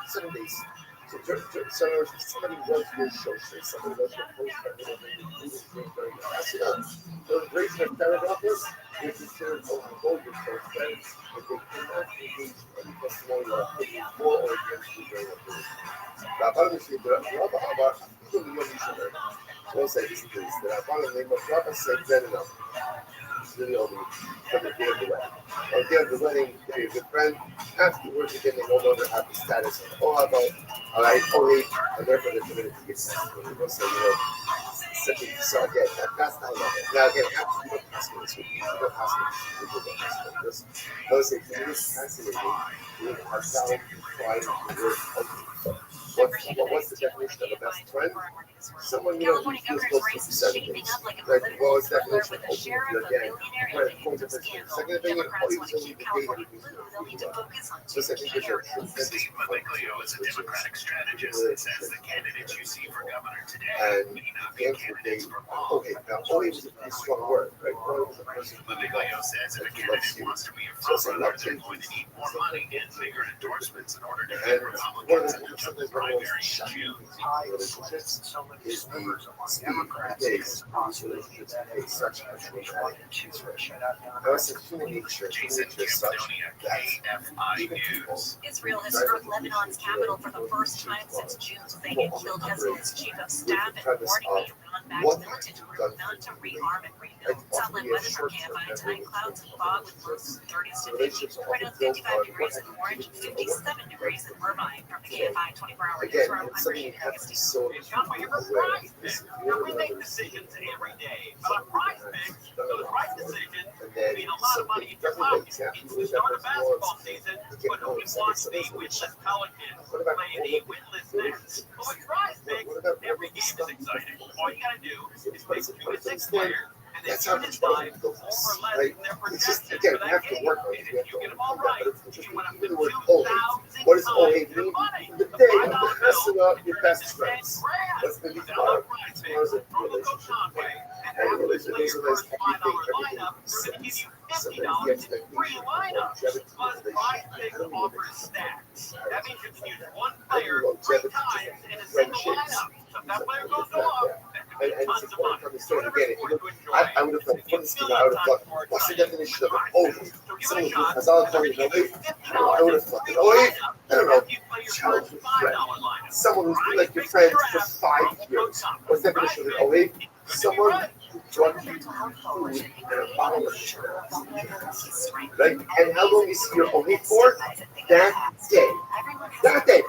7 days. So somebody was your show, somebody was your host, so the raising of paragraphs is considered overload your first friends if they cannot engage any testimonial activity for or against the very activity. Rabbi said that Rabbi Abba, so say this is the Rabbi name of Rabbi said that enough. Really only from the day of the wedding. On the day of the wedding, they're your good friend. Afterwards, again, they no longer have the status of Ohaba, only, and therefore they're committed to get testimony. So, simply, so again, that's not love. Now, again, after you don't pass me this week, you don't pass me this. Those things, it is fascinating. You are found trying to work on what's the definition of a best friend? Someone who's close to 7 days. Like, well, it's definition of again. Second thing, always only the date of so second thing, Steve Maliglio is a Democratic strategist that says the candidates you see for governor today may not be candidates for long. Okay, now always is a pretty strong word, right? Maliglio says if a candidate wants to be a front-runner, they're going to need more money and bigger endorsements in order to beat Republicans in the primary in June. Is the days relationships take such a human nature, Jason Campodonia, KFI News. Israel has struck Lebanon's capital for the first time since June's invading killed Hezbollah's chief of staff and warning the Iran-backed militant group not to rearm and rebuild. Southland weather for KFI tonight: clouds and fog with lows in 30s to 50s. Right now, 55 degrees in Orange, 57 degrees in Irvine. From the KFI 24-hour newsroom, I'm Rashida Augustine. We make decisions every day, but a prize pick for the right decision mean a lot of money in your pocket. It's the start of basketball season, but who would want the winless Pelicans playing the winless Nets? But with prize picks, every game is exciting. All you gotta do is pick 2 to 6 players. And then you decide more or less than their projections for that game. And if you get them all right, you win up to $2,000 what does OA mean? The day of the bill up your best friends. What's the $10 prize picks from the Coach Conway. And after you play your first $5 lineup, we're going to give you $50 in free lineups. Plus, prize picks offer stacks. That means you can use one player 3 times in a single lineup. So if that player goes off, And it's important from the story again. I would have thought, from this scheme, I would have thought, what's the definition of an over? Someone who has all the time, I would have thought, I don't know, challenge your friend. Someone who's been like your friend for 5 years. What's the definition of an OA? Someone who brought you food and a bottle of sugar. Right? And how long is your OA for? That day. That day.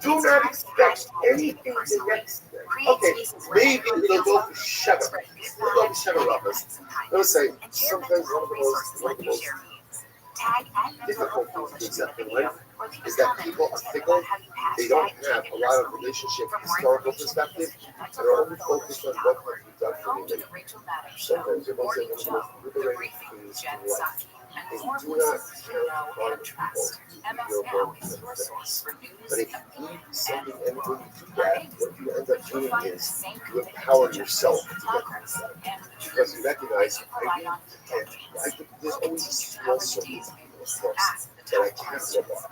Do not expect anything the next day. Okay, maybe they'll go for sugar. They'll go for sugar lovers. They'll say, sometimes one of the most difficult things to accept in life is that people are fickle. They don't have a lot of relationship historical perspective. They're only focused on what can be done for me. Sometimes you're most of the most liberating things in life. They do not have hard people to do your work themselves. But if you need something and when you do that, what you end up doing is you empower yourself to get things done. Because you recognize, I think there's always this small circle of people, of course, that I can't live off.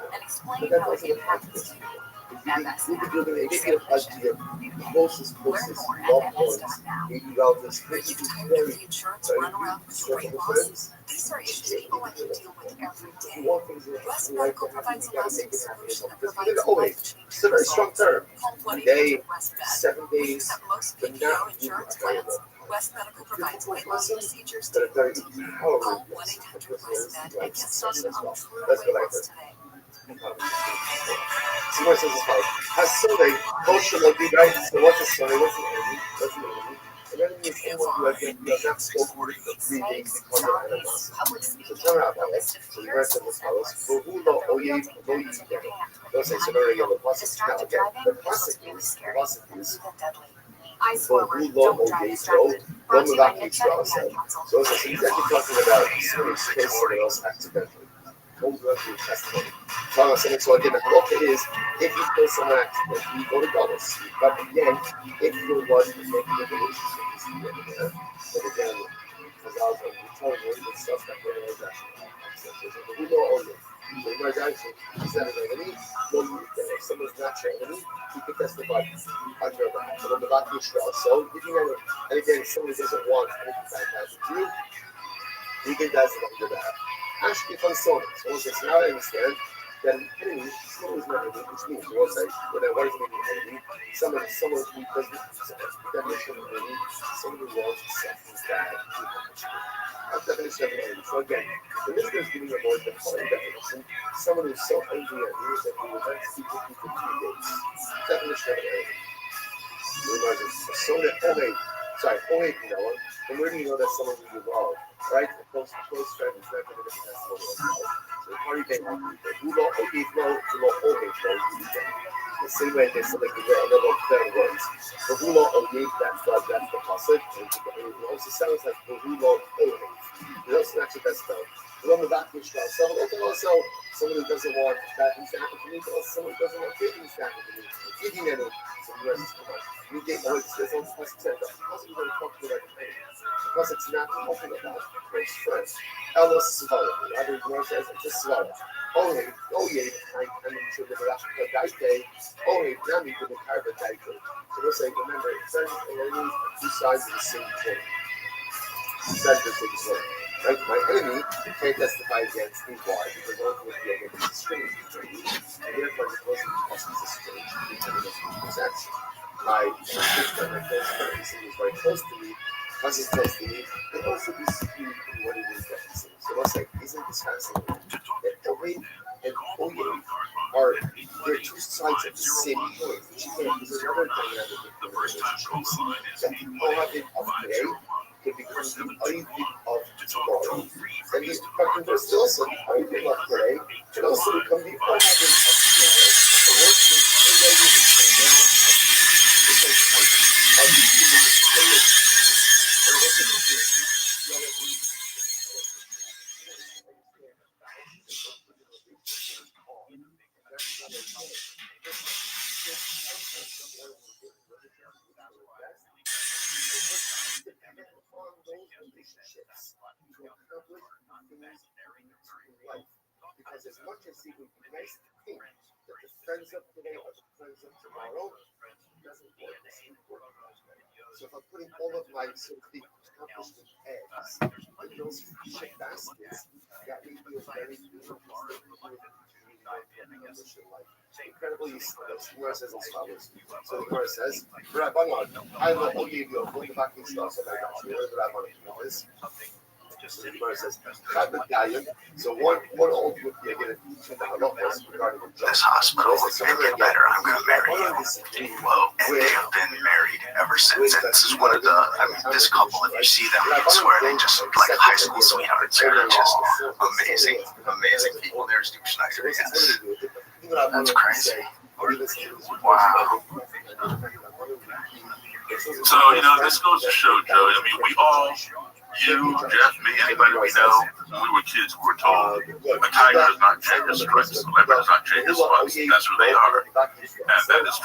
But that doesn't apply to this people. If you could do it, maybe it applies to your closest loved ones, maybe relatives, maybe very circle of friends. These are issues people like to deal with every day. You want things in West Medical provides a lasting solution that provides it's a very strong term. A day, West 7 days, Except most but PPO not insurance plans. West Medical provides weight loss procedures but a very Call empowering 1-800-WEST-MED and get started on true That's weight what I loss heard. today. Someone says it's fine. Has Sunday, kosher will be right. So what's a Sunday? What's an enemy? What's an enemy? An enemy is someone who has not spoken for 3 days because of animosity. So tell me about it. So you guys have this follows. Don't say so. The classic now again. The classic is Eyes forward, don't drive distracted. Brought to you by Headset and Cat Council. So he's actually talking about serious case someone else accidentally. Goes up to your testimony. So again, the quote is, if you kill someone accidentally, you go to Dallas. But again, if there was a negative relationship, but again, because I was telling you the stuff that they was actually we know all of it. So you might actually is that an enemy? No, if someone's natural enemy, you can testify on your back. But on the back of your shroud. So if you know, and again, someone doesn't want anything bad to happen to you, you can testify on your back. Actually, if I'm so so now I understand that an enemy is always not enemy, which means you will say, what does it mean enemy? Someone who doesn't definition of enemy, someone who wants something bad to happen to you. That's the definition of an enemy. So again, the Mishnah is giving a more defined definition. Someone who's so angry at you that he will not speak with you for 3 days. Definition of an enemy. Only you know, and where do you know that someone will be involved? Right? A close friend is not going to be testimony of love. So the party came on people. Who don't always know, the same way they said like another thing words. But who don't always, that's the pasuk. And it also sounds like who don't always. It also actually that's spelled. But on the back of the shroud. So also someone who doesn't want bad things to happen to me, but also someone who doesn't want good things to happen to me. Giving any some rest. You get always says on the pasuk said that because we're going to talk about it. Because it's not talking about close friends. Elos Svara. Rather than says it's a Svara. Only, I'm sure the Daite, only Nami with the Karba Daite. So we'll say, remember, friends and enemies are 2 sides of the same coin. 2 sides of the same coin. Right? My enemy can't testify against me. Why? Because ultimately I'm against the strange between me. And therefore, because he's a strange, it doesn't make sense. My sister, my close friend, is very close to me. Because he's close to me, they also disagree in what it is that he's saying. So let's say, isn't this fascinating? That Ovid and Oye are they're 2 sides of the same coin. Which again is another dynamic in relationships. That the Ovid of today could become the Ovid of tomorrow. And these conversely also the Ovid of today could also become the Ovid of tomorrow. The worst thing in relationships to accomplish things in life. Because as much as it would be nice to think that the friends of today are the friends of tomorrow, it doesn't work the same way. So if I'm putting all of my, so to speak, accomplishment eggs in those ship baskets, that may be a very beautiful thing to do in life. Incredibly, the Gemara says as follows. So the Gemara says, Rabbi, I will only give you a full back in stuff, so I got you. What did Rabbi do this? So the Gemara says, so one old would be again teaching the halachas regarding this hospital would make it better. I'm going to marry you. Well, and they have been married ever since. And this is one of the, this couple, if you see them, I swear they just look like high school sweethearts. They're just amazing people. There's Duke Schneider, yes. That's crazy. Wow. So, this goes to show, Joey, we all, you, Jeff, me, anybody we know, when we were kids, we were told a tiger does not change his stripes, a leopard does not change his spots. That's who they are. And that is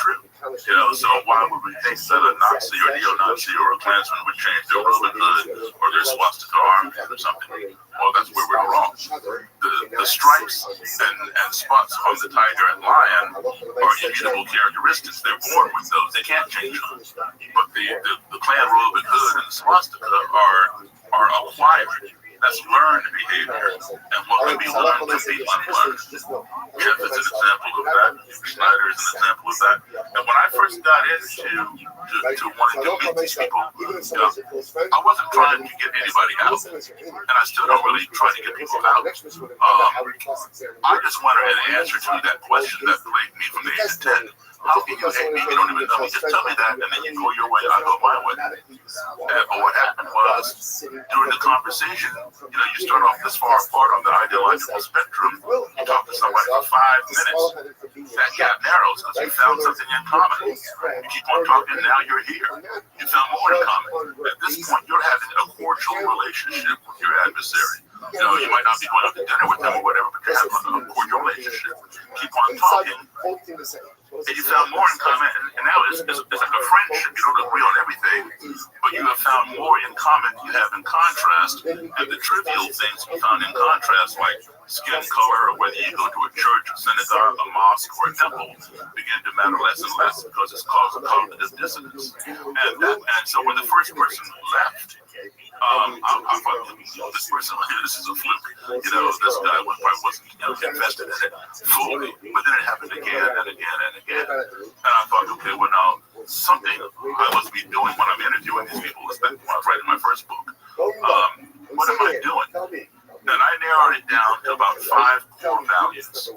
true. So why would we think that a Nazi or neo-Nazi or a Klansman would change their Robin Hood or their swastika arm or something? Well, that's where we're wrong. The stripes and spots on the tiger and lion are immutable characteristics. They're born with those. They can't change them. But the Klan Robin Hood and the swastika are acquired. That's learned behavior. And what can be learned can be unlearned. Jeff is an example of that. Schneider is an example of that. And when I first got into wanting to meet these people, I wasn't trying to get anybody out. And I still don't really try to get people out. I just wanted an answer to that question that plagued me from the age of 10. How can you hate me? You don't even know me. Just tell me that, and then you go your way, I go my way. But what happened was, during the conversation, you start off this far apart on the ideological spectrum. You talk to somebody for 5 minutes. That gap narrows because you found something in common. You keep on talking, now you're here. You found more in common. At this point, you're having a cordial relationship with your adversary. You might not be going out to dinner with them or whatever, but you're having a cordial relationship. Keep on talking. and you found more in common, and now it's like a friendship. You don't agree on everything, but you have found more in common you have in contrast, and the trivial things you found in contrast, like skin color, or whether you go to a church, a synagogue, a mosque, or a temple, begin to matter less and less because it's caused cognitive dissonance. And so when the first person left, I thought, this person, this is a fluke. This guy probably wasn't invested in it fully. But then it happened again and again and again. And I thought, okay, well now, something I must be doing when I'm interviewing these people, especially when I was writing my first book. What am I doing? And I narrowed it down to about 5 core values that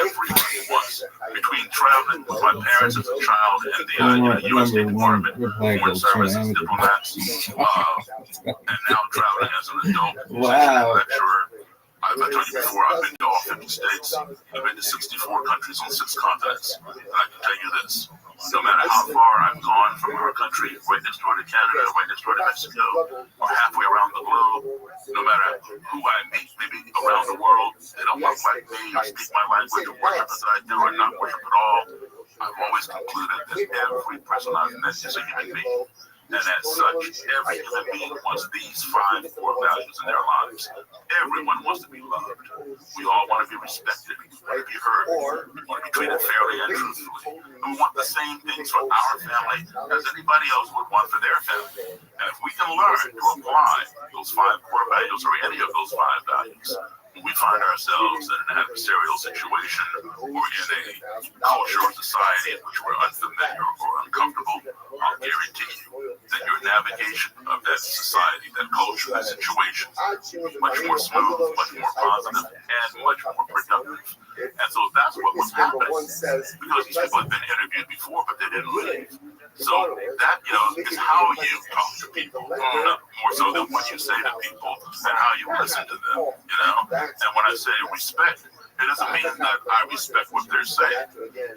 everyone wants. Between traveling with my parents as a child and the U.S. State Department, Foreign Service as diplomats, and now traveling as an adult lecturer. I've told you before, I've been to all 50 states. I've been to 64 countries on 6 continents. And I can tell you this, no matter how far I've gone from our country, right next door to Canada, right next door to Mexico, or halfway around the globe, no matter who I meet, maybe around the world, they don't look like me, or speak my language, or worship as I do, or not worship at all, I've always concluded that every person I've met is a human being. And as such, every human being wants these 5 core values in their lives. Everyone wants to be loved. We all want to be respected. We want to be heard. We want to be treated fairly and truthfully. And we want the same things for our family as anybody else would want for their family. And if we can learn to apply those 5 core values or any of those 5 values, we find ourselves in an adversarial situation or in a culture or society in which we're unfamiliar or uncomfortable, I'll guarantee you that your navigation of that society, that culture, that situation is much more smooth, much more positive, and much more productive. And so that's what was happening, because these people had been interviewed before, but they didn't leave. So that, is how you talk to people, more so than what you say to people and how you listen to them, And when I say respect, it doesn't mean that I respect what they're saying.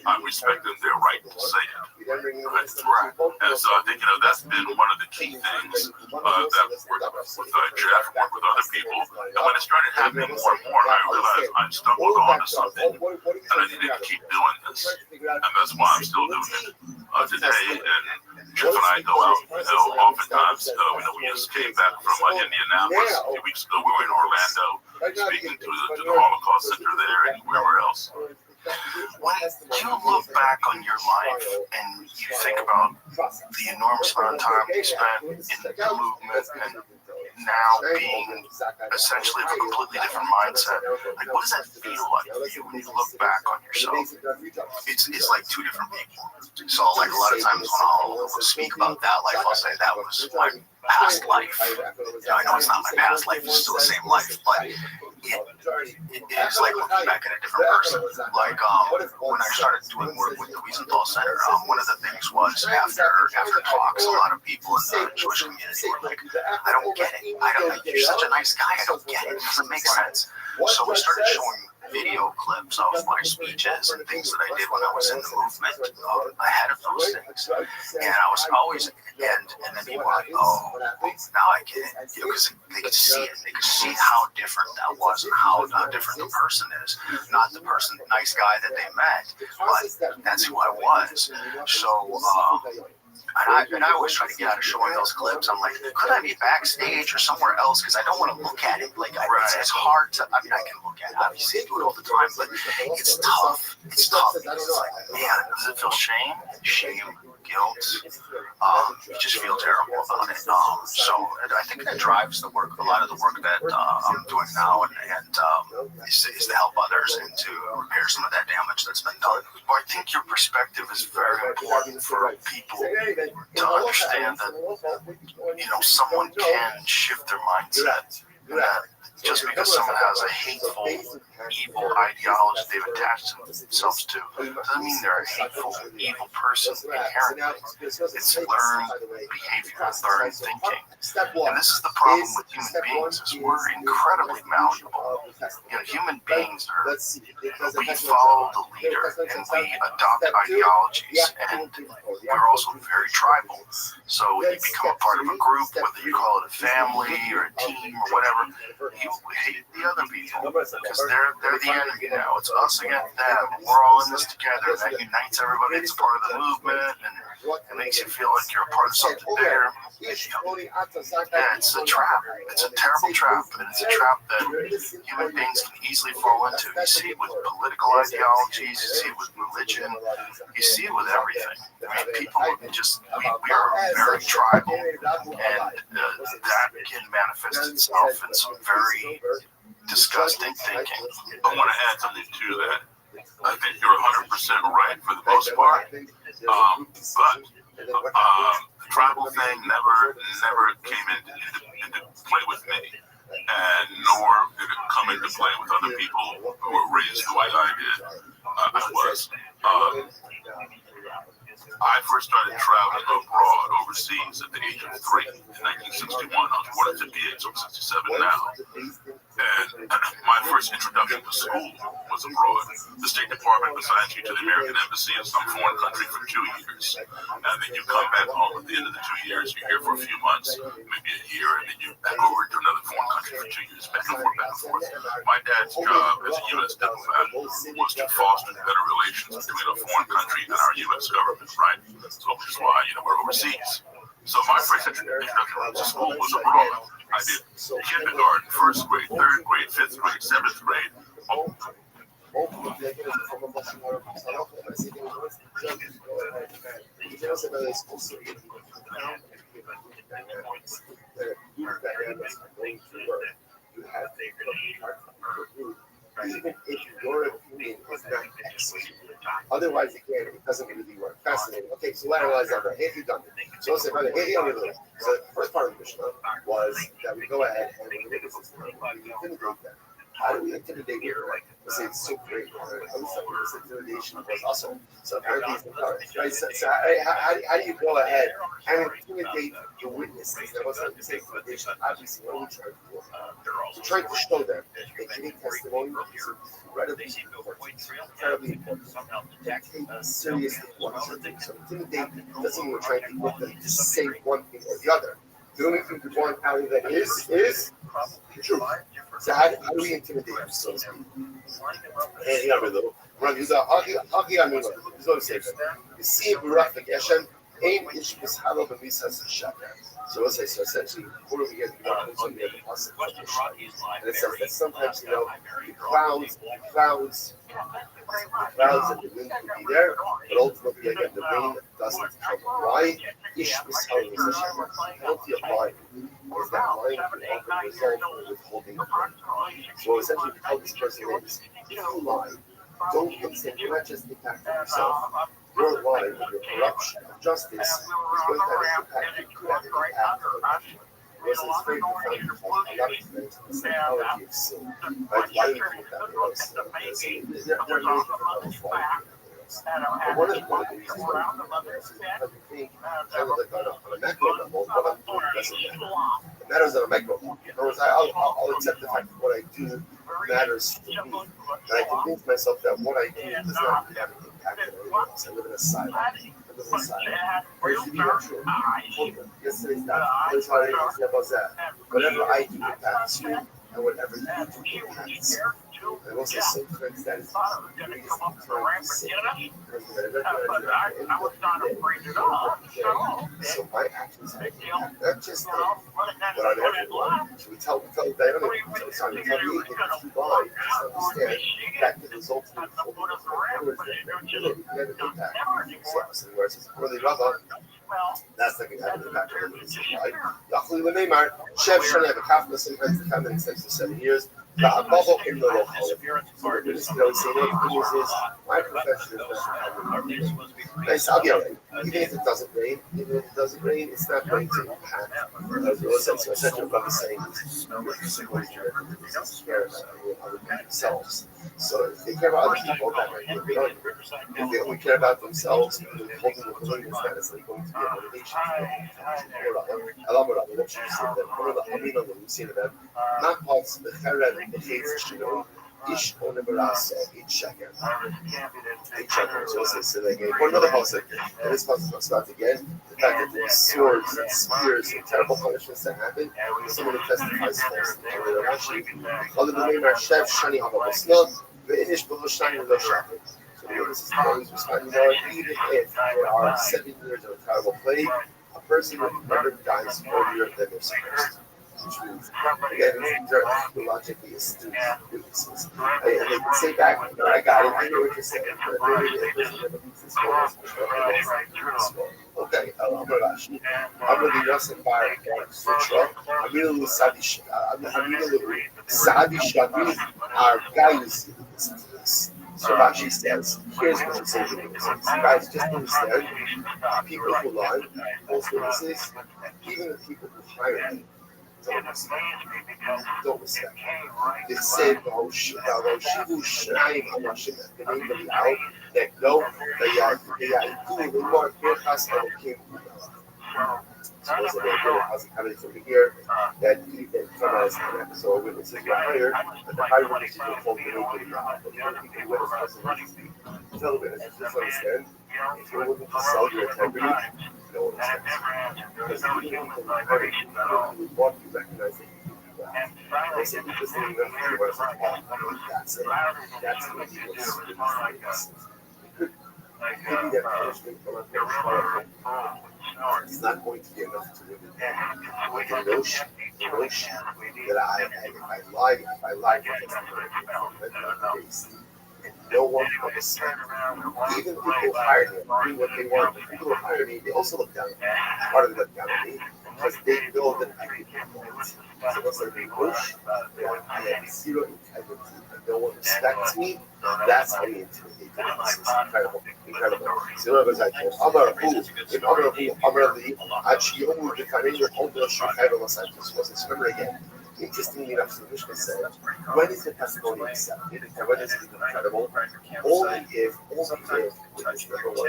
I'm respecting their right to say it. Right. And so I think, that's been one of the key things that worked with Jeff, worked with other people. And when it started happening more and more, I realized I stumbled onto something and I needed to keep doing this. And that's why I'm still doing it today. And Jeff and I go out, oftentimes, we just came back from Indianapolis a few weeks ago. We were in Orlando speaking to the Holocaust Center there and wherever else. When you look back on your life and you think about the enormous amount of time you spent in the movement and now being essentially of a completely different mindset, like what does that feel like for you when you look back on yourself? It's like 2 different people. So like a lot of times when I'll speak about that life, I'll say that was my past life. I know it's not my past life, it's still the same life, but it is like looking back at a different person. Like when I started doing work with the Wiesenthal Center, one of the things was after talks, a lot of people in the Jewish community were like, I don't get it. You're such a nice guy. I don't get it. It doesn't make sense. So we started showing video clips of my speeches and things that I did when I was in the movement ahead of those things. And I was always at the end, and then people were like, oh, now I get it. Because they could see it. They could see how different that was and how different the person is. Not the person, nice guy that they met, but that's who I was. So, and I always try to get out of showing those clips. I'm like, could I be backstage or somewhere else? Because I don't want to look at it. Like, it's hard to, I can look at it. Obviously, I do it all the time, but it's tough. It's tough because it's like, man, does it feel shame, guilt? You just feel terrible about it. So I think that drives a lot of the work that I'm doing now, and is to help others and to repair some of that damage that's been done. Well, I think your perspective is very important for people to understand that, someone can shift their mindset, and that just because someone has a hateful, evil ideology they've attached themselves to doesn't mean they're a hateful, evil person inherently. It's learned behavior, learned thinking. And this is the problem with human beings, is we're incredibly malleable. Human beings are, we follow the leader and we adopt ideologies, and we're also very tribal. So when you become a part of a group, whether you call it a family or a team or whatever, hate the other people because they're the enemy now. It's us against them. We're all in this together. That unites everybody. It's part of the movement, and it makes you feel like you're a part of something bigger. Yeah, it's a trap. It's a terrible trap, and it's a trap that human beings can easily fall into. You see it with political ideologies. You see it with religion. You see it with everything. I mean, people just we are very tribal, and that can manifest itself in some very disgusting thinking. I want to add something to that. I think you're 100% right for the most part, but the tribal thing never came into play with me, and nor did it come into play with other people who were raised the way I did. I was. I first started traveling abroad overseas at the age of 3 in 1961. I was born in 58, so I'm 67 now. And my first introduction to school was abroad. The State Department assigns you to the American Embassy in some foreign country for 2 years. And then you come back home at the end of the 2 years. You're here for a few months, maybe a year, and then you're back over to another foreign country for 2 years, back and forth, back and forth. My dad's job as a U.S. diplomat was to foster better relations between a foreign country and our U.S. government, right? So which is why, we're overseas. So my first introduction to school was abroad. I did kindergarten, first grade, third grade, fifth grade, seventh grade. Even if your opinion is not excellent. Otherwise, again, it doesn't really work. Fascinating. Okay, so let's analyze that. Hey, you done it. So let's say, brother, hey, so the first part of the Mishnah was that we go ahead and we intimidate them. How do we intimidate them? Let's say it's so great. This intimidation was awesome. So apparently it's encouraged, right? So how do you go ahead and intimidate the witnesses? That wasn't intimidation. Obviously, what are we trying to do? We're trying to show them that giving testimony is incredibly important. Take seriously one thing. So intimidate doesn't mean we're trying to get them to say one thing or the other. The only thing we want out of that is true. So how do we intimidate them, so to speak? So let's say, so essentially, what do we get? And it says that sometimes, the clouds and the wind can be there, but ultimately, again, the rain doesn't come. Why? The penalty of lying is that lying can often result in withholding of rain. So essentially, to tell this person is, if you lie, don't consent. You're not just impacting yourself. Your lying, your corruption of justice is going to have an impact. It could have an impact on the nation. It's very profound. A lot of things in the psychology of sin. Like, why do you think that was? There are many different levels why you think that was. But one of the reasons why you think that is because you think, kind of like on a macro level, what I'm doing doesn't matter. It matters on a micro level. In other words, I'll accept the fact that what I do matters to me. And I convince myself that what I do does not have an impact on anyone else. I live in a silo. Where's the not true? Yesterday's not. Here's how I say about that. Whatever I do impacts you, and whatever you do impacts you. And also, sometimes that is the biggest deterrent to sin. So my actions have an impact, not just them, but on everyone. So we tell Diana, we tell me, if you lie, just understand that can result in withholding of others that you have an impact. So where it says, really, Rabbi, that's not going to have an impact on the person. Yachli l'neimar, Shev Shana, the Kafka, sometimes the covenant extends to 7 years. The bubble in the local. So we're just going to say, the news is, my profession is not nice, I'll be all right. Even if it doesn't rain, it's not going to impact. So essentially what I'm saying is, care about other themselves. So if they care about other people, that might be good. If they only care about themselves, holding the balloon is not necessarily going to be a motivation. Not parts of the Herod, the Hates, Ish Onebarasa, 8 shekel. 8 shekels. Also, so they gave one another pasuk, and this pasuk talks about again the fact that there were swords and spears and terrible punishments that happened. Someone who testifies falsely. Other than the Chef Shani Havavosnot, the Inish Bohoshani Lo Shafin. So the witnesses always responding on, even if there are 7 years of a terrible plague, a person never dies earlier than they're supposed to. Which means, again, these are theologically astute witnesses. And they can say back, I got it, I know what you're saying, but maybe the person never meets this one. Okay, I'm going to Yosef Bar, Sutra, I'm going to Sadi Shadi, our guys, listen to this. So Rashi says, here's what it says. Guys, just understand, people who lie, false witnesses, even the people who hire them, don't respect. They said, that no, they are doing more Birchas Elokim. So there's a little coming from here that from us, so witnesses were hired, but the hired witnesses were told to make it now. But the witness tell the witnesses, just understand, if you're looking to sell your integrity, no one expects. Because even if you walk, you recognize that you do well. They say, you just didn't know you were like, that's it. That's what he was. Maybe that punishment from a it's not going to be enough to live in like a notion that if I lie for and no one understands. Even people who hired me do what they want. The people who hire me, they also look down. Part of them look down at me because they know that I can point. So once they're being pushed, I have zero integrity and no one respects me. That's how we intimidate them. This is incredible. So Rabbi goes like, Amar Hu, Amar Li, Achi Yomu V'Karein Yechol B'Roshim Chayv L'Masayim. So remember again. Interestingly enough, so the Mishnah said, when is the testimony accepted? And when is it incredible? Only if, witness number 1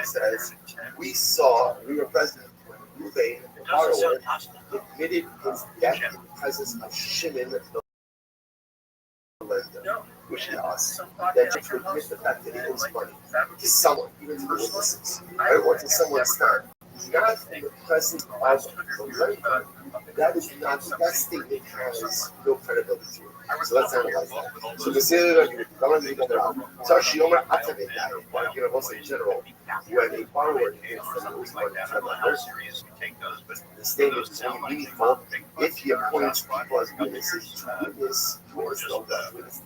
says, we were present when Ruvain, the borrower, admitted his debt in the presence of Shimon, the lender, which is us, that to admit the fact that he owes money to someone, even to the witnesses, right? Or to someone stand. Not in the presence of the lender. That is not, that statement has no credibility. So let's analyze that. So the Seder, in general, when a borrower admits that he owes money to another, the statement is only meaningful if he appoints people as witnesses to witness towards the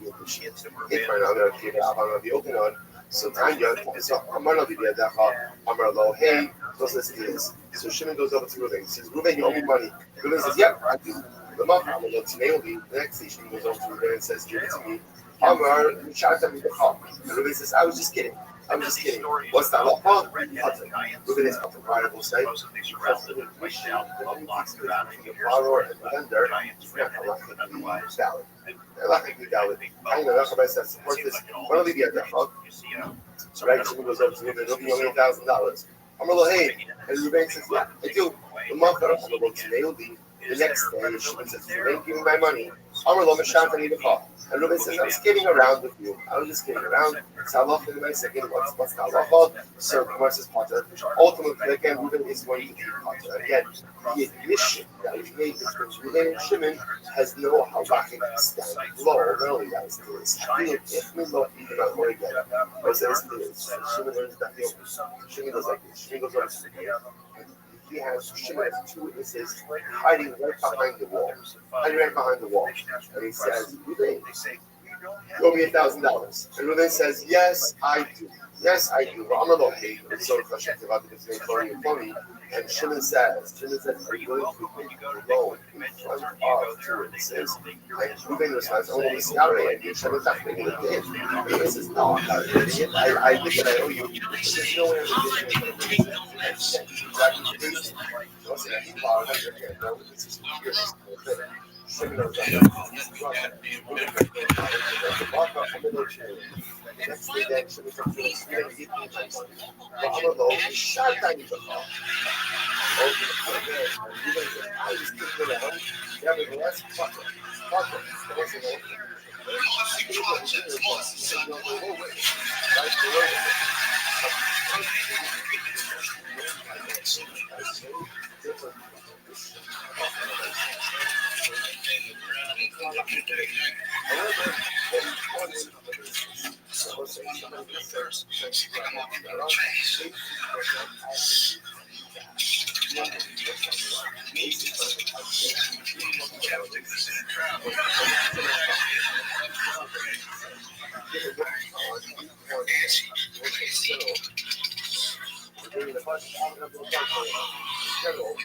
admission. If right now they're here, I'm going to be open on. So Tanya, so Amar Lo Hey, those listen to this. So Shimon goes over to Reuven. He says, Reuven, you owe me money. Reuven says, yep, I do. The next day, Shimon goes over to Reuven and says, give it to me. Amar, and Reuven says, I was just kidding. What's that law? Reuven is up to prodigal state. The borrower and the lender is not valid. Rabbi says, support this. So right, Shimon goes over to Reuven, Reuven, you owe me $1,000. Amar Lo Hey, and Reuven says, yeah, I do. The next day, Shimon says, Reuven, give me my money. Amar Lo Meshantani B'Cha. And Reuven says, I was kidding around with you. I was just kidding around. It's halacha in my second. What's the halacha? So Gemara says Potter. Ultimately, again, Reuven is going to be Potter. Again, the admission that was made between Reuven and Shimon has no halachic stand. Law, really, that is clear. If we look even on more again, what says Shimon learns that Shimon goes like this. Shimon goes like this. Shimon has 2 witnesses hiding right behind the wall. And he says, Reuven, you owe me $1,000. And Reuven says, yes, I do. Well, I'm a little hate. It's so frustrating about the difference between Chloe. And Shimon says, are you going to admit alone in front of 2 witnesses? And Reuven responds, oh, he's scouting and Shimon's not making it in. And Reuven says, no, I'm not admitting it. I admit that I owe you. There's no way I'm admitting it. And Shimon knows that. Next day, then Shimon comes to us, we didn't give me my money. But I'm alone, we shot down the car. Over the front there, and Reuven says, I was kidding around. Yeah, but that's fuck it. It wasn't over.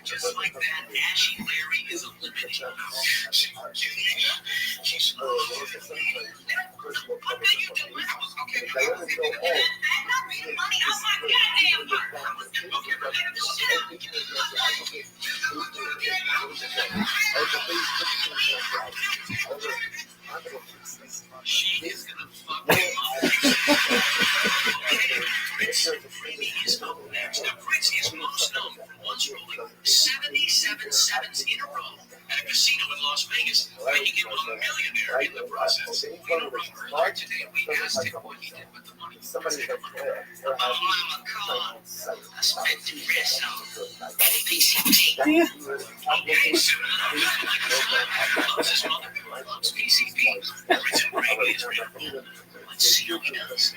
Just like that, Ashy Larry is eliminated. She is gonna fuck him up. Next, the Prince is most known for once rolling 77 sevens in a row at a casino in Las Vegas, making him a millionaire in the process. In a row earlier today, we asked him what he did with the money. I spent the rest on PCP. Okay, soon enough, like a son loves his mother, loves PCP. Prince and Brady is real. Let's see how he does.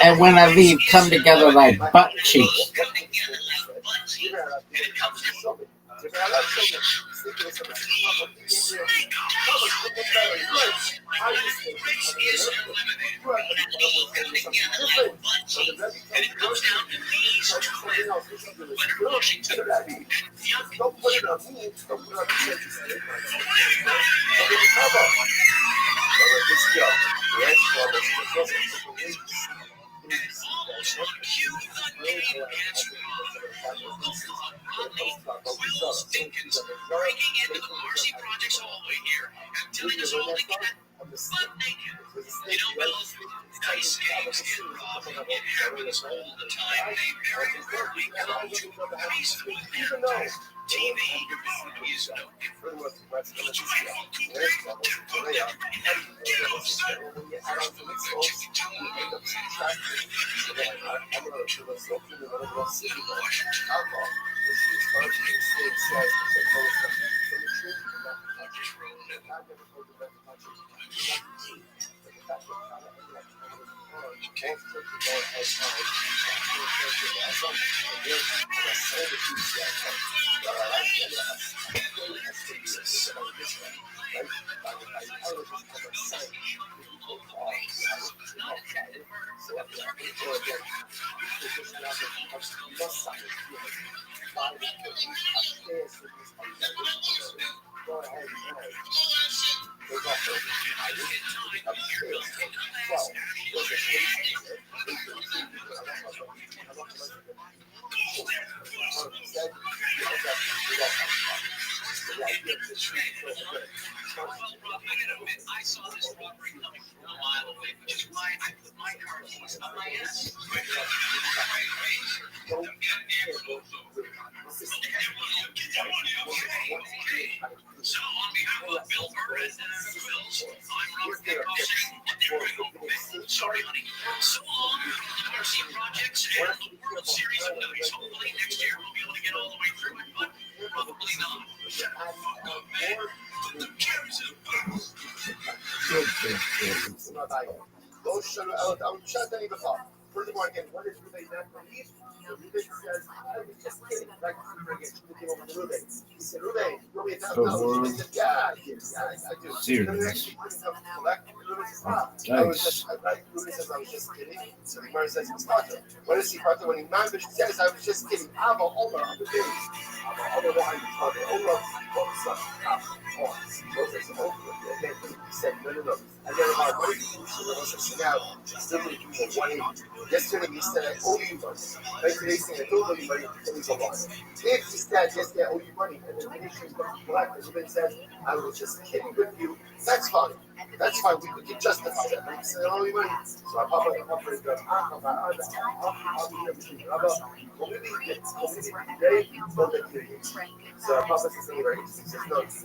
And when I leave, come together like butt cheeks. Breaking into the Marcy Project's hallway here and telling us all to get butt naked. You know, Bill, nice things get rough. It happens all the time. They very rarely come to a peaceful end. TV is no different. Let's try one, two, three, put it up, get upset. I saw this robbery coming from a mile away, which is why I put my car keys on my ass. So, on behalf of Bill Burr and the Wills, I'm Robert Nicholson. Sorry, honey. So long, the Marcy Projects and the World Series of Nuggets. Hopefully next year we'll be able to get all the way through it, but probably not. furthermore, again, what is Ruben not believe? Ruben says, I was just kidding. Right? She came over to Ruben. He said, Ruben, you want me $1,000? Ruben said, yeah, I do. Serious. Ruben says, I was just kidding. So the Gemara says, what does he part when he remembers? He says, I was just kidding. I'm a Omer on the days. I'm a Omer on the Omer. He said, no. And then about what did you do? Now, still doing for 180. Yesterday he said, I owe you money. Right? Today he's saying, I don't owe you money. Then he's a lot. If he said, yesterday I owe you money, and then the issue is going to collect, and Ruben says, I was just kidding with you, that's fine. That's fine. We can justify that. Right? He said, I owe you money. So I'm up and go, so Papa says, anyway, he says, no, if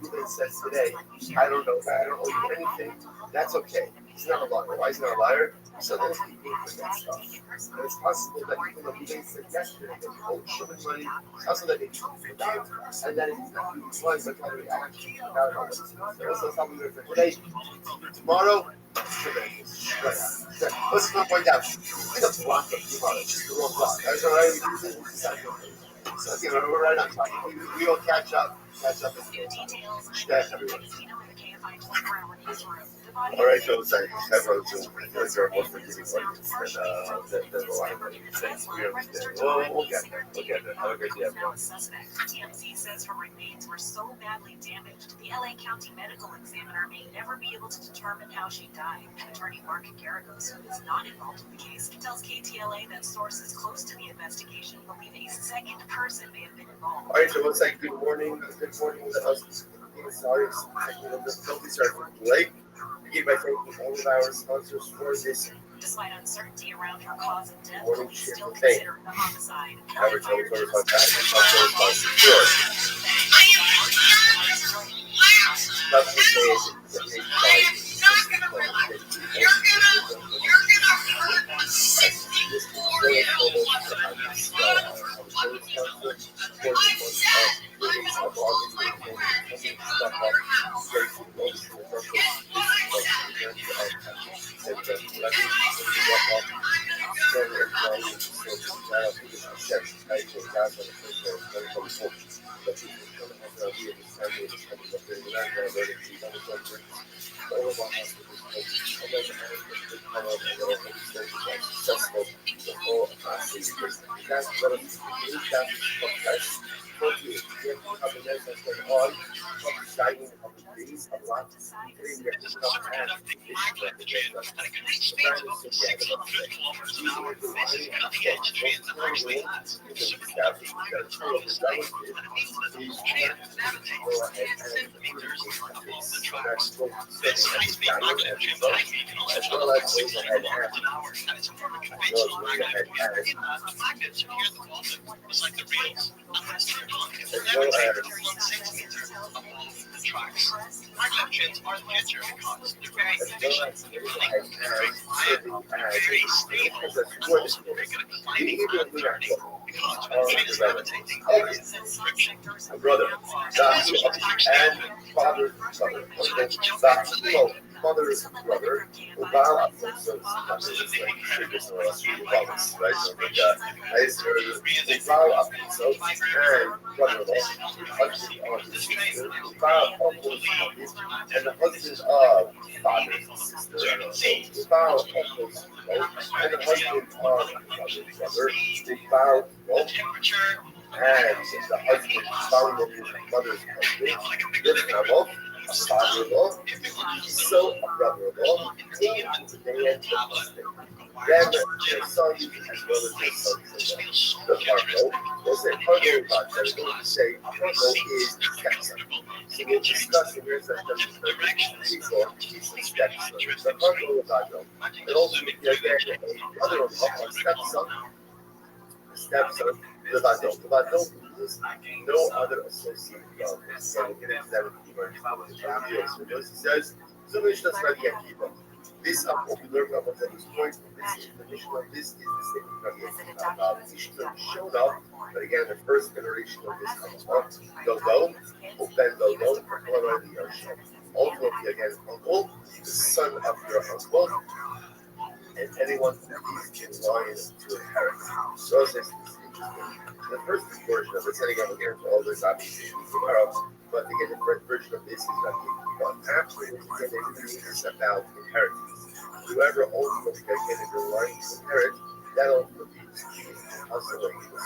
Ruben says today, I don't owe you anything, that's okay. He's not a liar. Why is he not a liar? So then he paid for that stuff. And it's possible that even though he didn't say yesterday that he owed Shimon money, it's also that he forgot, and that he's not doing money, but how do we actually forgot about it? So also something for today, tomorrow, let's not point out. We don't block them tomorrow. It's just the wrong block. That's all right. So, we're right on time. We will catch up. Catch up. Everyone. All right, so it's like everyone's just they're more forgiving audience than a lot of other things. We understand. We'll get there. Have a great day, everyone. TMZ says her remains were so badly damaged, the LA County Medical Examiner may never be able to determine how she died. Attorney Mark Garagos, who is not involved in the case, tells KTLA that sources close to the investigation believe a second person may have been involved. All right, so let's say good morning. Good morning to us. Sorry, don't be sorry for the delay. Begin by thanking all of our sponsors for this. Despite uncertainty around her cause of death, Morning police shift still today. consider it a homicide. Our telephone contact and telephone secure. That's the day brother, and father's brother, Obama, so right? So and brother-in-law, husband of his sister, and the husband of father's sister, and the husband of father's brother, and the husband found of his mother's husband, this level, a father-in-law, so a brother-in-law, and their son, as well as their sons. The partner was a partner about that. We're going to say partner is stepson. So we'll discuss in this stepson. The partner was Adam. And also, again, a brother-in-law, a stepson, the Vadon is no other associated God. So we can examine the word. So he says, so Mishnah Rabbi Akiva. This what we learned about this point. This is the Mishnah. This is the statement of Rabbi Akiva. Mishnah showed up, but again, the first generation of this comes up. Dodom, Ben Dodom, Klamar the Yarsham. Ultimately, again, uncle, the son of your uncle. and anyone who is in line to inherit. So it's interesting. The first version of this, and again, we'll get into all this obviously tomorrow, but again, the first version of this is that afterwards, again, they really need to step out inheritance. Whoever ultimately gets in line to inherit, that ultimately is also like the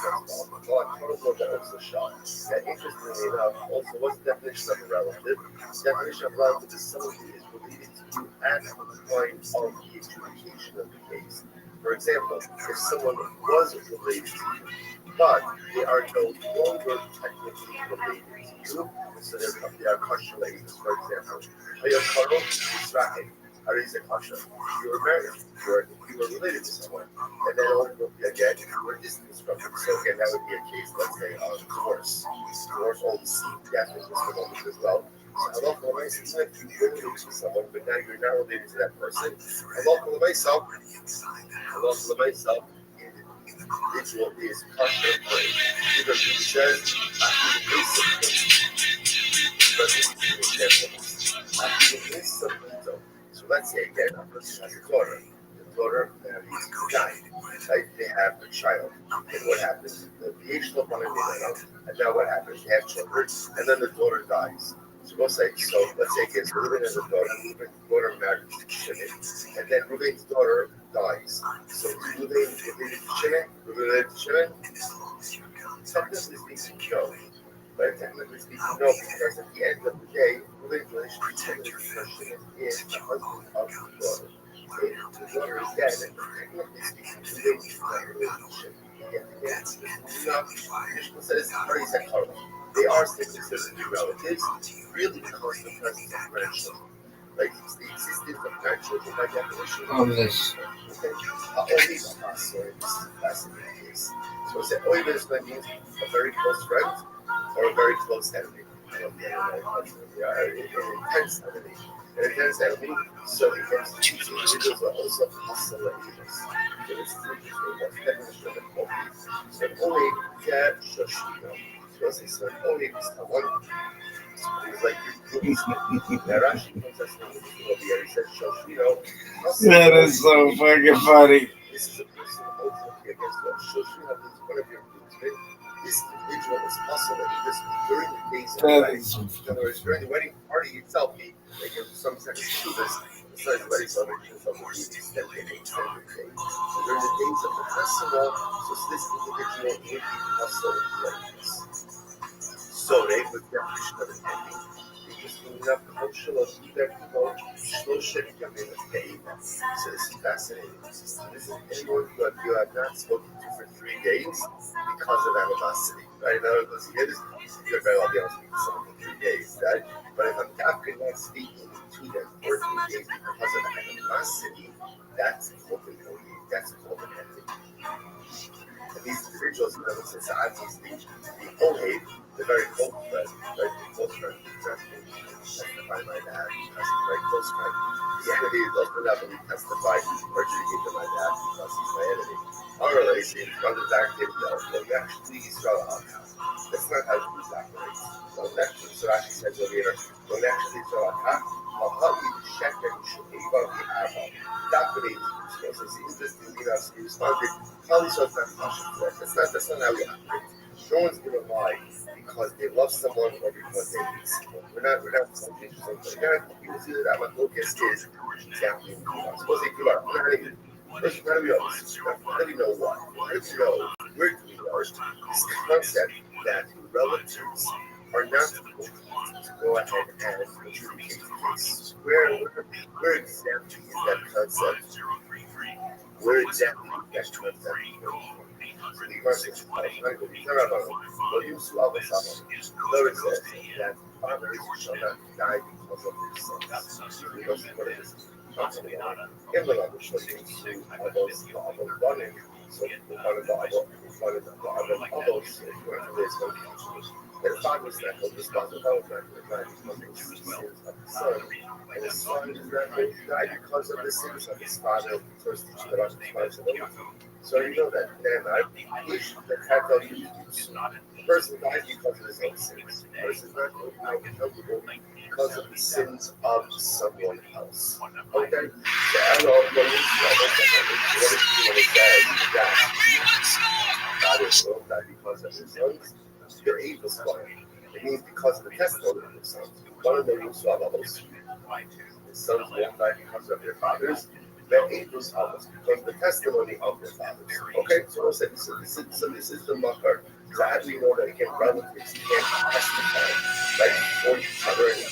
that also shot. That interestingly enough, also what's the definition of a relative? The definition of relative is someone who is related to you at the point of the adjudication of the case. For example, if someone was related to you, but they are no longer technically related to you, so they are kosher ladies, for example. Hayakaro Israel. Ariza Kasha. You were married, you were related to someone, and then ultimately again, you were distance from them. So again, that would be a case, let's say, of divorce. Divorce all the seed death in this moment as well. So halachah l'maisa, if you were related to someone, but now you're not related to that person, halachah l'maisa, individual is kosher free. Because he says, so let's say again, a person has a daughter. The daughter died. Right? They have a child. And what happens? The PH and now what happens? They have children, and then the daughter dies. So let's say again, so Reuben has a daughter, Reuben's daughter married to Shimon, and then Reuben's daughter dies. So Reuben related to Shimon? Technically speaking, no. But technically speaking, no, because at the end of the day, Reuben's relationship to Shimon is the husband of the daughter. The daughter is dead, and technically speaking, Reuben is not related to Shimon. They are still considered to be relatives, really because of the presence of grandchildren. Like it's the existence of grandchildren by definition. This. Only the pastor is a fascinating case. So it's an oivis means a very close friend or a very close enemy. An intense enemy. An intense enemy, so the individuals are also hostile enemies. So this is interesting. What's the definition of an oiv? So an oiv, shoshino. So it's an oiv is someone who's like your close enemy. Now Rashi comes us with this over here. He says shoshino. That is so fucking funny. This is a person ultimately against what shoshino means one of your groomsmen. This individual is hostile enemies during the days of the wedding. In other words, during the wedding party itself, they give some sense to this. Besides the wedding celebration, some will be extended day. So during the days of the festival, so this individual would be hostile enemies. So they would definition of an enemy. Interestingly enough, cultural either people social coming with pain. So this is fascinating. So this is anyone who you have not spoken to for 3 days because of animosity. Right? In other words, you're very well be able to speak to someone for 3 days, right? But if I'm not speaking to them for 3 days because of animosity, that's called an enemy. That's called an enemy. And these individuals, you know, since obviously the Ohave, the very close friend, right? The close friend, exactly. Testify my dad, because he's very close friend. The enemy does not believe testify or adjudicate to my dad because he's my enemy. Our relation runs back to the actually Israel. That's not how Jews operate. So actually, so Rashi says over here, when actually Israel, so it's interesting, you know, he responded, that's not how we operate. No one's gonna lie because they love someone or because they hate someone. We're not selfish or something. People see that my focus is exactly suppose they do our first, how do we know this? How do we know what? How do we know where do we know this concept that relatives are not going to go ahead and adjudicate the case? Where exactly is that concept? Where exactly is that concept? Notice that fathers shall not die because of their sons. Because what it is talking about. In the language, so you see others running. So one of the others, And the father is not held responsible for the sins of the son. And the son is not going to die because of the sins of his father. First teaching about responsibility. So you know that then the Catholic the person dies because of his own sins. The person is not going to be accountable because of the sins of someone else. Okay? So I don't know what God is going to die because of his sons. The evil squad. It means because of the testimony of the sons. One of them was Swallows. The sons won't die because of their fathers. The angels of us because of the testimony of their fathers. Okay, so this is the mucker. So how do we know that again, relatives can't testify right for each other and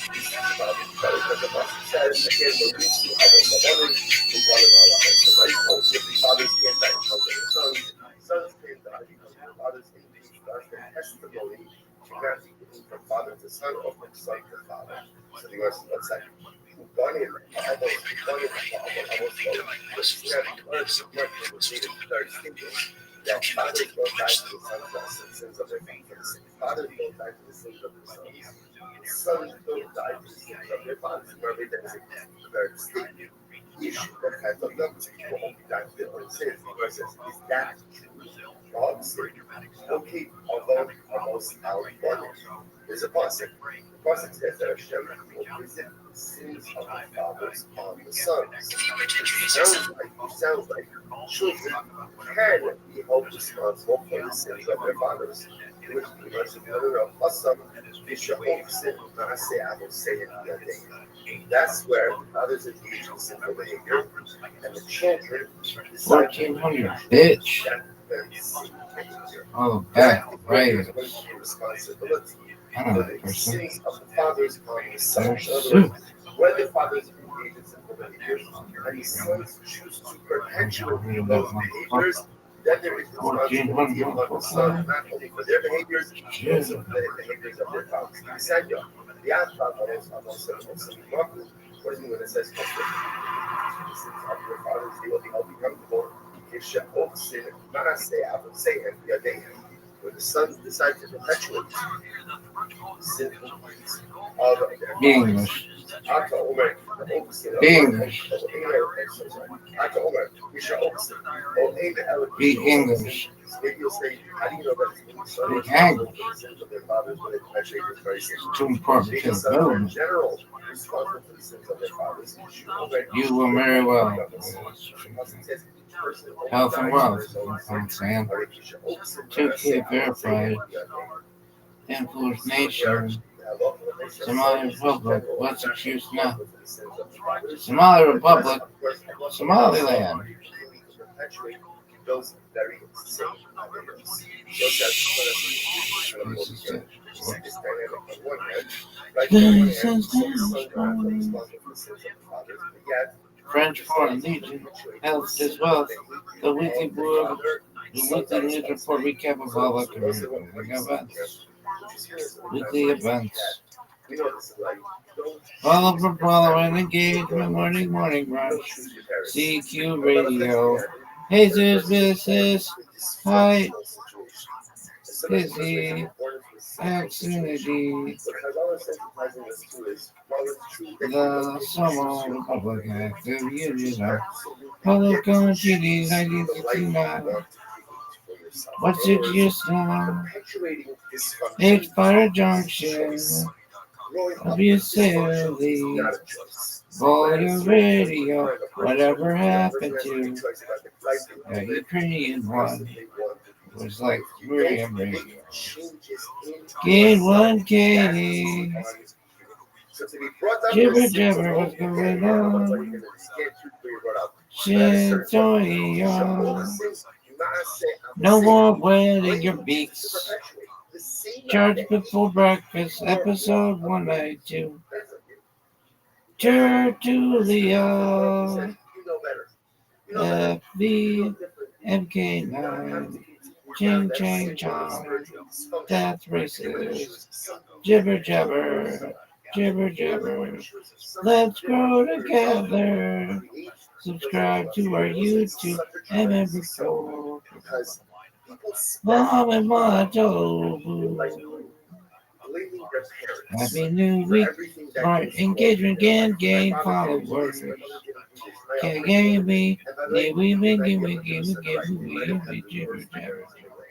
about each other? Because the Bible says again, when we see our mothers, we want to know so right? Also, the fathers can't die because of their sons. Sons can't die because of their fathers. Angels, that's the testimony. You cannot be given from father to son or from son to father. So the verse, one second. That fathers don't die to the sins of their fathers. Fathers don't die to the sins of their sons. Sons don't die to the sins of their fathers. Remember, that is a very distinct issue that has a number of people only die to their own sins. The verse says, is that true? God said, okay, although almost out one. There's a process. The process says that Hashem will visit the sins of the fathers on the sons. It sounds like children can be held responsible for the sins of their fathers. Which the verse of that's where the fathers engage in sinful behavior, and the children decide 1400, bitch. Oh, back, right. Responsibility. The sins of the fathers on the sons. When the fathers engage in sinful behaviors, and the sons choose to perpetuate those behaviors, then there is responsibility upon the son, not only for their behaviors, but also for the behaviors of their fathers. The Anfathers are also Martin. What does it mean when it says the sins of your fathers, they will be held accountable. If Shepok sin, when the sons decide to perpetuate sinful deeds of their English. English. Speak English. Maybe you'll say, how do you know that it's Speak English. It's too important to the movement. You will very well. Health and wealth, I'm saying. 2K verified. Influence nation. Somali Republic. What's excuse now? Somali Republic. Somaliland. Those very same French Foreign Legion, Health as well. The weekly board, the weekly news report recap of all the events. Weekly events. Follow for following engagement, morning rush. CQ Radio. Jesus, Mrs. Hi. Busy. Xfinity. The Somali Republic Active Union. Public Committee 1969. What's it just now? Expire Junction. Obviously. Volume Radio. Whatever happened to the Ukrainian one? It was like Miriam Radio. Gain 1K. Jibber jabber, what's going on? Shintoya. No more wetting your beaks. Charge before breakfast, episode 192. Tertulia. FB. MK9. Ching chang chong. Death races. Jibber jabber. Jibber jabber. Let's grow together. Subscribe to our YouTube and member. Mom and Motto. blaming their parents Happy New for Week. everything that Smart goes wrong engagement in their can life. gain My father didn't do followers. this, my mother didn't do this, my Can uncle gain didn't do me. this. And by the way, We you win, might be we 100% give, right. You might have had we the jibber worst jabber. parents in your life.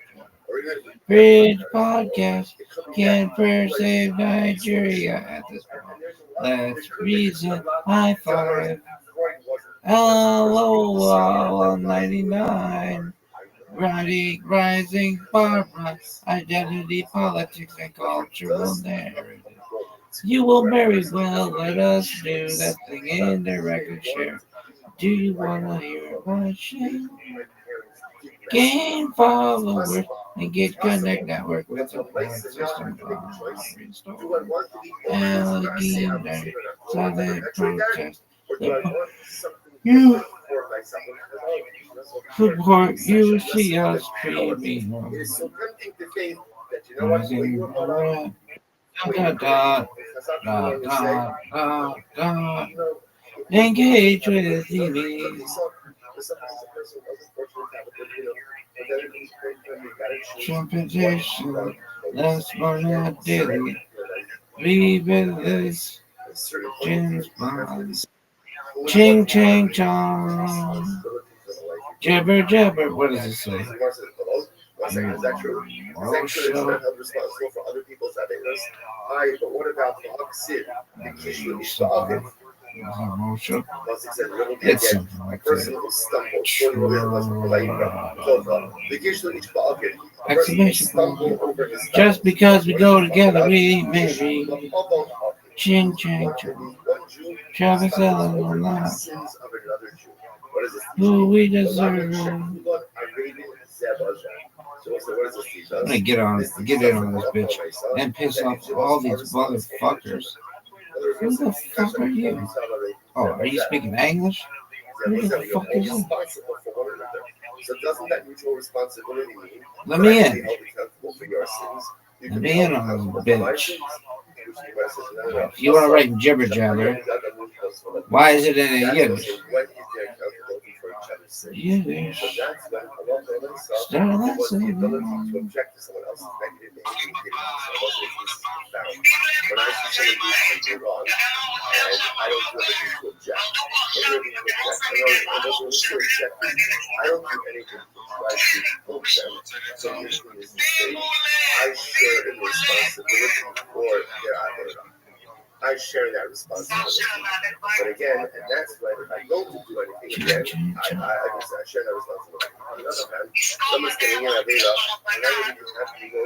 Or even if you Bridge have parents, podcast it could be can that first you are save just Nigeria at this and point. there's a lot, there Let's could have been reason a lot high to others. five. Freud wasn't the Hello, first person 99. Rising Barbara, identity, politics, and cultural narrative. You will very well let us do that thing in the record share. Do you want to hear about share? Gain followers and get connect network with the point system. Restore. Alligator, silent protest. You support you see us premium. It is so tempting to think that you know what, Rising when you were brought up, Engage with TV. Competition. Last but not daily. Leave this. James Bond. Ching ching chong. Jabber jabber. What does it say? Is that true? Sexually held responsible for other people's happiness. Aye, but what about the opposite? The kishlu ishba'akin. It's something like that. Exclamation point. Just because we go together, we may be. Ching ching chong. Travis Ellen will not. Who we deserve. I'm gonna get in on this bitch and piss off all these motherfuckers. Who the fuck are you? Oh, are you speaking English? Who the fuck are you? So doesn't that mutual responsibility mean Let me in. Let me in on this bitch. If you want to write jibber jabber, why is it in Yiddish? Yiddish. Start listening. When I see someone do something wrong, and I don't do anything to object. I don't do anything to try to help them. So anything is mistake. I share in the responsibility for their identity. I share that responsibility. But again, and that's when if I don't do anything again, I share that responsibility. On the other hand, someone's getting in a Avila, and I really just have to go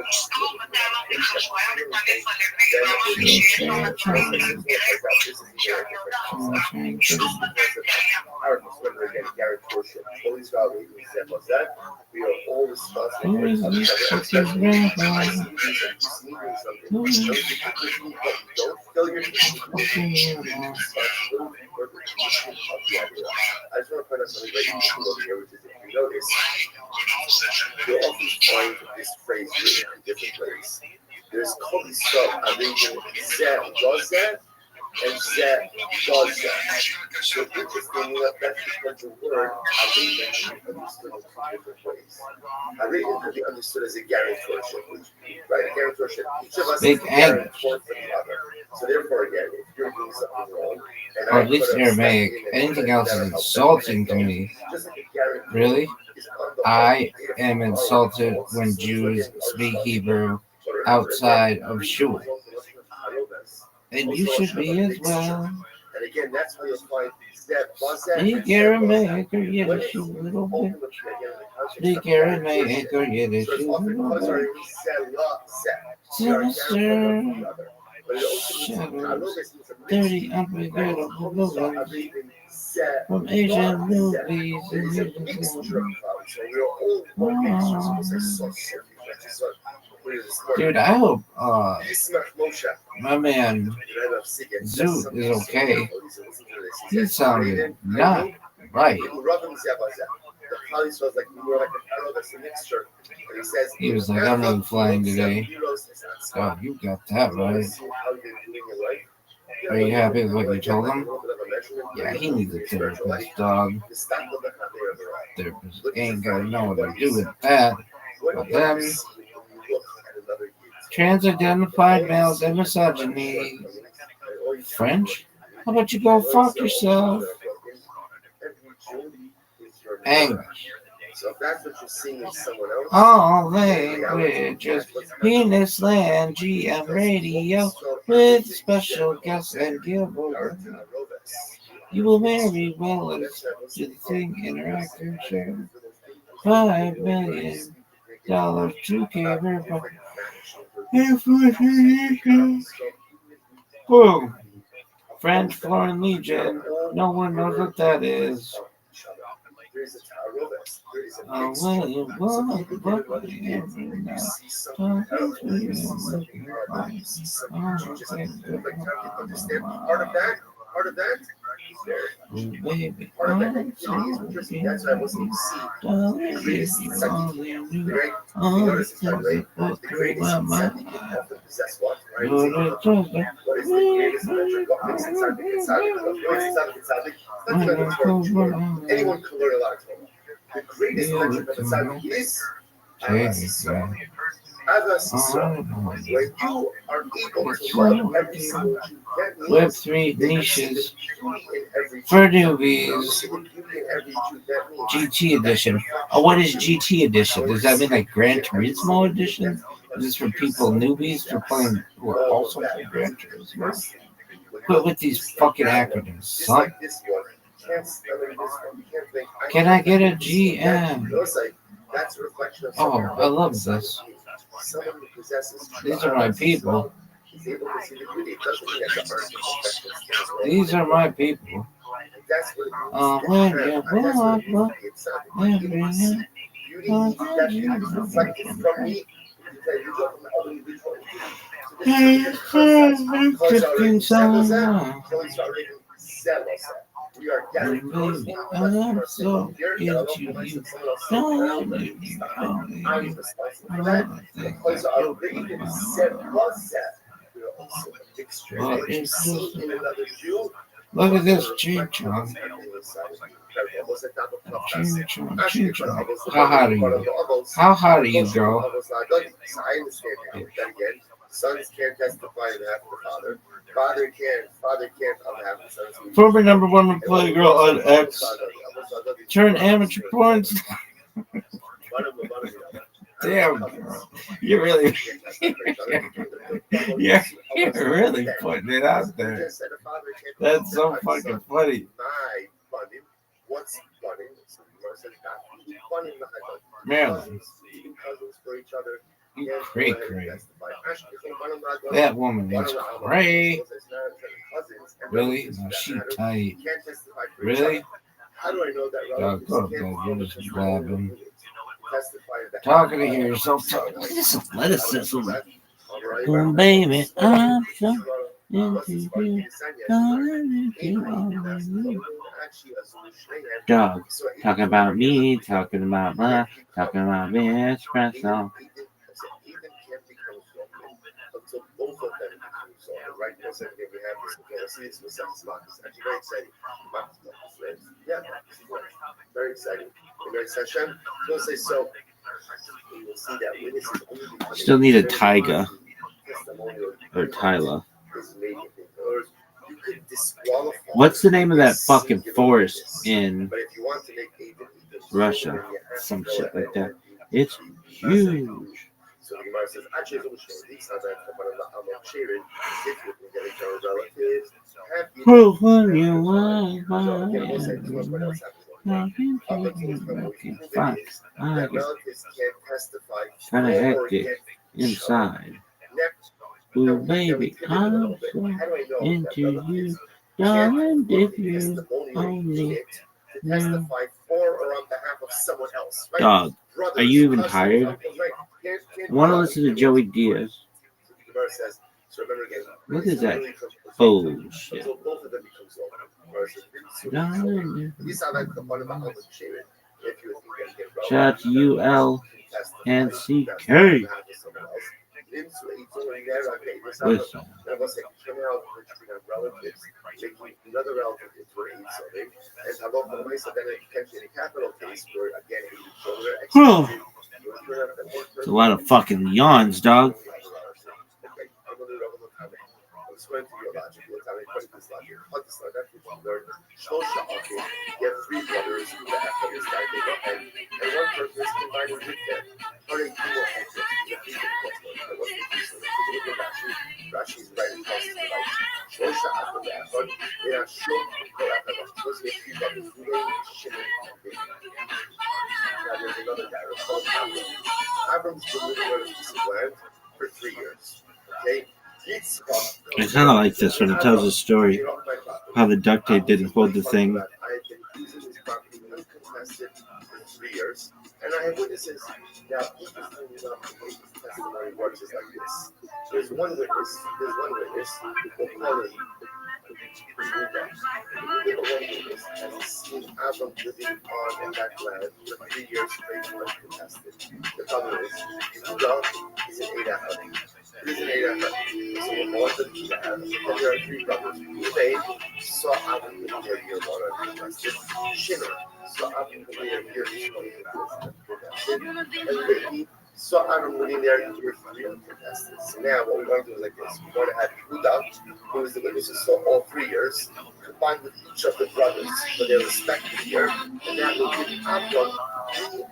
we are all responsible for each other. Don't fill your I just want to point out something very useful here, which is if you notice, you'll often find this phrase written in different ways. There's Kol Yisrael Arigin Zeh does that, and Zeh does that. So interestingly enough, that's because the word Arigin can be understood in two different ways. Arigin could be understood as a guarantorship, right? A guarantorship. Each of us is a guarantor for the other. So therefore, again, if you're doing something wrong, and or at least Aramaic, anything else is insulting to me. Really? I am insulted when Jews speak Hebrew outside of shul. And you should be as well. And again, that's how you'll find Speak Aramaic or Yiddish, you little bitch. Speak Aramaic or Yiddish, you little bitch. Sinister shadows, dirty, unforgettable villains from Asian movies and Dude, I hope my man Zoot is okay. He sounded not right. He was like, I'm really flying today. God, you got that right. Are you happy with what you told him? Yeah, he needs a therapist, dog. Therapist ain't gonna know what to do with that. But then, Trans-identified males and misogyny. French? How about you go fuck yourself? English. So if that's what you're seeing in someone else, All languages. Penis Land GM Radio with special guests and giveaway. You will very well as to the thing interactive share. $5 million to cover information. Boom. French Foreign Legion. No one knows what that is. Oh, well, you want what I am now. Part of that, Oh, baby, part of that I'm sorry. that's what I was able to see. Darling, Greatest you psychic, only knew right? all You the notice this, things right? that went The through greatest my mind. psychic often possess what? Right? You're the treasure. What is the greatest measure? What makes it sound like it's sounding? What makes it sound like it's sounding? It's not about Torah. Anyone can learn a lot of Torah. The greatest measure of the sound is Avas. Avas. When you are able to love every single Jew, that means Web3 niches beauty in every for Jew. newbies. The beauty in every Jew, that means GT edition. Oh, what is GT edition? Does that mean like Gran Turismo edition? Is this for people newbies for playing who are also playing Gran Turismo? Quit with these fucking acronyms, just son. like this one. You can't spell it this one. You can't think. Can I get a GM? That's a reflection of Oh, someone I love this. Someone who possesses These are my people. He's able to see the beauty. It doesn't mean that's a perfection. These are my people. That's what it means. Oh, when you walk, Beauty every needs night. that beauty is reflected from me. Drifting song. We are gathering close to I'm so into you. Don't let me be lonely. I'm responsible for that. Because our Raven said was that. We are also a mixture. Well, And you it's see just- in another Jew. Look at this ching-chong. Ching-chong. How hot are you? How hot are you, girl? I understand that. Then again, sons can't testify on behalf of the father. Father can't on behalf of the sons. Former number one playgirl on X. Turn amateur porn. Damn, girl. You're really, you're really putting it out there. That's so fucking funny. What's funny? Marilyn, For each other. you cray. That woman is cray. Really? No, she tight. Really? How do I know that? Dog, go to bed. You're just blabbing. Talking to hear yourself talk. Look at this athleticism. Oh, baby, I'm so into you. Darling, if you only knew. Dog, talking about me, talking about my, talking about me, espresso. Until both of them become so right now, so we have this. See this with some spot. It's actually very exciting. Yeah, very exciting. Very exciting. So say so. You will see that witnesses Still need a Tyga or Tyla. What's the name of that fucking forest in Russia? Some shit like that. It's huge. So the Gemara says, actually, it's almost these times I'm not sharing. If you can get each other relatives, Oh, when you want my kind of hectic inside. Ooh, baby, I'm so into you, darling. If you only knew. Dog, are you even tired? I want to listen to Joey Diaz. What is that? Oh, shit. Shout out to UL and CK. Listen. It's a lot of fucking yawns, dog. I'm swearing to you logic. One time I put this logic. Put this logic. You learn Shosha Aki. You have three brothers who the F on this guy. They go ahead. And one person is combining with them. Hurting people. Rashi's right across the light. Shosha Aki. The F on. They are short. They are supposed to be three brothers. Who they shimmy. Now there's another guy called Abram. Abram's been living on a piece of land for 3 years. Okay? I kind of like this when it tells a story how the duct tape didn't hold the thing. I have been using this property uncontested for 3 years, and I have witnesses. Now, interestingly enough, the testimony works is like this. There's one witness who will call it has seen Abram living on that land for 3 years straight uncontested. The problem is, Judah is an 8 He's an 8 So we're more than that. And there are 3 brothers. Ruvain saw Abram living there year one uncontested. Shimon saw Abram living there year 2 uncontested. And Levi saw Abram living there year 3 uncontested. So now what we're going to do is like this. We're going to have Yehuda, who is the witness who saw all 3 years, combined with each of the brothers for their respective year, and that will give Abram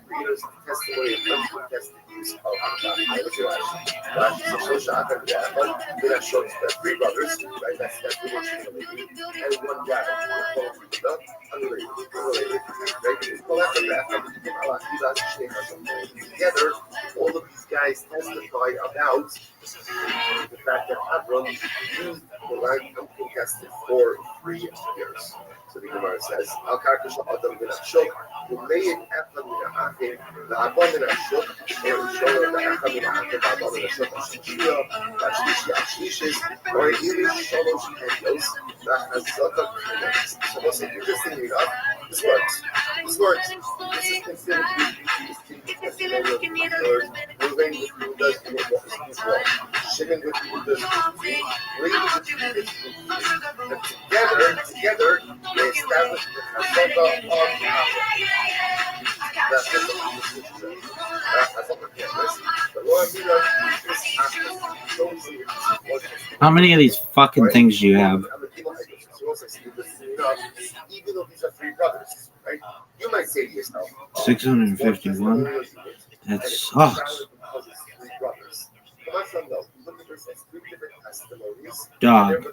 3 years of testimony of uncontested use of God. Rashi says, Shosha Akar B'Achad, we're not sure it's 3 brothers, right? That's the mention of Levi, and 1 guy, unrelated, right? Together, all of these guys testify about the fact that Abram used the land uncontested for 3 years. So the Gemara says, Al Karkash Adam bin Ashok, who made Echad min Achim, La'abon bin Ashok, or Shola La'achad min Achim, La'abon bin Ashok, Ashishia, Ashishis, or Irish Sholosh Helios, La'chazota Kines. So what's interesting enough, this works. This is considered to be the testimony of the Lord, Ruvain with Yehuda's Shimon with Yehuda's Levi with Yehuda's and together, they established the Chazaka of How many of these fucking things do you have? Even though these are 3 brothers, right? You might say to yourself, 651? That sucks. Dog.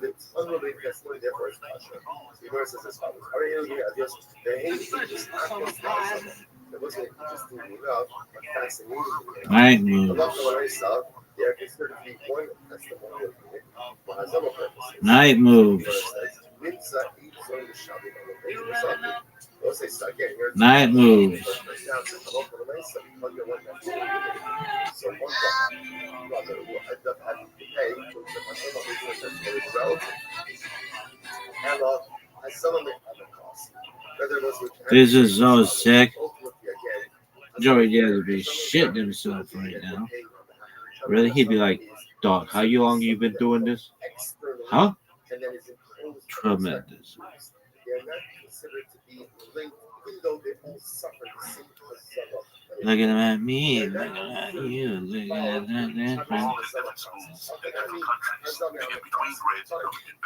Alright, move. Night moves. Night moves. So one brother will end up having to pay some of it at the cost. This is so sick. Joey Dare would be shitting himself right now. Really? He'd be like, dog, how long you been doing this? Huh? Tremendous. They're not considered to be linked, even though they all suffer the same cause. Looking at me, looking at you, looking at that.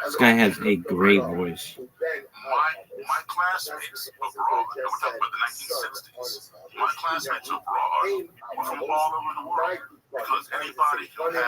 This guy has a great voice. My classmates abroad, and we're talking about the 1960s, my classmates abroad were from all over the world. Because anybody who had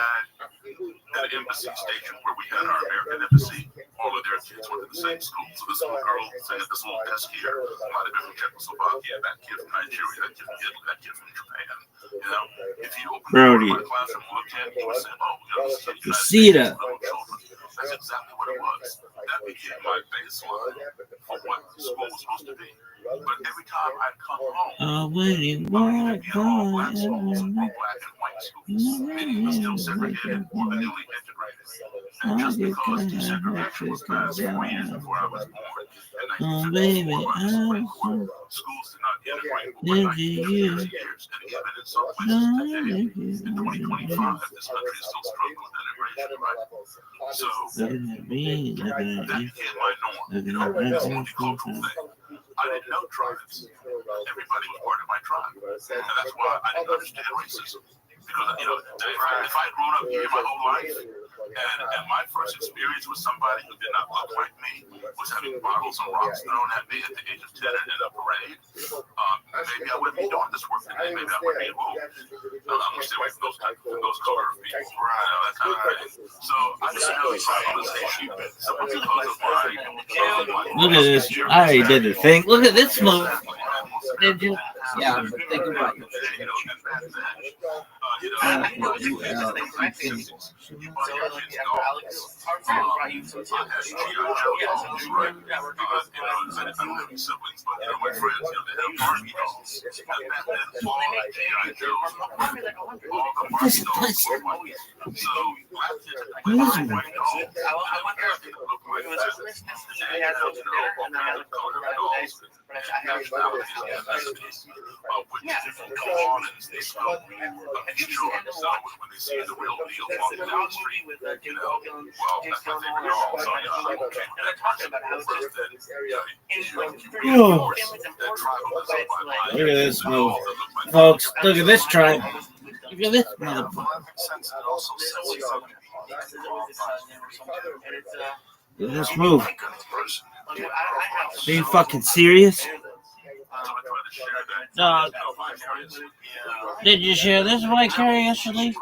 an embassy station where we had our American embassy, all of their kids went to the same school. So this little girl sat at this little desk here might have been from Czechoslovakia, that kid from Nigeria, that kid from Italy, that kid from Japan. You know, if you open the door to my classroom and looked at it, you would say, oh, this kid You see that? That's exactly what it was. That became my baseline for what school was supposed to be. But every time I'd come home, when you walk all black schools, black and white schools, many were still segregated or the newly integrated. And just because desegregation was passed 4 years before I was born, in 1954, schools did not integrate overnight for 50 years. And even in some places today, in 2025, this country is still struggling with integration, right? So that became my norm. You know, it's a cultural thing. I didn't know tribes. Everybody was part of my tribe. And that's why I didn't understand racism. Because, you know, if I'd grown up here my whole life, and my first experience with somebody who did not look like me was having bottles and rocks thrown at me at the age of 10 in a parade, maybe I wouldn't be doing this work today. Maybe I wouldn't be involved. I'm going to stay away from those color of people. That kind of thing. So I just really saw this issue simply because of my... Look at this. I already did the thing. Look at this move. Did you? Yeah, but think about it. When they see the real deal on the downstream, you know, well, that's what they were all. So, you know, like, okay, and I talked about how first that, Look at this move. Folks, look at this tribe. Look at this motherfucker. Look at this move. Are you fucking serious? Dog. Did you share this vicariously?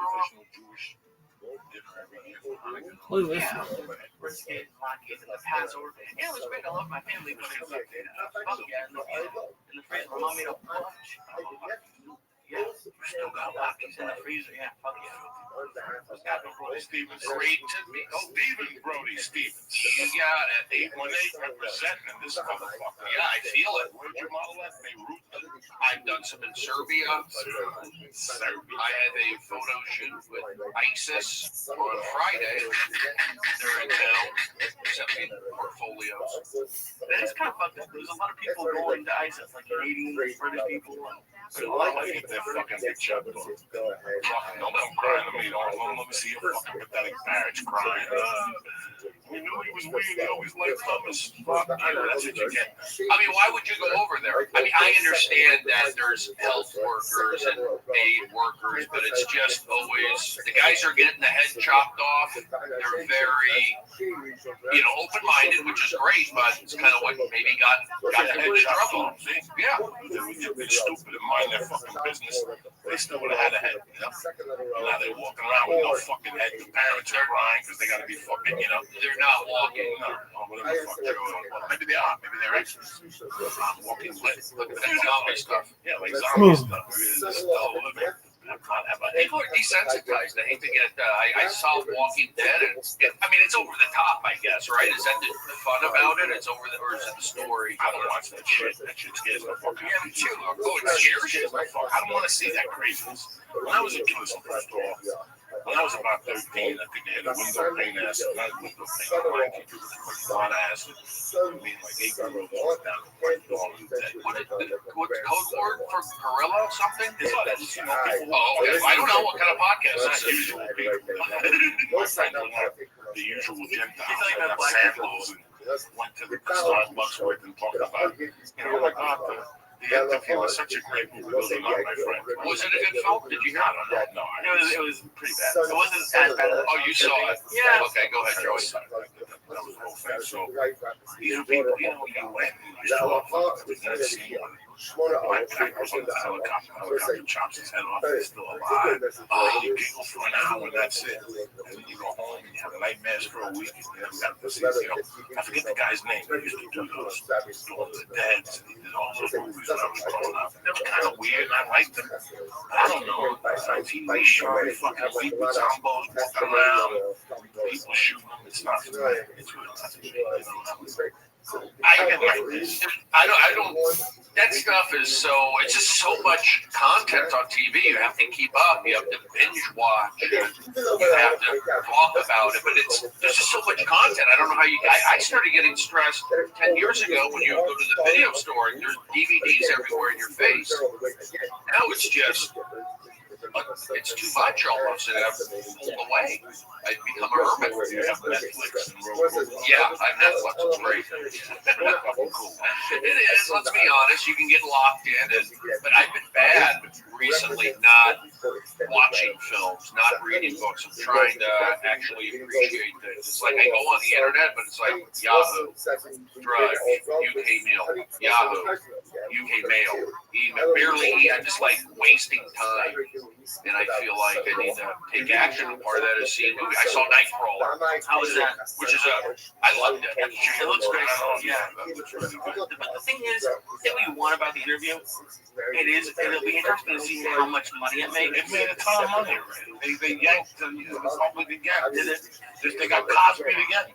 Look at this. Passover. Yeah, it was great. I love my family, but it's like, in the freezer. My mom made a lunch. Yeah, still got Rockies in the freezer. Yeah, fuck yeah. Stevens, great to me. Oh, Stevens, Brody Stevens. You got it. 818 representing this motherfucker. Yeah, I feel it. Where'd your model at? Beirut. I've done some in Serbia. I had a photo shoot with ISIS on Friday. They're in town. Sent me portfolios. It's kind of fucked up. There's a lot of people going to ISIS, like Canadians, British people. I like it. That fucking big chub. Don't cry to me. Let me see your fucking pathetic marriage crying. We knew he was weird. He always liked hummus. Fuck you. That's what you get. I mean, why would you go over there? I mean, I understand that there's health workers and aid workers, but it's just always the guys are getting the head chopped off. They're very, open-minded, which is great, but it's kind of what maybe got the head trouble. Yeah. They're stupid and mind their fucking business. They still would have had a head. Now they're walking around with no fucking head. The parents are crying because they got to be fucking, They're not walking. Whatever the fuck they're doing. Maybe they are. Maybe they're extras. Walking lit. Look at that zombie stuff. Yeah, like zombie stuff. People are desensitized. I hate to get. I saw Walking Dead, and it's over the top, I guess, right? Is that the fun about it? It's over or is it the story? I don't watch that shit. That shit scares the fuck out of me. Yeah, me too. Oh, it scares you? I don't want to see that craziness. When I was a kid, when I was about 13, I think they had a window pane ass, not a window pane, a blanket, hot ass. I mean, like 8 girls walked down the front door and dead. What's code word for gorilla or something? Oh, okay. I don't know what kind of podcast That's this is. usual people. My friend was one of the usual Gentiles that got samples and went to the Starbucks with and talked about, like, the interview was such a great movie. Those are not my friends. Was it a good film? Did you I don't know. It was pretty bad. It wasn't as bad. Oh, you saw it? Yeah. Okay, go ahead, Joey. That was real fast. So these are people, you went and you saw that scene when Black Panther's on the helicopter chops his head off, he's still alive. You giggle for an hour and that's it. And then you go home and you have nightmares for a week. And I forget the guy's name. He used to do those Dawn of the Dead. He did all those movies when I was growing up. They were kind of weird and I liked them. I don't know. TV show, fucking weak with zombos walking around, people shooting them. It's not really nothing. I don't. That stuff is it's just so much content on TV. You have to keep up. You have to binge watch. You have to talk about it. But there's just so much content. I don't know how you. I started getting stressed 10 years ago when you go to the video store and there's DVDs everywhere in your face. Now it's just. But it's too much almost, and I've pulled away. I've become a hermit. You have Netflix and Roku. Yeah, I'm Netflix. It's great. Cool. It is. Let's be honest. You can get locked in, but I've been bad recently, not watching films, not reading books. I'm trying to actually appreciate things. It's like I go on the internet, but it's like Yahoo, Drive, UK Mail, Yahoo, UK Mail, email, barely. I'm just like wasting time, and I feel like I need to take action. Part of that is seeing movies. I saw Nightcrawler. How was that? Which is I loved it. It looks great. Yeah. But the thing is, say what you want about the interview, it'll be interesting to see how much money it made. It made a ton of money already. They yanked the public again. Did it? They got Cosby again.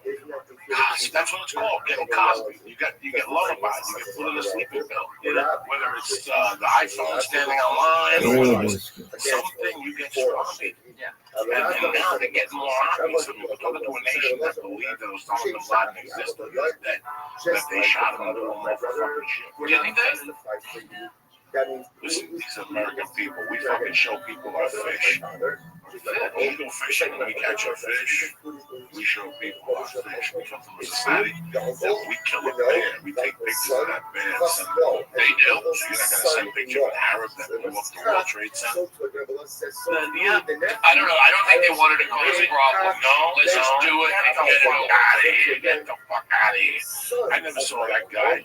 Cosby, that's what it's called. Getting Cosby. You get lullabies. You get put in a sleeping pill. Whether it's the iPhone standing online or something, you get Cosby. Yeah. And now they're getting more obvious. We're talking to a nation that believed that Osama bin Laden existed, that they shot him and threw him off the fucking ship. Do you think that? Listen, these American people, we fucking show people our fish. When we go fishing and we catch a fish, we show people our fish. We come from a society that we kill a bear. We take pictures of that bear. They do. So you're not going to send a picture of an Arab that blew up the World Trade Center? Yeah. I don't know. I don't think they wanted to cause a problem. No, Let's just do it and Get get the it fuck over. out of here. Get the fuck out of here. I never saw that guy.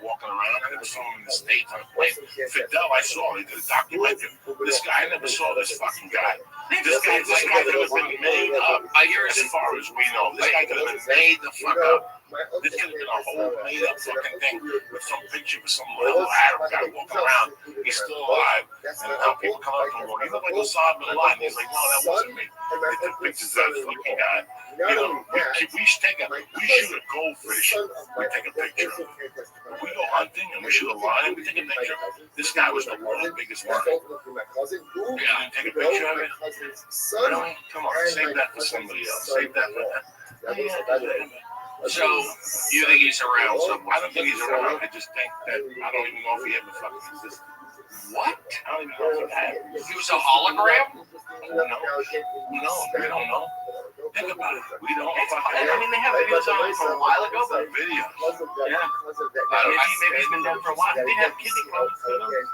Walking around. I never saw him in the States on a plane. Fidel, I saw. He did a documentary. This guy, I never saw this fucking guy. This guy could have been made up. I hear As it's far as we know, this guy could have been made the fuck up. This could have been a whole made up fucking thing with some picture of some little Arab guy walking around. He's still alive. And now people come up and go, you look like Osama bin Laden. He's like, no, that wasn't me. They took pictures of that fucking guy. You know, we shoot a goldfish, we take a picture of it. We go hunting and we shoot a lion, we take a picture. This guy was the world's biggest lion. Yeah, take a picture of it. Really? Come on, save that for somebody else. Save that for that. So, you think he's around somewhere? I don't think he's around. I just think that I don't even know if he ever fucking existed. What? I don't even know if it happened. He was a hologram? No, we don't know. Think about it. We don't fucking I mean, they have videos on him from a while ago, but videos. yeah. Maybe he's been dead for a while. They have kidney problems.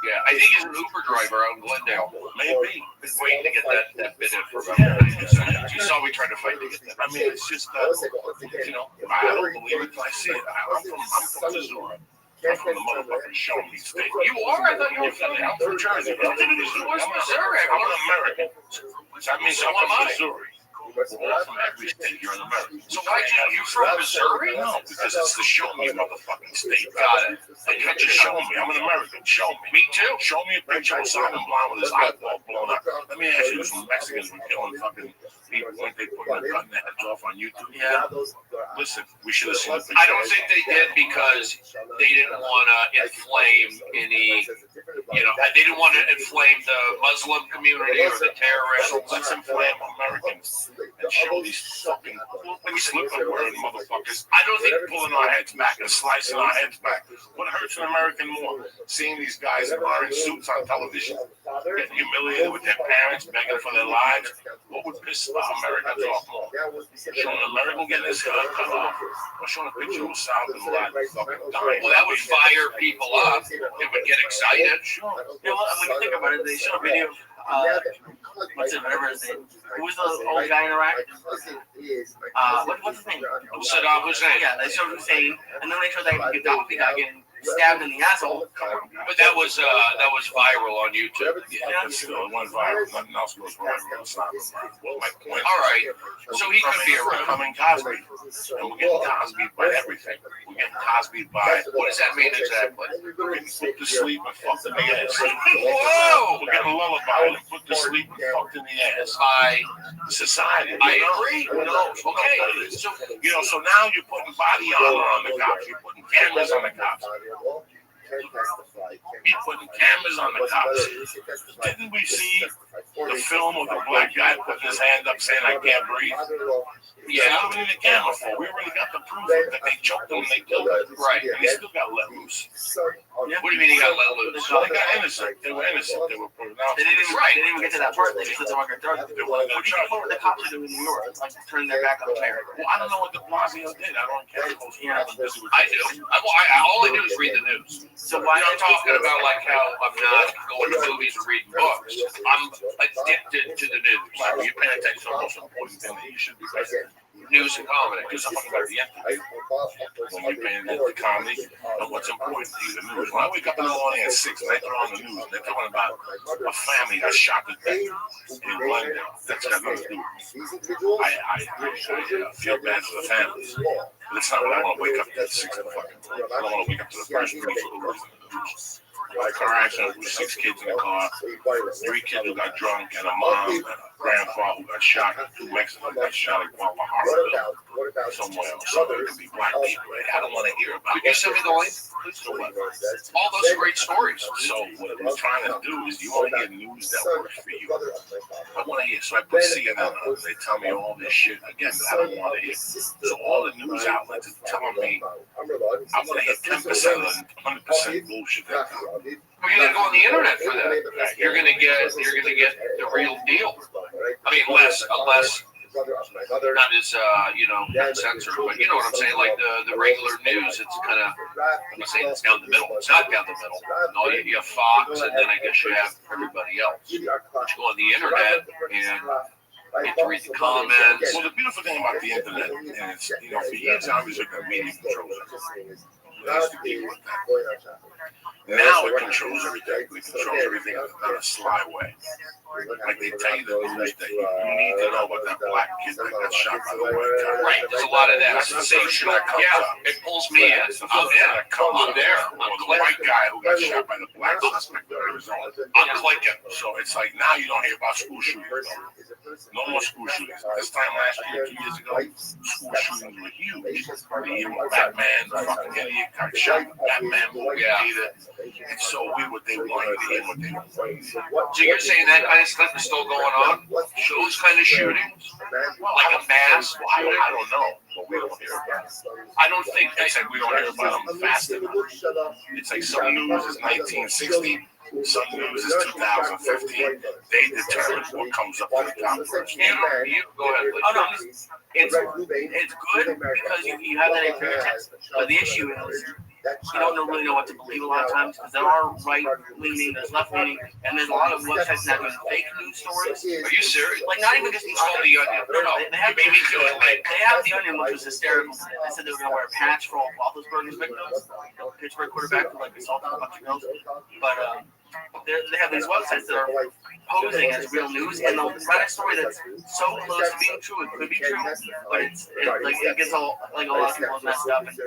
Yeah, I think he's an Uber driver out in Glendale. Maybe. Been waiting to get that bit in for about 5 minutes. You saw me trying to fight to get that. I mean, it's just, I don't believe it. I see it. I'm from Missouri. I'm from the motherfucking show me state. You are? I thought you were from I'm from Jersey, bro. Where's Missouri? I'm an American. That means So I'm from am I. Missouri. We're all from every state. You're in America. So why you from Missouri? No, because it's the show me motherfucking state. Got it. You can't just show me. I'm an American. Show me. Me too. Show me a picture of Osama bin Laden with his eyeball blown up. Let me ask you, some Mexicans were killing fucking people. Weren't they putting their gun their heads off on YouTube? Yeah. Listen, we should have seen the picture. I don't think they did because they didn't want to inflame any, they didn't want to inflame the Muslim community or the terrorists. So let's inflame Americans and show these fucking slipper wearing motherfuckers. I don't think pulling our heads back and slicing our heads back. What hurts an American more? Seeing these guys wearing suits on television, getting humiliated with their parents, begging for their lives. What would piss Americans off more? Showing an American getting his head cut off, or showing a picture of Osama bin Laden fucking dying. Well, that would fire people up. It would get excited. Sure. Yeah, well, when you think about it, they showed a video of, whatever his name. Who was the old guy in Iraq? What's his name? Saddam Hussein. Yeah, they showed Hussein, and then they showed that Gaddafi guy getting stabbed in the asshole. But that was viral on YouTube. Yeah, it's still one viral. Nothing else goes viral. Well, my point. All right. So he could be We're around. coming Cosby, and we're getting Cosby by everything. We're getting Cosby by. What does that mean exactly? We're getting put to sleep and fucked in the ass. Whoa! We're getting lullabied and put to sleep and fucked in the ass. By Society. I agree. Okay. So So now you're putting body armor on the cops. You're putting cameras on the cops. You're putting cameras on the cops. Didn't we see the film of the black guy putting his hand up saying, I can't breathe. Yeah, I did it again before. We already got the proof that they choked him and they killed him. Right. And he still got let loose. What do you mean he got let loose? So they got innocent. They were innocent. They were pronounced. They didn't even get to that part. They just said they weren't going to They wanted What to do you think what the cops are doing in New York? It's like turning their back on America. Well, I don't know what de Blasio did. I don't care. Yeah. I do. All I do is read the news. So why I'm talking about like how I'm not going to movies or reading books. I'm addicted to the news. Like, you're paying attention to the most important thing that you should be paying attention to. News and comedy. Because I'm talking about the end. When you're paying attention to comedy, and what's important to you, the news. When I wake up in the morning at 6 and they throw on the news, and they're talking about a family that shot to death in Glendale. That's got nothing to do with me. I feel bad for the families. But it's not what I want to wake up at 6 o'clock. I don't want to wake up to the first news stories in the news. A car accident with 6 kids in the car, 3 kids who got drunk, and a mom and a grandpa who got shot, and 2 Mexicans got shot in Guadalajara somewhere. So there could be black people. I don't want to hear about it. Could you send me the link? All those are great stories. So what I'm trying to do is, you want to hear news that works for you. I want to hear, so I put CNN on. They tell me all this shit again that I don't want to hear. So all the news outlets are telling me I'm going to hit 10% of 100% bullshit. Well, you're gonna go on the internet for that. You're gonna get the real deal. I mean, unless not as not censored, but you know what I'm saying. Like the regular news, it's kind of, I'm not saying it's down the middle. It's not down the middle. No, you have Fox, and then I guess you have everybody else. But you go on the internet and get to read the comments. Well, the beautiful thing about the internet is, for years I was looking at media control. Now it controls everything. It controls everything in a sly way. Like they tell you the news that you need to know about that black kid that got shot by the white guy. Right, there's a lot of that sensational. Yeah, it pulls me in. I'm in. I'm there. I'm the white guy who got shot by the black suspect in Arizona. I'm clicking. So it's like now you don't hear about school shootings. No more school shootings. This time last year, 2 years ago, school shootings were huge. The year when Batman, the fucking idiot, got shot. Batman movie theater. It's so weird what they want you to hear, what they don't want you to hear. So you're saying that kind of stuff is still going on? Those kind of shootings? Like a mass? I don't know, but we don't hear about it. I don't think It's like we don't hear about them fast enough. It's like some news is 1960, some news is 2015. They determine what comes up to the top first. You go ahead. Oh no, it's good because you have that information. But the issue is you don't really know what to believe a lot of times because there are right-leaning, there's left-leaning, and there's a lot of websites now doing fake news stories. Are you serious? Like not even just It's called The Onion. No, they have You made me feel like they have The Onion, which was hysterical. They said they were going to wear a patch for all Roethlisberger's victims, Pittsburgh quarterback who assaulted a bunch of girls. But they have these websites that are posing as real news, and they'll write a story that's so close to being true, it could be true, but it gets all like a lot of people messed up. And,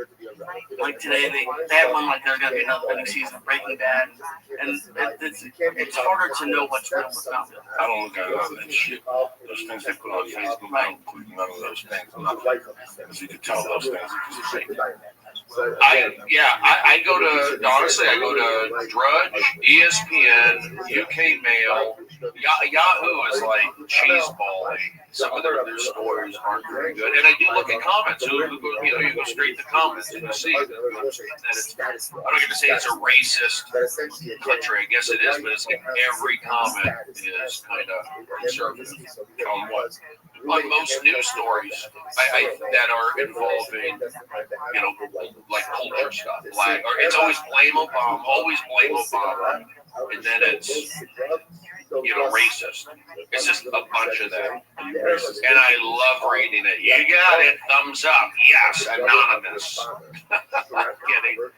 like today, they have one like there's gonna be another new season of Breaking Bad, and it's harder to know what's real and what's not real. I don't look at all that shit. Those things they put on Facebook, I don't include none of those things. Because you can tell those things are just fake. I go to, honestly, I go to Drudge, ESPN, UK Mail, Yahoo is like cheeseballing. Some of their stories aren't very good. And I do look at comments. You go straight to comments and you see that it's, I don't get to say it's a racist country. I guess it is, but it's like every comment is kind of conservative. On what? On most news stories that are involving, like culture stuff, black, or it's always blame Obama, and then it's, racist. It's just a bunch of that. And I love reading it. You got it, thumbs up, yes, anonymous. Kidding.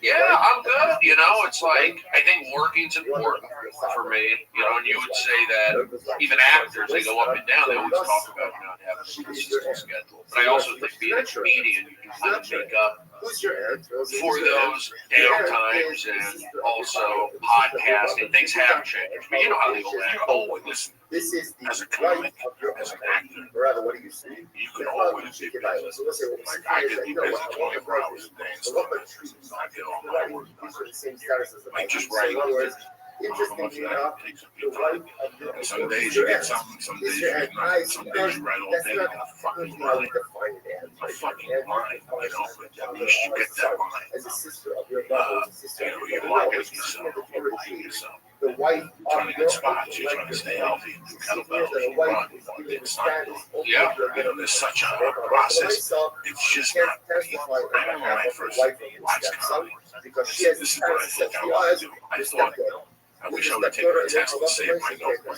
Yeah, I'm good. It's like, I think working's important for me. And you would say that even actors, they go up and down. They always talk about not having a consistent schedule. But I also think being a comedian, you can kind of make up for those down times, and also podcasting. Things have changed. But you know how they go back. Oh, listen. This is the as a right comic, of your as an uncle. actor, Or rather, what do you see? you can always be busy. So let's say, Like I could be busy 24 hours a day and still not get all my work done. these are the same status as the Like just So in writing. other words, How much interestingly of enough, that takes up the your right time? of your And some days you get something, some days you get nothing, some days you write all that's day not and a fucking how we line. define it as. A fucking line, you know, but at least you get that line. As a sister of your brother, as a sister You of know, your you're brother. marketing yourself, you're pushing yourself. The wife You're trying of to your get spots, uncle, you're trying to stay healthy, do kettlebells, the you wife run, is you want to giving get the signed. status Yeah. You know, there's such a hard process. It's just not, I remember when I first watched comedy, because she has this is what I think I want to do. I thought, I wish I would take a test to save my notebook.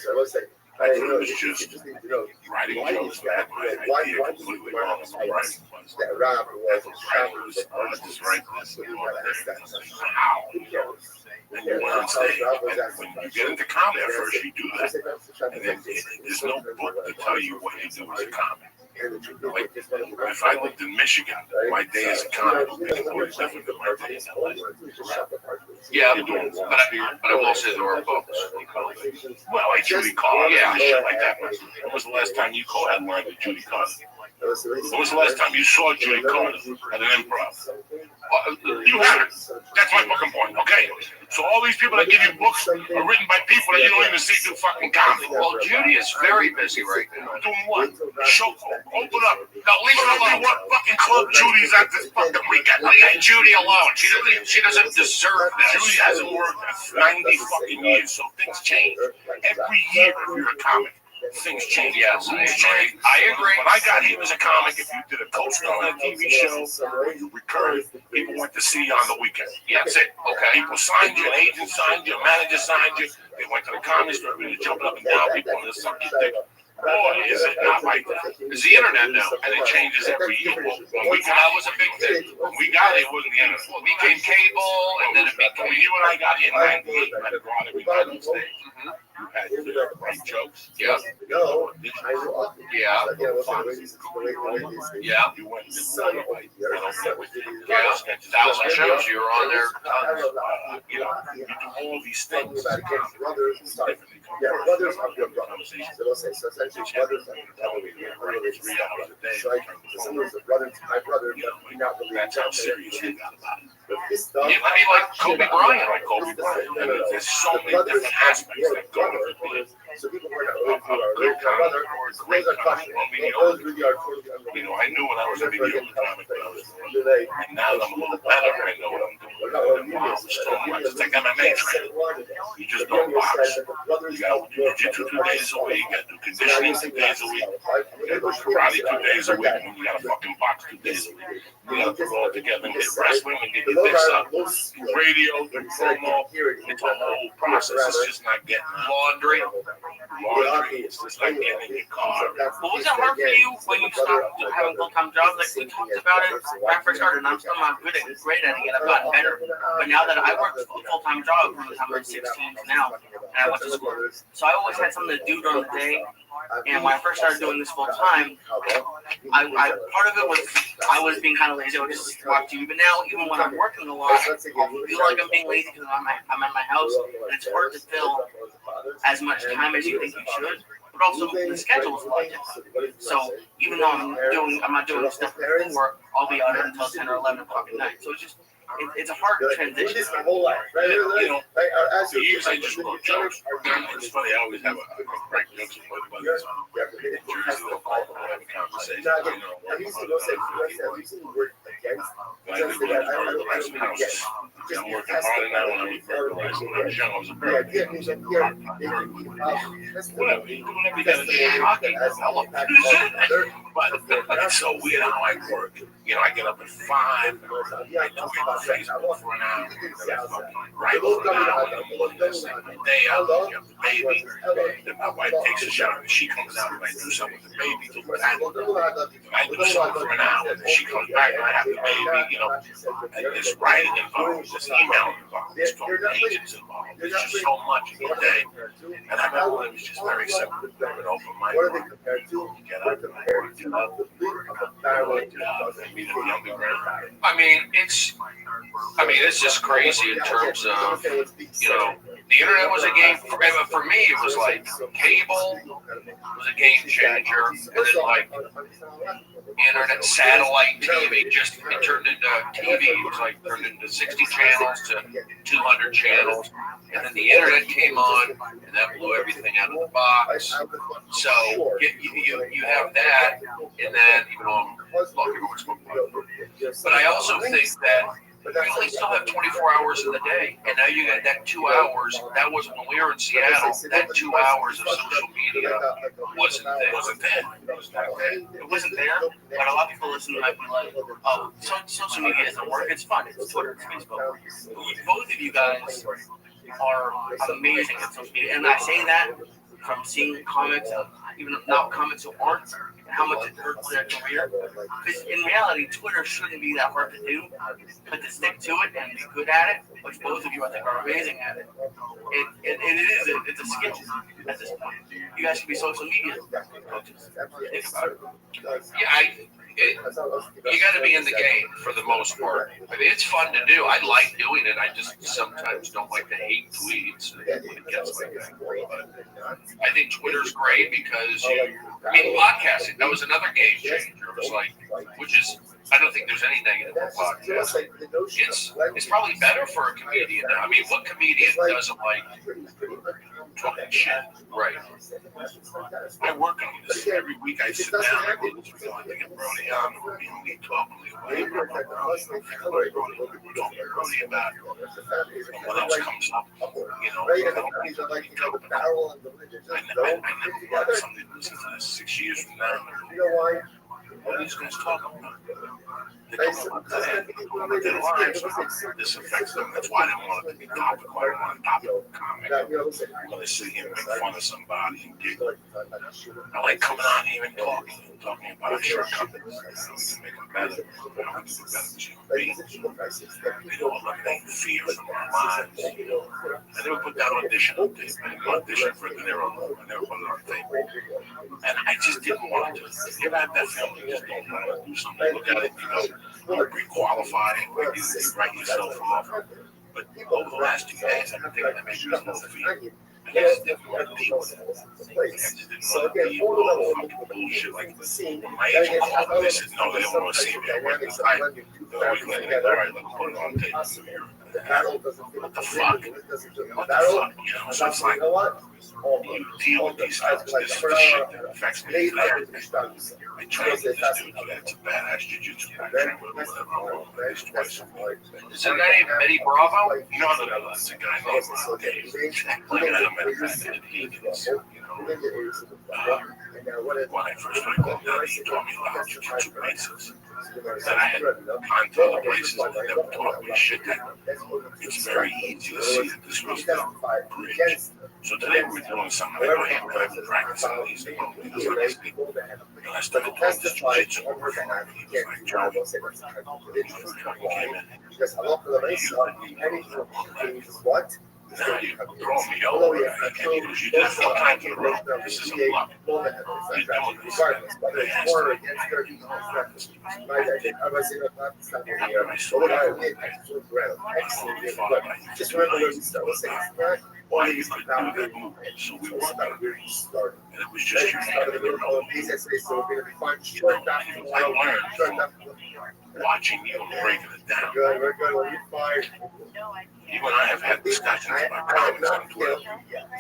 I thought it was just writing jokes, but I had my idea completely wrong as writing was. that Rob was Writing was, just write this and all that. How? When you went on stage, and when you get into comedy at first, you do that. And then there's no book to tell you what you do as a comic. Like, if I lived in Michigan, my day as a comic would be completely different than my day in LA. Yeah, but I will say there were books. Well, like Judy Carter, yeah, shit like that. When was the last time you headlined with Judy Carter? When was the last time you saw Judy Carter at an improv? You haven't. That's my fucking point, okay? So all these people that give you books are written by people that you don't even see do fucking comedy. Well, Judy is very busy right now. Doing what? Show, open up. Now leave her alone. What fucking club Judy's at this fucking weekend? Leave Judy alone. She doesn't deserve that. Judy hasn't worked in 90 fucking years, so things change. Every year, if you're a comic, things change. Yes, I agree. When I got here as a comic, if you did a co-star on a TV show or you recurred, people went to see you on the weekend. That's it. Okay. People signed you, an agent signed you, a manager signed you. They went to the comedy store, they were jumping up and down. People wanted to suck your dick. Boy, is it not like that. It's the internet now. And it changes every year. Well, That was a big thing. when we got it, it wasn't the internet. Well, it became cable, and then it became. When you and I got here in 98, you had to go out every night on stage. You had to write jokes. Yeah. No, Yeah. Yeah. You went and did one like, Yeah. 1,000 shows. You were on there. you know, you do all these things. Yeah, brothers of your brother. Conversation. So they'll say, so essentially, brothers of your brother. 3 hours a day. So like, someone's a brother to my brother, but we not really. That's how serious we got about it. But this stuff. You might be like Kobe Bryant. Like Kobe Bryant. I mean, there's so many different aspects that go into being So people were not really brother. Those are questions. Those really are totally unbelievable. you know, I knew when I was a mediocre comic that I was doing. And now that I'm a little better, I know what I'm doing. Wow, it's still much. It's like MMA training. You just don't box. You gotta do jiu-jitsu 2 days a week. You gotta do conditioning 2 days a week. You gotta do karate 2 days a week. And you gotta fucking box 2 days a week. You gotta put it all together and get wrestling and get your this up. Radio, the promo, it's a whole process. It's just not getting Laundry. laundry. It's just like getting in your car. Well, was it hard for you when you stopped having full-time jobs? Like we talked about it when I first started, and I'm still not great at it. I've gotten better. But now that I work a full-time job from the time I'm 16 to now, and I went to school, so I always had something to do during the day. And when I first started doing this full-time, I part of it was I was being kind of lazy. I would just watch TV. But now, even when I'm working a lot, I feel like I'm being lazy because I'm at my house, and it's hard to fill as much time as you think you should. But also, the schedule is a lot different. So even though I'm not doing stuff before work, I'll be out there until 10 or 11 o'clock at night. So it's just it's a hard transition. My whole life, right? You know, As for years I just wrote jokes. It's funny, I always have a crack jokes with my buddies. Jersey, they'll call and have a conversation. You know, I'm using those like I'm using the word against. I did burglarizing houses. I'm working harder now when I was burglarizing. When I was young, I was a burglar. Whatever, you're doing everything that's shocking. But it's so weird how I work. You know, I get up at 5, I tweet on Facebook for an hour, right for an hour, it's like the day out, you have the baby, then my wife takes a shower, and she comes out and I do something with the baby, I do something for an hour, and she comes back, and I have maybe, there's writing involved, there's email involved, there's agents involved. There's just so much in the day. And I remember when it was just very simple. An open mic. You get up and meet on the underground. I mean, it's just crazy in terms of, the internet was a game. For me, it was like cable was a game changer, and then like internet satellite TV it turned into TV. It was like turned into 60 channels to 200 channels, and then the internet came on, and that blew everything out of the box. So you have that, and then but I also think that we only still have 24 hours in the day, and now you got that 2 hours. That was when we were in Seattle. That 2 hours of social media wasn't there. It wasn't there, but a lot of people listen to that and like, oh, social media isn't work. It's fun. It's Twitter, it's Facebook. Both of you guys are amazing at social media, and I say that from seeing comics, even now comics who aren't, and how much it hurts their career. Because in reality, Twitter shouldn't be that hard to do, but to stick to it and be good at it, which both of you I think are amazing at it, it's a skill at this point. You guys should be social media coaches. Think about it. Yeah, you got to be in the game for the most part. I mean, it's fun to do. I like doing it. I just sometimes don't like to hate tweets when it gets like that. But I think Twitter's great because podcasting, that was another game changer. It was like, I don't think there's any negative in podcasting. It's probably better for a comedian now. I mean, what comedian doesn't like talking shit? Right. I work on this every week. I sit down and I get Brody on. We talk about what else comes up. I never learned something to listen to this 6 years from now. What are these guys talking about? They talk about that. Their lives. This affects them. That's why I don't want to be topical. I don't want to topical comment. I'm going to sit here and make fun of somebody and giggle. I like coming on here and talking about shortcomings. To make them better. How we can do better as human beings. They don't eliminate fear from our minds. I never put that audition on tape. I didn't audition for the Nero. I never put it on tape. And I just didn't want to. You ever had that feeling? You just don't want to do something. Look at it, you're pre-qualified. You write yourself off. But over the last 2 days, I've been thinking that maybe there's no fear. I just didn't want to deal with it. I just didn't want to deal with all the fucking bullshit like this. When my agent called me, they said, no, they don't want to see me. I went inside. They're always letting me, all right, let's put it on tape. What the fuck? What the fuck? So it's like, you deal with these things. This is the shit that affects me. I trained with this dude that's a badass jiu-jitsu background, whatever. He's twice a week. Is that guy named Eddie Bravo? No, that's a guy named Dave. Like I met a guy named Higgins, when I first started going down, he taught me a lot of jiu-jitsu bases. That I had gone to other places and they never taught me shit that it's very easy to see that this was the bridge. So today we were doing something. I go, hey, we're going to practice some of these things. And I started doing this jiu-jitsu over from him. He was like, Joe, he came in. Now you're throwing me over. And he goes, you did it 4 times in a row. This is a bluff. You're doing this. They asked me. Just remember where we started. Why you could do that move. So we worked on it. And it was just you making it around. I learned from watching you and breaking it down. You and I have had discussions about comments on Twitter.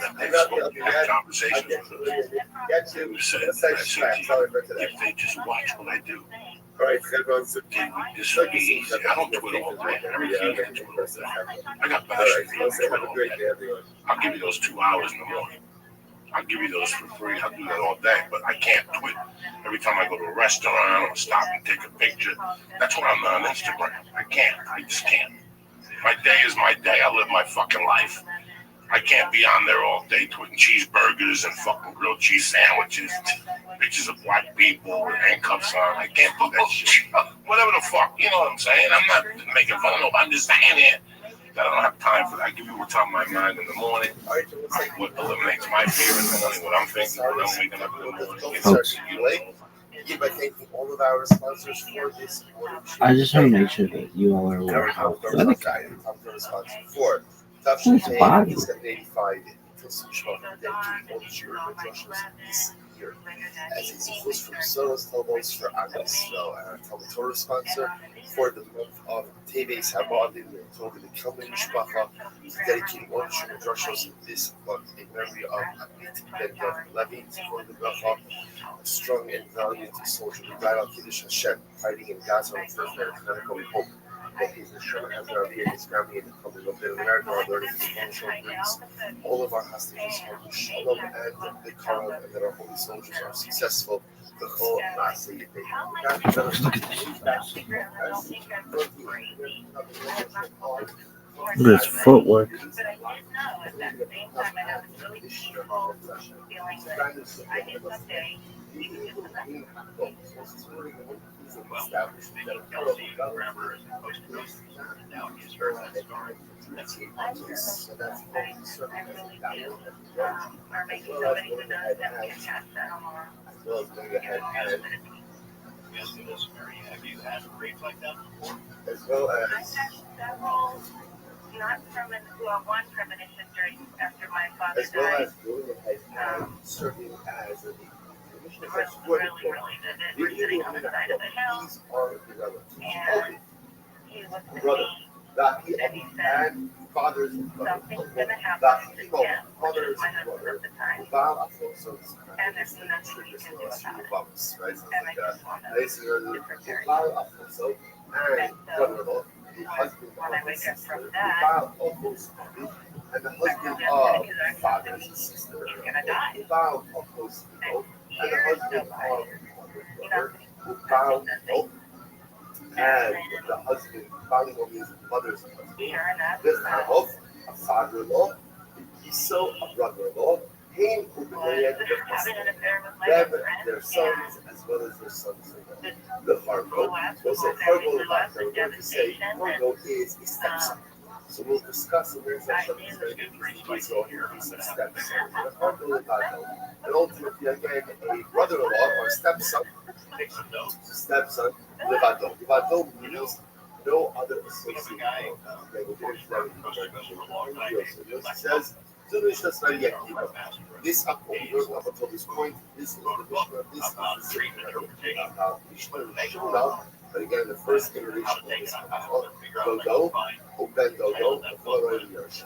That they've spoken, had conversations with us. Who said, if they just watch what I do, this would be easy. I don't Twitter all day. Every day I Twitter all day. I got better shit to Twitter all day. I'll give you those 2 hours in the morning. I'll give you those for free. I'll do that all day, but I can't tweet. Every time I go to a restaurant or stop and take a picture, that's when I'm on Instagram. I can't. I just can't. My day is my day. I live my fucking life. I can't be on there all day tweeting cheeseburgers and fucking grilled cheese sandwiches, pictures of black people with handcuffs on. I can't do that shit. Whatever the fuck, you know what I'm saying? I'm not making fun of nobody. I'm just saying it. I don't have time for that. I give you what's on my mind in the morning. What eliminates my fear in the morning, what I'm thinking, what I'm waking up in the morning. By thanking all of our sponsors for this morning. I just want to make sure that you all are aware of how pathetic I am. For It's body. 785 this year. As it's equals from Soros Telmos for Agnesville, our Talmud Torah sponsor for the month of Teves Hamadin, October, the Kelman Mishpacha, dedicating one Shul Drushos this month in memory of Amit Ben Dov Levy for the bracha, a strong and valiant soldier who died on Kiddush Hashem, fighting in Gaza on the first day of Hanukkah. We hope that his Neshama has Rabbi and his family in the coming of the America are learning from brings all of our hostages home with Shalom and the Karam, and that our holy soldiers are successful. The whole Maaseh Yedei. Look at this. This footwork. But I did know at that same time, I was really comfortable feeling that I knew someday he would get the best. Well, making Kelsey grammar as opposed to now he's her last guard. That's the I really do. Or making somebody who knows them can pass that along. Yes, it is very. Have you had reads like that before? As well I've as had several, not from one premonition during after my father died. going ahead and serving as a Really vivid. We're sitting on the side of the hill, these are the relatives. and he looked at Brother, me, that he and he said, and fathers and something's going to that happen to he Jim, which mothers was my and husband brother, at the time, and there's nothing you can do about it. right? So And I like just want to this is be prepared. and brother-in-law, the husband When I wake up from the that, Baal of Moses, and the husband of fathers and sisters, he's going to die. the Baal of Moses, and the Here's husband nobody. of the Baal of and the husband, founding of his mother's husband. Sure enough, This time of a father-in-law, so a brother-in-law, came who was married having an affair with my them, best friend, their sons, as well as their sons. The Fargo, we'll say family Fargo, loss we're and going to say devastation, Fargo is a stepson. So we'll discuss in their session. I knew So here is a stepson. The Fargo Legato. And ultimately, again, a brother-in-law or stepson. Take some notes. Stepson, Legato. Legato means no other We have a associate. guy Says, this up until this point, this is the Mishnah, this is the treatment interpretation. But again, the first iteration of this Dodo, Oben Dodo, the father of Yerusha.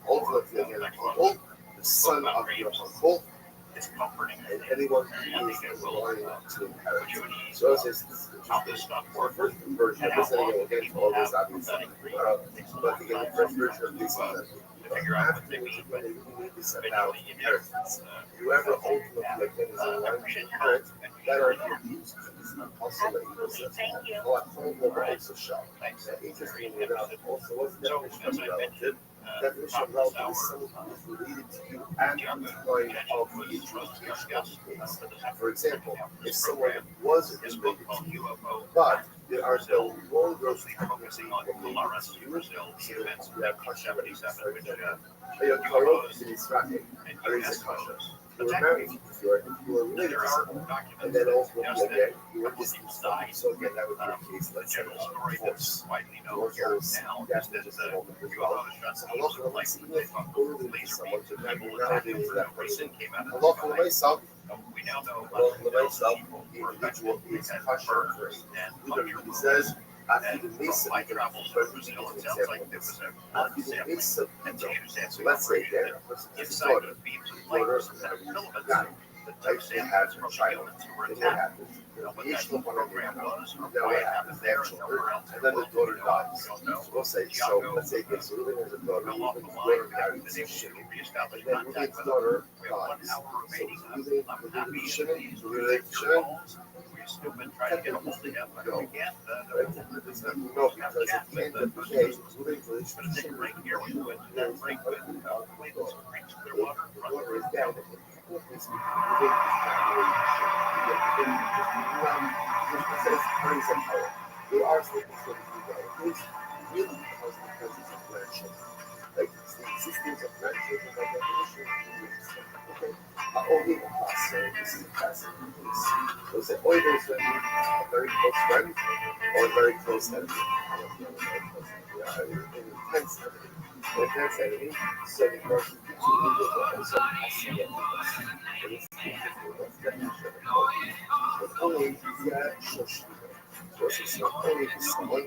Ultimately, again, Uncle, the son of your uncle, It's comforting. and anyone who is relying to inherit. So it says, How this stuff works. first version of this, and again, we'll get into all this obviously. But again, the first version of this is that Figure out what they mean. we need to set out inheritance. Whoever ultimately again is allowed to inherit, that are used to this also that he was Thank you. also show. Interestingly enough, also what's the definition of relative? Definition of relative is someone who is related to you at the time of the introduction of the case. For example, if someone was related to you, but there are no long-growth focusing on the Lars Brazil events we have Kasha, which is Israeli, there is a Kasha. You were married, if you were related to someone, and then also again, you were distant. So again, that would be a case, let's say, divorce. Divorce is definitely just a moment as well. So halacha l'maisa, even if you were related to someone, to then you're not related to that person. Halacha l'maisa, We now know halacha l'maisa, the individual is Kasha for it. He says, after the Mesa, I can have so let's say there, a person has a daughter, Like they had a child, and they had each of one of them, then what happens? They have children, and then the daughter dies. We'll say, so let's say this, Ruben has a daughter, the daughter marries Shimon, and then Ruben's daughter dies. So Ruben Shimon, technically, no, because at the end of the day, Ruben was Shimon, the daughter is dead. They are supposed to be it's really because it's a grandchildren. Like it's the existence of grandchildren by definition. Okay. Only the pastor, this is a passive case. They'll say, oh, there's a very close friend or a very close enemy. An intense enemy. An intense enemy, so the person also has to get with us. And it's definition of but only versus only someone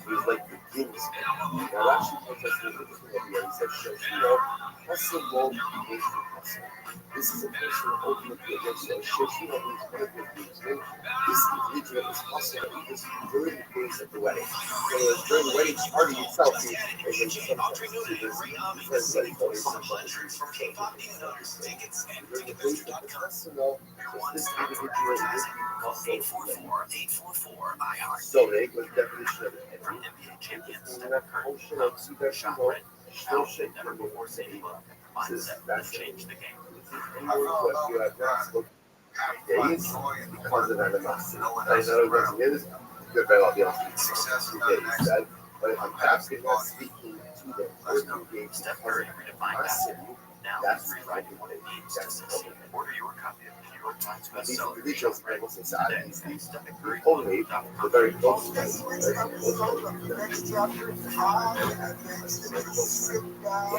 who's like the groomsman. Now actually tells us the interesting idea. He said Shoshino hustle won't be hustle. This is a person ultimately against us. Shoshino means one of the groomsmen. This individual is hustling because during the days of the wedding. So during the wedding party itself, he is sometimes to this because like always during the days of the festival, this individual is hustling. So they was definition of it. That's changed the game. Days because of animosity. I know it wasn't it is good by all the other days, but if I'm asking not speaking to them, personal games because of animosity, that's right what it means to order your copy of the New York Times bestseller. These individuals are able to only the very close friends. The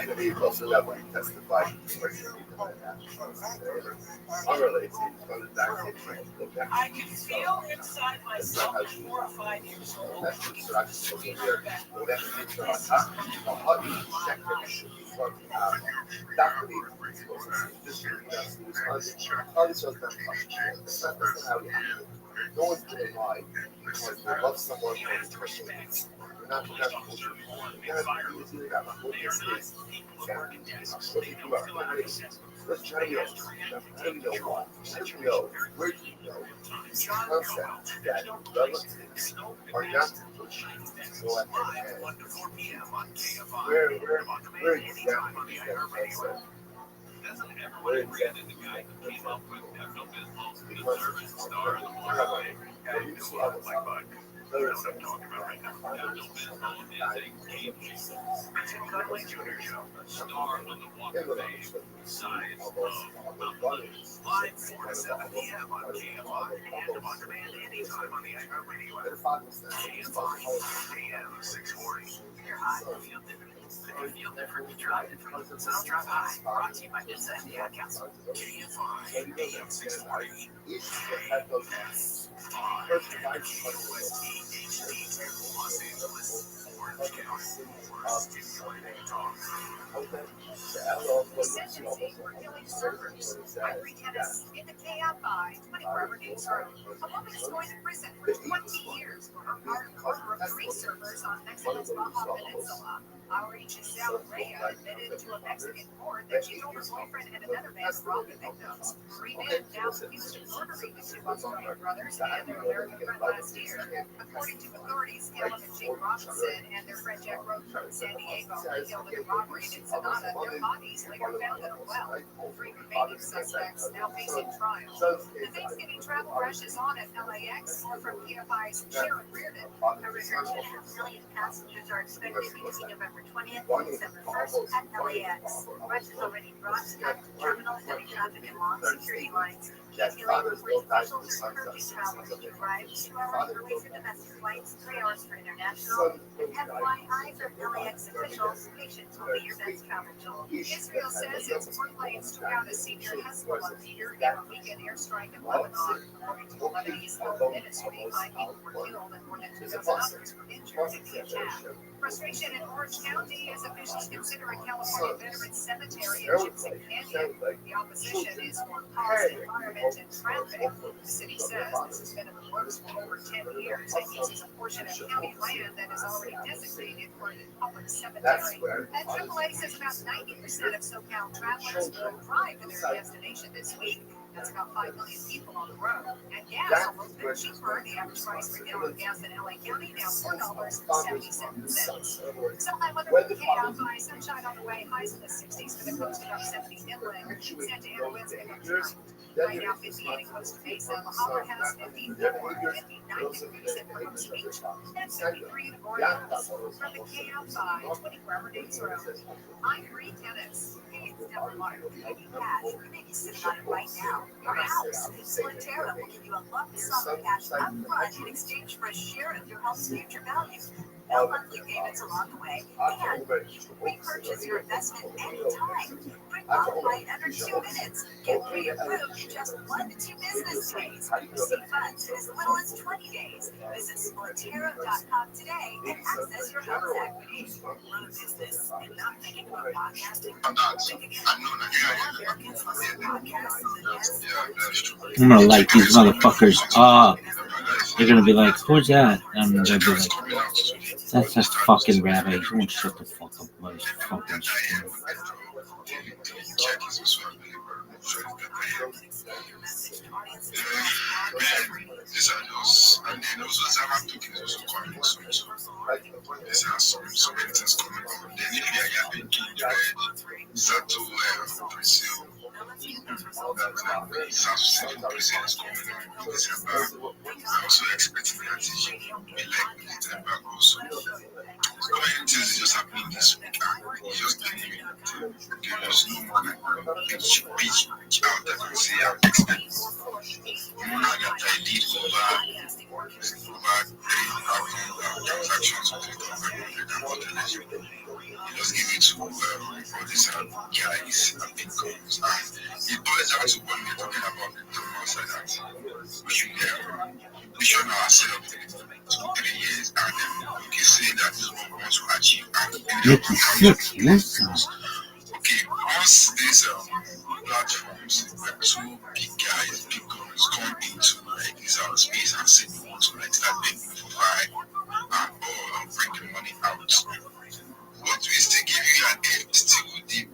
enemy close to that when he testified. Unrelated, I can feel inside myself at 4 or 5 years old. No one's gonna lie because they love someone and it's personal needs. They're not culture. Let's try to get how do you know why? How do you know? Where do you know? This concept that relatives are not pushing to go at their head. Where exactly is that concept? Where exactly is that Live 4 to 7 p.m. on KFI and on demand anytime on the iHeartRadio app. KFI AM 640. Your eye will feel different. If you feel different, try it. Soundtrack Eye, brought to you by Mid-South Ad Council. KFI AM 640. First, Los Angeles, Orange County, Sentencing for killing servers. I'm Bree Tennis in the KFI 24-hour newsroom. A woman is going to prison for 20 years for her part in the murder of 3 servers on Mexico's Baja Peninsula. Our agent Sal Rea admitted to a Mexican court that she told her boyfriend and another man robbed the victims. 3 men now accused of murdering the 2 Australian brothers and their American friend last year. According to authorities, Helen and Jake Robinson and their friend Jack Roach from San Diego were killed in a robbery in Ensenada. Their bodies later found in a well. 3 remaining suspects now facing trial. The Thanksgiving travel rush is on at LAX. More from PFI's Sharon Reardon. A record 2.5 million passengers are expected between November 20th and December 1st at LAX. Rush is already brought to terminals, heavy traffic, and long security lines. That father's Free built that specials his are son's got curfew 6 travel. months of it. Right, 2 hours early for domestic flights, 3 hours for international. Son, And FYI from LAX officials, patience will be your next travel tool. Israel says its warplanes took out a senior Hezbollah leader in a weekend airstrike in Lebanon. According to the Lebanese health ministry, 5 people were killed and more than 2 dozen others were injured in the attack. Frustration in Orange County as officials consider a California veterans cemetery in Gypsy Canyon. The opposition is for cost, environment, and traffic. The city says this has been in the works for over 10 years and uses a portion of county land that is already designated for a public cemetery. And AAA says about 90% of SoCal travelers will drive to their destination this week. That's about 5 million people on the road. And gas almost been cheaper. The average price per gallon of gas in LA County now $4.77. Sunlight weather with KFI, sunshine on the way, highs in the 60s for the coast, about 70 inland. Santa Ana winds pick up tonight. Right now, 58 in Costa Mesa. Bahama has 54, 59 degrees at Palms Beach, and 73 in Orleans. From the KFI, 24-hour news room. I'm Bree Tennis. Hey, it's Deborah Martin. If you cash, you may be sitting on it right now. Your house. Solterra will give you a lump sum of cash up front in exchange for a share of your home's future value. No monthly payments along the way, and you can repurchase your investment anytime. Pre-qualify in under 2 minutes. Get pre-approved in just 1 to 2 business days. Receive funds in as little as 20 days. Visit Solterra.com today and access your home's equity. Run a business and not thinking about podcasting? I'm gonna light these motherfuckers up. They're gonna be like, who's that? And they'll be like, that's just fucking Rabbi. You won't shut the fuck up about his fucking shit. And then also Zama took is also coming soon. There's so many things coming up. Then if you are getting Sato Brazil, South Sudan Brazil is coming on in December. I'm also expecting that it be like in December also. So many things is just happening this week and it's just killing me. There was no more like pitch out that can say I'm expecting. I got I did over 3,000 transactions with the government. He just give it to all these guys and big companies. And the boys are also when we're talking about the outside that we should now set up 2-3 years and then we can say that this is what we want to achieve and okay, once these platforms, like 2 big guys, big guns come into like this our space and say we want to like start making provide and all and bring the money out. What we still give you an edge still the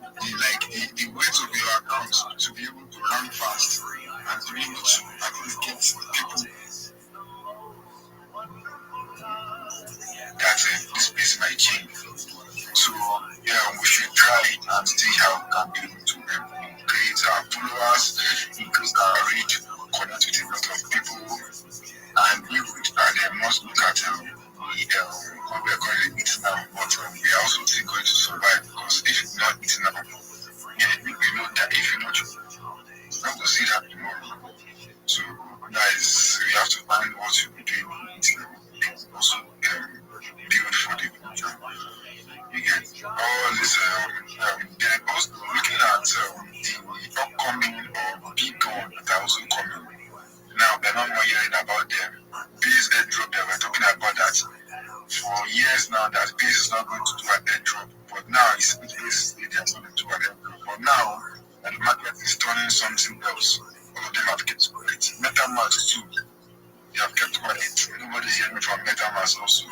weight of your account to be able to run fast and to be able to actually get people that this space might change. So yeah, we should try and see how we can be able to create our followers, increase our reach, connect with a lot of people, and we would must look at what we are currently eating now, but we are also still going to survive because if you're not eating now, you know that if you're not, you're not going to see that tomorrow. So guys, we have to find what we do and also build for the future. You get all this, they're also looking at the upcoming big gun that are also coming. Now, they're not more hearing about them. Base airdrop, they were talking about that for years now, that Base is not going to do an airdrop. But now, it's Base, they're going to do an airdrop. But now, the market is turning something else. All of them have kept quiet. MetaMask too. They have kept quiet. Nobody's hearing from MetaMask also.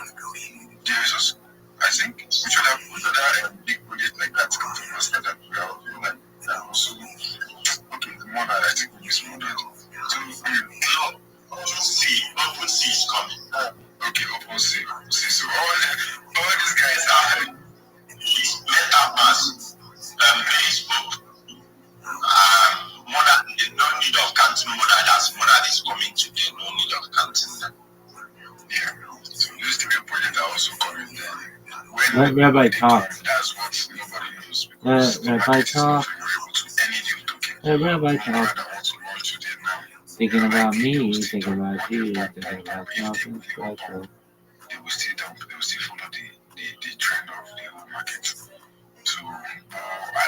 There's just, I think we should have put another big project like that to us that we are like that also. Okay, the more that I think we use more that. So open sea is coming. Okay, open sea. So all these guys are MetaMask, Facebook, Monad. They don't need of counting Monad as Monad is coming today. No need of counting them. Yeah. So these 3 projects are also coming there. Let Rabbi talk. That's what nobody knows. Rabbi talk. Any new token. Rabbi talk. That wants to launch today now. Thinking about me, thinking about you, thinking about nothing special. They will still follow the trend of the whole market. So I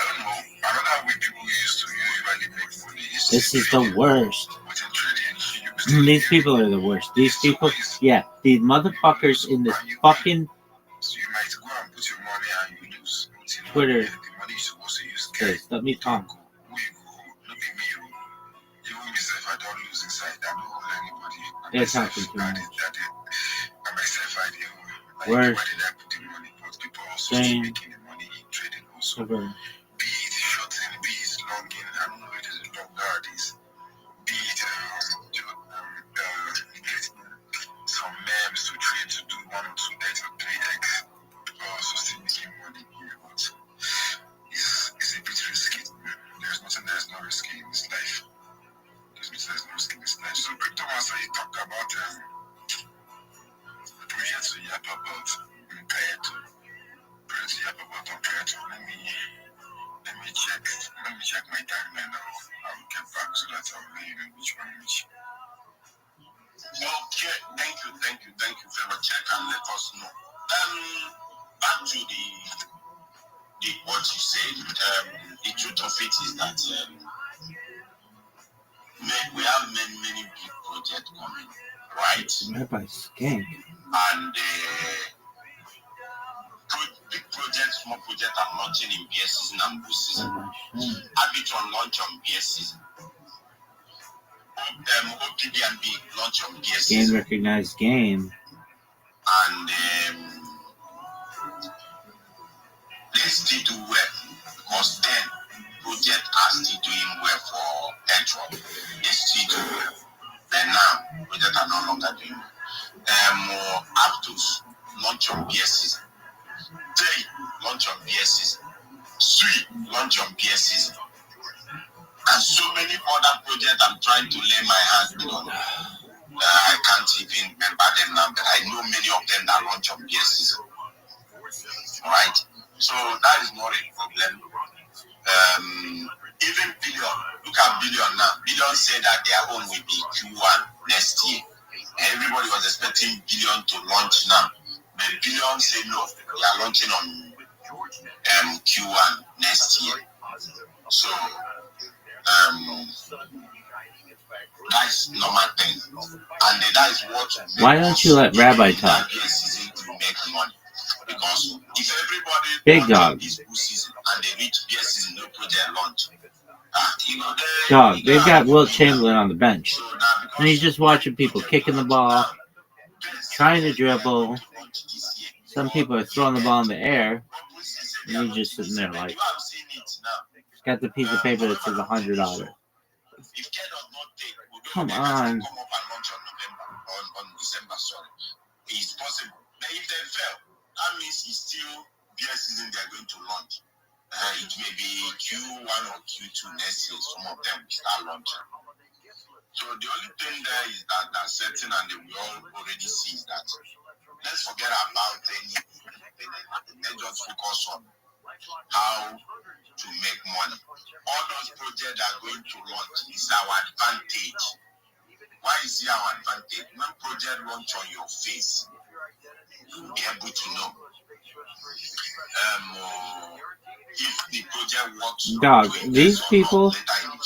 don't know. Another way people used to usually make money is This is the worst. But in trading, These people are the worst. These people, yeah, these motherfuckers in this fucking so you might go and put your money and you lose. Twitter. The money you're supposed to use. Says, let me talk. Who you go? Look at me. You myself, I don't lose inside. I don't hold anybody. They're talking too much. I myself, I do. Worst. Where did I put the money? But people also Same. making the money in trading also. Ever. Be it shorting, be it longing. I don't know where the long nowadays. Be it some memes to trade to do 1 or 2x or 3x. People are also still making money here, but it's a bit risky. There's no risky in this life. There's no risky in this life. So crypto master, he talked about projects to yap about Kayato. Projects to yap about on Kayato. Let me check my timeline now. I will get back so that I'll let you know which one which. Okay, thank you very much. Check and let us know. Back to the what you said. The truth of it is that we have many big projects coming, right? Rabbi Skank. And big projects, small projects are launching in beer season and boost season. Arbitron launch on beer season. OPBNB launch on beer season. Game recognized game. And they still do well because then projects are still doing well for Edgework. They still do well. Then now projects are no longer doing well. Aptos launch on beer season. Day launch on beer season. Sui launch on beer season. And so many other projects I'm trying to lay my hands on. I can't even remember them now, but I know many of them that launch on beer season. Right? So that is not a problem. Even Billion, look at Billion now. Billion said that their own will be Q1 next year. And everybody was expecting Billion to launch now. But Billion said no, they are launching on Q1 next year. So that's normal thing. And that is what. Why don't you let Rabbi talk? To make money. Because if everybody Big dog. This season and they reach beer season, no project launch. Dog, they've got Will Chamberlain on the bench. And he's just watching people kicking the ball, trying to dribble. Some people are throwing the ball in the air. And he's just sitting there like, he's got the piece of paper that says $100. Come on. On December, sorry. It's possible. But if they fail, that means it's still beer season they're going to launch. It may be Q1 or Q2 next year. Some of them will start launching. So the only thing there is that that's certain and we all already see is that let's forget about anything. Let's just focus on how to make money. All those projects that are going to launch is our advantage. Why is it our advantage? When project launch on your face, you'll be able to know. If the project works. Dog, these people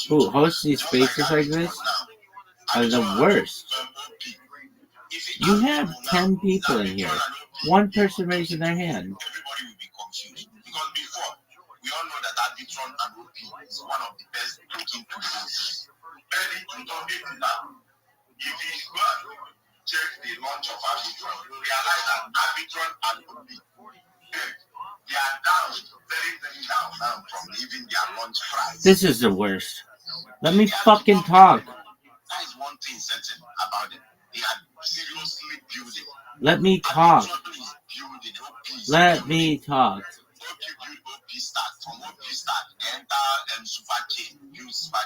who host these spaces like this are the worst. You have 10 people in here. One person raising their hand. Everybody will be confused. Because before, we all know that Arbitron and OP is one of the best looking tools. But the truth of it is that if you go and check the launch of Arbitron, you realize that Arbitron and OP, they are down, very down now from even their launch price. This is the worst. Let me fucking talk. That is one thing certain about it. They are seriously building. Let me talk. Let me talk.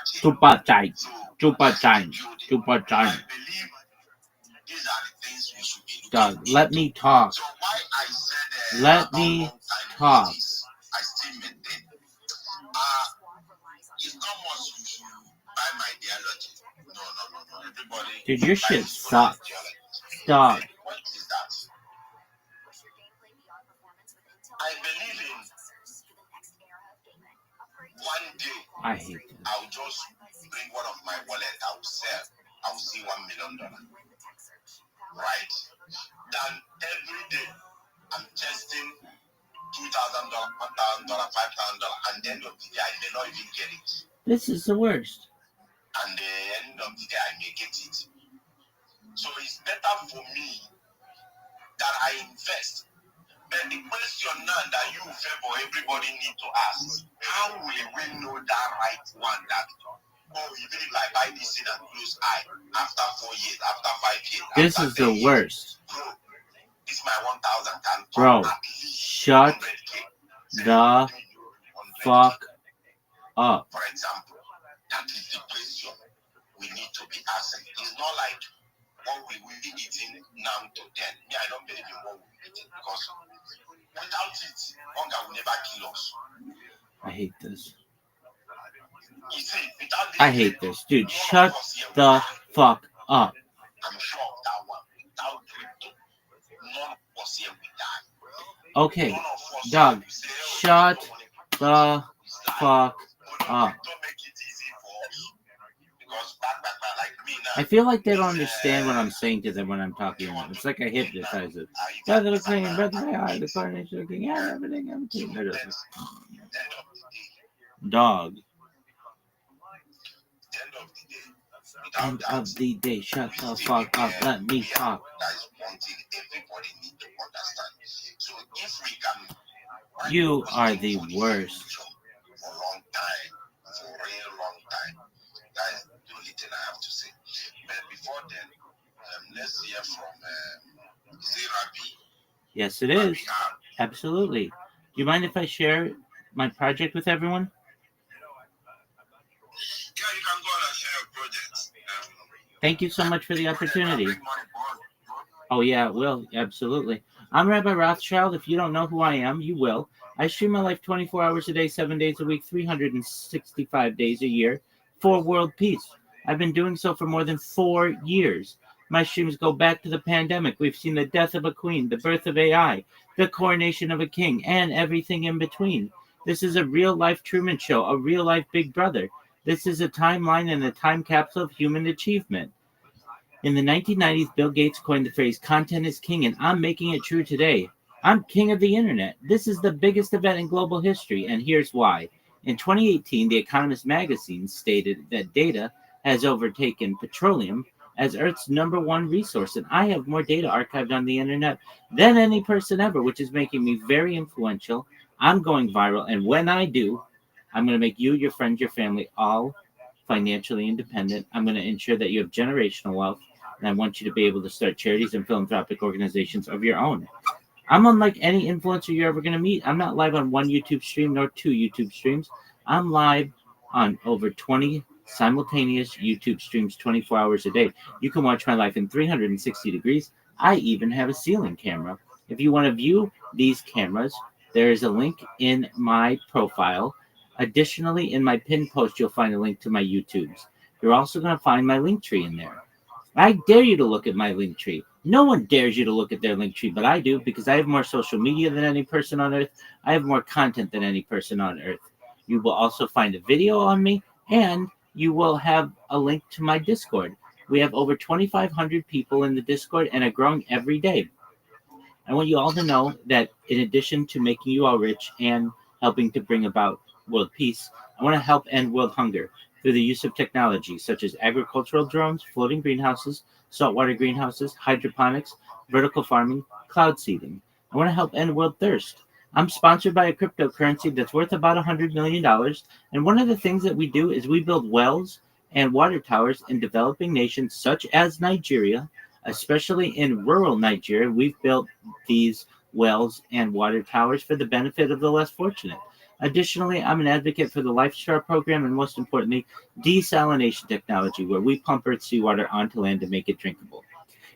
Super chain. Super chain. Super chain. Dog, let me talk. Let me talk. I still maintain. It's not much you should buy my ideology. Everybody. Dude, your shit sucks. Dog. What is that? I believe in one day I hate this. I'll just bring one of my wallet, I'll sell, I'll see $1 million. Right? Then every day I'm testing $2,000, $1,000, $5,000, and the end of the day I may not even get it. This is the worst. And the end of the day I may get it. So it's better for me that I invest. But the question now that you favor everybody need to ask, how will we know that right one that, even if I buy this thing and close eye, after 4 years, after 5 years, This after is the 10 years, worst. bro, this my 1,000 can Bro, at least shut 100K. the fuck up. For example, that is the question we need to be asking. It's not like what we will be eating now to 10. Me, I don't believe in what we will be eating because without it, hunger will never kill us. I hate this. You see, without this, I hate this. Dude, shut the fuck up. I'm sure of that one. Without crypto, none of us here will die. Okay, None of us dog, will say, shut the fuck up. Don't make it easy for us. Because back, like me now. I feel like they don't understand what I'm saying to them when I'm talking to them. It's like I hypnotize it. Breath of the clean, breath of the eye, the coronation of the king, yeah, everything, everything. There it is. Dog. End of the day, shut the fuck up. Let me talk. That's one thing everybody need to understand. So if we can, You are the worst. For a long time, for a real long time. That is the only thing I have to say. But before then, let's hear from Rabbi. Yes, it is. Absolutely. Do you mind if I share my project with everyone? Yeah, you can go on and share your projects. Thank you so much for the opportunity. Oh, yeah, it will. Absolutely. I'm Rabbi Rothschild. If you don't know who I am, you will. I stream my life 24 hours a day, 7 days a week, 365 days a year for world peace. I've been doing so for more than 4 years. My streams go back to the pandemic. We've seen the death of a queen, the birth of AI, the coronation of a king, and everything in between. This is a real-life Truman Show, a real-life Big Brother. This is a timeline and a time capsule of human achievement. In the 1990s, Bill Gates coined the phrase, content is king, and I'm making it true today. I'm king of the internet. This is the biggest event in global history, and here's why. In 2018, The Economist magazine stated that data has overtaken petroleum as Earth's #1 resource, and I have more data archived on the internet than any person ever, which is making me very influential. I'm going viral, and when I do, I'm going to make you, your friends, your family, all financially independent. I'm going to ensure that you have generational wealth, and I want you to be able to start charities and philanthropic organizations of your own. I'm unlike any influencer you're ever going to meet. I'm not live on one YouTube stream nor 2 YouTube streams. I'm live on over 20 simultaneous YouTube streams 24 hours a day. You can watch my life in 360 degrees. I even have a ceiling camera. If you want to view these cameras, there is a link in my profile. Additionally, in my pinned post, you'll find a link to my YouTubes. You're also going to find my link tree in there. I dare you to look at my link tree. No one dares you to look at their link tree, but I do, because I have more social media than any person on earth. I have more content than any person on earth. You will also find a video on me, and you will have a link to my Discord. We have over 2,500 people in the Discord and are growing every day. I want you all to know that in addition to making you all rich and helping to bring about world peace, I want to help end world hunger through the use of technology such as agricultural drones, floating greenhouses, saltwater greenhouses, hydroponics, vertical farming, cloud seeding. I want to help end world thirst. I'm sponsored by a cryptocurrency that's worth about $100 million. And one of the things that we do is we build wells and water towers in developing nations such as Nigeria, especially in rural Nigeria. We've built these wells and water towers for the benefit of the less fortunate. Additionally, I'm an advocate for the LifeStar program and, most importantly, desalination technology, where we pump Earth seawater onto land to make it drinkable.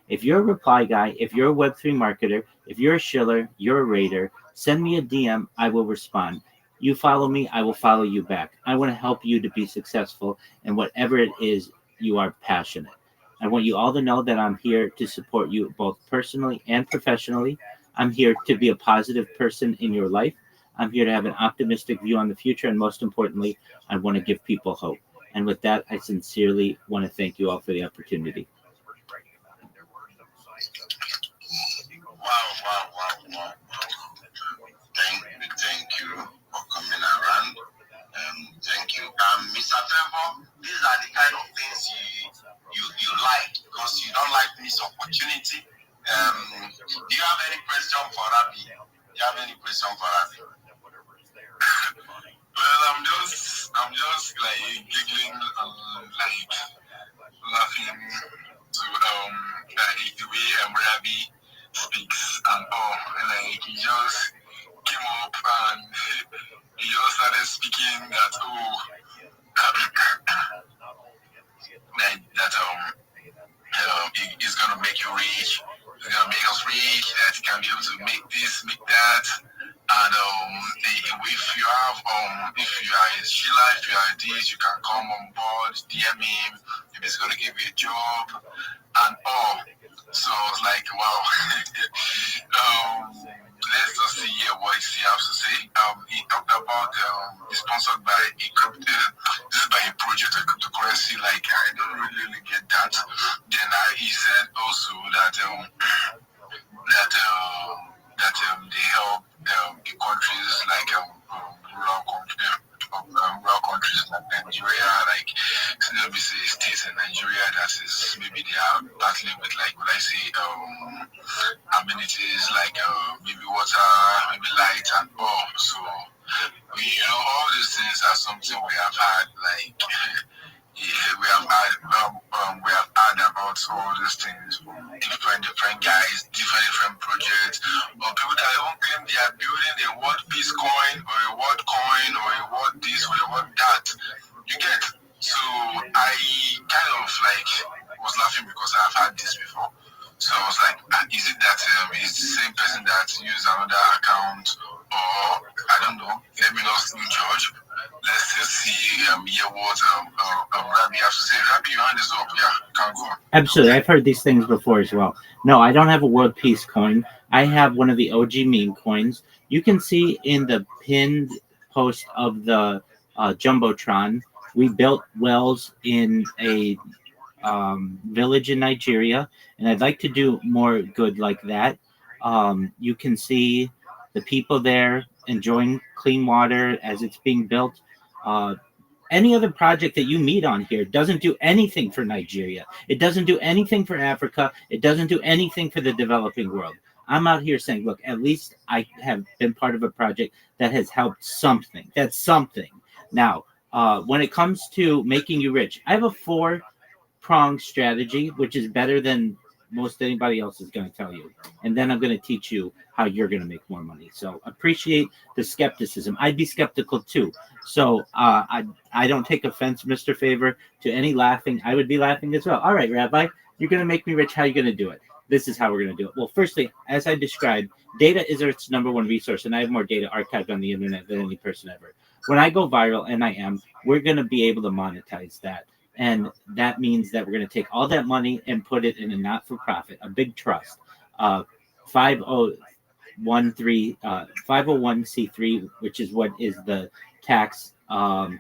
If you're a reply guy, if you're a Web3 marketer, if you're a shiller, you're a raider, send me a DM, I will respond. You follow me, I will follow you back. I want to help you to be successful in whatever it is you are passionate. I want you all to know that I'm here to support you both personally and professionally. I'm here to be a positive person in your life. I'm here to have an optimistic view on the future. And most importantly, I want to give people hope. And with that, I sincerely want to thank you all for the opportunity. Wow. Thank you for coming around. Thank you. Mr. Favor, these are the kind of things you like, because you don't like this opportunity. Do you have any question for Rabbi? Well, I'm just like giggling, like laughing to like the way Rabbi speaks and all. Like he just came up and he just started speaking that it's gonna make you rich. It's gonna make us rich. That you can be able to make this, make that. And if you are in Sheila, if you are this, you can come on board, DM him. If he's gonna give you a job and all. So I was like, wow. Let's just see here what he has to say. He talked about it's sponsored by a crypto. This is by a project of cryptocurrency. Like I don't really get that. Then he said also that they help the countries like rural countries like Nigeria, like let me say states in Nigeria that is maybe they are battling with like would I say amenities like maybe water, maybe light and all. So all these things are something we have had like we have had about all these things from different guys, different projects, or people that even claim they are building a world peace coin or a world coin or a world this or a world that. You get? So I kind of like was laughing because I've had this before. So I was like, is it that it's the same person that used another account, or I don't know? Let me not judge. Let's just see hear what Rabbi has to say. Rabbi, your hand is up. Yeah, can go. Absolutely. I've heard these things before as well. No, I don't have a world peace coin. I have one of the OG meme coins. You can see in the pinned post of the Jumbotron, we built wells in a village in Nigeria, and I'd like to do more good like that. You can see the people there enjoying clean water as it's being built. Any other project that you meet on here doesn't do anything for Nigeria. It doesn't do anything for Africa. It doesn't do anything for the developing world. I'm out here saying, look, at least I have been part of a project that has helped something. That's something. Now, when it comes to making you rich, I have a 4-pronged strategy, which is better than most anybody else is going to tell you. And then I'm going to teach you how you're going to make more money. So appreciate the skepticism. I'd be skeptical too. So I don't take offense, Mr. Favor, to any laughing. I would be laughing as well. All right, Rabbi, you're going to make me rich. How are you going to do it? This is how we're going to do it. Well, firstly, as I described, data is its number one resource, and I have more data archived on the internet than any person ever. When I go viral, and I am, we're going to be able to monetize that. And that means that we're going to take all that money and put it in a not-for-profit, a big trust, 501c3, which is what is the tax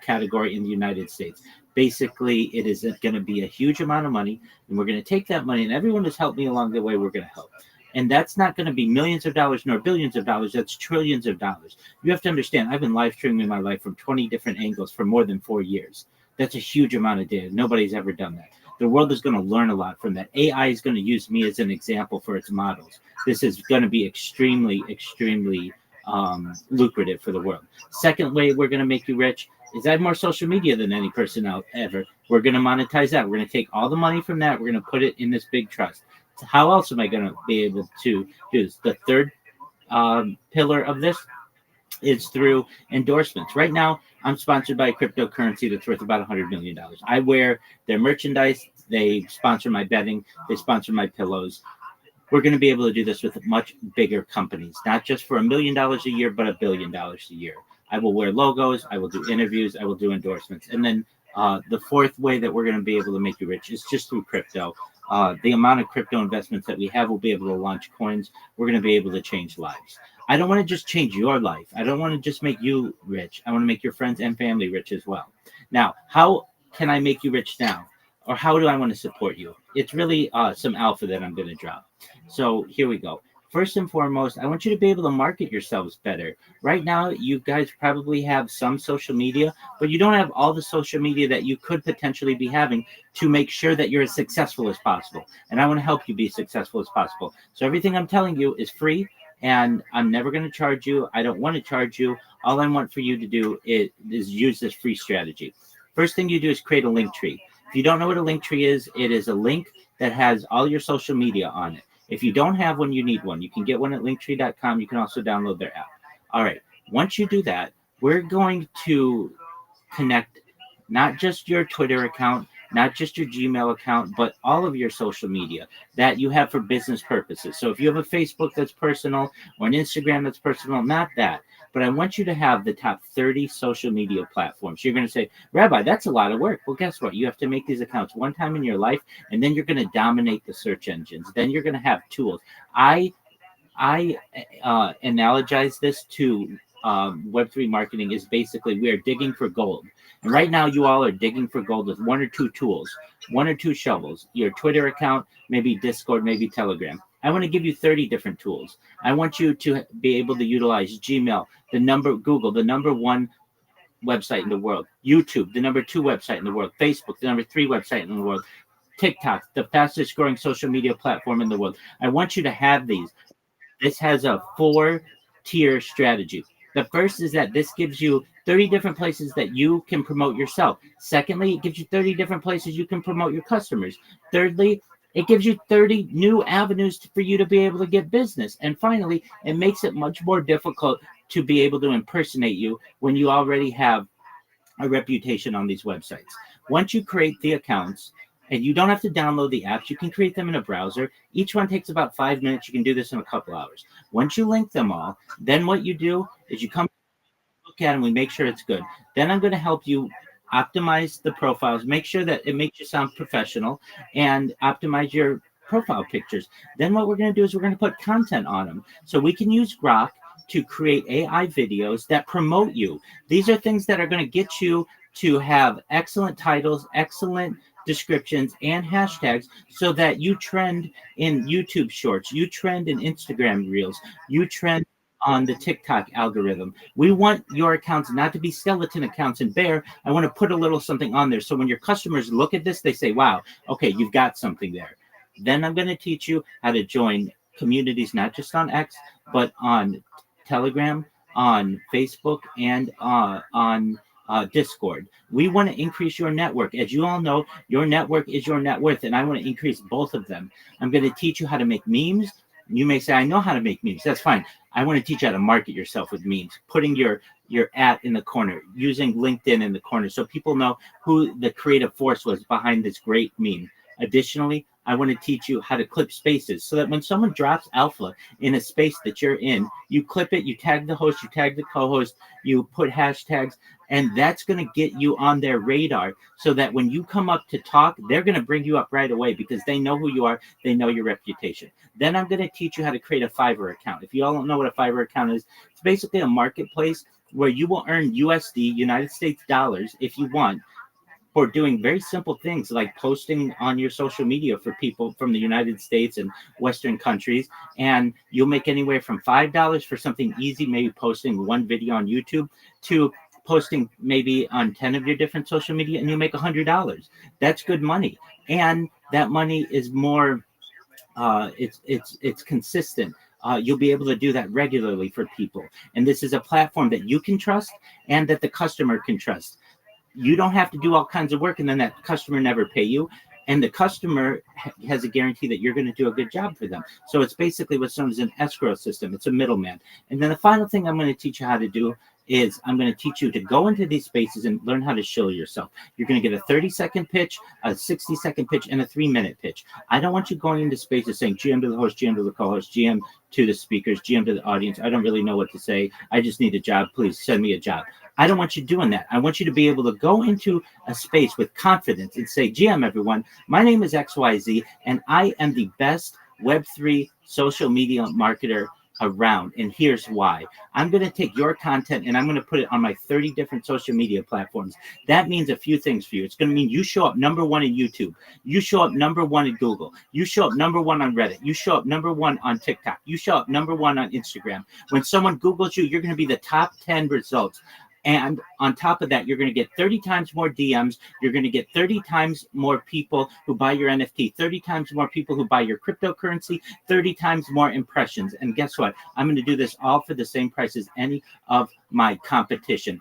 category in the United States. Basically, it is going to be a huge amount of money, and we're going to take that money, and everyone has helped me along the way, we're going to help. And that's not going to be millions of dollars nor billions of dollars. That's trillions of dollars. You have to understand, I've been live streaming my life from 20 different angles for more than 4 years. That's a huge amount of data. Nobody's ever done that. The world is going to learn a lot from that. AI is going to use me as an example for its models. This is going to be extremely, extremely lucrative for the world. Second way we're going to make you rich is I have more social media than any person out ever. We're going to monetize that. We're going to take all the money from that. We're going to put it in this big trust. So how else am I going to be able to do this? The third pillar of this is through endorsements. Right now, I'm sponsored by a cryptocurrency that's worth about $100 million. I wear their merchandise. They sponsor my bedding. They sponsor my pillows. We're going to be able to do this with much bigger companies, not just for $1 million a year, but $1 billion a year. I will wear logos. I will do interviews. I will do endorsements. And then The fourth way that we're going to be able to make you rich is just through crypto. The amount of crypto investments that we have will be able to launch coins. We're going to be able to change lives. I don't want to just change your life. I don't want to just make you rich. I want to make your friends and family rich as well. Now, how can I make you rich now? Or how do I want to support you? It's really some alpha that I'm going to drop. So here we go. First and foremost, I want you to be able to market yourselves better. Right now, you guys probably have some social media, but you don't have all the social media that you could potentially be having to make sure that you're as successful as possible. And I want to help you be successful as possible. So everything I'm telling you is free, and I'm never going to charge you. I don't want to charge you. All I want for you to do is use this free strategy. First thing you do is create a link tree. If you don't know what a link tree is, it is a link that has all your social media on it. If you don't have one, you need one. You can get one at linktree.com. You can also download their app. All right. Once you do that, we're going to connect not just your Twitter account, not just your Gmail account, but all of your social media that you have for business purposes. So if you have a Facebook that's personal or an Instagram that's personal, not that. But I want you to have the top 30 social media platforms. You're going to say, Rabbi, that's a lot of work. Well, guess what? You have to make these accounts one time in your life, and then you're going to dominate the search engines. Then you're going to have tools. I analogize this to Web3 marketing is basically we are digging for gold. And right now you all are digging for gold with one or two tools, one or two shovels, your Twitter account, maybe Discord, maybe Telegram. I want to give you 30 different tools. I want you to be able to utilize Gmail, Google, the number one website in the world, YouTube, the number 2 website in the world, Facebook, the number 3 website in the world, TikTok, the fastest growing social media platform in the world. I want you to have these. This has a 4-tier strategy. The first is that this gives you 30 different places that you can promote yourself. Secondly, it gives you 30 different places you can promote your customers. Thirdly, it gives you 30 new avenues for you to be able to get business. And finally, it makes it much more difficult to be able to impersonate you when you already have a reputation on these websites. Once you create the accounts, and you don't have to download the apps, you can create them in a browser. Each one takes about 5 minutes. You can do this in a couple hours. Once you link them all, then what you do is you come look at them, we make sure it's good. Then I'm going to help you optimize the profiles, make sure that it makes you sound professional, and optimize your profile pictures. Then what we're going to do is we're going to put content on them. So we can use Grok to create AI videos that promote you. These are things that are going to get you to have excellent titles, excellent descriptions, and hashtags so that you trend in YouTube shorts, you trend in Instagram reels, you trend on the TikTok algorithm. We want your accounts not to be skeleton accounts and bare. I want to put a little something on there. So when your customers look at this, they say, wow, okay, you've got something there. Then I'm going to teach you how to join communities, not just on X, but on Telegram, on Facebook, and on Discord. We want to increase your network. As you all know, your network is your net worth, and I want to increase both of them. I'm going to teach you how to make memes. You may say, I know how to make memes. That's fine. I want to teach you how to market yourself with memes, putting your at in the corner, using LinkedIn in the corner so people know who the creative force was behind this great meme. Additionally, I want to teach you how to clip spaces so that when someone drops alpha in a space that you're in, you clip it, you tag the host, you tag the co-host, you put hashtags, and that's going to get you on their radar so that when you come up to talk, they're going to bring you up right away because they know who you are, they know your reputation. Then I'm going to teach you how to create a Fiverr account. If you all don't know what a Fiverr account is, it's basically a marketplace where you will earn USD, United States dollars, if you want, for doing very simple things like posting on your social media for people from the United States and Western countries. And you'll make anywhere from $5 for something easy, maybe posting one video on YouTube, to posting maybe on 10 of your different social media, and you'll make $100. That's good money. And that money is more, it's consistent. You'll be able to do that regularly for people. And this is a platform that you can trust and that the customer can trust. You don't have to do all kinds of work and then that customer never pay you. And the customer has a guarantee that you're going to do a good job for them. So it's basically what's known as an escrow system. It's a middleman. And then the final thing I'm going to teach you how to do is I'm going to teach you to go into these spaces and learn how to shill yourself. You're going to get a 30-second pitch, a 60-second pitch, and a 3-minute pitch. I don't want you going into spaces saying GM to the host, GM to the co-host, GM to the speakers, GM to the audience. I don't really know what to say. I just need a job. Please send me a job. I don't want you doing that. I want you to be able to go into a space with confidence and say, GM, everyone, my name is XYZ, and I am the best Web3 social media marketer around. And here's why. I'm going to take your content and I'm going to put it on my 30 different social media platforms. That means a few things for you. It's going to mean you show up number one in YouTube. You show up number one in Google. You show up number one on Reddit. You show up number one on TikTok. You show up number one on Instagram. When someone Googles you, you're going to be the top 10 results. And on top of that, you're going to get 30 times more DMs. You're going to get 30 times more people who buy your NFT, 30 times more people who buy your cryptocurrency, 30 times more impressions. And guess what? I'm going to do this all for the same price as any of my competition.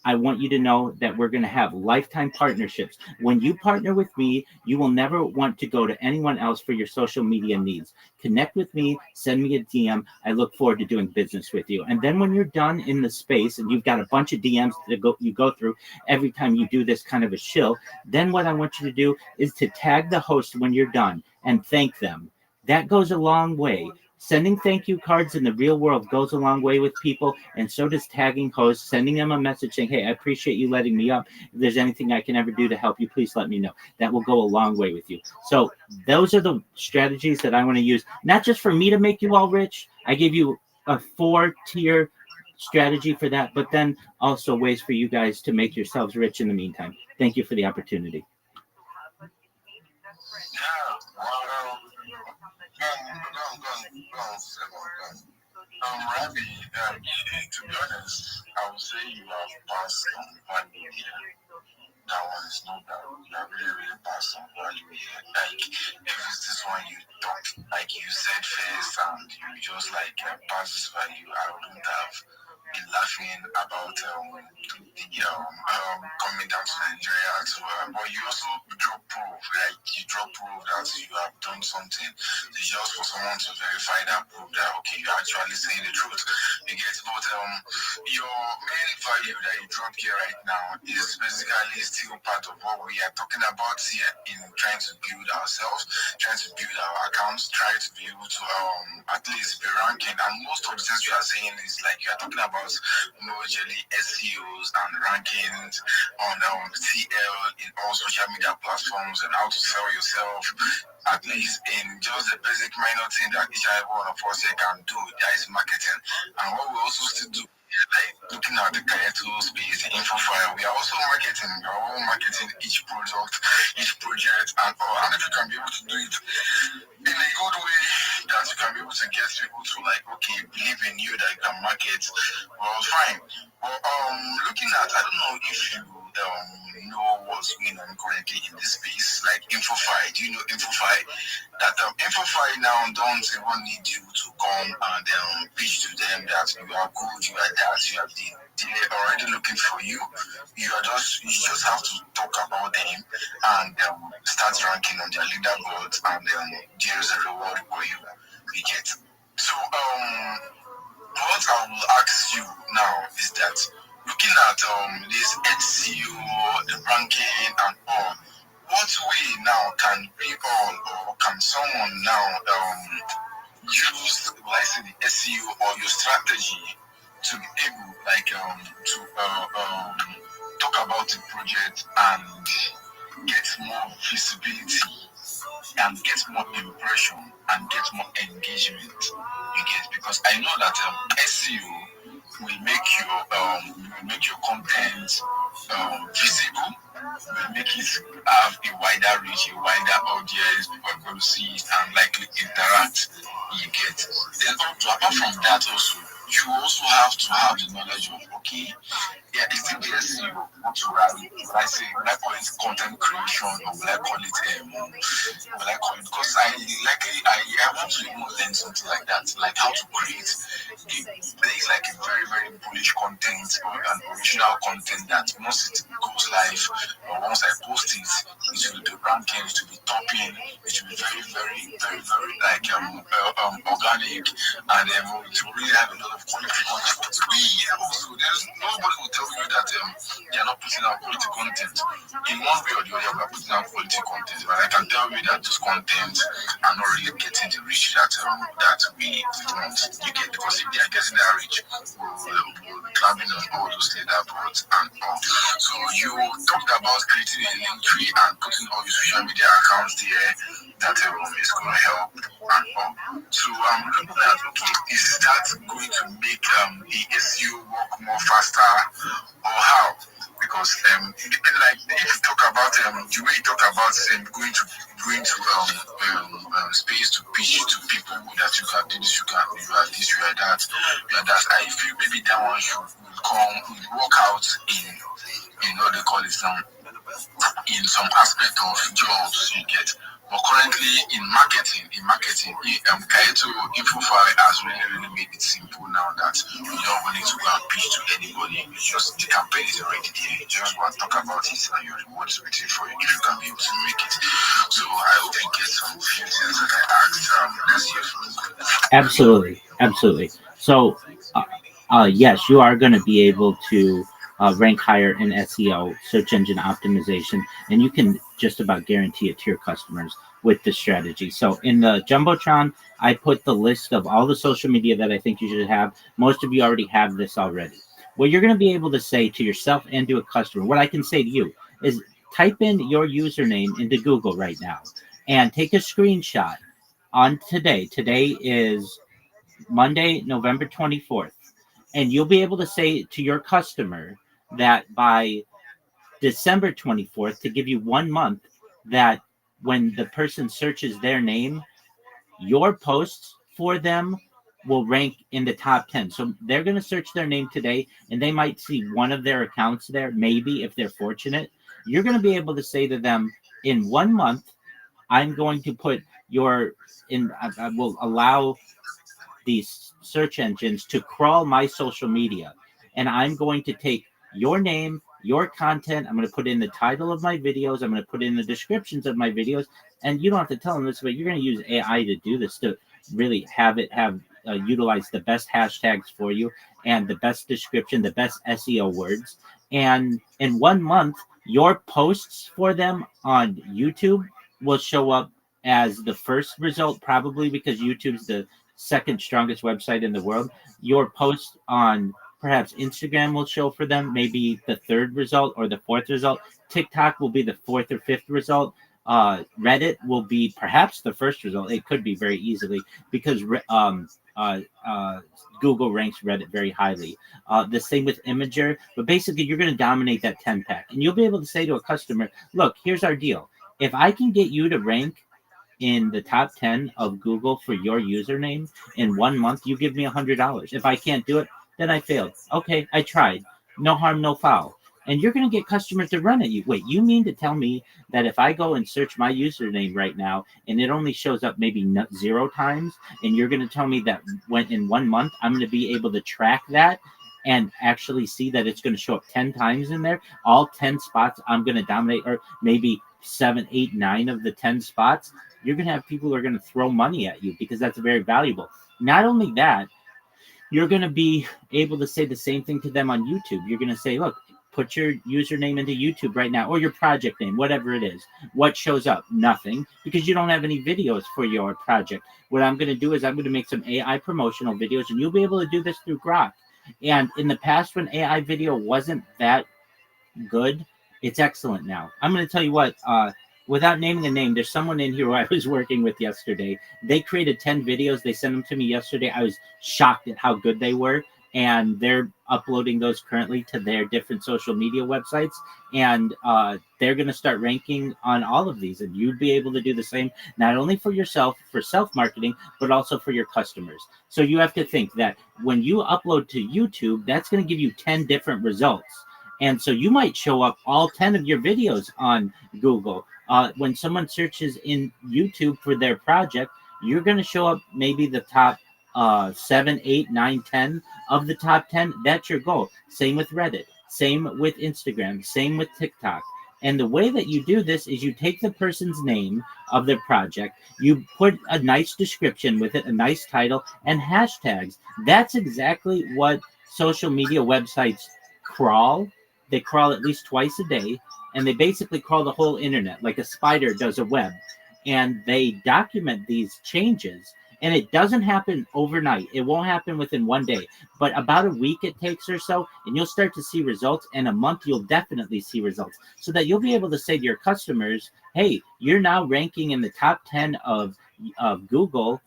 I want you to know that we're going to have lifetime partnerships. When you partner with me, you will never want to go to anyone else for your social media needs. Connect with me, send me a DM. I look forward to doing business with you. And then when you're done in the space and you've got a bunch of DMs that you go through every time you do this kind of a shill, then what I want you to do is to tag the host when you're done and thank them. That goes a long way. Sending thank you cards in the real world goes a long way with people, and so does tagging hosts, sending them a message saying, hey, I appreciate you letting me up. If there's anything I can ever do to help you, please let me know. That will go a long way with you. So those are the strategies that I want to use, not just for me to make you all rich. I give you a 4-tier strategy for that, but then also ways for you guys to make yourselves rich in the meantime. Thank you for the opportunity. Rabbi, to be honest, I would say you have passed on value here. That one is no doubt. You have really, really passed on value here. Like, if it's this one you talked, like you said first, and you just like pass this value, I wouldn't have been laughing about coming down to Nigeria to but you also drop proof, like you drop proof that you have done something. It's just for someone to verify that proof that okay, you're actually saying the truth. You get, but your main value that you drop here right now is basically still part of what we are talking about here in trying to build ourselves, trying to build our accounts, trying to be able to at least be ranking. And most of the things you are saying is like you are talking about usually SEOs and rankings on TL in all social media platforms and how to sell yourself, at least in just the basic minor thing that each and every one of us here can do, that is marketing. And what we also still do, like looking at the Kayeto space, the info file, we are also marketing. We are all marketing each product, each project, and all. And if you can be able to do it in a good way, that you can be able to get people to like, okay, believe in you that you can market, well, fine. But looking at, I don't know if you know what's going on currently in this space, like InfoFi. Do you know InfoFi? That InfoFi now don't even need you to come and pitch to them that you are good, you are that, you have the. They're already looking for you. You just have to talk about them and start ranking on their leaderboards, and there's a reward for you. You get. So what I will ask you now is that looking at this SEO, the ranking and all, what way now can people or can someone now use, let's say, the SEO or your strategy to be able like to talk about the project and get more visibility and get more impression and get more engagement? You get, because I know that SEO will make your content visible, will make it have a wider reach, a wider audience, people are going to see it and likely interact. You get. Then apart from that also, you also have to have the knowledge of okay, yeah, is it the SEO? What will I say? Will I call it content creation, or will I call it because I want to even learn something like that, like how to create things like a very, very bullish content or an original content that once it goes live or once I post it, it will be ranking, it will be top shopping, it should be very, very, very, very like organic, and to really have a lot of quality content. Also, there's nobody will tell you that they are not putting out quality content. In one way or the other, we are putting out quality content, but I can tell you that those content are not really getting the reach that we want. You get, because if they are getting that reach, we'll be climbing on all those leaderboards and all. So you talked about creating a link tree and putting all your social media accounts there. That is going to help and all. So I'm looking at, okay, is that going to make the SEO work more faster, or how? Because like if you talk about the way you talk about going to space to pitch to people that you can do this, you are this, you are that, I feel maybe that one will work out in what they call it in some aspect of jobs you get. But currently in marketing, Kaito Infofy has really made it simple now that you don't need to go and pitch to anybody. It's just the campaign is already there. You just want to talk about it and your reward is waiting for you if you can be able to make it. So I hope you get some few things that I asked this year from you. Absolutely. So, yes, you are going to be able to rank higher in SEO, search engine optimization, and you can just about guarantee it to your customers with this strategy. So in the Jumbotron, I put the list of all the social media that I think you should have. Most of you already have this already. What you're going to be able to say to yourself and to a customer, what I can say to you is type in your username into Google right now and take a screenshot on today. Today is Monday, November 24th. And you'll be able to say to your customer that by December 24th, to give you 1 month, that when the person searches their name, your posts for them will rank in the top 10. So they're going to search their name today, and they might see one of their accounts there, maybe if they're fortunate. You're going to be able to say to them, in 1 month, I'm going to put I will allow these search engines to crawl my social media, and I'm going to take your name, your content, I'm going to put in the title of my videos, I'm going to put in the descriptions of my videos, and you don't have to tell them this, but you're going to use AI to do this, to really utilize the best hashtags for you and the best description, the best SEO words. And in 1 month, your posts for them on YouTube will show up as the first result, probably because YouTube's the second strongest website in the world. Your post on perhaps Instagram will show for them maybe the third result or the fourth result. TikTok will be the fourth or fifth result. Reddit will be perhaps the first result. It could be very easily because Google ranks Reddit very highly. The same with Imager. But basically, you're going to dominate that 10 pack. And you'll be able to say to a customer, look, here's our deal. If I can get you to rank in the top 10 of Google for your username in 1 month, you give me $100. If I can't do it, then I failed. Okay, I tried. No harm, no foul. And you're going to get customers to run at you. Wait, you mean to tell me that if I go and search my username right now and it only shows up maybe 0 times, and you're going to tell me that when in 1 month I'm going to be able to track that and actually see that it's going to show up 10 times in there, all 10 spots I'm going to dominate, or maybe 7, 8, 9 of the 10 spots, you're going to have people who are going to throw money at you because that's very valuable. Not only that, you're going to be able to say the same thing to them on YouTube. You're going to say, look, put your username into YouTube right now, or your project name, whatever it is. What shows up? Nothing, because you don't have any videos for your project. What I'm going to do is I'm going to make some AI promotional videos, and you'll be able to do this through Grok. And in the past, when AI video wasn't that good, it's excellent now. I'm going to tell you what, without naming a name, there's someone in here who I was working with yesterday. They created 10 videos. They sent them to me yesterday. I was shocked at how good they were. And they're uploading those currently to their different social media websites. And they're going to start ranking on all of these. And you'd be able to do the same, not only for yourself, for self-marketing, but also for your customers. So you have to think that when you upload to YouTube, that's going to give you 10 different results. And so you might show up all 10 of your videos on Google. When someone searches in YouTube for their project, you're going to show up maybe the top 7, 8, 9, 10 of the top 10. That's your goal. Same with Reddit. Same with Instagram. Same with TikTok. And the way that you do this is you take the person's name of their project, you put a nice description with it, a nice title, and hashtags. That's exactly what social media websites crawl. They crawl at least twice a day, and they basically crawl the whole internet like a spider does a web. And they document these changes. And it doesn't happen overnight. It won't happen within one day, but about a week it takes or so, and you'll start to see results. And a month, you'll definitely see results, so that you'll be able to say to your customers, hey, you're now ranking in the top 10 of Google.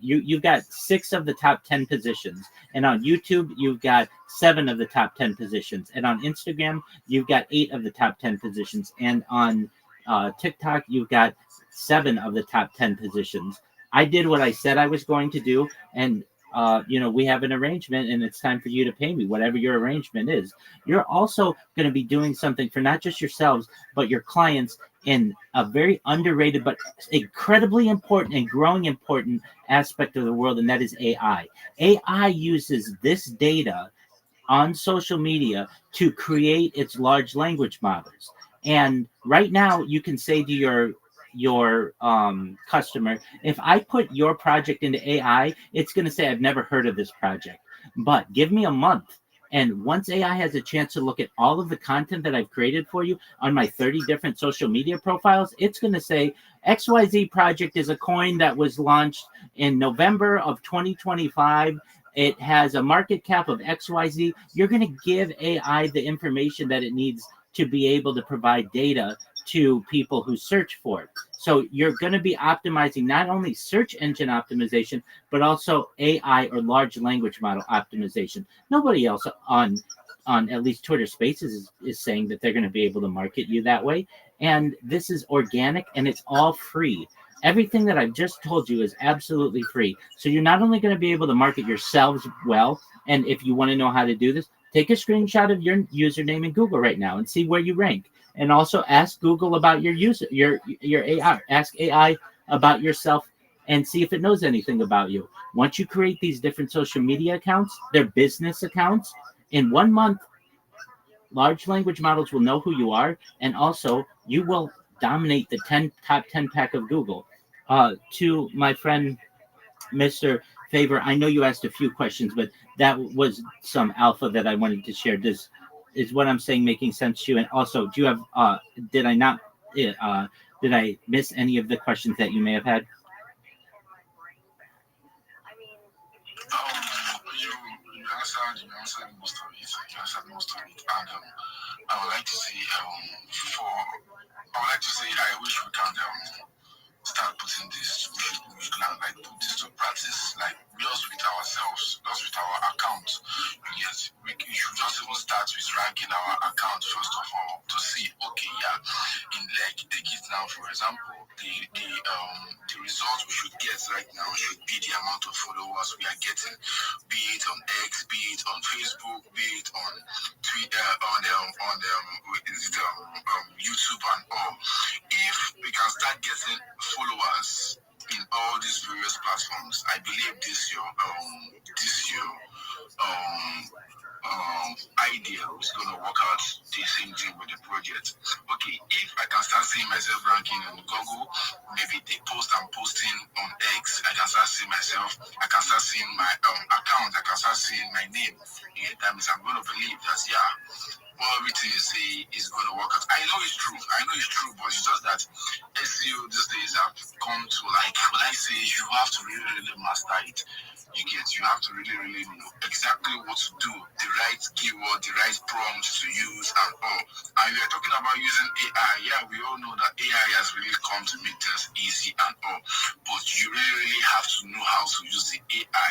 You've got 6 of the top 10 positions. And on YouTube, you've got 7 of the top 10 positions. And on Instagram, you've got 8 of the top 10 positions. And on TikTok, you've got 7 of the top 10 positions. I did what I said I was going to do, and we have an arrangement, and it's time for you to pay me, whatever your arrangement is. You're also going to be doing something for not just yourselves, but your clients in a very underrated but incredibly important and growing important aspect of the world, and that is AI. AI uses this data on social media to create its large language models. And right now, you can say to your customer, if I put your project into AI, it's going to say, I've never heard of this project, but give me a month. And once AI has a chance to look at all of the content that I've created for you on my 30 different social media profiles, it's going to say XYZ project is a coin that was launched in November of 2025. It has a market cap of XYZ. You're going to give AI the information that it needs to be able to provide data to people who search for it. So you're going to be optimizing not only search engine optimization, but also AI or large language model optimization. Nobody else on at least Twitter Spaces is saying that they're going to be able to market you that way. And this is organic, and it's all free. Everything that I've just told you is absolutely free. So you're not only going to be able to market yourselves well, and if you want to know how to do this, take a screenshot of your username in Google right now and see where you rank. And also ask Google about your user, your AI. Ask AI about yourself and see if it knows anything about you. Once you create these different social media accounts, they're business accounts, in 1 month, large language models will know who you are, and also you will dominate the top 10 pack of Google. To my friend, Mr. Favor, I know you asked a few questions, but that was some alpha that I wanted to share. Is what I'm saying making sense to you? And also, do you have? Did I miss any of the questions that you may have had? You answered most of it. And I would like to say, I wish we can start putting this. We can put this to practice, just with ourselves, just with our account. Yes, we should just even start with ranking our account first of all to see. Okay, yeah, take it now for example, the results we should get right now should be the amount of followers we are getting, be it on X, be it on Facebook, be it on Twitter, on YouTube and all. If we can start getting followers in all these various platforms, I believe this your idea is going to work out the same thing with the project. Okay, if I can start seeing myself ranking on Google, maybe the post I'm posting on X, I can start seeing myself, I can start seeing my account, I can start seeing my name. Yeah, that means I'm going to believe that, everything you say is going to work out. I know it's true, but it's just that SEO these days have come to when I say you have to really, really master it. You have to really, really know exactly what to do, the right keyword, the right prompts to use and all. And we are talking about using AI. Yeah, we all know that AI has really come to make things easy and all. But you really, really have to know how to use the AI.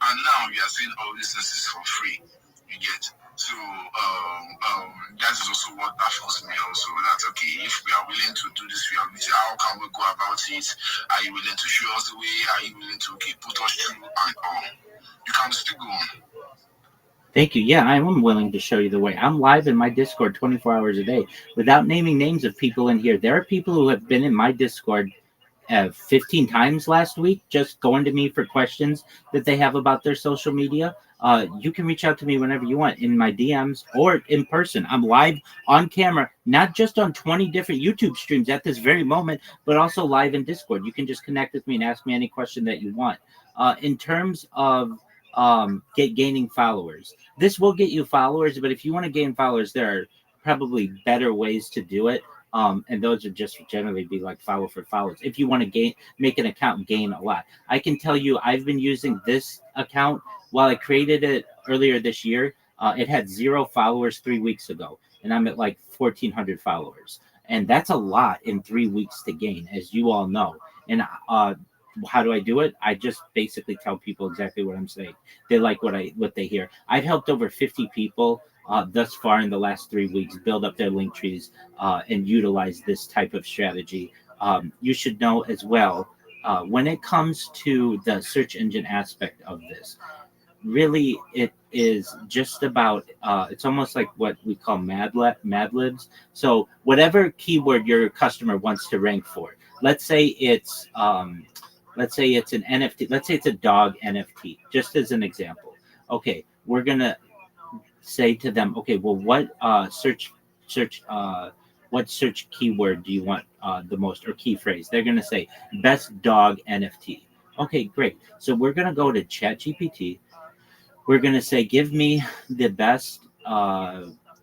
And now we are saying all these things is for free. You get. So that is also what baffles me also, that okay, if we are willing to do this, how can we go about it? Are you willing to show us the way? Are you willing to put us through and all? You can still go on. Thank you. Yeah, I am willing to show you the way. I'm live in my Discord 24 hours a day without naming names of people in here. There are people who have been in my Discord 15 times last week, just going to me for questions that they have about their social media. You can reach out to me whenever you want in my DMs or in person. I'm live on camera, not just on 20 different YouTube streams at this very moment, but also live in Discord. You can just connect with me and ask me any question that you want. In terms of gaining followers, this will get you followers, but if you want to gain followers, there are probably better ways to do it. And those would just generally be like follow for followers. If you want to make an account and gain a lot, I can tell you I've been using this account while I created it earlier this year. It had 0 followers 3 weeks ago, and I'm at like 1,400 followers, and that's a lot in 3 weeks to gain, as you all know. And how do I do it? I just basically tell people exactly what I'm saying. They like what they hear. I've helped over 50 people thus far in the last 3 weeks build up their link trees and utilize this type of strategy. You should know as well, when it comes to the search engine aspect of this, really it is just about, it's almost like what we call Mad Libs. So whatever keyword your customer wants to rank for, let's say it's an NFT, let's say it's a dog NFT, just as an example. Okay, we're going to say to them, okay, well, what search keyword do you want the most, or key phrase? They're going to say best dog NFT. Okay, great. So we're going to go to ChatGPT. We're going to say, give me the best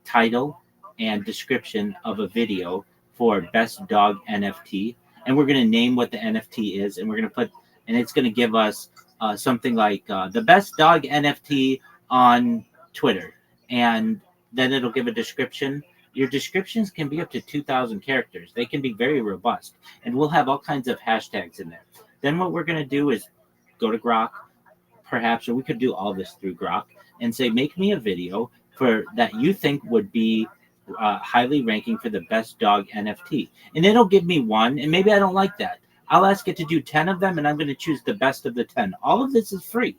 title and description of a video for best dog NFT. And we're going to name what the NFT is. And we're going to put, and it's going to give us something like the best dog NFT on Twitter. And then it'll give a description. Your descriptions can be up to 2,000 characters. They can be very robust. And we'll have all kinds of hashtags in there. Then what we're going to do is go to Grok, perhaps, or we could do all this through Grok, and say, make me a video for that you think would be highly ranking for the best dog NFT. And it'll give me one, and maybe I don't like that. I'll ask it to do 10 of them, and I'm going to choose the best of the 10. All of this is free.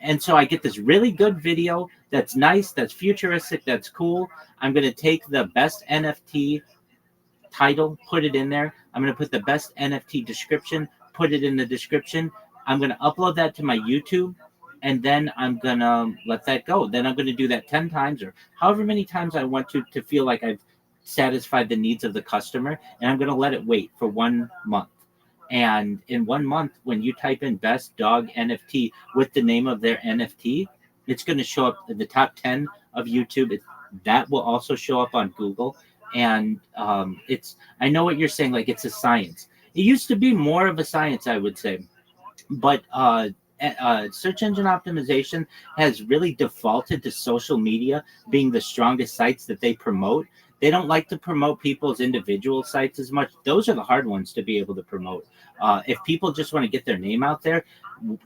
And so I get this really good video that's nice, that's futuristic, that's cool. I'm going to take the best NFT title, put it in there. I'm going to put the best NFT description, put it in the description. I'm going to upload that to my YouTube, and then I'm going to let that go. Then I'm going to do that 10 times or however many times I want to feel like I've satisfied the needs of the customer, and I'm going to let it wait for 1 month. And in 1 month, when you type in best dog NFT with the name of their NFT, it's going to show up in the top 10 of YouTube. That will also show up on Google. And I know what you're saying, like it's a science. It used to be more of a science, I would say. But search engine optimization has really defaulted to social media being the strongest sites that they promote. They don't like to promote people's individual sites as much. Those are the hard ones to be able to promote. If people just want to get their name out there,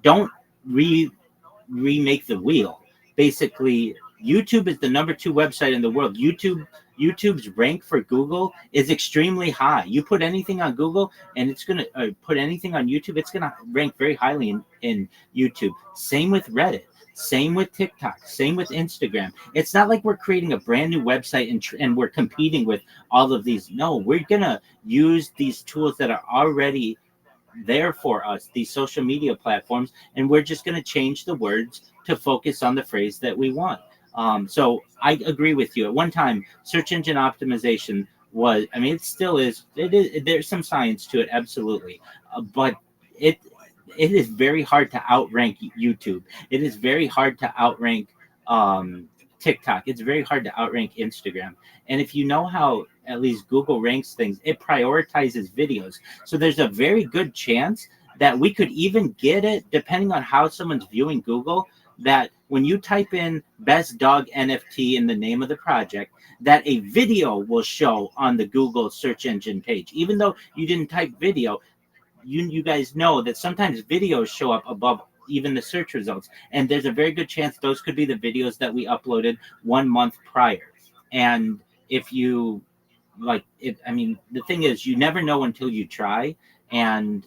don't remake the wheel. Basically, YouTube is the #2 website in the world. YouTube's rank for Google is extremely high. You put anything on Google and it's going to put anything on YouTube, it's going to rank very highly in YouTube. Same with Reddit. Same with TikTok. Same with Instagram. It's not like we're creating a brand new website and we're competing with all of these. No, we're going to use these tools that are already there for us, these social media platforms, and we're just going to change the words to focus on the phrase that we want. So I agree with you. At one time, search engine optimization was, I mean, it still is, there's some science to it, absolutely. But it is very hard to outrank YouTube. It is very hard to outrank TikTok. It's very hard to outrank Instagram. And if you know how at least Google ranks things, it prioritizes videos. So there's a very good chance that we could even get it, depending on how someone's viewing Google, that when you type in best dog NFT in the name of the project, that a video will show on the Google search engine page. Even though you didn't type video, you guys know that sometimes videos show up above even the search results. And there's a very good chance those could be the videos that we uploaded 1 month prior. And if you like it, I mean, the thing is, you never know until you try. And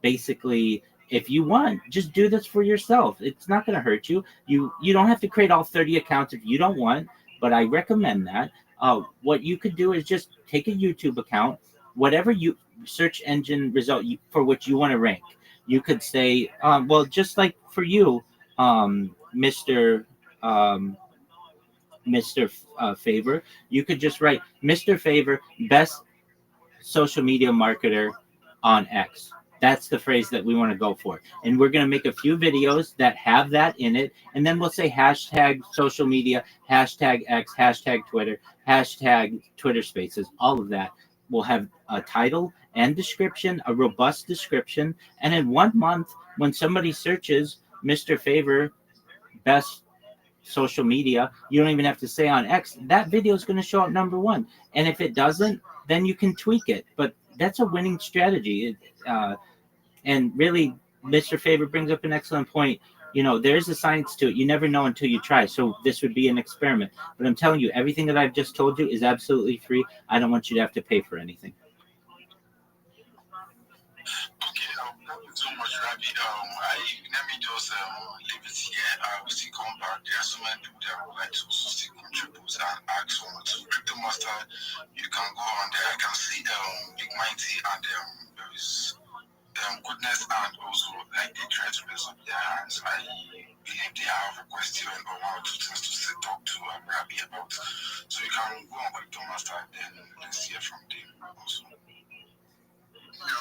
basically, if you want, just do this for yourself. It's not going to hurt you. You don't have to create all 30 accounts if you don't want, but I recommend that. What you could do is just take a YouTube account, whatever you search engine result for which you want to rank. You could say, well, just like for you, Mr. Mr. Favor, you could just write Mr. Favor, best social media marketer on X. That's the phrase that we want to go for. And we're going to make a few videos that have that in it. And then we'll say hashtag social media, hashtag X, hashtag Twitter, hashtag Twitter Spaces, all of that. We'll have a title and description, a robust description. And in 1 month, when somebody searches Mr. Favor, best social media, you don't even have to say on X, that video is going to show up number 1. And if it doesn't, then you can tweak it. But that's a winning strategy. And really, Mr. Favor brings up an excellent point. You know, there's a science to it. You never know until you try. So this would be an experiment. But I'm telling you, everything that I've just told you is absolutely free. I don't want you to have to pay for anything. Okay, thank you so much, Rabbi. Let me just leave it here. We still come back. There are so many people that would like to also still contribute and ask for to Crypto Master. You can go on there. I can see Big Mighty and there is goodness and also like they try to raise up their hands. I believe they have a question or 1 or 2 things to talk to Rabbi about. So you can go on Crypto Master and then let's hear from them also. Yo,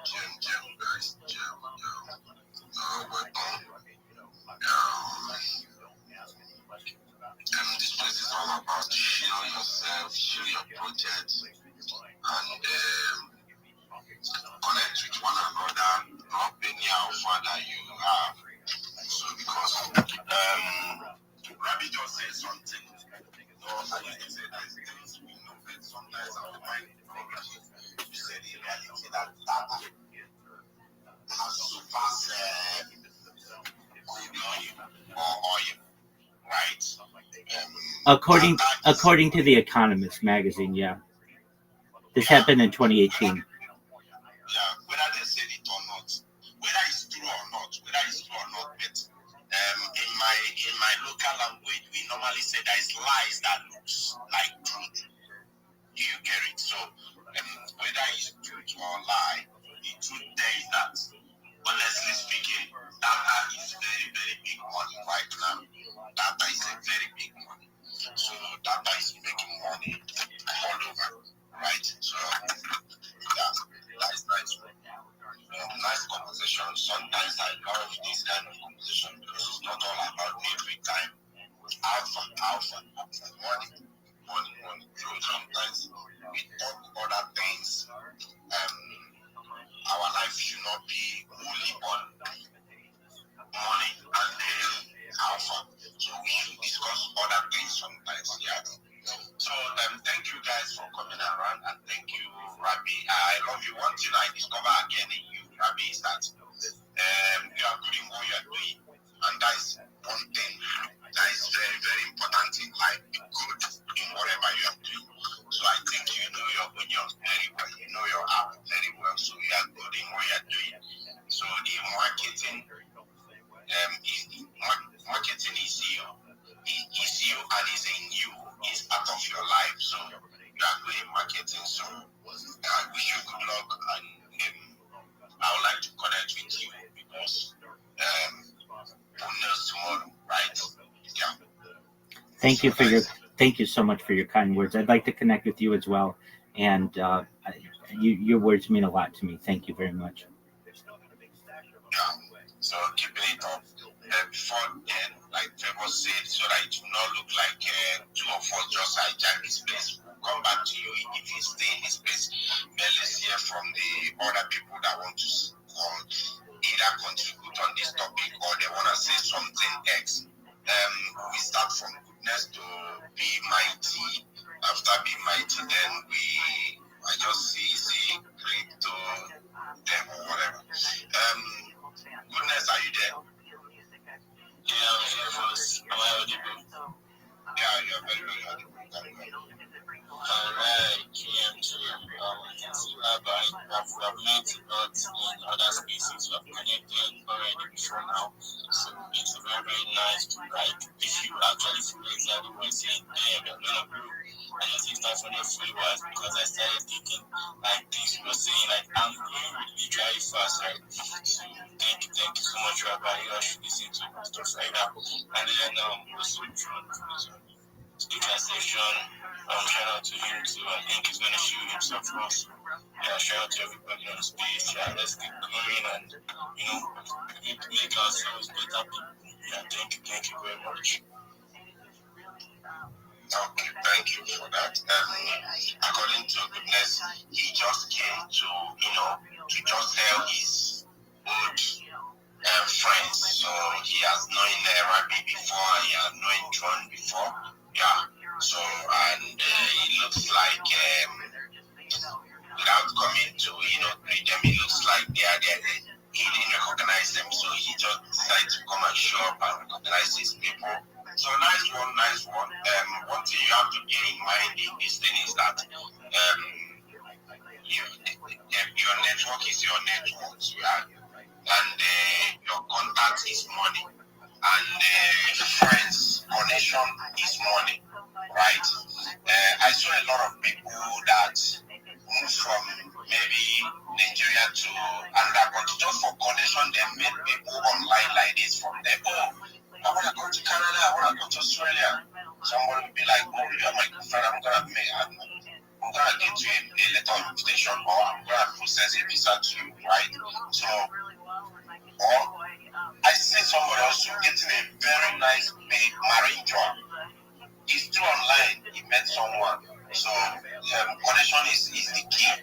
Jim, guys, welcome. This place is all about share yourself, share your project, and connect with one another, not any alpha that you have. So because Rabbi just said something. No, I used to say that things we know, but sometimes our mind you said the reality that data has surpassed oil, right? According to The Economist magazine, yeah. This happened in 2018. Yeah, whether they said it or not, whether it's true or not, but in my local language, we normally say there is lies that looks like truth. Do you get it? So whether it's truth or lie, the truth there is that, honestly speaking, data is very, very big money right now. Data is a very big money. So data is making money all over, right? So yeah, that's nice. Nice conversation. Sometimes I love this kind of conversation because it's not all about every time. Alpha, money. So sometimes we talk other things. Our life should not be only on money and alpha. So we should discuss other things sometimes. Yeah. So thank you guys for coming around and thank you, Rabbi. I love you. One thing I discover again in you, Rabbi, is that you are good in what you are doing, and that is one thing that is very, very important in life. Be good in whatever you are doing. So I think you know your onion very well. You know your app very well. So you are good in what you are doing. So the marketing, marketing is you. Is you and is in you. Is part of your life. So you are good in marketing. So I wish you good luck, and I would like to connect with you because who knows tomorrow, right? Yeah. Thank you so much for your kind words. I'd like to connect with you as well, and your words mean a lot to me. Thank you very much. Yeah. So keeping it up. Before then, like Trevor said, so that it will not look like 2 of us just hijack this place. We'll come back to you if you stay in this place. But let's hear from the other people that want to either contribute on this topic or they want to say something else. We start from goodness to be mighty. After be mighty, then I just see crypto, them or whatever. Goodness, are you there? Yeah, I'm here first. Am I audible? Yeah, you're very, very audible. Alright, GM. I can see Rabbi. I've met a lot in other spaces. We've connected already before now. So it's very, very nice to, like, if you actually feel exactly what I'm saying, we're gonna grow. I just think that's when you're free was because I started thinking like things you were saying, like I'm going really very fast, right? So thank you so much, Rabbi. You should listen to stuff like that. And then also John speaker session. Shout out to him too. I think he's gonna show himself for us. Yeah, shout out to everybody on stage. Yeah, let's keep going and make ourselves better people. Yeah, thank you very much. Okay, thank you for that. According to Goodness, he just came to just help his old friends. So he has known Rabbi before, he has known John before. Yeah. So, and it looks like, without coming to, greet them, it looks like they are there. He didn't recognize them, so he just decided to come and show up and recognize his people. So nice one. One thing you have to bear in mind in this thing is that your network is your network, yeah? And your contact is money, and friends, connection is money, right? I saw a lot of people that moved from maybe Nigeria to another country just for connection. They met people online like this from there. Oh, I want to go to Canada, I want to go to Australia. Someone will be like, oh, you're my good friend, I'm going to get you a letter of invitation, or I'm going to process a visa to you, right? So, or I see someone also getting a very nice paid marine job. He's still online, he met someone. So, connection is the key,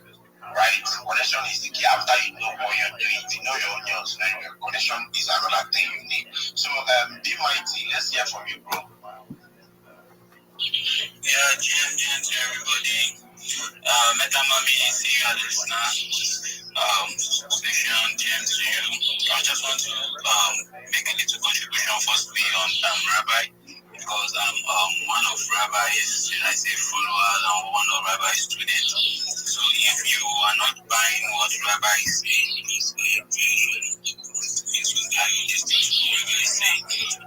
right? Connection is the key. After you know what you're doing, if you know your audience, then your connection is another thing you need. So, be mighty. Let's hear from you, bro. Yeah, GM to everybody. Meta Mommy, see you at the listener. Station, GM to you. I just want to make a little contribution firstly on Rabbi, because I'm one of Rabbi's, should I say, followers and one of Rabbi's students. So if you are not buying what Rabbi is saying,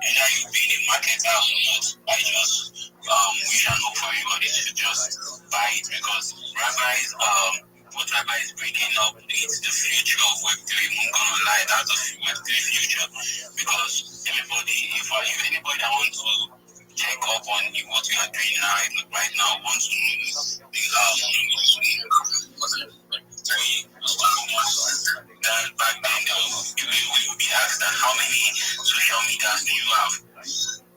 either you being a marketer or not, I just wish and hope for everybody to just buy it, because Rabbi's what Rabbi is bringing up is the future of Web3. I'm not gonna lie, that's the Web3 future, because everybody, if anybody that wants to check up on what you are doing right now, wants to know that back then we will be asked that how many social medias do you have?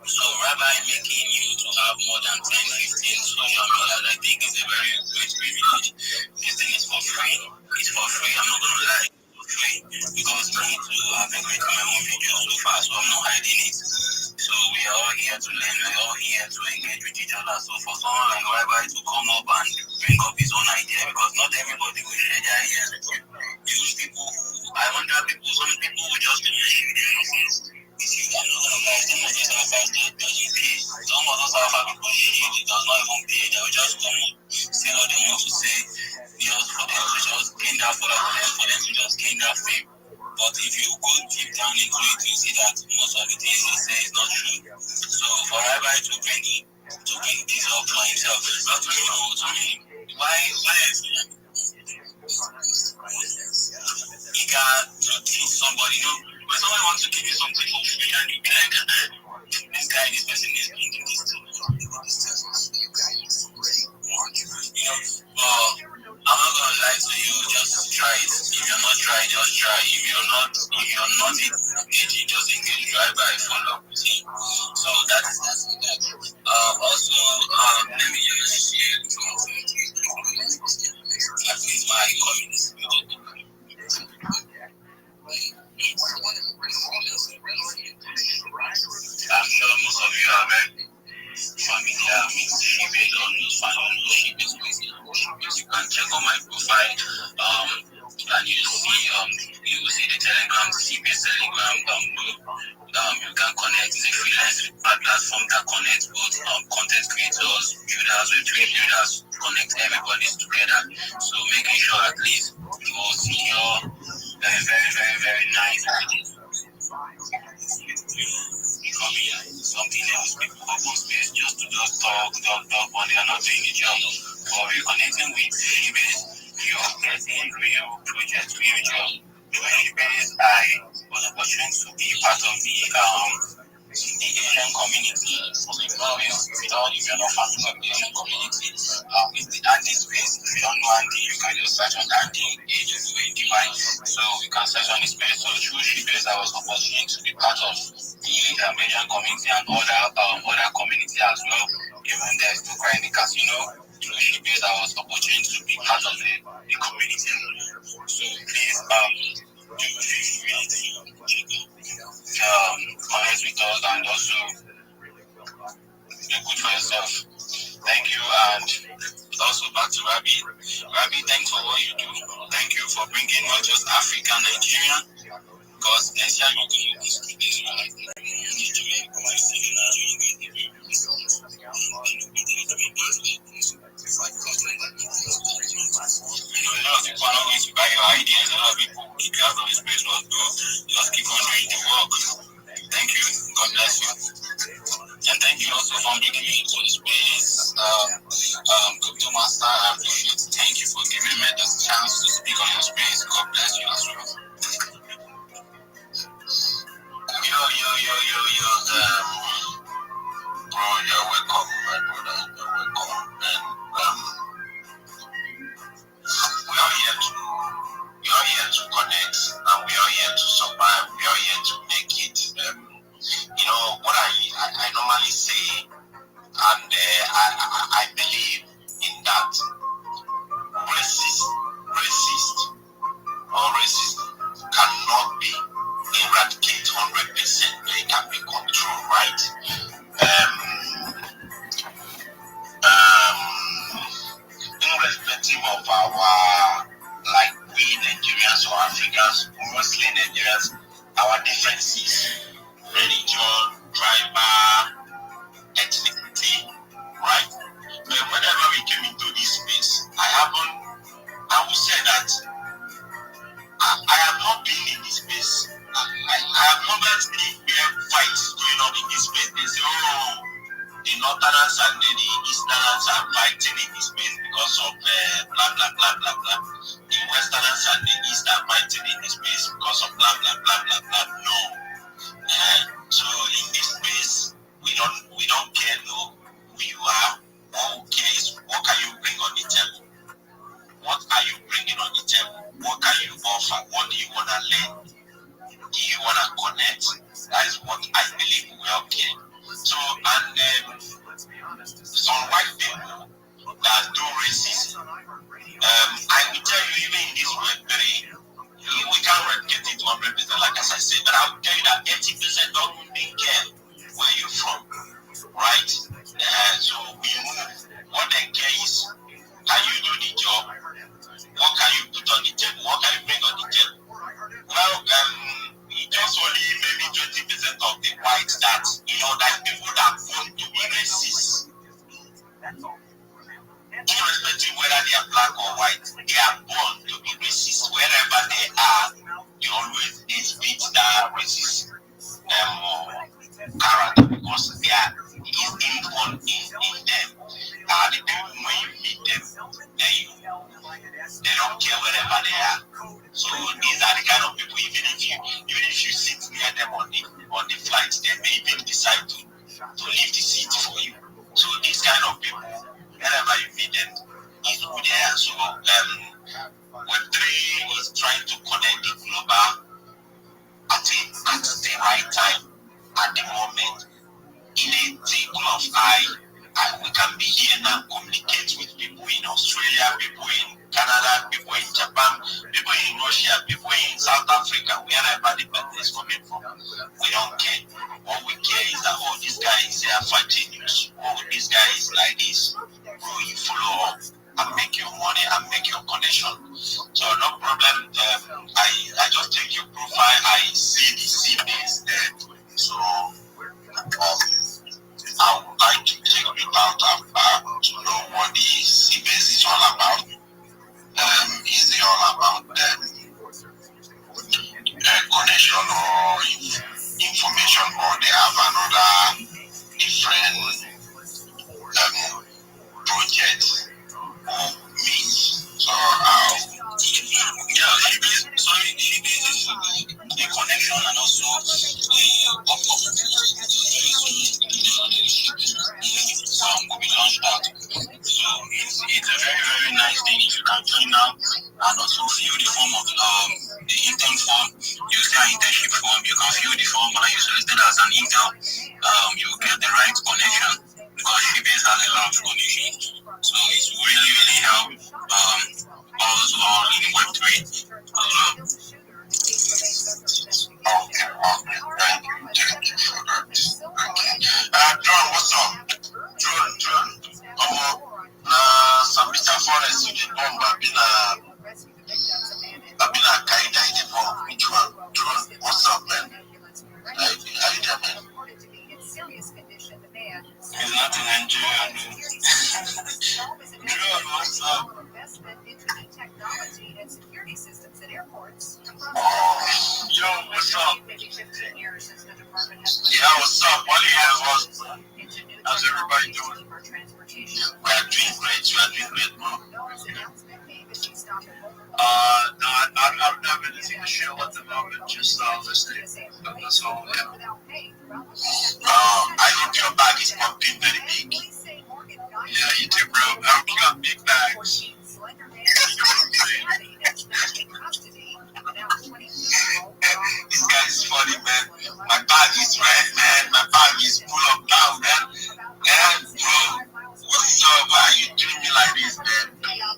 So Rabbi making you to have more than 10, 15 social media, I think is a very great privilege. This thing is for free. It's for free. I'm not gonna lie. It's free. Because me too, I've been creating my own videos so far, so I'm not hiding it. So we are all here to learn, we're all here to engage with each other. So for someone like Rabbi to come up and bring up his own idea, because not everybody will share their ideas with you. Use people who, I wonder some people will just do shit. I'm not gonna lie, some of these alphas that doesn't pay. Some of those alpha people shit, it does not even pay. They will just come up, say what they want to say, just for them to just gain that followers, for them to just gain that fame. But if you go deep down into it, you see that most of the things they say is not true. So for Rabbi to bring this up for himself, not to me, why he got to teach somebody, when someone wants to give you something for free and you be like, this person is thinking this too. But I'm not gonna lie to you, just try it. If you're not trying, just try. If you're not engaging, just engage. Rabbi, follow. See? So that's that. Also, let me just share at least my comments. I'm sure most of you are very familiar with Shibet or Shibet. You can check on my profile, and you see the Telegram, Shibet Telegram down below. You can connect. It's a freelance platform that connects both content creators, builders, Web3 builders, connect everybody together. So making sure at least you will see your very, very, very nice. So something else. People open space just to talk, but they are not doing the job. But we're connecting with Shibes, you're getting real projects, real job. Through Shibes, I was opportunity to be part of the Asian community, with all the Vienna family of the Asian community, with the Andy space. If you don't know Andy, you can just search on Andy, Ages with Divine. So you can search on the space. So through Shibes, I was opportunity to be part of the Asian community and other community as well. Even there's to cry in the casino. Through Shibes, I was opportunity to be part of the community. So please, do feel free to connect with us and also do good for yourself. Thank you, and also back to Rabbi. Rabbi, thanks for what you do. Thank you for bringing not just Africa, Nigeria, because next year you're going to this right? A lot of people are not going to buy your ideas. A lot of people will keep you out of the space, but just keep on doing the work. Thank you. God bless you. And thank you also for bringing me into the space. Crypto Master, I appreciate it. Thank you for giving me the chance to speak on your space. God bless you as well. Yo. Bro, you're welcome, my brother. You're welcome. And we are here to connect, and we are here to survive. We are here to make it. What I normally say, and I believe in that racist cannot be eradicated 100%. They can be controlled, right? Irrespective of our, like we Nigerians or Africans, mostly Nigerians, our differences, religion, tribal, ethnicity, right? But whenever we came into this space, I would say that I have not been in this space. I have never seen fights going on in this space. They say, the Northerners and the Easterners are fighting in this space because of blah, blah, blah, blah, blah. The Westerners and the East are fighting in this space because of blah, blah, blah, blah, blah. No. So in this space, we don't care who you are. Who cares? What can you bring on the table? What are you bringing on the table? What can you offer? What do you want to learn? Do you want to connect? That is what I believe we all care. So, and some white people that do racism, I will tell you, even in this Web3, we can't replicate it 100%, like as I said, but I will tell you that 80% don't even care where you're from, right? So we move. What they care is, can you do the job? What can you put on the table? What can you bring on the table? Well, just only maybe 20% of the whites that, that people that want to be racist. Irrespective whether they are black or white, they are born to be racist. Wherever they are, they always exhibit that racist character because they are inborn in them. The people, when you meet them, they don't care wherever they are. So these are the kind of people, even if you sit near them on the flight, they may even decide to leave the seat for you. So these kind of people, wherever you meet them, is who they are. So Web3 is trying to connect the global at the right time, at the moment. In a twinkle of eye, and we can be here now, communicate with people in Australia, people in Canada, people in Japan, people in Russia, people in South Africa, wherever the person is coming from. We don't care. What we care is that, this guy is here fighting news. This guy is like this. Bro, you follow up and make your money and make your connection. So no problem. I just take your profile. I see the CBS there. So I would like to take a bit out to know what the CBS is all about. Is it all about connection or information, or they have another different projects means. So she is the connection and also we launched that. So it's a very, very nice thing if you can join now and also fill the form of the intern form. You see an internship form, you can fill the form and you select it as an intern. You get the right connection because Shibase has a lot of connections. So it's really, really help us all in Web3 as well. Okay, thank you for that. Okay. John, what's up? John. Some Mr. Forest in the bomb, I've been a Kaida in the bomb. Which one? John, what's up, man? How you doing, man? He's not in Nigeria. John, what's up? Yo, what's up? Yeah, what's up? What do you have? How's everybody doing? We are doing great, bro. No, I don't have anything to share at the moment, just listening. That's all, yeah. I hope your bag is pumping very big. Yeah, you too, bro. I hope you got big bags. This guy is funny, man. My bag is red, man. My bag is full of down, man. And bro, what's up? Why are you doing me like this, man?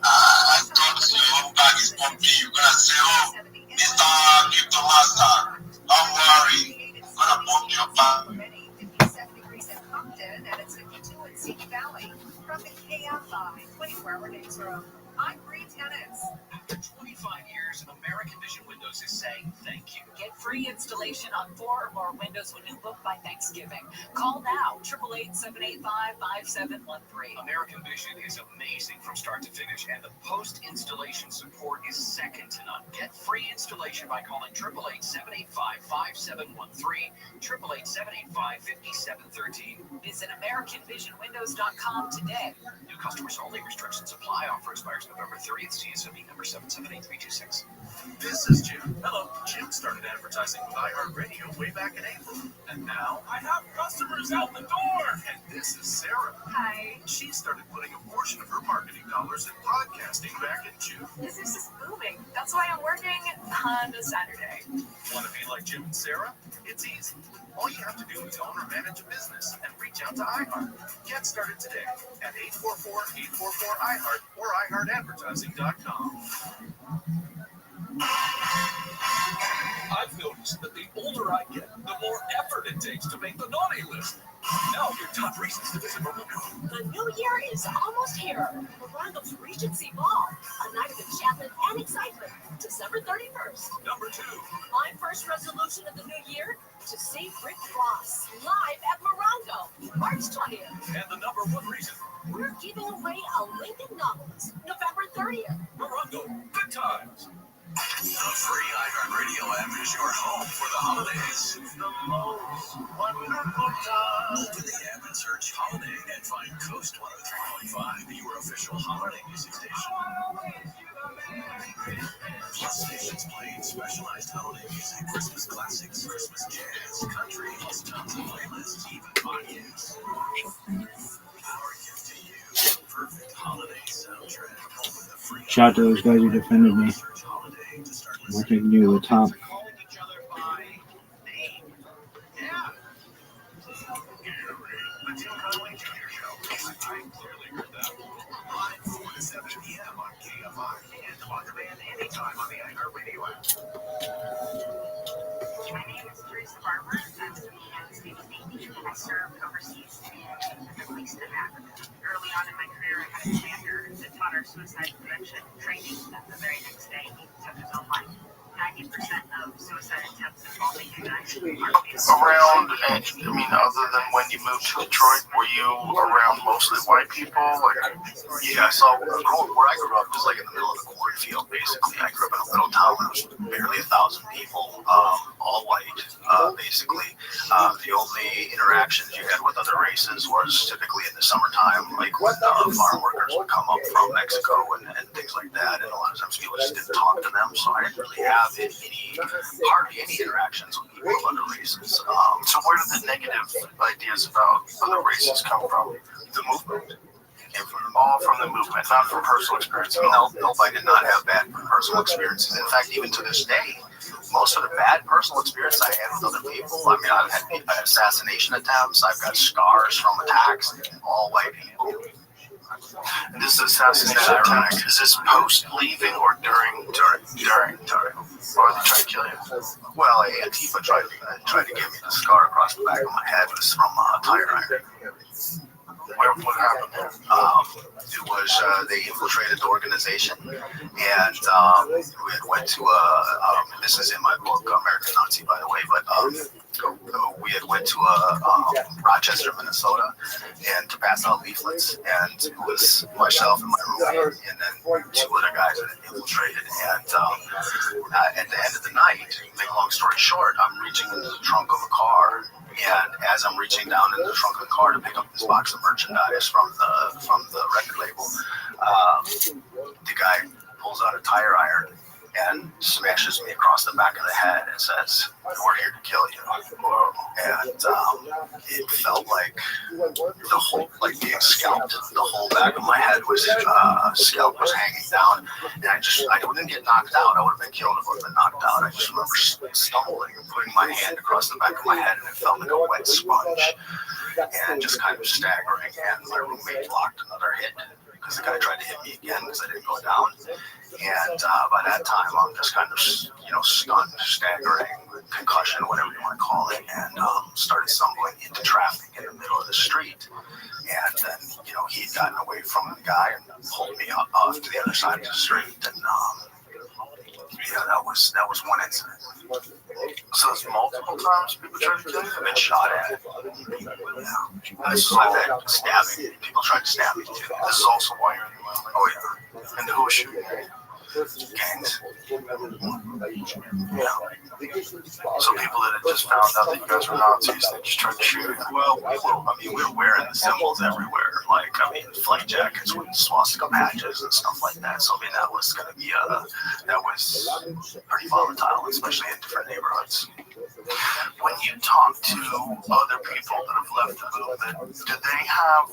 I thought your own bag is pumping. You're gonna say, oh, Mr. Crypto Master, don't worry. I'm gonna pump your bag. After 25 years, American Vision Windows is saying thank you. Get free installation on 4 or more windows when you book by Thanksgiving. Call now, 888-785-5713. American Vision is amazing from start to finish, and the post-installation support is second to none. Get free installation by calling 888-785-5713, 888-785-5713. Visit AmericanVisionWindows.com today. New customers only. Restrictions apply. Offer expires November 30th. CSME number 778326. This is Jim. Hello. Jim started advertising with iHeartRadio way back in April. And now I have customers out the door. And this is Sarah. Hi. She started putting a portion of her marketing dollars in podcasting back in June. Business is booming. That's why I'm working on a Saturday. Want to be like Jim and Sarah? It's easy. All you have to do is own or manage a business and reach out to iHeart. Get started today at 844-844-iHeart or iHeartAdvertising.com. I've noticed that the older I get, the more effort it takes to make the naughty list. Now your top reasons to visit Morocco. The new year is almost here. Morocco's Regency Ball, a night of enchantment and excitement. December 31st. Number 2. My first resolution of the new year, to see Rick Ross live at Morocco, March 20th. And the number 1 reason. We're giving away a Lincoln novelist, November 30th. Morocco, good times. The free iHeartRadio app is your home for the holidays. The most wonderful time. Open the app and search Holiday and find Coast 103.5, your official holiday music station. Plus stations playing specialized holiday music, Christmas classics, Christmas jazz, country, plus tons of playlists, even podcasts. Our gift to you, the perfect holiday soundtrack. Open the free Shout out to those guys who defended me. What they can do to the top. Calling each other by name. Yeah. The Tim Conway Jr. Show. I clearly heard that. Live 4 to 7 p.m. on KFI and on demand anytime on the iHeartRadio app. My name is Teresa Barber. I'm from Kansas City. I served overseas in the Middle East and Africa. Early on in my career, I had a commander that taught our suicide prevention training. And the very next day, he took his own life. 90% of Around, and I mean, other than when you moved to Detroit, were you around mostly white people? Like, Yeah, so where I grew up was like in the middle of the cornfield, basically. I grew up in a little town where there was barely 1,000 people, all white, basically. The only interactions you had with other races was typically in the summertime, like when farm workers would come up from Mexico and things like that, and a lot of times people just didn't talk to them, so I didn't really have hardly any interactions with people of other races. so where did the negative ideas about other races come from? The movement came from All from the movement, not from personal experience. Nobody did not have bad personal experiences. In fact, even to this day, most of the bad personal experience I had with other people, I mean, I've had assassination attempts, I've got scars from attacks, all white people. This assassination attempt, is this post leaving or during? During. Or are they trying to kill you? Well, Antifa tried to give me the scar across the back of my head. It was from tire iron. What happened? It was they infiltrated the organization, and we had went to this is in my book, American Nazi, by the way, but we had went to Rochester, Minnesota, and to pass out leaflets, and it was myself and my roommate, and then two other guys that had infiltrated, and at the end of the night, make a long story short, I'm reaching into the trunk of a car. And as I'm reaching down into the trunk of the car to pick up this box of merchandise from the record label, the guy pulls out a tire iron and smashes me across the back of the head and says, "We're here to kill you." And it felt like the whole, like being scalped. The whole back of my head was scalp was hanging down, and I wouldn't get knocked out. I would have been killed if I would have been knocked out. I just remember stumbling and putting my hand across the back of my head, and it felt like a wet sponge, and just kind of staggering. And my roommate blocked another hit because the guy tried to hit me again because I didn't go down. And by that time, I'm just kind of, stunned, staggering, concussion, whatever you want to call it, and started stumbling into traffic in the middle of the street. And then, he had gotten away from the guy and pulled me off to the other side of the street. And that was one incident. So it's multiple times people try to kill you? I've been shot at. Yeah. I've had stabbing. People tried to stab me too. This is also why you're in the movement. Oh yeah. And who was shooting? Gangs. Yeah. So people that had just found out that you guys were Nazis, they just tried to shoot you. Well, we were wearing the symbols everywhere. Flight jackets with swastika patches and stuff like that. So that was going to be that was pretty volatile, especially in different neighborhoods. When you talk to other people that have left the movement, do they have,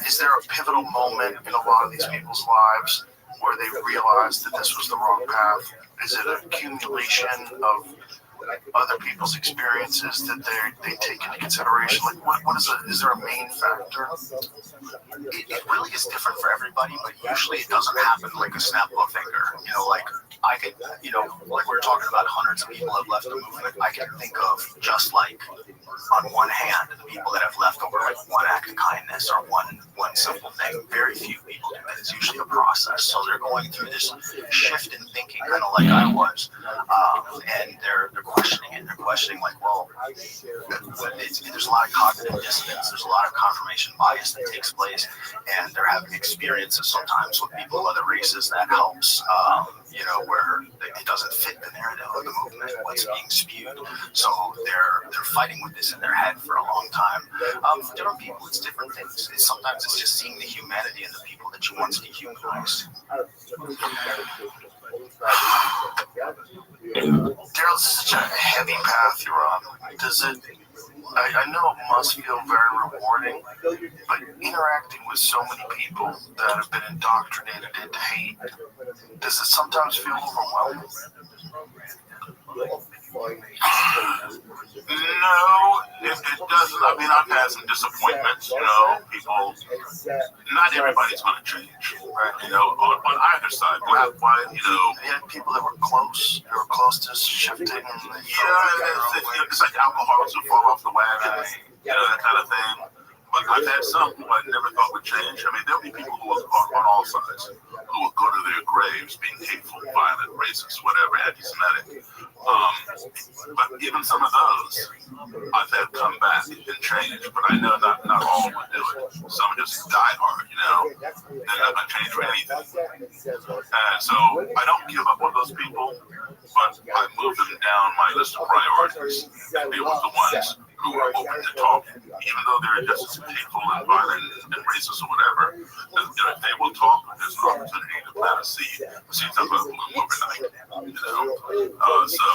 is there a pivotal moment in a lot of these people's lives where they realized that this was the wrong path? Is it an accumulation of other people's experiences that they take into consideration? Like, what is it? Is there a main factor? It really is different for everybody, but usually it doesn't happen like a snap of a finger. I could, like we were talking about, hundreds of people have left the movement. I can think of just like on one hand the people that have left over like one act of kindness or one simple thing. Very few people do that. It's usually a process. So they're going through this shift in thinking, kind of like I was, and they're questioning it. They're questioning like, well, there's a lot of cognitive dissonance. There's a lot of confirmation bias that takes place, and they're having experiences sometimes with people of other races that helps, where it doesn't fit the narrative of the movement, what's being spewed. So they're fighting with this in their head for a long time. For different people, it's different things. Sometimes it's just seeing the humanity in the people that you once dehumanized. Daryl, this is such a heavy path you're on. I know it must feel very rewarding, but interacting with so many people that have been indoctrinated into hate, does it sometimes feel overwhelming? No, it doesn't. I mean, I've had some disappointments, people, not everybody's going to change, right? On either side, black, white, You had people that were close to shifting. It's like alcoholics who fall off the wagon, that kind of thing. But I've had some who I never thought would change. I mean, there'll be people who are on all sides, who will go to their graves being hateful, violent, racist, whatever, anti-Semitic. But even some of those I've had come back and change, but I know not all would do it. Some just die hard, you know. They're not going to change for anything. And so I don't give up on those people, but I move them down my list of priorities and deal with the ones who are open to talking, even though they're just as hateful and violent and racist or whatever. If they will talk, there's an opportunity to plant a seed. Seeds not going to bloom overnight, you know. So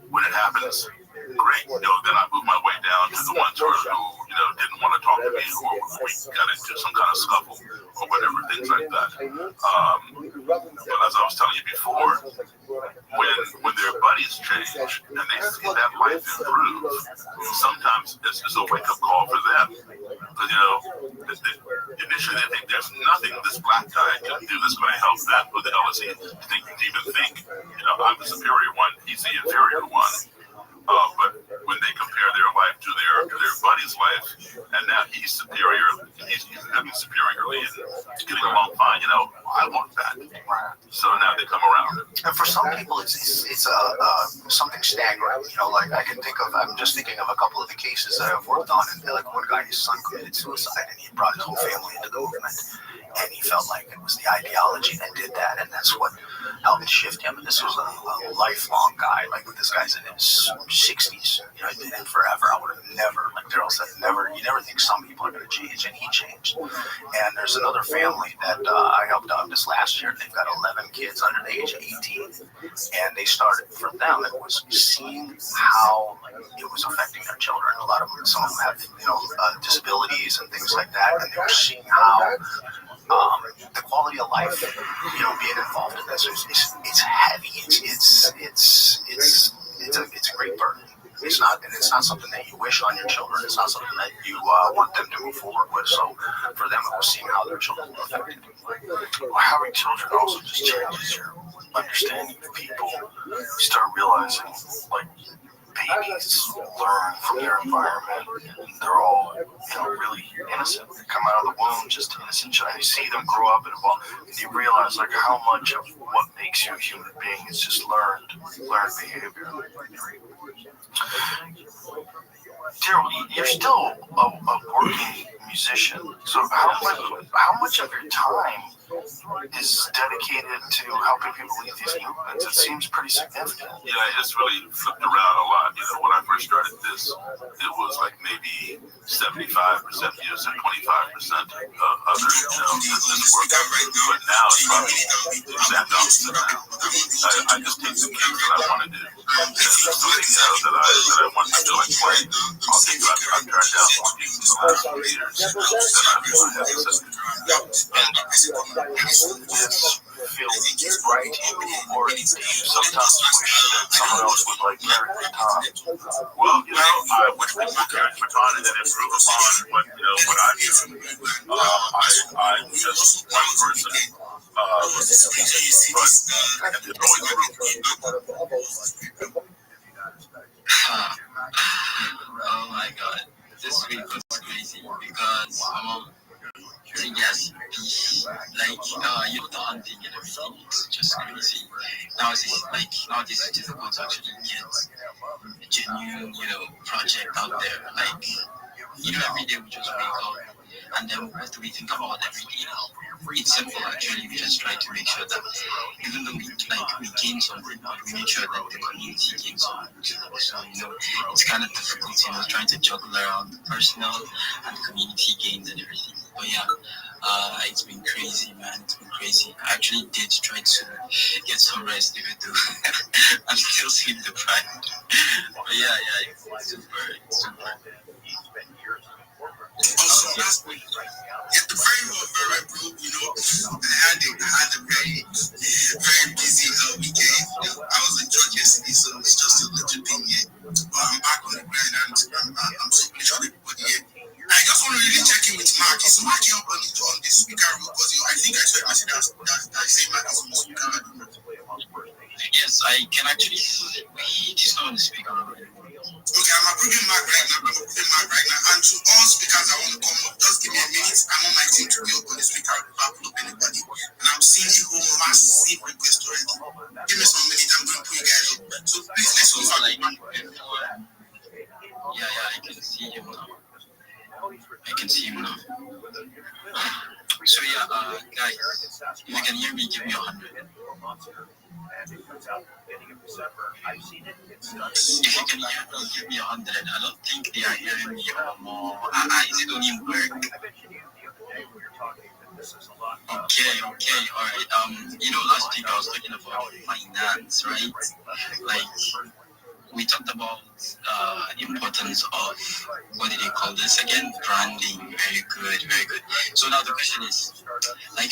when it happens, great. You know, then I move my way down to the ones who you know, didn't want to talk to me, or we got into some kind of scuffle or whatever, things like that. But as I was telling you before, when their buddies change and they see that life improve, sometimes it's a wake-up call for them. Because, you know, initially they think there's nothing this black guy can do that's going to help them. Who the hell is he to even think? You know, I'm the superior one, he's the inferior one. But when they compare their life to their buddy's life, and now he's superior, he's living superiorly and getting along fine, you know, I want that. So now they come around. And for some people, it's something staggering. You know, like I'm just thinking of a couple of the cases that I've worked on, and like one guy, his son committed suicide, and he brought his whole family into the movement. And he felt like it was the ideology that did that, and that's what helped shift him. And this was a lifelong guy. Like, this guy's in his 60s. You know, he's been in forever. I would have never, like Daryl said, you never think some people are going to change, and he changed. And there's another family that I helped out this last year. They've got 11 kids under the age of 18, and they started, for them, it was seeing how it was affecting their children. Some of them have, you know, disabilities and things like that, and they were seeing how the quality of life, you know, being involved in this, it's heavy. It's a great burden. It's not something that you wish on your children. It's not something that you want them to move forward with. So for them, it was seeing how their children were affected. Well, having children also just changes your understanding of people. You start realizing, like, babies learn from their environment. They're all, you know, really innocent. They come out of the womb just innocent. You see them grow up and evolve, and you realize, like, how much of what makes you a human being is just learned behavior. Daryl, you're still a working musician. So how much of your time is dedicated to helping people lead these movements? It seems pretty significant. Yeah, it's really flipped around a lot. You know, when I first started this, it was like maybe 75% music, 25% other, you know, business work. But now it's probably exact opposite now. I just take the gigs that I want to do. And if there's something else that I want to do like play, I'll take it. I've turned down some gigs in the last 2 years that I have access to. This feels right to you, or do you sometimes wish that someone else would like carry the baton? Well, you know, I wish people would carry the baton and then improve upon what, you know, what I do. I'm just one person. But it's going through. Oh my god, this week was crazy because yes, like you know, the hunting and everything, it's just crazy. Nowadays it's difficult to actually get a genuine, you know, project out there. Like, you know, every day we just wake up and then what do we think about every day? It's simple actually. We just try to make sure that even though we gain something, we make sure that the community gains something. So, you know, it's kind of difficult, you know, trying to juggle around the personal and the community gains and everything. But yeah, it's been crazy, man. It's been crazy. I actually did try to get some rest, even though I'm still sleep deprived. But yeah, it's super. Also, at the very broke, you know, I had a very busy weekend. I was in church yesterday, so it's just a little thing here. But I'm back on the grind, and I'm so pleased with everybody here. I just want to really check in with Mark. Is Mark here on the speaker room? Because I think I saw a message that say Mark is on the speaker room. Yes, I can actually. He's not on the speaker room. Okay, I'm approving Mark right now. And to all speakers, I want to come up. Just give me a minute. I want my team to be up on the speaker room. If I pull up anybody, and I'm I'm seeing a whole massive request already. Give me some minutes, I'm going to put you guys up. So please let's go for like yeah, I can see him now. So yeah, guys, if you can hear me, give me 100. If you can hear me, give me 100. I don't think they are hearing me or more. Is it only work? Okay, alright. Last week I was talking about finance, right? Like, we talked about importance of, what did they call this again? Branding. Very good. So now the question is, like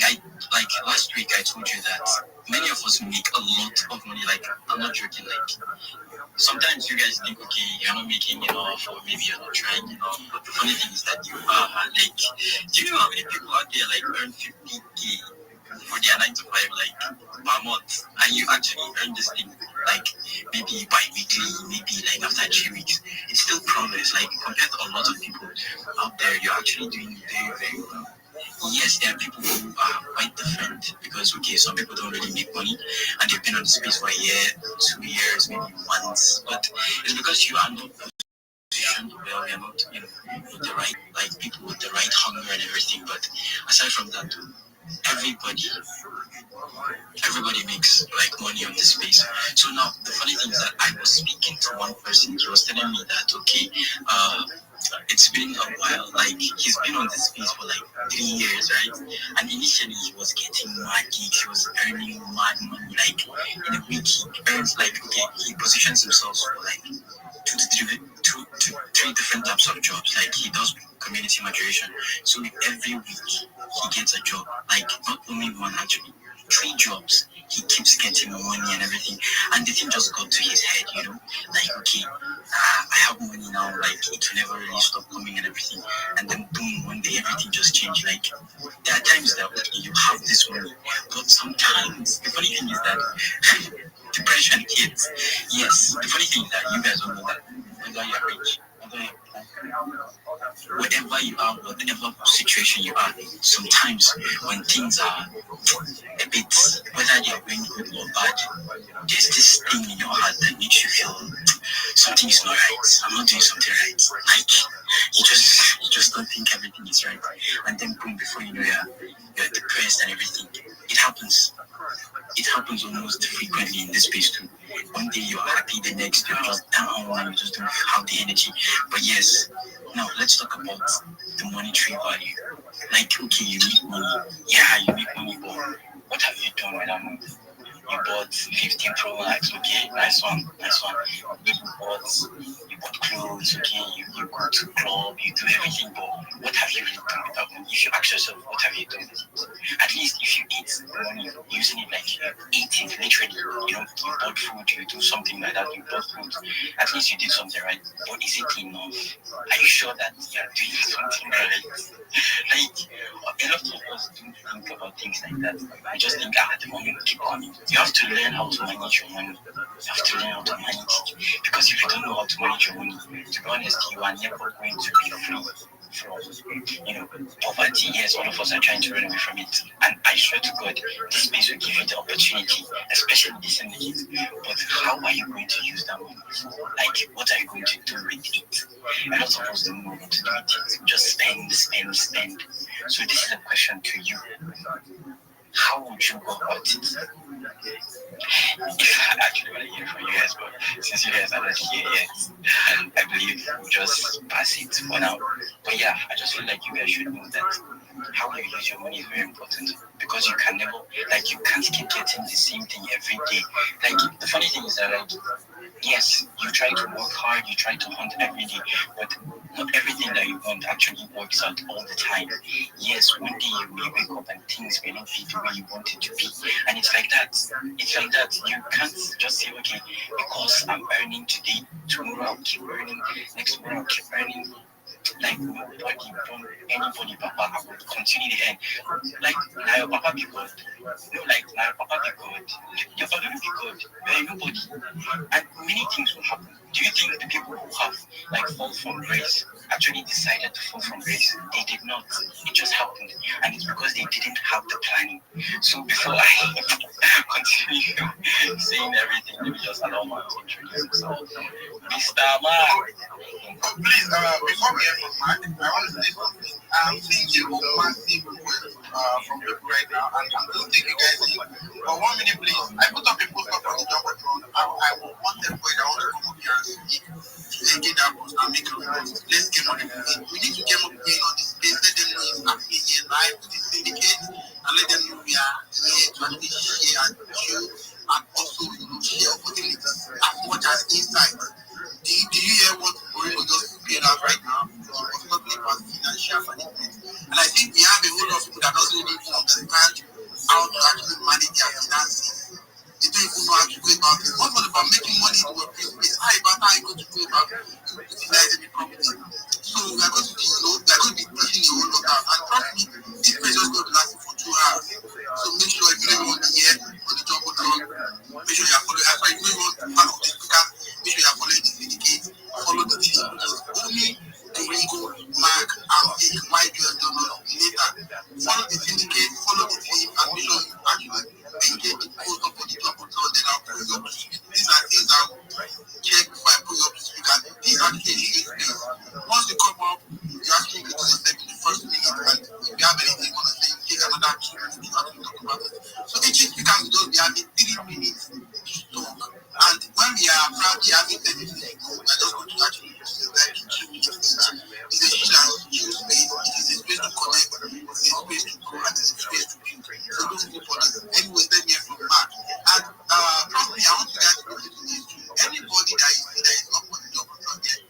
last week I told you that many of us make a lot of money. Like, I'm not joking. Like, sometimes you guys think, okay, you're not making enough, or maybe you're not trying enough. But the funny thing is that you are. Like, do you know how many people out there like earn 50K for their 9 to 5, like, per month, and you actually earn this thing, like, maybe bi-weekly, maybe like after 3 weeks? It's still progress. Like, compared to a lot of people out there, you're actually doing very, very well. Yes, there are people who are quite different because, okay, some people don't really make money and they've been on the space for a year, 2 years, maybe months, but it's because you are not positioned well, you're not, with the right, like, people with the right hunger and everything. But aside from that, everybody makes like money on this space. So now the funny thing is that I was speaking to one person. He was telling me that, okay, it's been a while. Like, he's been on this space for like 3 years, right? And initially he was getting mad gigs. He was earning mad money. Like, in a week he earns, like, okay, he positions himself for like two to three different types of jobs. Like, he does community moderation. So every week he gets a job. Like, not only one, actually 3 jobs. He keeps getting money and everything. And the thing just got to his head, like, okay, I have money now, like, it will never really stop coming and everything. And then boom, one day everything just changed. Like, there are times that, okay, you have this money, but sometimes the funny thing is that depression hits. Yes, the funny thing is that you guys don't know that whether you're rich, whether you're poor, wherever you are, whatever situation you are, sometimes when things are a bit, whether they are going good or bad, there's this thing in your heart that makes you feel something is not right. I'm not doing something right. Like, you just don't think everything is right. And then boom, before you know, you're depressed and everything. It happens. It happens almost frequently in this space too. One day you're happy, the next you're just down and you just don't have the energy. But yes, now let's talk about the monetary value. Like, okay, you make money. Yeah, you make money, but what have you done with that money? You bought 15 Pro Max, okay, nice one. You bought clothes, okay, you go to club, you do everything, but what have you really done with that money? If you ask yourself, what have you done with it? At least if you eat the money, using it like eat it literally, you bought food, you do something like that, you bought food, at least you did something right. But is it enough? Are you sure that you're doing something right? Like, a lot of us don't think about things like that. We just think, the money will keep coming. You have to learn how to manage your money. You have to learn how to manage it. Because if you don't know how to manage your money, to be honest, you are never going to be free from, poverty. Yes, all of us are trying to run away from it. And I swear to God, this space will give you the opportunity, especially this energy. But how are you going to use that money? Like, what are you going to do with it? A lot of us don't know what to do with it. Just spend. So this is a question to you. How would you go about it? I actually want to hear from you guys, but since you guys are not here yet, I believe we'll just pass it for now. But yeah, I just feel like you guys should know that how you use your money is very important, because you can never, like, you can't keep getting the same thing every day. Like, the funny thing is that, like, yes, you try to work hard, you try to hunt every day, but not everything that you want actually works out all the time. Yes, one day you may wake up and things may not be the way you want it to be. And it's like that. You can't just say, okay, because I'm earning today, tomorrow I'll keep earning, next tomorrow I'll keep earning. Like, anybody, Papa, I would continue the end. Like, now your Papa be good. No, like, now your Papa be good. Your Papa will be good. You're nobody. And many things will happen. Do you think the people who have, like, fall from grace, actually decided to fall from grace. They did not. It just happened. And it's because they didn't have the planning. So before I continue saying everything, let me just allow Mark to introduce himself. Mr. Mark. Please, before we hear from Mark, I want to say something. I'm seeing you massive from people right now, and I'm going to take you guys in. But 1 minute, please. I put up a post up on the Jumbotron. I want everybody that wants to come up here and speak. Let's get that post and make a request. Let's get more people in. We need to get more people in on this space. Let them know it's happening here live with the syndicate, and let them know we are here to actually share and chill, and also share opportunities as much as insight. Do you hear what Moreno just played out right now? He was talking about financial management. And I think we have a whole lot of people that doesn't really even understand how to actually manage their finances. They don't even know how to go about it. What's all about making money in your business? How you going to go about utilizing the property? So we are going to be pushing a whole lot out. And trust me, this place is going to be lasting for 2 hours. So make sure if you don't want to hear on the job make sure you are following. That's why you don't want to part of the speaker. Make sure you are following the syndicate, follow the team. Only Ringo, Mark, and Vic might do later. Follow the syndicate, follow the team, and make sure you actually engage the post up on the job then I'll put you up to speed. These are things I'll check before I put you up to speed. And these are the things. Once you come up, you actually get to the step in the first minute, and if you have anything you want to say, take another 2 minutes to actually talk about it. So each speaker will just be having 3 minutes to talk. And when we are proudly having 30 minutes, we are just going to actually like 2 minutes each. It's a shit and chill space. It is a space to connect, it's a space to grow, and it's a space to build. So don't go for this. Anyway, let me hear from Mark. And probably I want you guys to listen to this too. Anybody that you see that is not for the job of yet,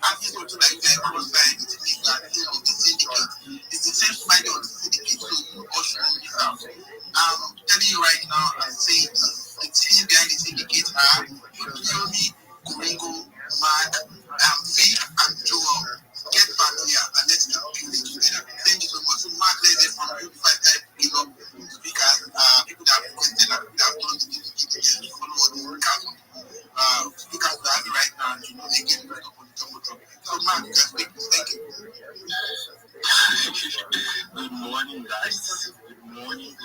having something like that cross-side with me that the syndicate, it's the same smiley on the syndicate, so you also know this out. I'm telling you right now, I'm saying the team behind the syndicate are Yomi, Kuringo, Mark, Vic, and Joel. Get familiar and let's keep building together. Thank you so much. So Mark, let's hear from you 5 times below speakers, people that have requested that have done the syndicate, follow all the speakers that have right now, and again, we're up on the Jumbotron. So Mark, you can speak. Thank you. Good morning, guys. Good morning.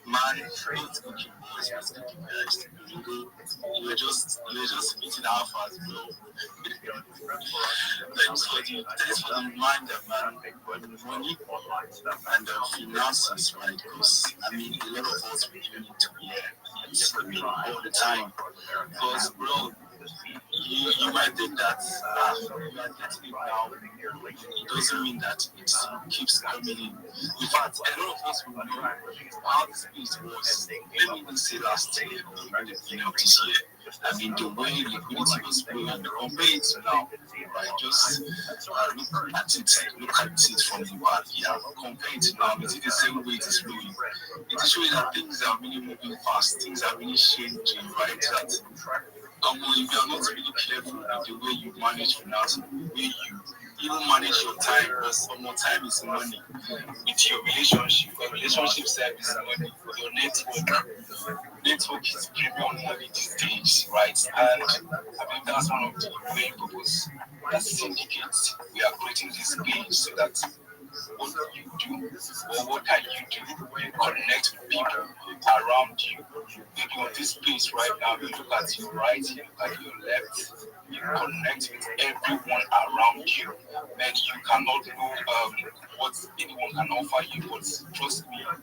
Man, it's cooking boys, it's cooking guys. You were just eating our fast, bro. Thanks for the reminder, man. Money and finances, right? Because I mean, a lot of us we do need to be here all the time. Because, bro, you might think that you are getting it now. It doesn't mean that it keeps coming in. In fact, a lot of us will know how this piece was. Let me even say last year, or the beginning of this year. I mean, the way liquidity was flowing, compare it to now, right? Just look at it from the back, yeah. Compare it to now, it's the same way it is flowing. It is showing that things are really moving fast, things are really changing, right? That if you are not really careful with the way you manage finance, the way you even manage your time, because some more time is money. With your relationship side is money. Your network is premium money these days, right? And I think that's one of the main purposes that syndicates. We are creating this page so that what you do or what can you do, you connect with people around you. Maybe on this page right now, you look at your right, you look at your left, you connect with everyone around you, and you cannot know what anyone can offer you, but trust me, your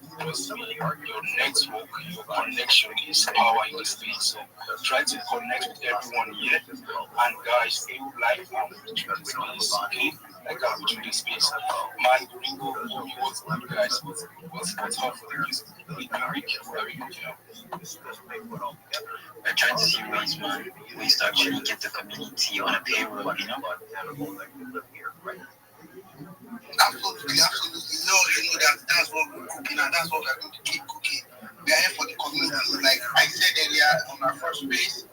network, your connection is power in this space. So try to connect with everyone here, and guys, stay live and through this space, okay? Like I'm through this space. Man, Ringo, what's up, guys? What's up for the music? We're trying to see ways, man, ways to actually get the community on a payroll, you know? Absolutely. You know that's what we're cooking, and that's what we're going to keep cooking. We are here for the community. Like I said earlier on our first space,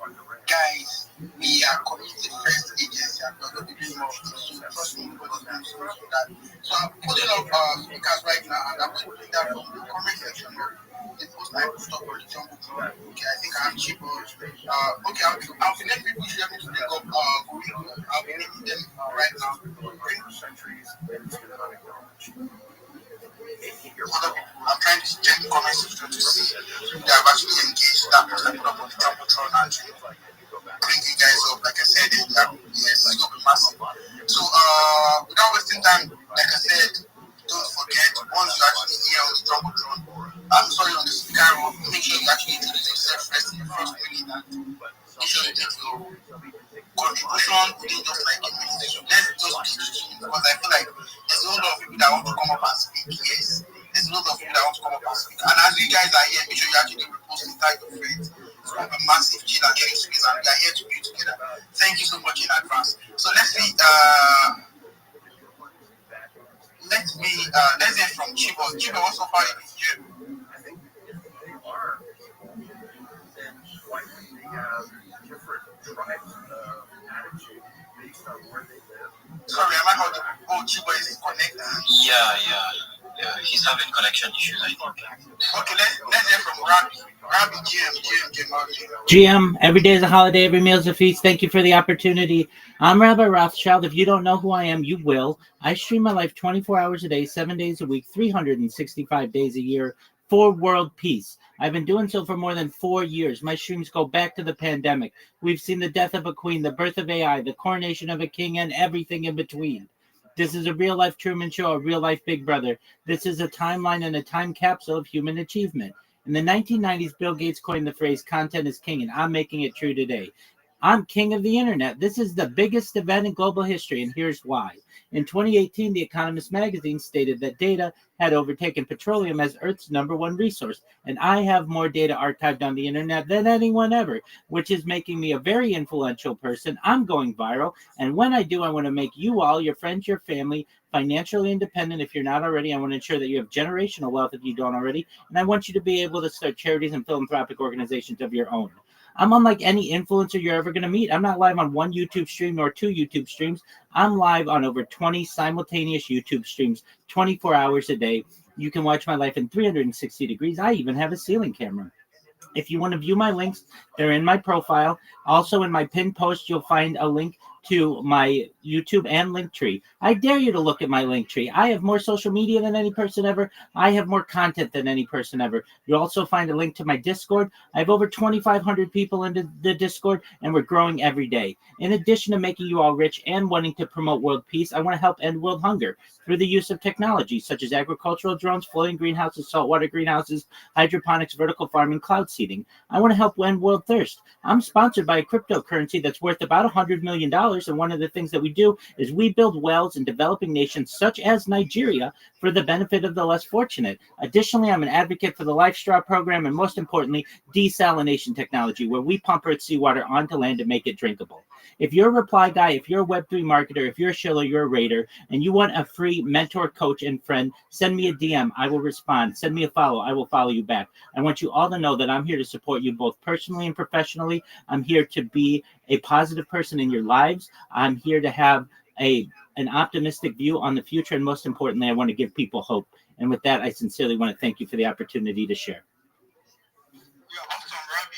guys, we are community first agency, and we're going to be doing more of this. So trust me, we're going to do that. So I'm putting up speakers right now, and I'm going to do that from the comment section. the post I put up on the Jungle Club. Okay, I think I have cheaper. Okay, I'll be letting people share me to pick up I'll be naming them right now. Other people, I'm trying to check the comment section to see if they have actually engaged that post I put up on the Jumbotron and bring you guys up. Like I said, it's going to be massive. So, without wasting time, like I said, don't forget, once you actually hear on the Jumbotron, I'm sorry, on the speaker, make sure you actually introduce yourself first in the first minute and make sure you get your contribution within just like a minute. Let's just be teaching because I feel like there's a lot of people that want to come up and speak. Yes, there's a lot of people that want to come up and speak. And as you guys are here, make sure you actually repost and tag your friends. It's going to be massive chill and sharing space, and we are here to be together. Thank you so much in advance. So let's hear from Chibo. Chibo, what's so far in here? Sorry, am I not the Chibo is connected? Yeah, he's having connection issues, I think. Okay, let's hear from Rabbi. Rabbi, GM, every day is a holiday, every meal is a feast. Thank you for the opportunity. I'm Rabbi Rothschild. If you don't know who I am, you will. I stream my life 24 hours a day, 7 days a week, 365 days a year for world peace. I've been doing so for more than 4 years. My streams go back to the pandemic. We've seen the death of a queen, the birth of AI, the coronation of a king, and everything in between. This is a real-life Truman Show, a real-life Big Brother. This is a timeline and a time capsule of human achievement. In the 1990s, Bill Gates coined the phrase, content is king, and I'm making it true today. I'm king of the internet. This is the biggest event in global history, and here's why. In 2018, The Economist magazine stated that data had overtaken petroleum as Earth's #1 resource, and I have more data archived on the internet than anyone ever, which is making me a very influential person. I'm going viral, and when I do, I want to make you all, your friends, your family, financially independent if you're not already. I want to ensure that you have generational wealth if you don't already, and I want you to be able to start charities and philanthropic organizations of your own. I'm unlike any influencer you're ever going to meet. I'm not live on one YouTube stream nor 2 YouTube streams. I'm live on over 20 simultaneous YouTube streams, 24 hours a day. You can watch my life in 360 degrees. I even have a ceiling camera. If you want to view my links, they're in my profile. Also in my pinned post, you'll find a link to my YouTube and Linktree. I dare you to look at my Linktree. I have more social media than any person ever. I have more content than any person ever. You'll also find a link to my Discord. I have over 2,500 people in the Discord, and we're growing every day. In addition to making you all rich and wanting to promote world peace, I want to help end world hunger through the use of technology such as agricultural drones, floating greenhouses, saltwater greenhouses, hydroponics, vertical farming, cloud seeding. I want to help end world thirst. I'm sponsored by a cryptocurrency that's worth about $100 million, and one of the things that we do is we build wells in developing nations such as Nigeria for the benefit of the less fortunate. Additionally, I'm an advocate for the Life Straw program and, most importantly, desalination technology, where we pump Earth seawater onto land to make it drinkable. If you're a reply guy, if you're a Web3 marketer, if you're a shiller, you're a raider, and you want a free mentor, coach, and friend, send me a DM. I will respond. Send me a follow. I will follow you back. I want you all to know that I'm here to support you both personally and professionally. I'm here to be a positive person in your lives. I'm here to have an optimistic view on the future, and most importantly, I want to give people hope. And with that, I sincerely want to thank you for the opportunity to share. Yeah, awesome, Rabbi.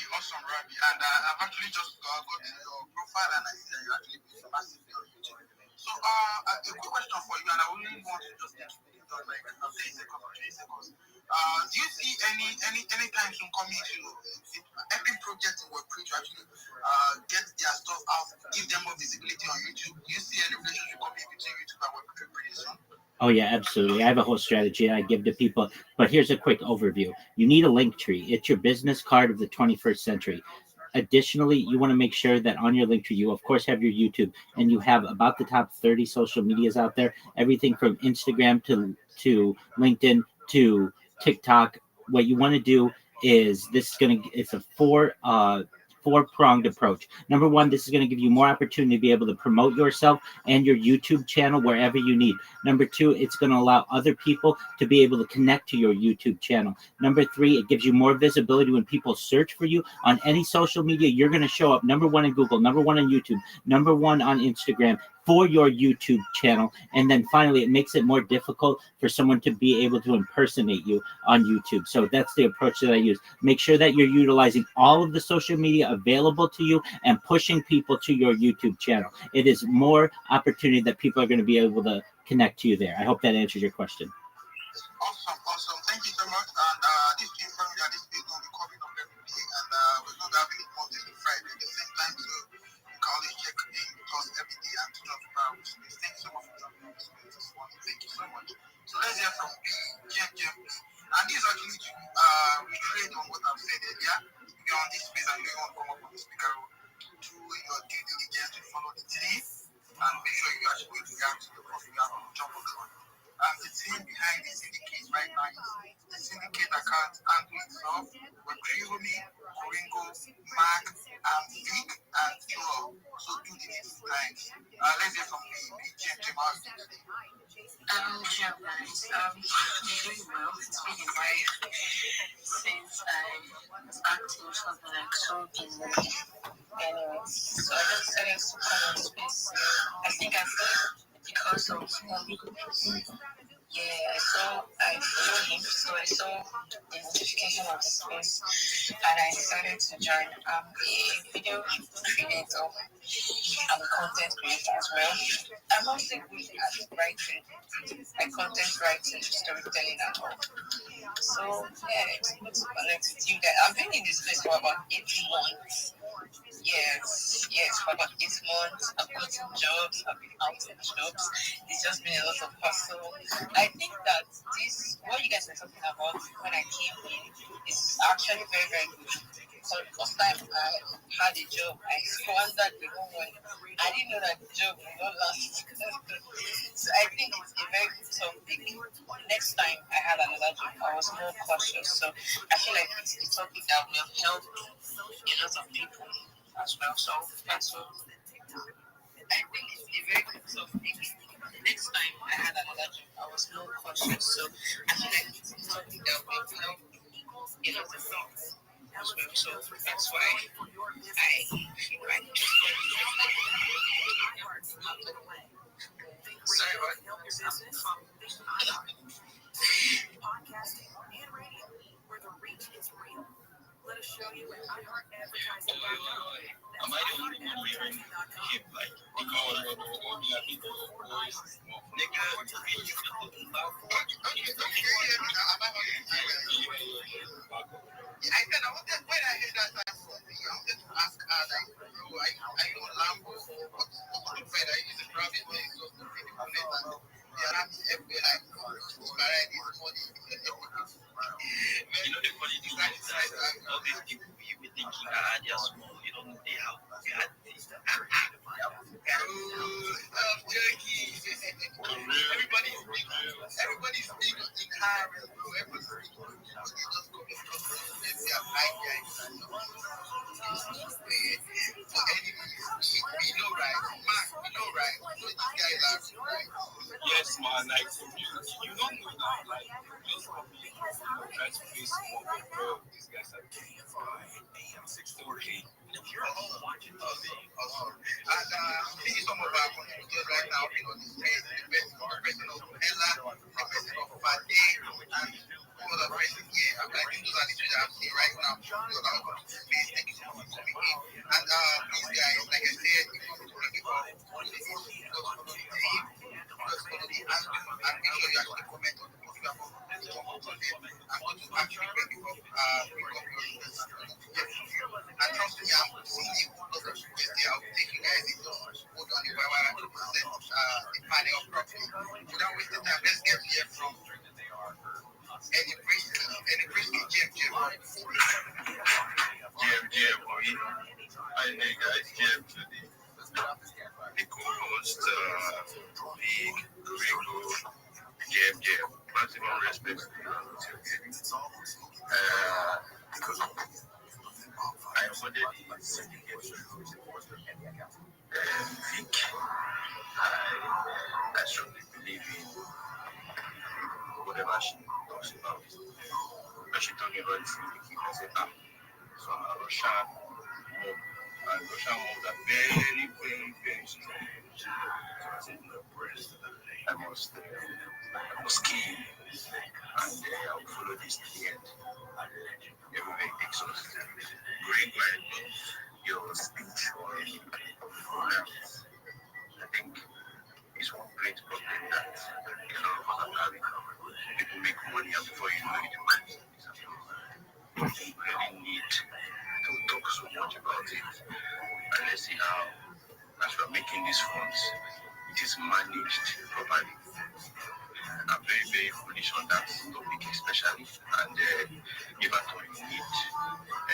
And I've actually just got to your profile, and I see that you actually put some massive on YouTube. So, a quick question for you, and I only want to just take it done like 30 seconds or 20 seconds. Do you see any time soon coming to every project in Web3 to actually get their stuff out, give them more visibility on YouTube? Do you see any relationship coming between YouTube and Web3 pretty soon? Oh, yeah, absolutely. I have a whole strategy I give to people, but here's a quick overview. You need a Linktree. It's your business card of the 21st century. Additionally, you want to make sure that on your Linktree, you, of course, have your YouTube, and you have about the top 30 social medias out there, everything from Instagram to LinkedIn to TikTok. What you want to do is it's a four-pronged approach. Number one, this is going to give you more opportunity to be able to promote yourself and your YouTube channel wherever you need. Number two, it's going to allow other people to be able to connect to your YouTube channel. Number three, it gives you more visibility when people search for you on any social media. You're going to show up number one in Google, number one on YouTube, number one on Instagram, for your YouTube channel. And then finally, it makes it more difficult for someone to be able to impersonate you on YouTube. So that's the approach that I use. Make sure that you're utilizing all of the social media available to you and pushing people to your YouTube channel. It is more opportunity that people are going to be able to connect to you there. I hope that answers your question. Awesome. Thank you so much. And this came from you. This video will be coming up every day, and we're going to have it Monday to Friday at the same time. So you can always check in with us every day and talk about space. Thank you so much for joining us this morning. Thank you so much. So let's hear from Jim. And this is actually to retrade on what I've said earlier. If you're on this space and you want to come up on the speaker, do your due diligence to follow the team and make sure you actually react to the coffee you have on the Jumbotron. The team behind the syndicate right now is the syndicate account handle itself with Triomi, Coringo, Mark, and Vic, and Joel. So do the needful times. Let's hear from Jim Austin today. Jim, guys, doing well. It's been a while since I was active something like so busy. Anyways, so I just decided to come on space. I think I feel because of I follow him, so I saw the notification of the space and I decided to join. I'm a video creator, I'm a content creator as well. I'm also good at writing, like content writing, storytelling and all. So it's good to connect with you guys. I've been in this space for about 8 months. Yes, for about 8 months. I've gotten jobs, I've been out of jobs. It's just been a lot of hustle. I think that what you guys were talking about when I came in, is actually very, very good. So the first time I had a job, I squandered the whole one. I didn't know that the job would not last. So I think it's a very good topic. Next time I had another job, I was more cautious. So I feel like it's a topic that will help a lot of people as well. So that's what I think it's a very good topic. Next time I had another job, I was more cautious. So I feel like it's a topic that will help a lot of people as well. So that's why I feel like sorry about Podcasting and radio, where the reach is real. Let us show you at iHeartAdvertising.com. Am I the only one hearing hip like the call or people voice? Nigga, you I said, when I heard that, I wanted to ask her, like, bro, I know Lambo, what's the bread I use in Rabbi, where it goes to the connect, and they are happy everywhere, like, Umarai this morning. know the funny thing is that all these people you be thinking, they are small, you don't know they have bad things. I'm joking. Everybody's big in high, bro. Everybody's big. Just go let's say I'm high guys. For enemies, we know right. Mark, we know right. We know these guys are right. Yes, man, like for you don't know that, like, just for me, try to face more people, these guys are getting AM 640. Awesome. And seeing some of our contributors right now being on this page, the person of Ella, the person of Fade, and all the person here. I think those are the two that I'm seeing right now. So that on this page, thank you so much for coming in. And please guys, like I said, if you want to make it up, just follow the team, just follow the handle, and make sure you actually comment on the post you have on the I'm going to actually bring it up your request. And trust me, I'm seeing you lots of requests there. I'll take you guys in just hold on the while I present the panel properly. Without wasting time, let's get here from any Bristol Jim. Hi there guys, Jim today. The co-host, Big, Gringo, Jim. Maximum respect. I wanted the syndicate think I strongly believe in whatever she talks about. When she told me about the syndicate, I said, so I'm a Russian mom. And Russian was a very, very, very strong. I must key, and I will follow this to the end. Everywhere it takes us. Great, your speech on health, I think, is one great problem that a lot of us are having. People make money, and before you know it, you can't disappear. We really need to talk so much about it. And let's see how, as we're making these funds, it is managed properly. I'm very, very bullish on that topic, especially. And if at all you need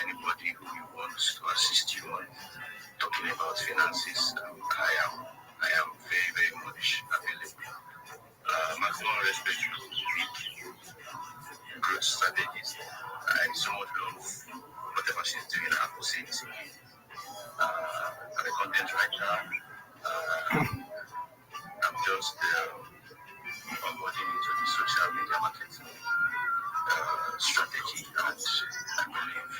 anybody who wants to assist you on talking about finances, I am very, very much available. Maximum respect to Vic, growth strategist. I so much love whatever she's doing. I have to say this again. I'm a content writer. I'm just onboarding into the social media marketing strategy, and I believe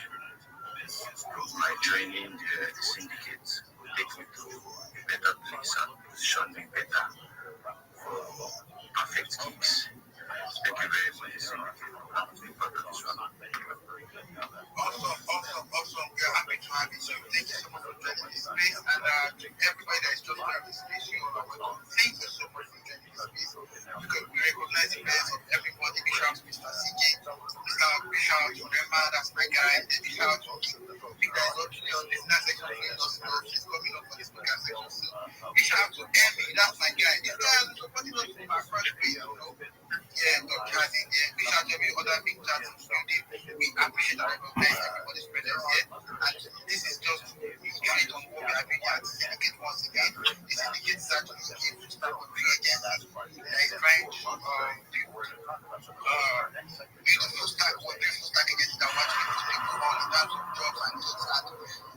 my training, the syndicate, will take me to a better place and position me better for perfect gigs. Thank you very much, syndicate, for being part of this one. Awesome. We are happy to have you. So thank you so much for joining this space, and to everybody that is just part of this space, you are welcome. Thank you so much for joining this space, because we recognize the best of everybody. Big shout out to Mr. CJ, big shout out to Rema, that's my guy. Big shout out to Big guys on the listener section. She's coming up for the speaker section soon. Big shout out to Emmy, that's my guy. This guy has been supporting us from our first page, Yeah, Dr. Chatting, big shout out to every other big chat in the building. We appreciate and recognize everybody's presence here. And this is just straight on what we have been at. Syndicate once again. The syndicate is actually here to start with three agendas. There is trying to beautiful start agencies that want to make people in terms of jobs and things that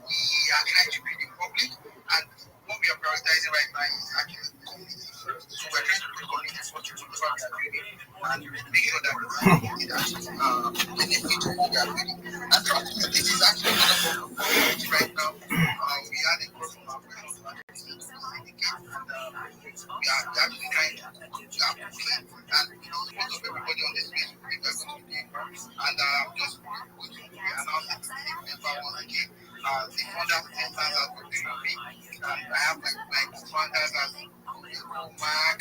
we are trying to bring in public. And what we are prioritizing right now is actually community first. So we're trying to bring community first to whatever we are doing and make sure that it actually benefit what we are doing. And trust me, this is actually one of our priorities right now. We had a growth from our operations to actually syndicate, and we are actually trying to clean and most of everybody on this space we are going to be and just going to be announcing the member once again. The founders and founders will be with me. I have my founders as Mark,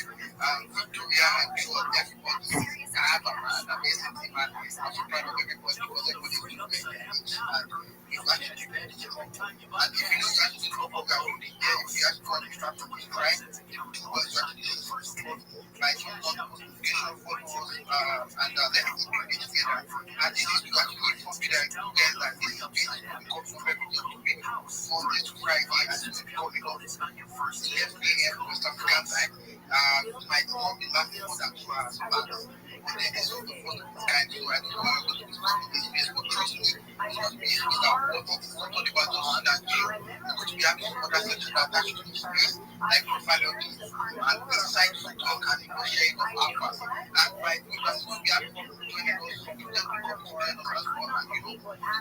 Victoria, and Joel, everybody. I have an amazing team, and I'm so proud of everybody because everybody is doing very engaged and you've actually been the job. And if you know you actually know what we are holding there, if you actually want to start to subscribe, do what you actually do for support, like some notification photos, and let me keep it together. And this is to actually inform you that you guys that this is basically come from every week, Monday to Friday, and it's coming up 11 a.m. West African time. It might not be lasting more than 2 hours, but then it's all the fun of the kind, so I don't know how I'm going to be speaking this space, but trust me, it's going to be a lot about just that you. We're going to be having some other sections that actually in space, like portfolio and decide to talk and sharing of alphas. And by doing that, we'll be having people joining us, some people that will come to join us as well, and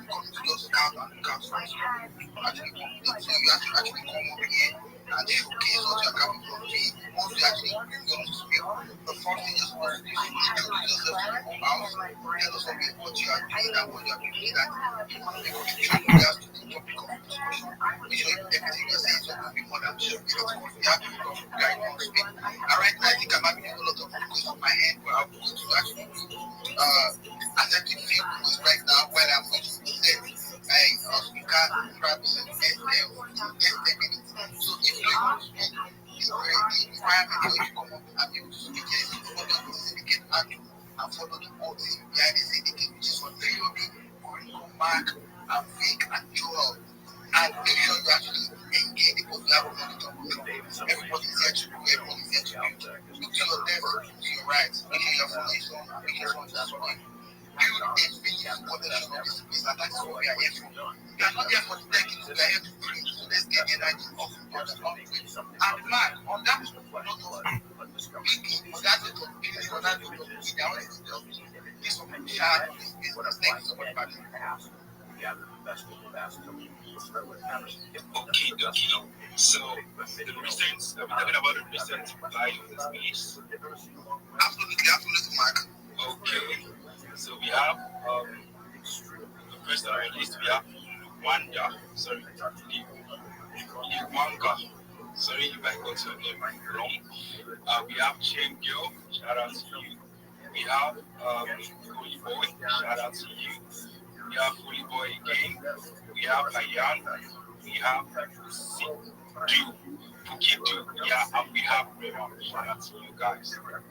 come to just out and look out for us. Actually, so you actually come over here and showcase what you're capable of doing. Once you actually bring them to speak, the first thing is for you to introduce yourself to the house, tell us what you are doing and what you are doing, that you want to be able to show you guys to the topic of discussion. Make sure everything you're saying is going to be more than just because we have people who guide you to speak. And right now, I think I'm having a whole lot of focus on my hand where I'm going to actually accepting feelings right now where I'm going to say, hey, speaker, Rabbi, and 10 minutes. So if you want to speak, the requirement is you come up and be able to speak here, follow the syndicate handle and follow the oaths behind the syndicate, which is on ViralRabbi, Mark, and Vic, and Joel. And make sure you actually engage because we have a monitor control. Everybody's here to do, everybody's here to do. Look to your left, look to your right, make sure you're following someone, make sure someone's following. Build a business connection of this space, and that's what we are here for. We are not here for the techniques, we are here to bring. So let's get the energy off the board and on the way. And man, on that note, speaking, on that note, because on that note, we are always still this one, share this business. Thank you so much, Patrick. Okay. So the recent, we're talking about the recent buy of the space. Absolutely, Mark. Okay. So we have first on our list we have Wanda. Sorry, Wanga. Sorry if I got your name wrong. We have Chain Girl. Shout out to you. We have Holy Boy. Shout out to you. We have Holy Boy again. We have Ayan. We have Sidu. Pukitu. Yeah, and we have Rema. Shout out to you guys. Alright,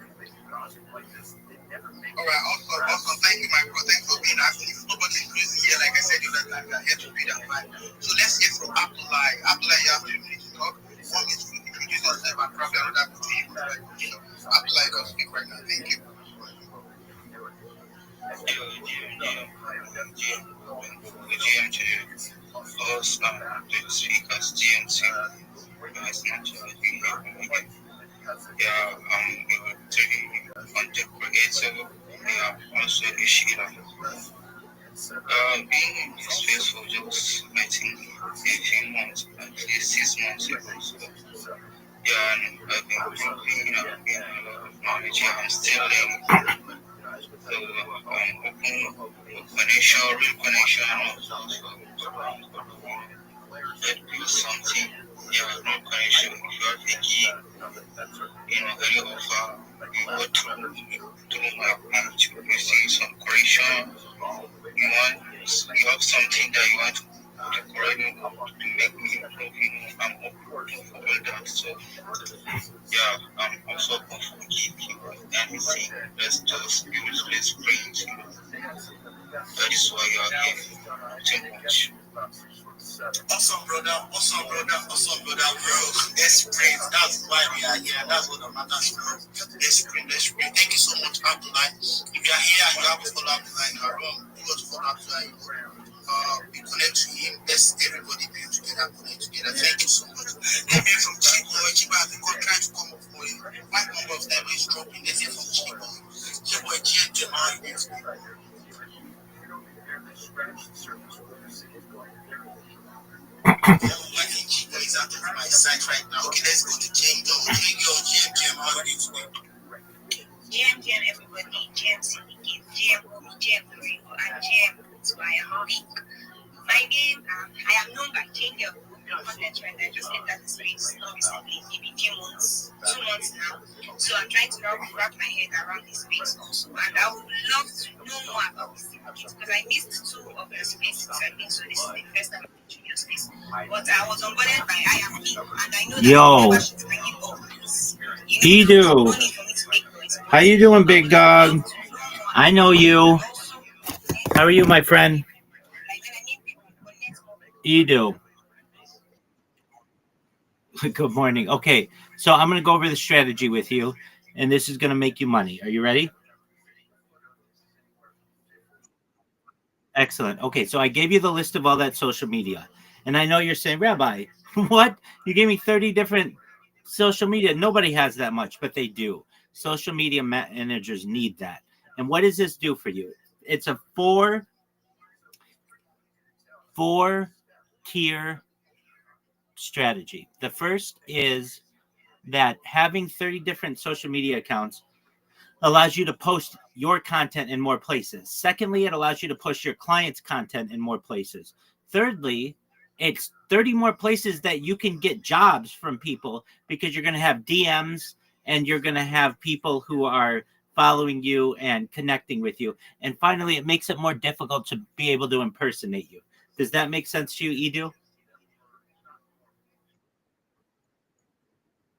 awesome. Thank you, my bro. Thanks for being active. Nobody's crazy here. Like I said, you're here to be that man. So let's get from Abdullah. Abdullah, you have 2 minutes to talk. 1 minute to introduce yourself and probably another thing. Abdullah, you can speak right now. Thank you. GM to us, the speakers, GM to it's not to be here. Yeah, taking content creator. Yeah, also a Sheila. Being in this space for just, I think, 18 months, at least 6 months ago. So, yeah, and I've been working, a lot of knowledge. Yeah, I'm still learning. So, open connection, real connection, that is something, yeah, real connection. If you are thinking, very offer, you go through my page, you see some correction, you have something that you want to correct me to make me improve, I'm open for all that. So, yeah, I'm also open for keeping anything. Let's just build Restream. That is why you are here. Too much. Awesome, brother, bro. Restream, that's why we are here. That's what the matters, bro. Restream. Thank you so much, Abdullah. If you are here and you have to follow Abdullah, you are wrong. You got to follow Abdullah. We connect to him. Let's everybody build together, connect together. Thank you so much. Let me from Chico has been trying to come up for you. My number of them is dropping. Let's hear from Chico. Chico, how you doing? I think Chico is out of my side right now. Okay, let's go to Jingo. GM, how are you doing? GM, everybody. GM CBK, GM Omi, GM Rico, and GM Utsuaya Week. My name, I am known by Jingo, content trend. I just entered the space recently, maybe few months, 2 months now. So I'm trying to now wrap my head around this space also. And I would love to know more about this because I missed 2 of the spaces. I think so. This is the first time I'm in your space. But I was onboarded by IMP, and I know that Edu. How you doing, big dog? I know you. How are you, my friend? Edu. Good morning. Okay, so I'm going to go over the strategy with you, and this is going to make you money. Are you ready? Excellent. Okay, so I gave you the list of all that social media, and I know you're saying, Rabbi, what? You gave me 30 different social media. Nobody has that much, but they do. Social media managers need that. And what does this do for you? It's a four-tier strategy. The first is that having 30 different social media accounts allows you to post your content in more places. Secondly, it allows you to push your clients' content in more places. Thirdly, it's 30 more places that you can get jobs from people because you're going to have DMs and you're going to have people who are following you and connecting with you. And finally, it makes it more difficult to be able to impersonate you. Does that make sense to you, Edu?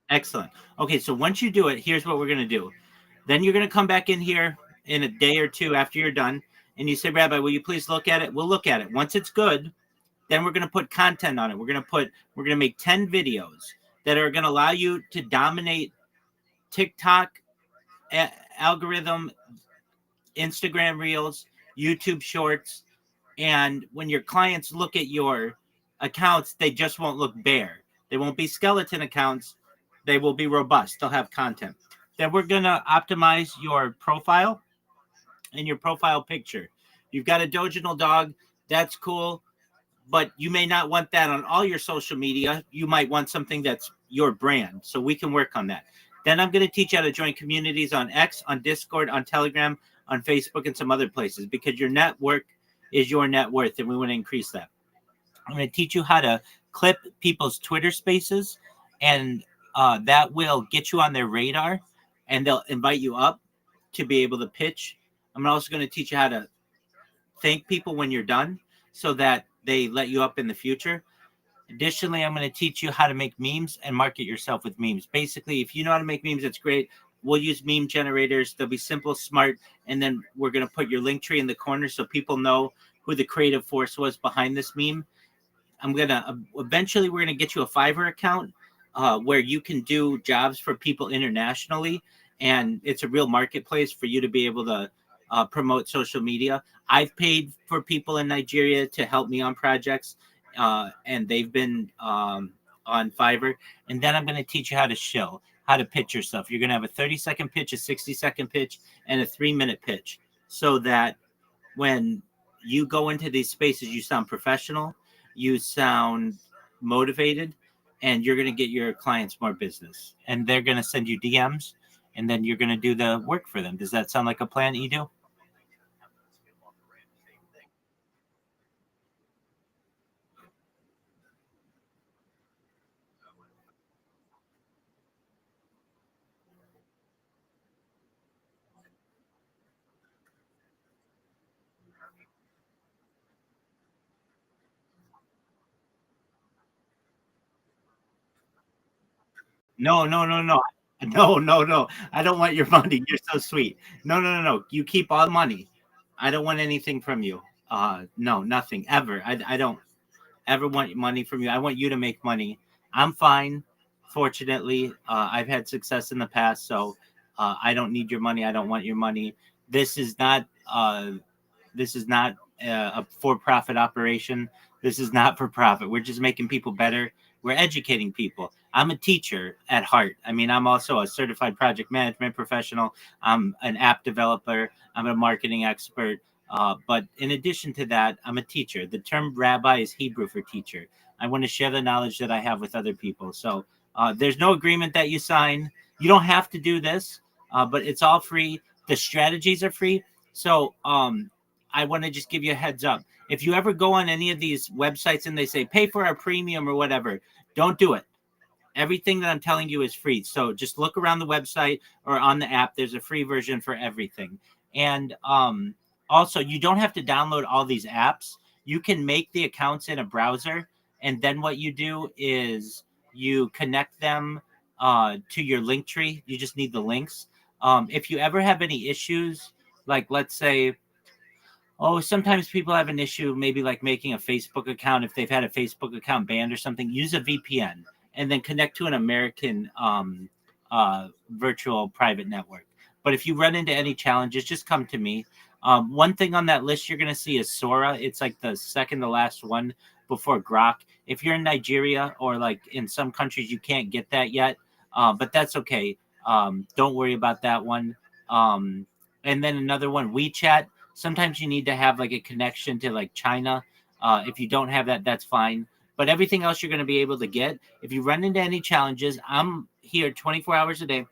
Excellent. Okay, so once you do it, here's what we're going to do. Then you're going to come back in here in a day or 2 after you're done, and you say, Rabbi, will you please look at it? We'll look at it. Once it's good, then we're going to put content on it. We're going to make 10 videos that are going to allow you to dominate TikTok algorithm, Instagram Reels, YouTube Shorts, and when your clients look at your accounts, they just won't look bare. They won't be skeleton accounts. They will be robust. They'll have content. Then we're going to optimize your profile and your profile picture. You've got a Doginal dog. That's cool. but you may not want that on all your social media. You might want something that's your brand. So we can work on that. Then I'm going to teach you how to join communities on X, on Discord, on Telegram, on Facebook, and some other places, because your network is your net worth, and we want to increase that. I'm going to teach you how to clip people's Twitter spaces, and that will get you on their radar, and they'll invite you up to be able to pitch. I'm also going to teach you how to thank people when you're done so that they let you up in the future. Additionally, I'm going to teach you how to make memes and market yourself with memes. Basically, if you know how to make memes, it's great. We'll use meme generators. They'll be simple, smart, and then we're going to put your link tree in the corner so people know who the creative force was behind this meme. I'm going to eventually we're going to get you a Fiverr account where you can do jobs for people internationally, and it's a real marketplace for you to be able to promote social media. I've paid for people in Nigeria to help me on projects, and they've been on Fiverr. And then I'm going to teach you how to shill, how to pitch yourself. You're going to have a 30-second pitch, a 60-second pitch, and a 3-minute pitch, so that when you go into these spaces, you sound professional, you sound motivated, and you're going to get your clients more business. And they're going to send you DMs, and then you're going to do the work for them. Does that sound like a plan, Edu? No, no, no, no. No, no, no. I don't want your money. You're so sweet. No, no, no, no. You keep all the money. I don't want anything from you. No, nothing ever. I don't ever want money from you. I want you to make money. I'm fine. Fortunately, I've had success in the past, so I don't need your money. I don't want your money. This is not. This is not a for-profit operation. This is not for profit. We're just making people better. We're educating people. I'm a teacher at heart. I mean, I'm also a certified project management professional. I'm an app developer. I'm a marketing expert. But in addition to that, I'm a teacher. The term rabbi is Hebrew for teacher. I want to share the knowledge that I have with other people. So there's no agreement that you sign. You don't have to do this, but it's all free. The strategies are free. So I want to just give you a heads up. If you ever go on any of these websites and they say pay for our premium or whatever, don't do it. Everything that I'm telling you is free. So just look around the website or on the app. There's a free version for everything. And also, you don't have to download all these apps. You can make the accounts in a browser. And then what you do is you connect them to your link tree. You just need the links. If you ever have any issues, like let's say, sometimes people have an issue, maybe like making a Facebook account. If they've had a Facebook account banned or something, use a VPN and then connect to an American virtual private network. But if you run into any challenges, just come to me. One thing on that list you're going to see is Sora. It's like the second to last one before Grok. If you're in Nigeria or like in some countries, you can't get that yet, but that's okay. Don't worry about that one. And then another one, WeChat. Sometimes you need to have like a connection to like China. If you don't have that, that's fine. But everything else you're going to be able to get. If you run into any challenges, I'm here 24 hours a day.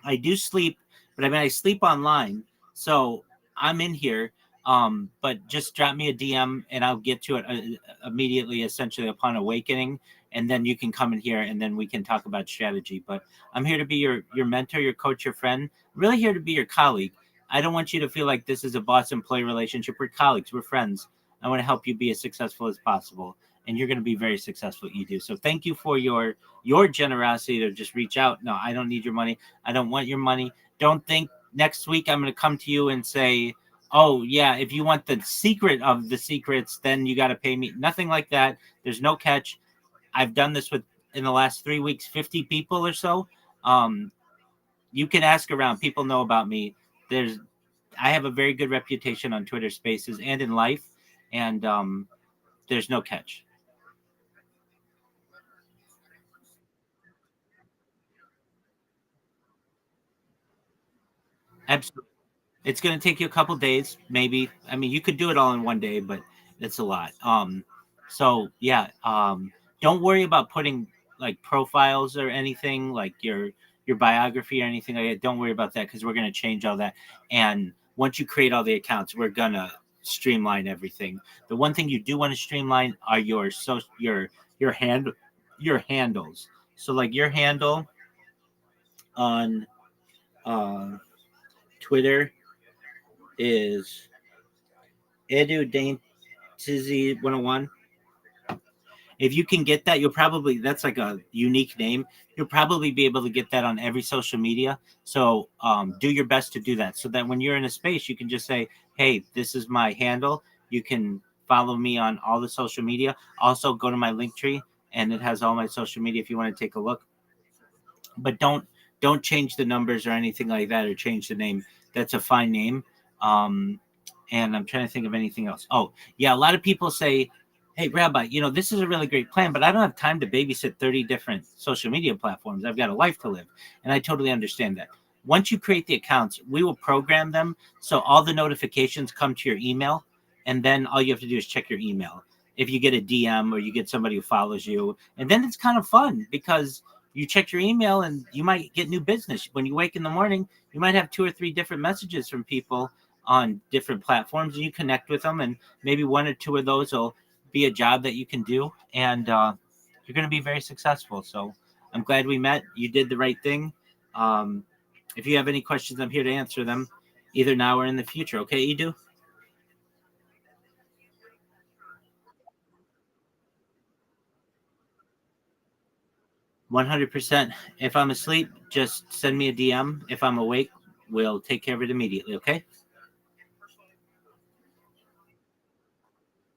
I do sleep, but I sleep online. So I'm in here. But just drop me a DM and I'll get to it immediately, essentially upon awakening. And then you can come in here and then we can talk about strategy. But I'm here to be your mentor, your coach, your friend. I'm really here to be your colleague. I don't want you to feel like this is a boss-employee relationship. We're colleagues. We're friends. I want to help you be as successful as possible. And you're going to be very successful, Edu. So thank you for your generosity to just reach out. No, I don't need your money. I don't want your money. Don't think next week I'm going to come to you and say, oh, yeah, if you want the secret of the secrets, then you got to pay me. Nothing like that. There's no catch. I've done this with, in the last 3 weeks, 50 people or so. You can ask around. People know about me. I have a very good reputation on Twitter Spaces and in life, and there's no catch. Absolutely. It's going to take you a couple days, maybe. I mean, you could do it all in one day, but it's a lot. So yeah, don't worry about putting like profiles or anything like your biography or anything like that. Don't worry about that because we're gonna change all that. And once you create all the accounts, we're gonna streamline everything. The one thing you do want to streamline are your hand your handles. So like your handle on Twitter is EduDaintizy101. If you can get that, you'll probably, that's like a unique name. You'll probably be able to get that on every social media. So do your best to do that so that when you're in a space, you can just say, hey, this is my handle. You can follow me on all the social media. Also, go to my link tree and it has all my social media if you want to take a look. But don't change the numbers or anything like that or change the name. That's a fine name. And I'm trying to think of anything else. Oh, yeah, a lot of people say, hey, Rabbi, this is a really great plan, but I don't have time to babysit 30 different social media platforms. I've got a life to live. And I totally understand that. Once you create the accounts, we will program them so all the notifications come to your email. And then all you have to do is check your email. If you get a DM or you get somebody who follows you, and then it's kind of fun because you check your email and you might get new business. When you wake in the morning, you might have 2 or 3 different messages from people on different platforms, and you connect with them, and maybe 1 or 2 of those will be a job that you can do, and you're going to be very successful. So I'm glad we met. You did the right thing. If you have any questions, I'm here to answer them either now or in the future. Okay, Edu? $100%. If I'm asleep, just send me a DM. If I'm awake, we'll take care of it immediately. Okay?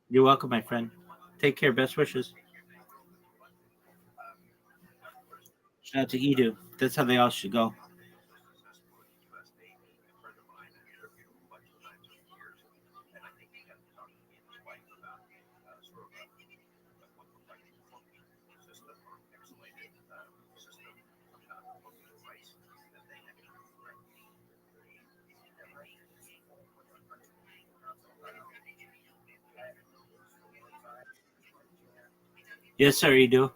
You're welcome, my friend. Take care. Best wishes. Shout out to Edu. That's how they all should go. Yes, sir, Edu.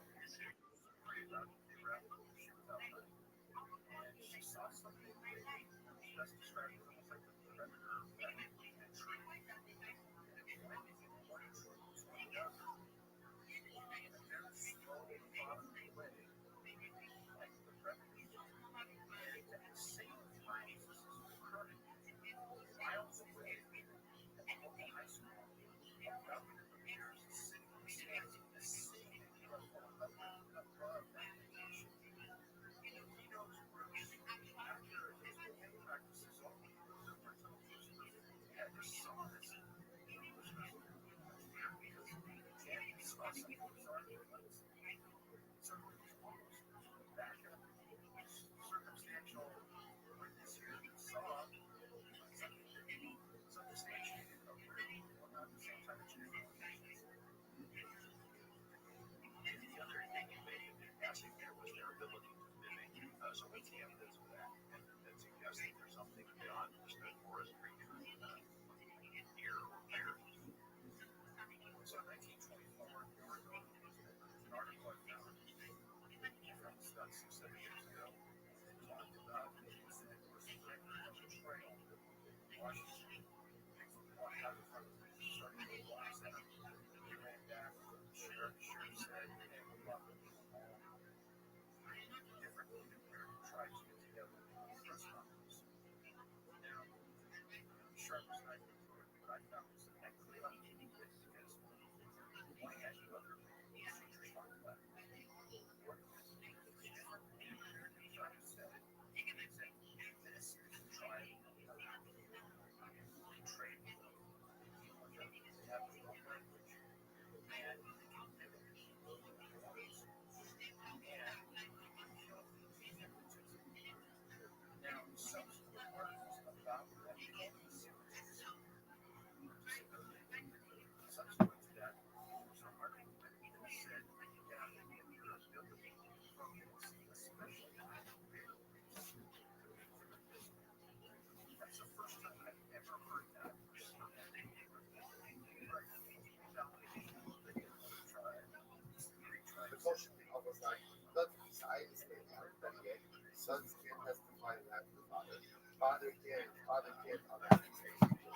Sons can't testify in that to the father. Father can't.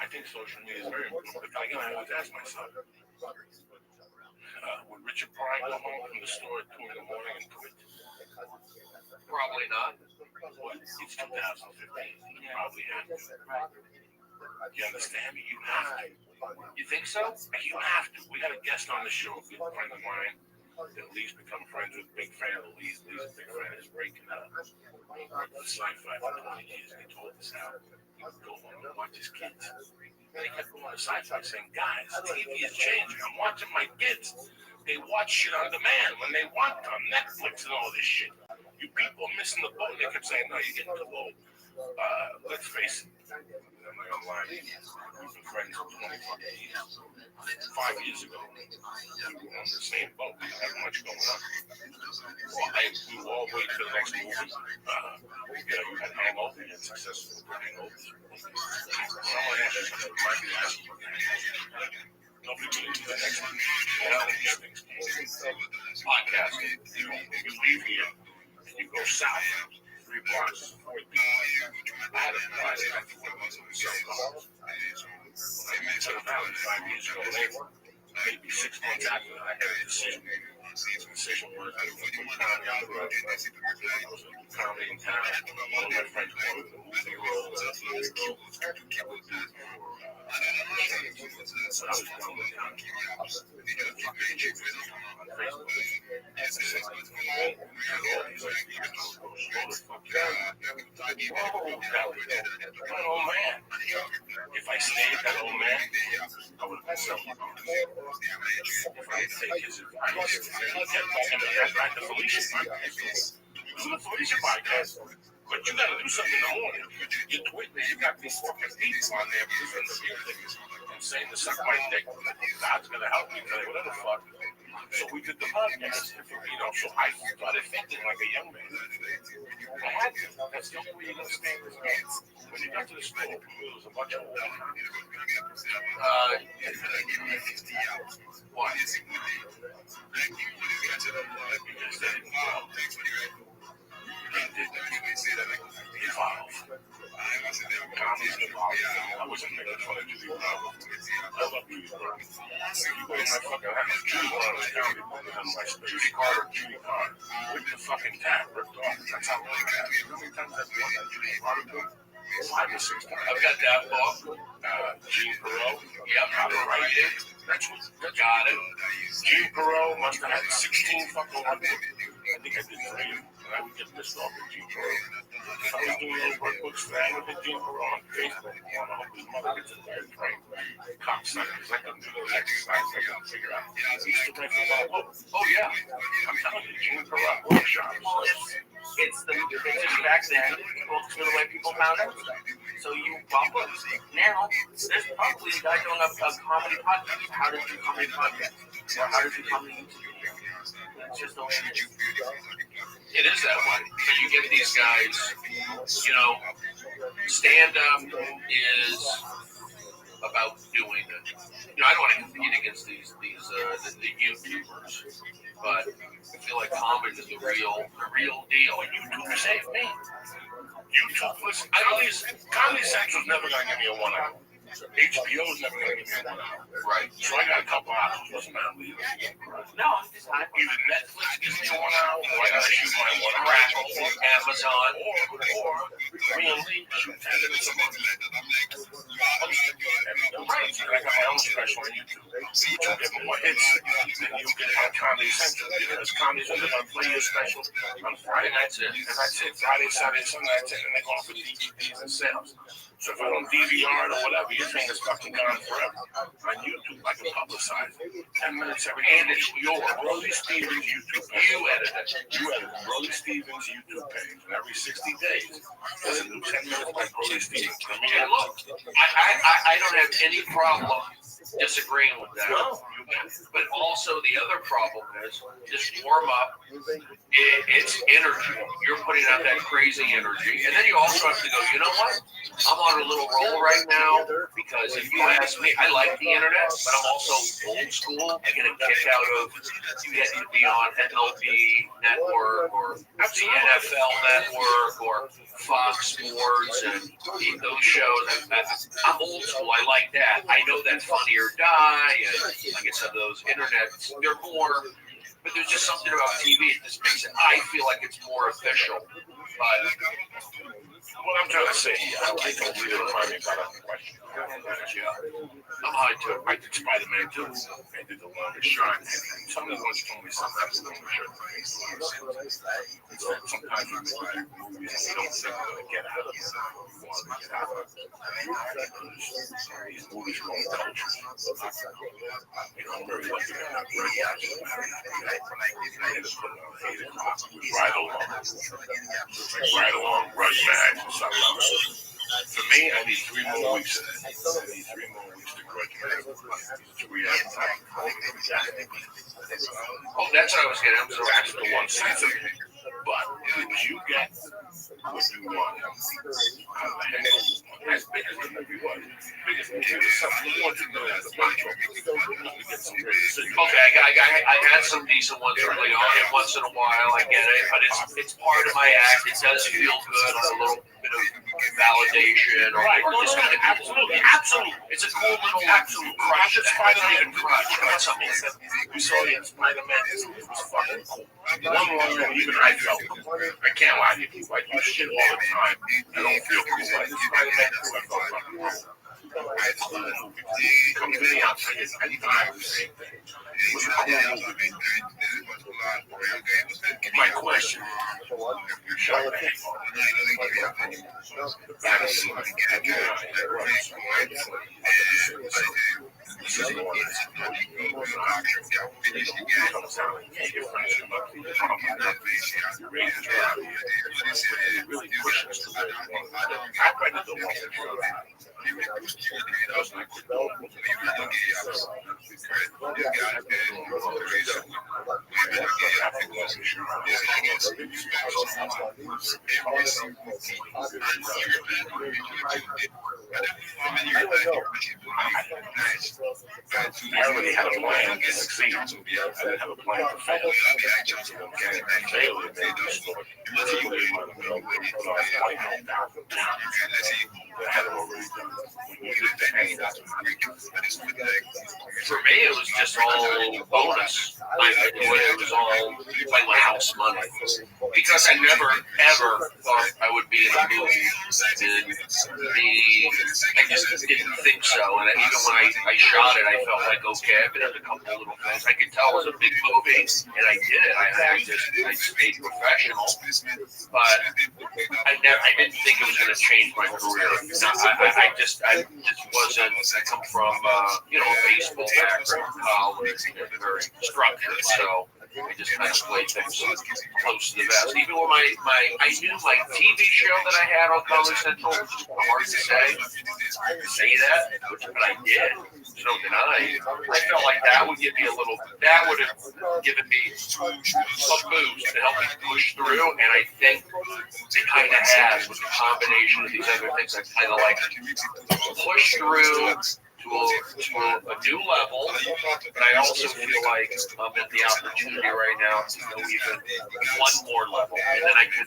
I think social media is very important. But again, I always ask myself, would Richard Pryor go home from the store at 2 in the morning and quit? Probably not. Well, it's 2015. He probably had to. You understand me? You have to. You think so? You have to. We had a guest on the show, a good friend of mine, that Lee's become friends with, big fan of Lee's. Lee's a big fan of his breaking up. He worked for Sci-Fi for 20 years, and he told us how he would go home and watch his kids. And he kept going to Sci-Fi saying, guys, TV is changing. I'm watching my kids. They watch shit on demand when they want on Netflix and all this shit. You people are missing the boat. They kept saying, no, you're getting too old. Let's face it. I'm not gonna lie. We've been friends for 20 fucking years. 5 years ago, we were on the same boat. We didn't have much going on. We were all waiting for the next movie. You had Hangover. You had successful Hangovers. I want to ask you something. Might be asking you. Nobody really do the next one. All of these things. Podcasting. You leave here and you go south. 3 blocks, 4 people. I had a private after one month of myself. When I moved to the valley 5 years ago, maybe 6 months after that, I had a decision. The decision was I was going to put comedy on the road. I was going to do comedy in town. One of my friends wanted a movie role, a TV role. So I was going to town. Oh man, if I stayed with that old man, I would have been so if I take his advice, he kept talking to me back to Felicia podcast. Listen to Felicia podcast. But you gotta do something in the morning. You're tweeting, you got these fucking people on there listening to music and saying to suck my dick. God's gonna help me today, whatever the fuck. So we did the podcast, so I started thinking like a young man. I had to. That's the only way you're gonna stay in this game. When you got to the school, it was a bunch of old why? Because they didn't know. I wasn't making fun of you. I love you. You go in my fucking house. Judy Carter. With the fucking tap ripped off. That's how long I have. You know how many times I've won that Judy Carter? 5 or 6 times. I've got that book. Gene Perot. Yeah, right here. That's what got it. Gene Perot must have had 16 fucking workbooks. I think I did 3. I would get pissed off with Gene Perot. If I was doing those workbooks for that, I would hit Gene Perot on Facebook. I hope his mother gets a third train. Cocksuckers. I couldn't do those exercises. I couldn't figure out. He used to write for my book. Oh, yeah. I'm telling you, Gene Perot workshops. Well, it's just back then. Well, the way people found out. So you bump up. Now, there's probably a guy doing a comedy podcast. How to do comedy podcast. Or how to do comedy YouTube. It's just the way it is. It is that way. But you get these guys, stand-up is about doing it. I don't want to compete against these the YouTubers, but I feel like comedy is the real deal. And YouTube saved me. YouTube, listen, Comedy Central's never going to give me a 1 hour. HBO's never going to give me a 1 hour. Right. So I got a couple hours. What's the matter with you? No, I'm just hyped. Either Netflix gives me a 1 hour, or I got to shoot my 1 hour. Or Amazon, or me and Lee shoot 10 minutes a month. Right. So I got my own special on YouTube. YouTube give me more hits than you get on Comedy Central. Because Comedy Central going to play your special on Friday nights. And that's it. Friday, Saturday, Sunday, that's it. And they go off with DVDs and sales. So if I don't DVR it or whatever, your thing is fucking gone forever. On YouTube, I can publicize it. 10 minutes every day. And it's your Rolly Stevens YouTube page. You edit it. Rolly Stevens YouTube page. And every 60 days, there's a new 10 minutes by Rolly Stevens. And look, I don't have any problem disagreeing with that. But also the other problem is just warm up. It's energy. You're putting out that crazy energy. And then you also have to go, you know what? I'm on on a little roll right now because if you ask me, I like the internet, but I'm also old school. I get a kick out of getting to be on MLB Network or the NFL Network or Fox Sports and those shows. I'm old school. I like that. I know that Funny or Die and like I said, those internet, they're more. But there's just something about TV that just makes it. I feel like it's more official. But what I'm trying to say, I don't really remind me about that question. I'm high too. I did Spider-Man too. I did The Longest Shot. Someone once told me something that's a little shit. Sometimes we make movies and we don't think we're going to get out of it. We want to get out of it. These movies are going culture. I'm very lucky to have great actors. Right along, Rush Mag, or something like that. For me, I need 3 more weeks. I need 3 more weeks to graduate. Oh, that's what I was getting. So that's the one season. But did you get what you want? As big as the movie was. Biggest movie was something you want to know as a bunch of okay, I had some decent ones early on, and once in a while I get it, but it's part of my act. It does feel good on a little bit of validation or just kind of absolutely. It's a cool little absolute crush. It's Spider-Man crush. That's something we saw it in Spider-Man. It was fucking cool. One wrong thing, even I felt. I can't lie to you. I do shit all the time. I don't feel cool. Like Spider-Man, I felt fucking cool. Come to the outside, anytime the same thing. My question, you shot me. The fantasy, this is more really pushing us to the I read the one I already had a plan to succeed. I didn't have a plan to fail. For me, it was just all bonus. It was all like my house money. Because I never, ever thought I would be in a movie. I just didn't think so. And even when I shot it, I felt like, okay, I've been in a couple of little things. I could tell it was a big movie, and I did it. I stayed professional. But I didn't think it was going to change my career. I just wasn't. I come from a baseball background, college, very structured. So I just kind of played things close to the vest. Even when I knew my TV show that I had on Comedy Central, which is hard to say that, but I did. There's no denying. I felt like that would give me that would have given me a boost to help me push through, and I think it kind of has with the combination of these other things. I kind of like push through to a new level, but I also feel like I'm at the opportunity right now to go even one more level, and then I can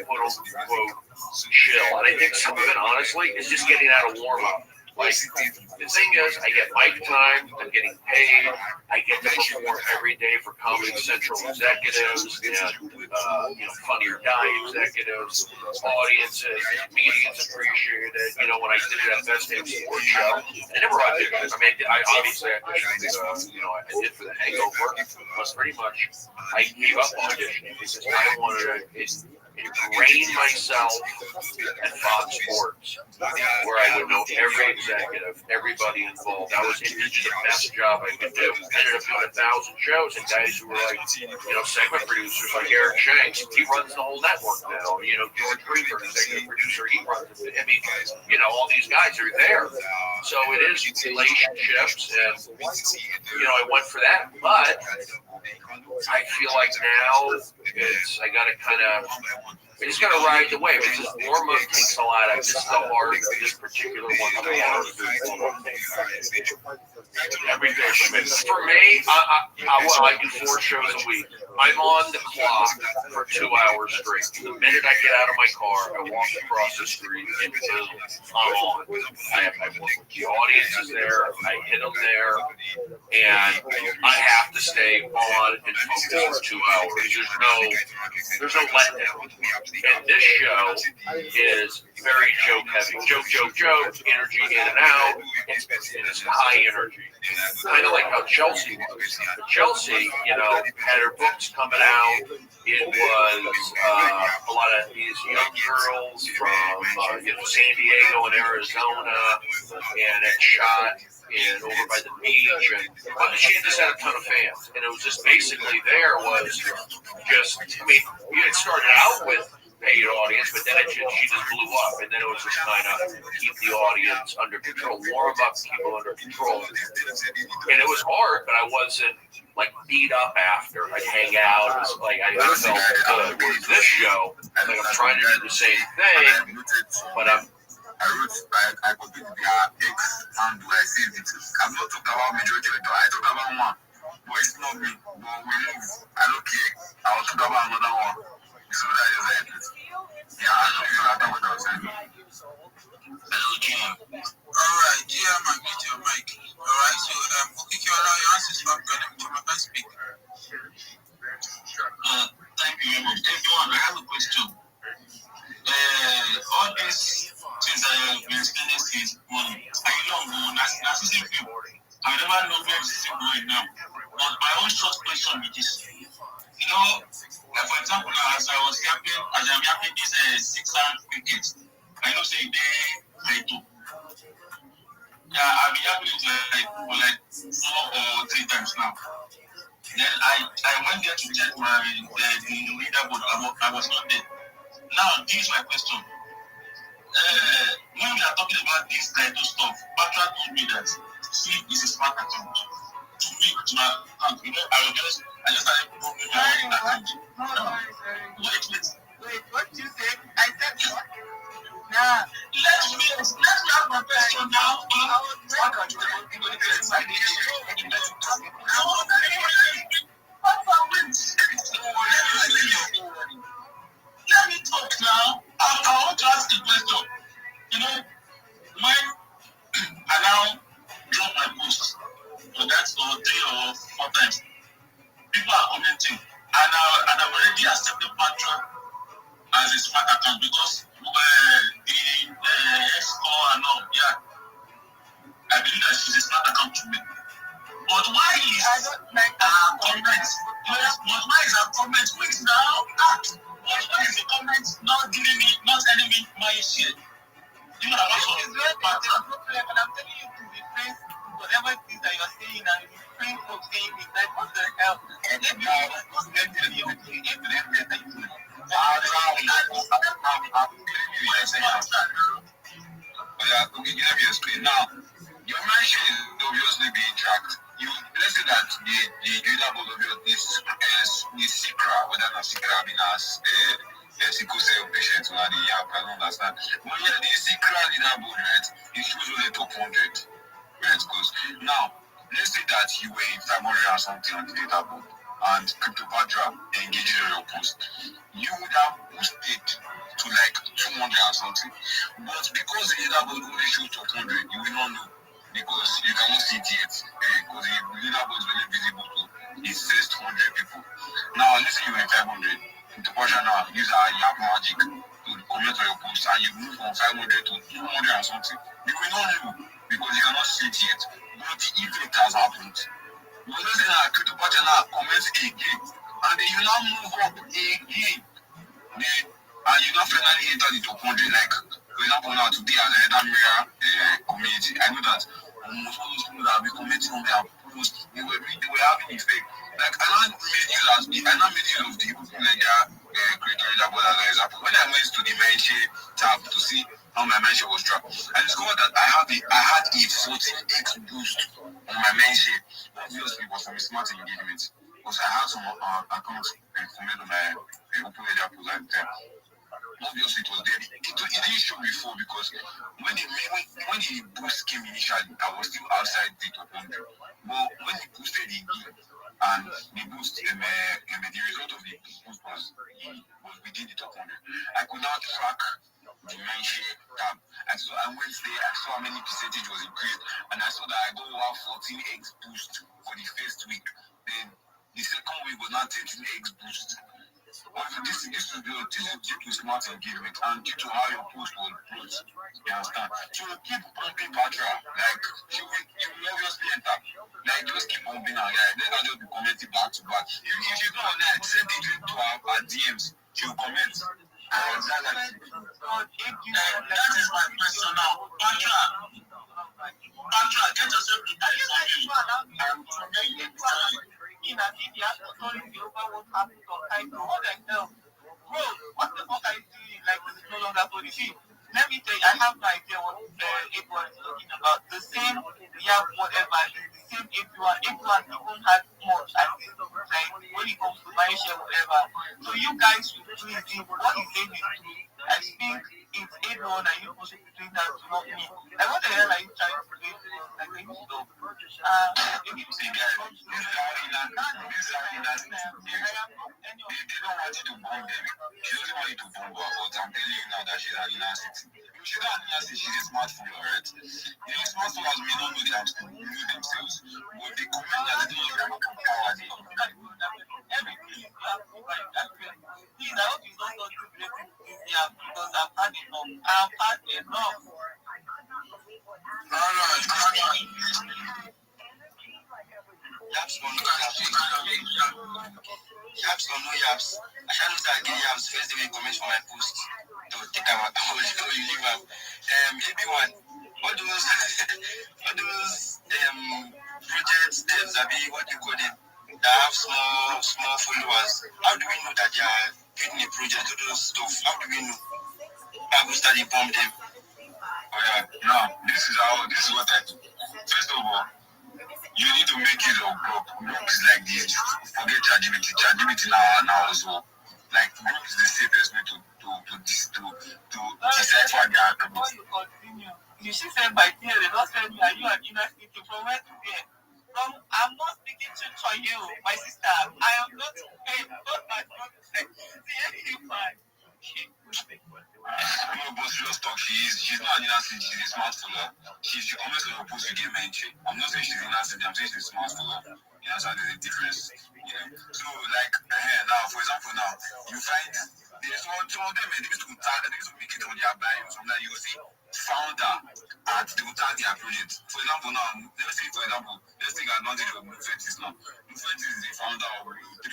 quote unquote chill. And I think some of it, honestly, is just getting out of warm up. Like, the thing is, I get mic time, I'm getting paid, I get to perform every day for Comedy Central executives and, Funny or Die executives, audiences, medians appreciate it. When I did it at Best Damn Sports Show, I never auditioned. I mean, I obviously auditioned, I did for The Hangover, but pretty much I gave up auditioning because I wanted to ingrain myself at Fox Sports, where I would know every executive, everybody involved. I was the best job I could do. I ended up doing 1,000 shows, and guys who were like, segment producers like Eric Shanks, he runs the whole network now. George Greenberg, executive producer, he runs it. I mean, all these guys are there. So it is relationships, and, I went for that. But I feel like now I got to kind of We just gotta ride the wave. It's just warm up takes a lot. I just the hard, this particular one. Every day for me. For me, I do 4 shows a week. I'm on the clock for 2 hours straight. The minute I get out of my car, I walk across the street and boom, I'm on. I work with the audience is there. I hit them there, and I have to stay on and focus for 2 hours. There's no letdown. And this show is very joke heavy. Joke, energy in and out. It's high energy. Kind of like how Chelsea was. But Chelsea, had her books coming out. It was a lot of these young girls from San Diego and Arizona, and it shot over by the beach, and she just had a ton of fans. And it was just basically it started out with paid audience, but then she just blew up, and then it was just kind of keep the audience under control, warm up, keep them under control. And it was hard, but I wasn't beat up after. I'd hang out. It was I felt good. Whereas this show, I'm trying to do the same thing, but I copied their ex handle. I saved it. I'm not talking about majority of it. I talked about one, but it's not me. But we move. I don't care. I will talk about another one. So that is it. Yeah, I know you are talking about what I was saying. Hello, Jim. Alright, yeah, man, get your mic. Alright, so okay, you allow your answers so I'm gonna speak. Thank you very much. Everyone, I have a question. All these things that you have been spending since morning, are you long on narcissism film? I never know where this is going now. But my own short question is this. For example, as I'm yapping this 6 round cricket, I know say they do. I've been yapping it for 4 or 3 times now. Then I went there to check the leaderboard. I was not there. Now, this is my question. When we are talking about this kind of stuff, Batra told me that see is a smart account. To me, to my account, I just started programming my account. Wait, what did you say? I said what? Nah, let me have my question now. Let me talk now. I want to ask a question. When I now drop my post, so that's 3 or 4 times, people are commenting, and I've already accepted Patra as a smart account because the score and all, yeah, I believe that she's a smart account to me. But why is comments? Yes, but why is our comment quick now? Why is the comment not giving me, not telling me my shit? This is very appropriate, but I'm telling you to refrain whatever it is that you're saying and refrain from saying it. Like, what the hell? And if you are not telling you to let me explain. Now, your mention is obviously being tracked. Let's say that the leaderboard of your is secret, whether not secret, I mean as sickle cell patients or the app, I don't understand. But yeah, the secret leaderboard, right? It shows only top 100, right? Because now, let's say that you were in 500 or something on the leaderboard, and CryptoPatra engaged on your post. You would have boosted to 200 or something. But because the leaderboard only shows top 100, you will not know. Because you cannot see it yet. Because the leaderboard is really visible to its first 100 people. Now, let's say you were 500. CryptoPatra now use our Yap magic to comment on your post, and you move from 500 to 200 or something. You will not know because you cannot see it yet. But the effect has happened. But let's say that CryptoPatra now comments again, and then you now move up again. And you now finally enter the top 100, for example, now today as a Mirror community, I know that almost all those people that have been commenting on their posts, they were having effect. I now made use of the people creator leaderboard as an example. When I went to the mention tab to see how my mention was tracked, I discovered that I had a 14x boost on my mention. Obviously, it was from a smart engagement because I had some accounts comment on my open media post at the time. obviously it was there. It didn't show before because when the boost came initially, I was still outside the top 100. But when he boosted the game and the boost, the result of the boost was within the top 100, I could now track the mention tab. And so I went there, I saw how many percentage was increased, and I saw that I got over 14x boost for the first week. Then the second week was now 13x boost. This is due to smart engagement and due to how your post was brought. You understand? So keep pumping Patra. Like you will obviously enter. Like just keep pumping her. Yeah, then I'll just be commenting back to back. If she's not on that, send the link to our DMs. She will comment. That is my question now. Patra, get yourself prepared for me. In a city, I told you over what happened to I know what I know. Bro, what the fuck are you doing? Like, this is no longer for the team. Let me tell you, I have no idea what everyone is talking about. The same, whatever, the same everyone even has much at this, like, when it comes to buying share, whatever. So you guys should please do what is saying is true. I think it's everyone and you should be doing that to not me. Like, what the hell are you trying to do? Like, when you stop. If you say that, they don't want you to bomb them. She doesn't want you to bomb her, but I'm telling you now that she's an innocent. She's not an innocent, she's a smartphone, alright? You know, smartphones may not know themselves, but they comment that they don't know power. Everything is please, I hope you don't go to blame this because I've had enough. Yaps or no yaps. I shall not say again yaps. First day we comment for my post. To take out how you leave out. Everyone, all those projects, Rabbi, what you call them, that have small followers. How do we know that they are getting a project, all those stuff? How do we know? I will study bomb them. Oh yeah, now this is what I do. First of all, you need to make use of Grok. Grok is like this. Forget ChatGPT. ChatGPT now also. Like Grok is the safest way to decipher the algorithm. Before you continue, you should send by here. They don't send me. Are you an inner city from where to there? I'm not speaking to you, my sister. I am not paid. What my brother said. See, you fine. No, but serious talk, she's not an innocent, she's a smart follower. She comments on her post, you get mentioned. I'm not saying she's innocent, I'm saying she's a smart follower. You know, so there's a difference. You know? So, like, now, for example, now, you find there's some of them, they used to make it on their bio. Sometimes you see founder at the tag their project. For example, now, let's take advantage of Mufetis now. Mufetis is the founder of Wheel3.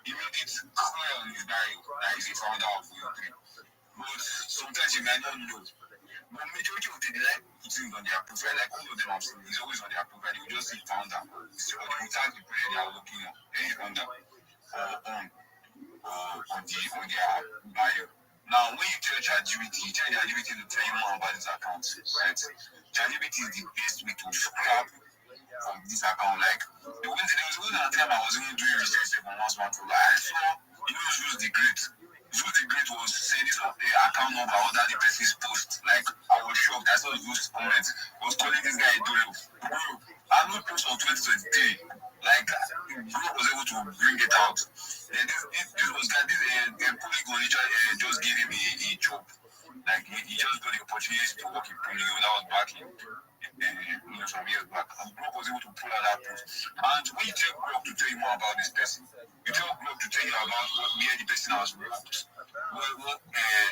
He made it clear on his bio that he's the founder of Wheel3. But sometimes you might not know. But majority of them, they like putting on their profile. Like all of them I've seen, it's always on their profile. They will just see founder. So they tag the project they are working on under on their bio. Now, when you tell ChatGPT, to tell you more about this account, right? ChatGPT is the best way to scrap from this account. Like there was a time I was even doing research on one smartphone. I saw Use the Great. Use the Great was saying this account number under the person's post. Like I was shocked. I saw those comments. I was calling this guy Dolo. Bro, I'm not post on 2023. Like bro was able to bring it out. This was that Polygon literally just gave him a job. Like he just got the opportunity to work in Polygon. That was back in some years back. And Grok was able to pull out that post. And when you tell Grok to tell you more about this person, you tell Grok to tell you about where the person has worked, what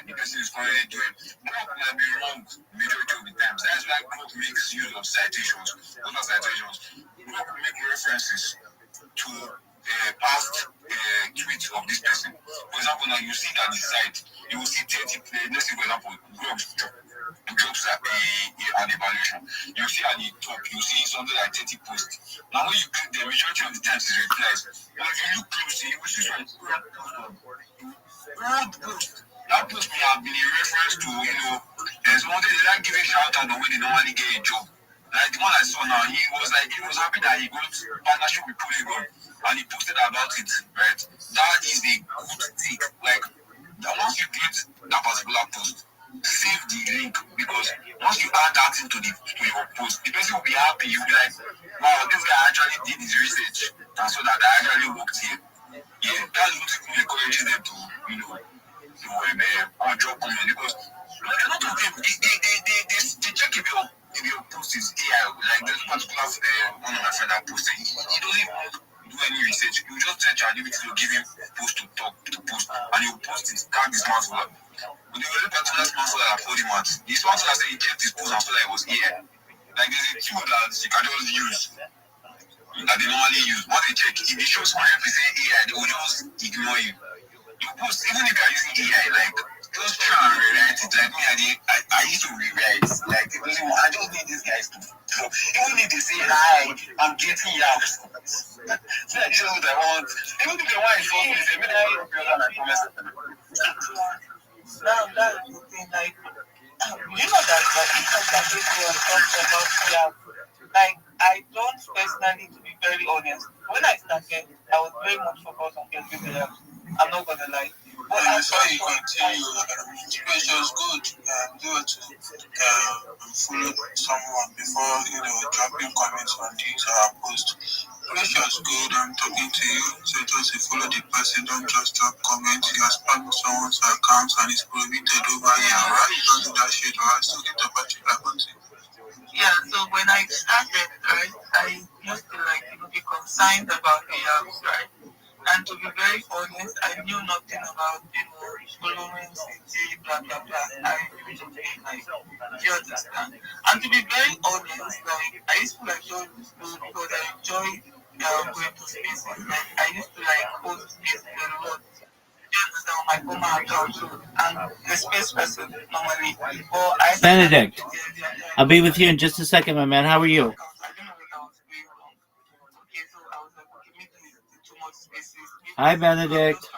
the person is currently doing. Grok might be wrong majority of the times. That's why Grok makes use of citations. What are citations? Grok will make references to past tweets of this person. For example, now you see that the site, you will see 30, let's say for example, Grok drops an evaluation. You see at the top, you see something like 30 posts. Now when you click the majority of the times it replies. But if you look closely, you will see some old post. That post may have been a reference to, someone they like giving shout out the way they normally get a job. Like the one I saw now, he was happy that he got partnership with Polygon and he posted about it, right? That is a good thing. Like once you get that particular reacting to your post, the person will be happy. You'll be like, wow, this guy actually did his research, and so that I actually worked here. Yeah, that's what encourages them to, drop comment, because a lot of them they check if your post is AI. Like there's a particular one of my friends that posted. He doesn't even do any research. You just tell ChatGPT to give him post to post, and you post it. Tag this man's word. But there was a particular sponsor that I told him at. The sponsor that said he checked his post and saw that it was AI. Like there's a tool that you can just use that they normally use. Once they check, if it shows 100% AI, they will just ignore you. You post, even if you're using AI, like just try and rewrite it. Like me, I used to rewrite. Like I just need these guys to even if they say hi, I'm getting out. So I just what I want. Even if they want to solve this, maybe I don't feel that I promise. Now that's the thing, like you know that because that people are talking about like I don't personally, to be very honest, when I started I was very much focused on getting the I'm not gonna lie. But before you continue, it's just good do it to follow someone before dropping comments on this post. Precious good, I'm talking to you. So just follow the person, don't just drop comments. You are spamming someone's account and it's prohibited over here, right? Don't do that shit, right? Still get the battery back on you. Yeah, so when I started, right, I used to be concerned about the apps, right? And to be very honest, I knew nothing about following city, blah blah blah. I really didn't do you understand? And to be very honest, like I used to join the school because I enjoy going to spaces. Like I used to host spaces a lot. On my former account too, and the space person normally. But I Benedict, I'll be with you in just a second, my man. How are you? Hi, Benedict.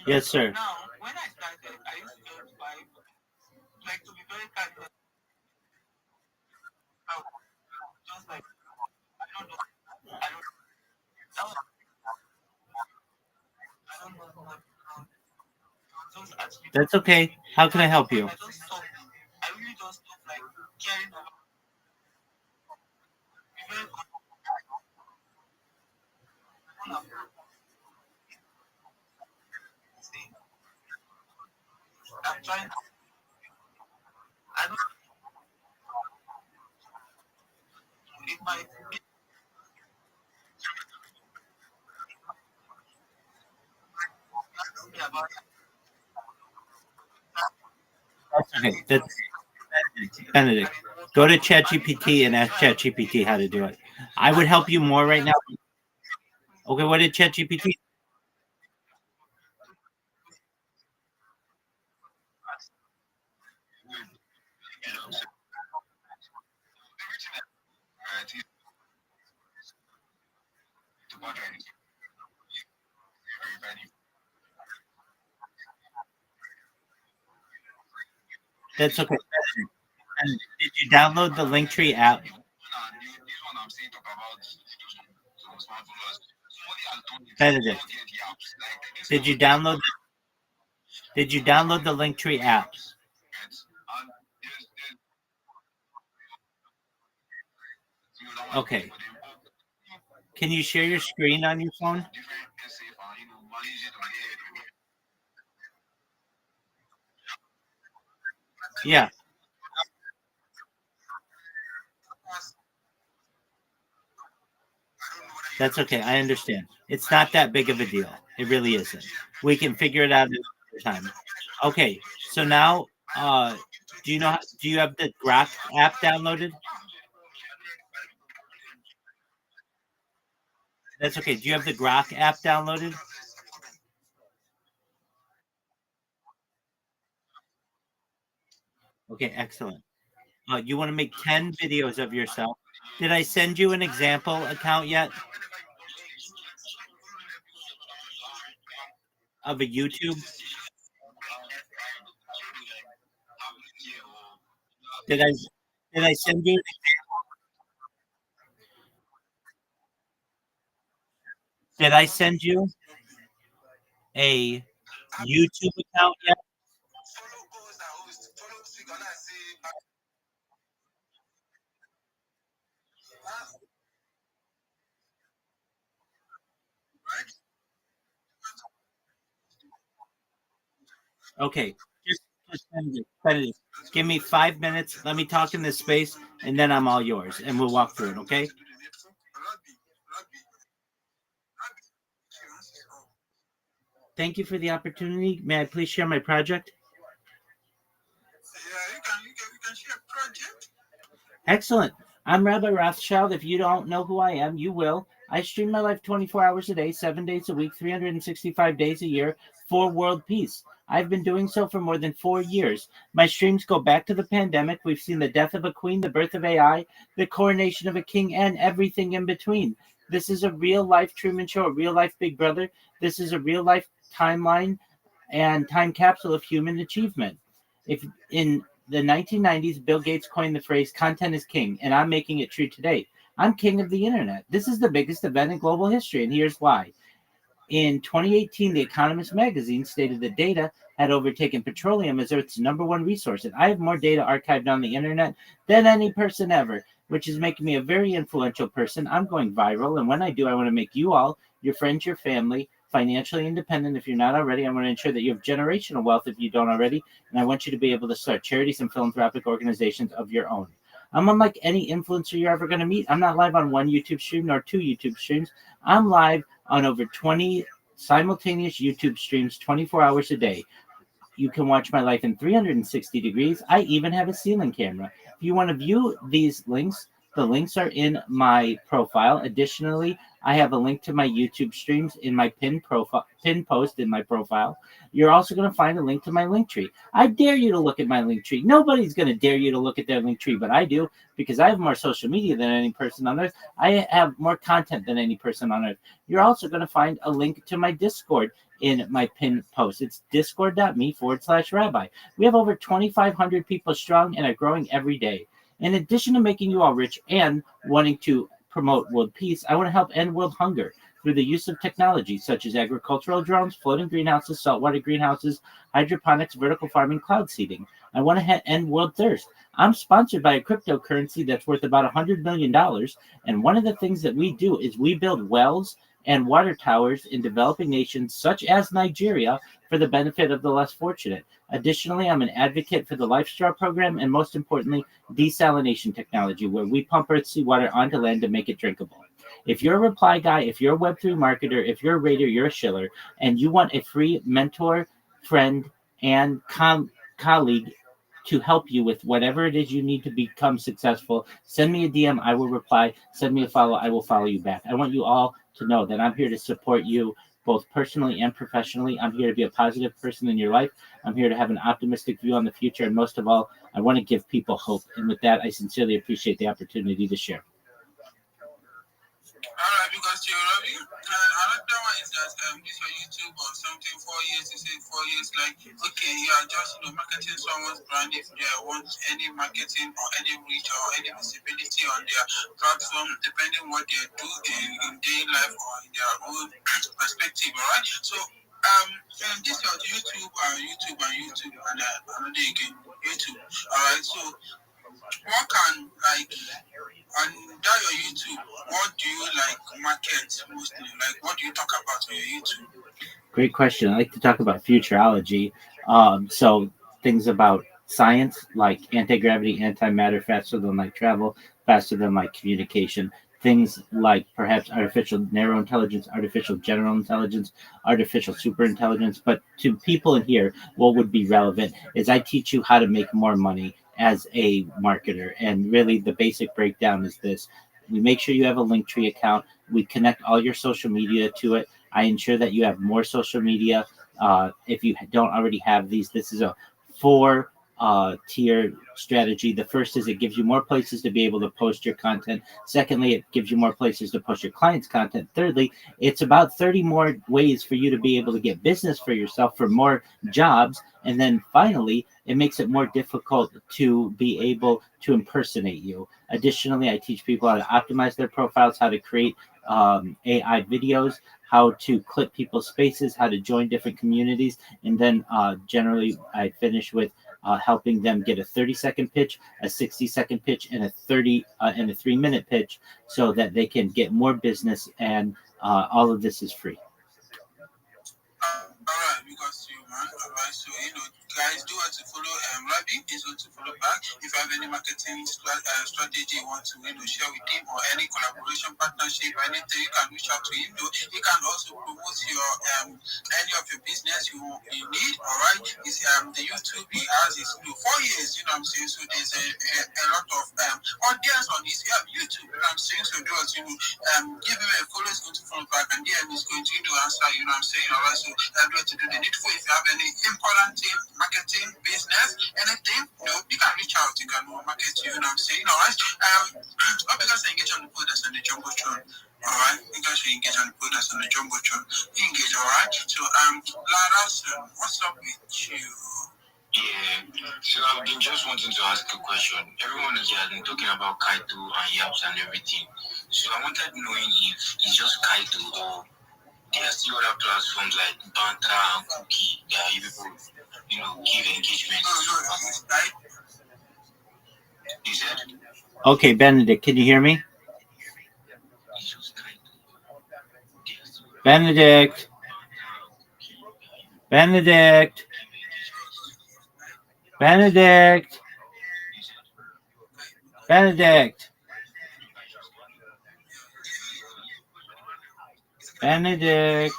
Yes, sir. Now, when I started, I used to just to be very kind of just I don't know, I don't know what just actually. That's okay. How can I help you? I just stopped. I really just stopped caring about. I'm trying. I don't. It might be about. Okay. Benedict, go to ChatGPT and ask ChatGPT how to do it. I would help you more right now. Okay, what did ChatGPT? That's okay. And did you download the Linktree app? Benedict, did you download? Did you download the Linktree app? Okay. Can you share your screen on your phone? Yeah. That's okay. I understand. It's not that big of a deal. It really isn't. We can figure it out another time. Okay. So now, do you have the Grok app downloaded? That's okay. Do you have the Grok app downloaded? Okay, excellent. You want to make 10 videos of yourself. Did I send you an example account yet? Of a YouTube? Did I send you did I send you a YouTube account yet? Okay, just Benedict, give me 5 minutes. Let me talk in this space, and then I'm all yours, and we'll walk through it. Okay. Thank you for the opportunity. May I please share my project? Yeah, you can share a project. Excellent. I'm Rabbi Rothschild. If you don't know who I am, you will. I stream my life 24 hours a day, 7 days a week, 365 days a year for world peace. I've been doing so for more than 4 years. My streams go back to the pandemic. We've seen the death of a queen, the birth of AI, the coronation of a king, and everything in between. This is a real life Truman Show, a real life Big Brother. This is a real life timeline and time capsule of human achievement. If in the 1990s, Bill Gates coined the phrase content is king, and I'm making it true today. I'm king of the internet. This is the biggest event in global history, and here's why. In 2018, The Economist magazine stated that data had overtaken petroleum as Earth's #1 resource, and I have more data archived on the internet than any person ever, which is making me a very influential person. I'm going viral, and when I do, I want to make you all, your friends, your family, financially independent if you're not already. I want to ensure that you have generational wealth if you don't already, and I want you to be able to start charities and philanthropic organizations of your own. I'm unlike any influencer you're ever going to meet. I'm not live on one YouTube stream nor 2 YouTube streams. I'm live on over 20 simultaneous YouTube streams 24 hours a day. You can watch my life in 360 degrees. I even have a ceiling camera. If you want to view these links, the links are in my profile. Additionally, I have a link to my YouTube streams in my pin post in my profile. You're also going to find a link to my link tree. I dare you to look at my link tree. Nobody's going to dare you to look at their link tree, but I do, because I have more social media than any person on earth. I have more content than any person on earth. You're also going to find a link to my Discord in my pin post. It's discord.me/rabbi. We have over 2,500 people strong and are growing every day. In addition to making you all rich and wanting to promote world peace, I want to help end world hunger through the use of technology such as agricultural drones, floating greenhouses, saltwater greenhouses, hydroponics, vertical farming, cloud seeding. I want to end world thirst. I'm sponsored by a cryptocurrency that's worth about $100 million. And one of the things that we do is we build wells and water towers in developing nations such as Nigeria for the benefit of the less fortunate. Additionally, I'm an advocate for the Life Straw program and, most importantly, desalination technology, where we pump Earth's seawater onto land to make it drinkable. If you're a reply guy, if you're a Web3 marketer, if you're a raider, you're a shiller, and you want a free mentor, friend, and colleague to help you with whatever it is you need to become successful, send me a DM. I will reply. Send me a follow. I will follow you back. I want you all to know that I'm here to support you both personally and professionally. I'm here to be a positive person in your life. I'm here to have an optimistic view on the future. And most of all, I want to give people hope. And with that, I sincerely appreciate the opportunity to share. All right, because you're Rabbi. And another one is that this on YouTube or something, 4 years, you say 4 years, like, okay, you are just, marketing someone's brand if they want any marketing or any reach or any visibility on their platform, depending what they do in daily life or in their own perspective, all right? So, and this is YouTube and another again, YouTube, all right? So, what can, like, on that your YouTube, what do you market mostly? Like, what do you talk about on your YouTube? Great question. I like to talk about futurology. So things about science like anti-gravity, antimatter, faster than light travel, faster than light communication. Things like perhaps artificial narrow intelligence, artificial general intelligence, artificial superintelligence. But to people in here, what would be relevant is I teach you how to make more money as a marketer. And really the basic breakdown is this. We make sure you have a Linktree account. We connect all your social media to it. I ensure that you have more social media. If you don't already have these, this is a 4-tier strategy. The first is it gives you more places to be able to post your content. Secondly, it gives you more places to post your clients' content. Thirdly, it's about 30 more ways for you to be able to get business for yourself, for more jobs. And then finally, it makes it more difficult to be able to impersonate you. Additionally, I teach people how to optimize their profiles, how to create AI videos, how to clip people's spaces, how to join different communities. And then generally I finish with helping them get a 30-second pitch, a 60-second pitch, and a 3-minute pitch, so that they can get more business. And all of this is free. All right, because you, man. All right, so guys, do want to follow Rabbi. He's going to follow back. If you have any marketing strategy you want to share with him, or any collaboration partnership, anything, you can reach out to him. He can also promote your any of your business you need. All right, it's the YouTube he has is 4 years. You know what I'm saying? So there's a lot of audience on his YouTube. You know what I'm saying? So do us give him a follow. He's going to follow back, and then he's going to answer. You know what I'm saying? All right, so to do the needful. If you have any important thing, marketing, business, anything, you can reach out. You can market you know what I'm saying? All right. Hope you guys engage on the podcast and the Jumbotron. All right. You guys should engage on the podcast and the Jumbotron. Engage, all right. So Lara, what's up with you? Yeah, so I've been just wanting to ask a question. Everyone here has been talking about Kaito and Yaps and everything. So I wanted knowing if it's just Kaito or there are still other platforms like Banter and Cookie that you people, give engagement. You said? Okay, Benedict, can you hear me? Benedict. Benedict. Benedict. Benedict. Benedict.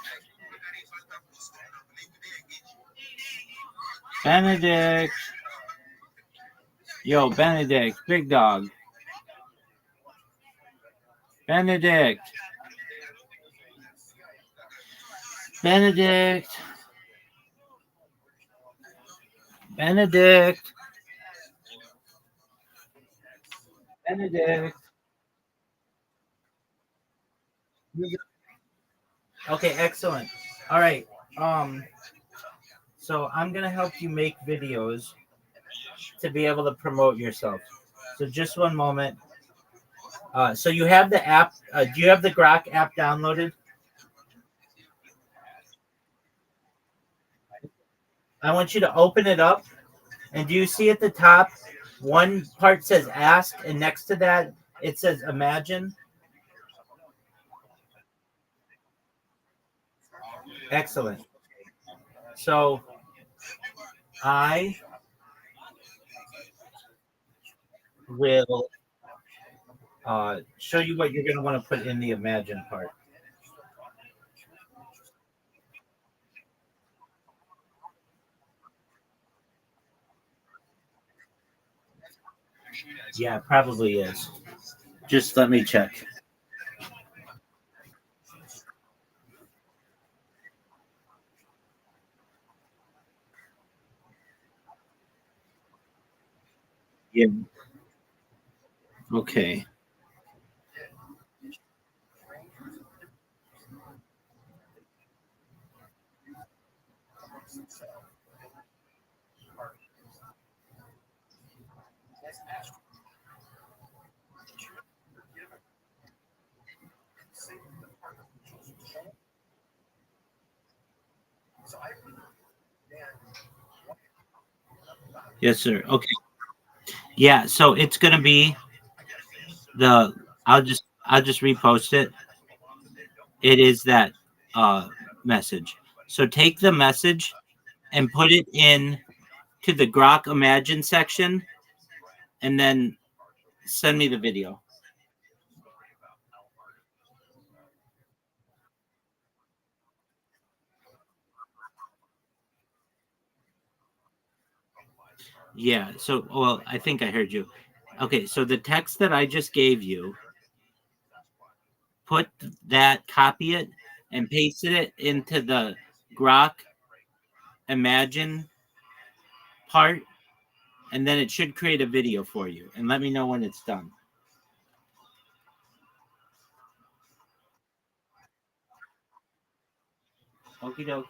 Benedict. Yo, Benedict, big dog. Benedict. Benedict. Benedict. Benedict. Okay, excellent. All right. So I'm gonna help you make videos to be able to promote yourself. So just one moment. So you have the app. Do you have the Grok app downloaded? I want you to open it up. And do you see at the top, one part says ask, and next to that, it says imagine? Excellent. So I will show you what you're going to want to put in the imagine part. Yeah, probably is. Just let me check. Yeah. Okay. Yes, sir. Okay. Yeah, so it's gonna be I'll just repost it. It is that message. So take the message and put it in to the Grok Imagine section, and then send me the video. Yeah, so, well, I think I heard you. Okay, so the text that I just gave you, copy it, and pasted it into the Grok Imagine part, and then it should create a video for you. And let me know when it's done. Okie doke.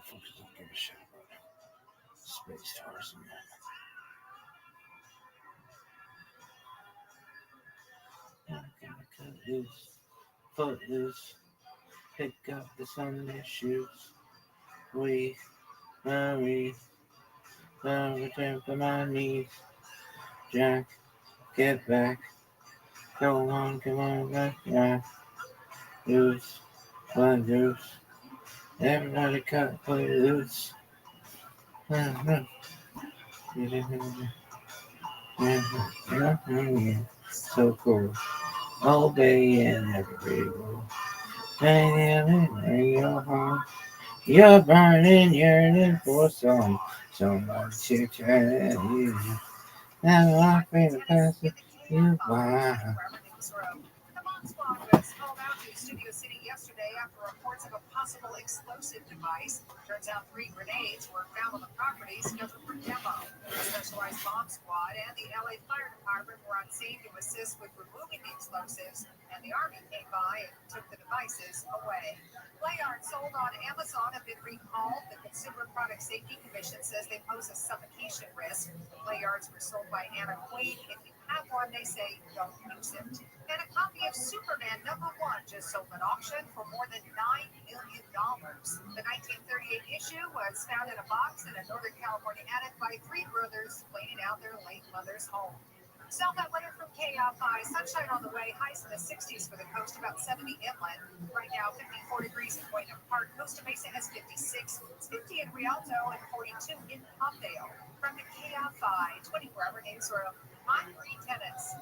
motherfuckers don't give a shit about space tourism. I'm gonna cut his foot loose, pick up the Sunday shoes. We marry, return to my knees. Jack, get back. Go on, come on back. Yeah. Loose, one loose. Everybody cut, play loose. So cool. Obey and every rule. You're burning, yearning for someone to tell you. Now I'm afraid to pass it you by. The Bomb Squad was called out to Studio City yesterday after reports of a possible explosive device. Turns out 3 grenades were found on the property scheduled for demo. The specialized bomb squad and the LA Fire Department were on scene to assist with removing the explosives, and the Army came by and took the devices away. Play arts sold on Amazon have been recalled. The Consumer Product Safety Commission says they pose a suffocation risk. Play arts were sold by Anna Queen. If you have one, they say don't use it. And a copy of Superman #1 just sold at auction for more than $9 million. The 1938 issue was found in a box in a Northern California attic by 3 brothers cleaning out their late mother's home. South Atlanta from KFI. Sunshine on the way. Highs in the 60s for the coast, about 70 inland. Right now, 54 degrees in Buena Park. Costa Mesa has 56. It's 50 in Rialto and 42 in Palmdale. From the KFI 24-hour news room, I'm Bree Tennis.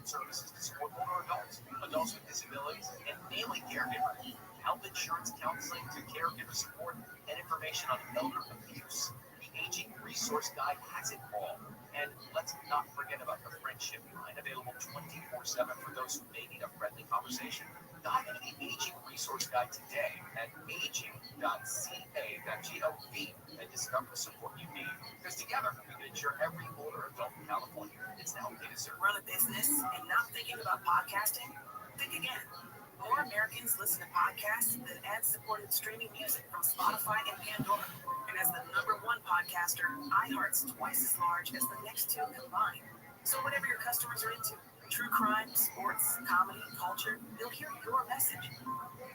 Services to support older adults, adults with disabilities, and family caregivers. Health insurance counseling to caregiver support and information on elder abuse. The Aging Resource Guide has it all. And let's not forget about the friendship line, available 24/7 for those who may need a friendly conversation. Dive into the Aging Resource Guide today at aging.ca.gov and discover the support you need. Because together, we can ensure every older adult in California is now okay to serve. Run a business and not thinking about podcasting? Think again. More Americans listen to podcasts than ad-supported streaming music from Spotify and Pandora. And as the #1 podcaster, iHeart's twice as large as the next 2 combined. So whatever your customers are into, true crime, sports, comedy, culture, they'll hear your message.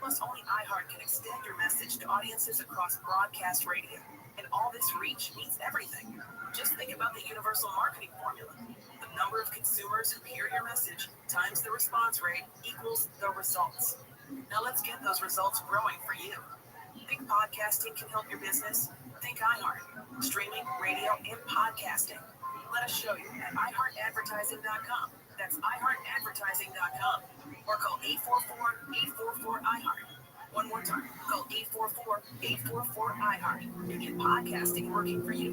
Plus, only iHeart can extend your message to audiences across broadcast radio. And all this reach means everything. Just think about the universal marketing formula. The number of consumers who hear your message times the response rate equals the results. Now let's get those results growing for you. Think podcasting can help your business? Think iHeart. Streaming, radio, and podcasting. Let us show you at iHeartAdvertising.com. That's iHeartAdvertising.com. Or call 844-844-iHeart. One more time, call 844-844-iHeart and get podcasting working for you.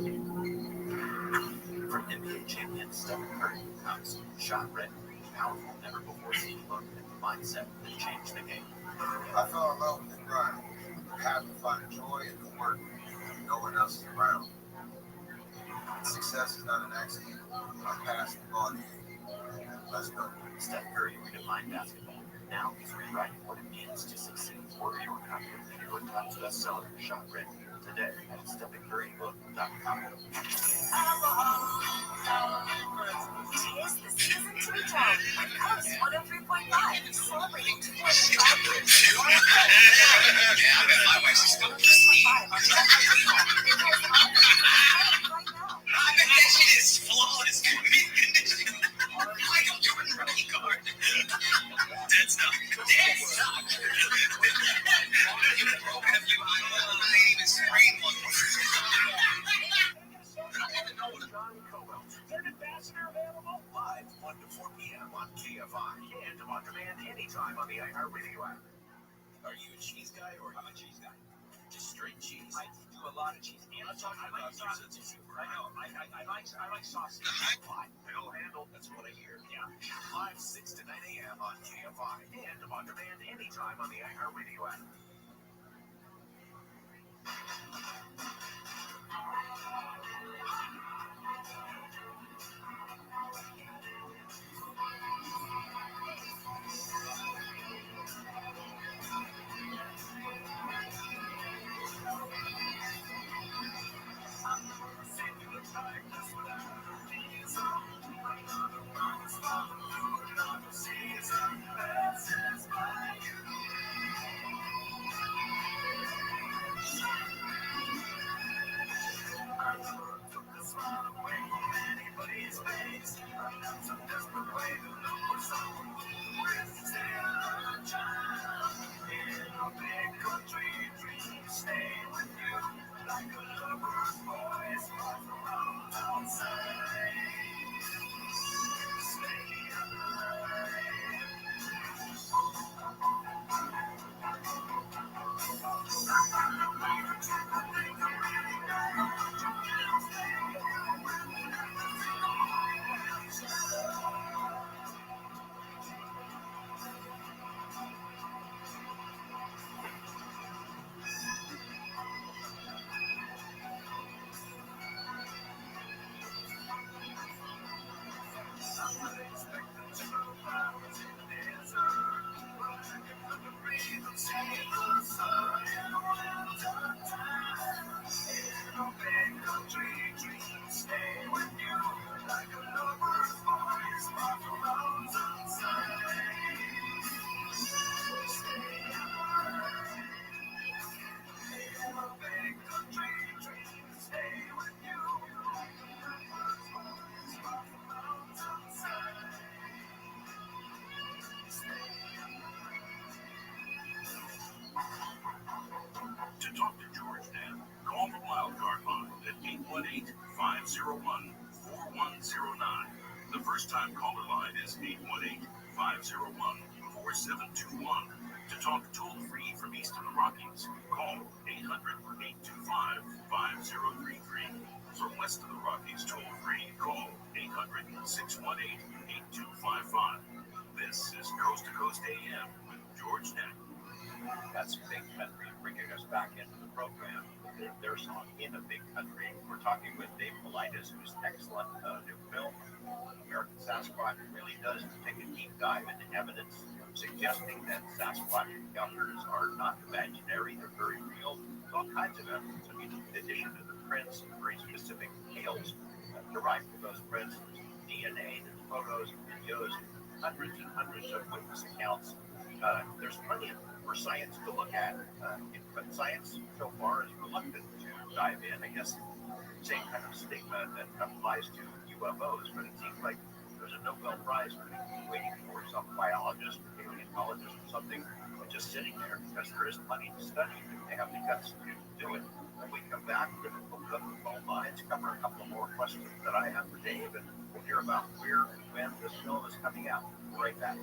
From NBA champion Stephen Curry comes Shot Red, powerful, never before seen look at the mindset that changed the game. I fell in love with the grind. I have to find joy in the work when no one else is around. Success is not an accident. I passed the ball game. Let's go. Steph Curry redefined basketball. Now he's rewriting what it means to succeed. Order your copy of the New York Times bestseller, Shot Red, today at StephenCurryBook.com. Tis the season to return with Coast 103.5, celebrating 25 years. My wife's still right now. I bet that shit is flawless. Mint condition. Like a Jordan rookie card. That's not. You broken a few eyeballs. I ain't even sprayed one. Ambassador available live 1 to 4 p.m. on KFI and on demand anytime on the iHeartRadio app. Are you a cheese guy or I'm a cheese guy? Just straight cheese. I do a lot of cheese. And I'm talking about sausage. I know. I like sausage. Fine. I'll handle. That's what I hear. Yeah. Live 6 to 9 a.m. on KFI and on demand anytime on the iHeartRadio app. To talk to George now, call the wildcard line at 818-501-4109. The first time caller line is 818-501-4721. To talk toll free from east of the Rockies, call 800-825-5033. From west of the Rockies, toll free, call 800-618-8255. This is Coast to Coast AM with George Knapp. That's Big Country bringing us back into the program. Their song In a Big Country. We're talking with Dave Politis, whose excellent new film, American Sasquatch, really does take a deep dive into evidence suggesting that Sasquatch encounters are not imaginary, they're very real. All kinds of evidence. I mean, in addition to the prints, very specific tales derived from those prints, DNA, there's photos, videos, hundreds and hundreds of witness accounts. There's plenty for science to look at, but science so far is reluctant to dive in. I guess same kind of stigma that applies to UFOs, but it seems like there's a Nobel Prize waiting for some biologist, paleontologist, or something just sitting there because there is plenty to study. They have the guts to do it. When we come back, we're going to open up the phone lines, cover a couple more questions that I have for Dave, and we'll hear about where and when this film is coming out. We'll be right back.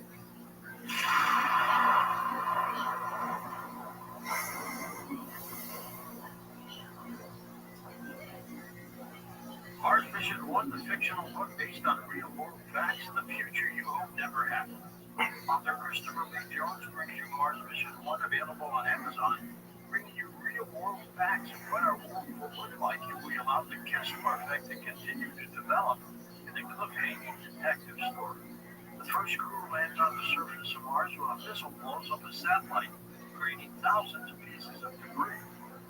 Mars Mission 1, the fictional book based on real-world facts in the future you hope never happened. Author Christopher B. Jones brings you Mars Mission 1, available on Amazon, bringing you real-world facts of what our world will look like if we allow the Kessler effect to continue to develop in the cliffhanging detective story. The first crew lands on the surface of Mars when a missile blows up a satellite, creating thousands of pieces of debris.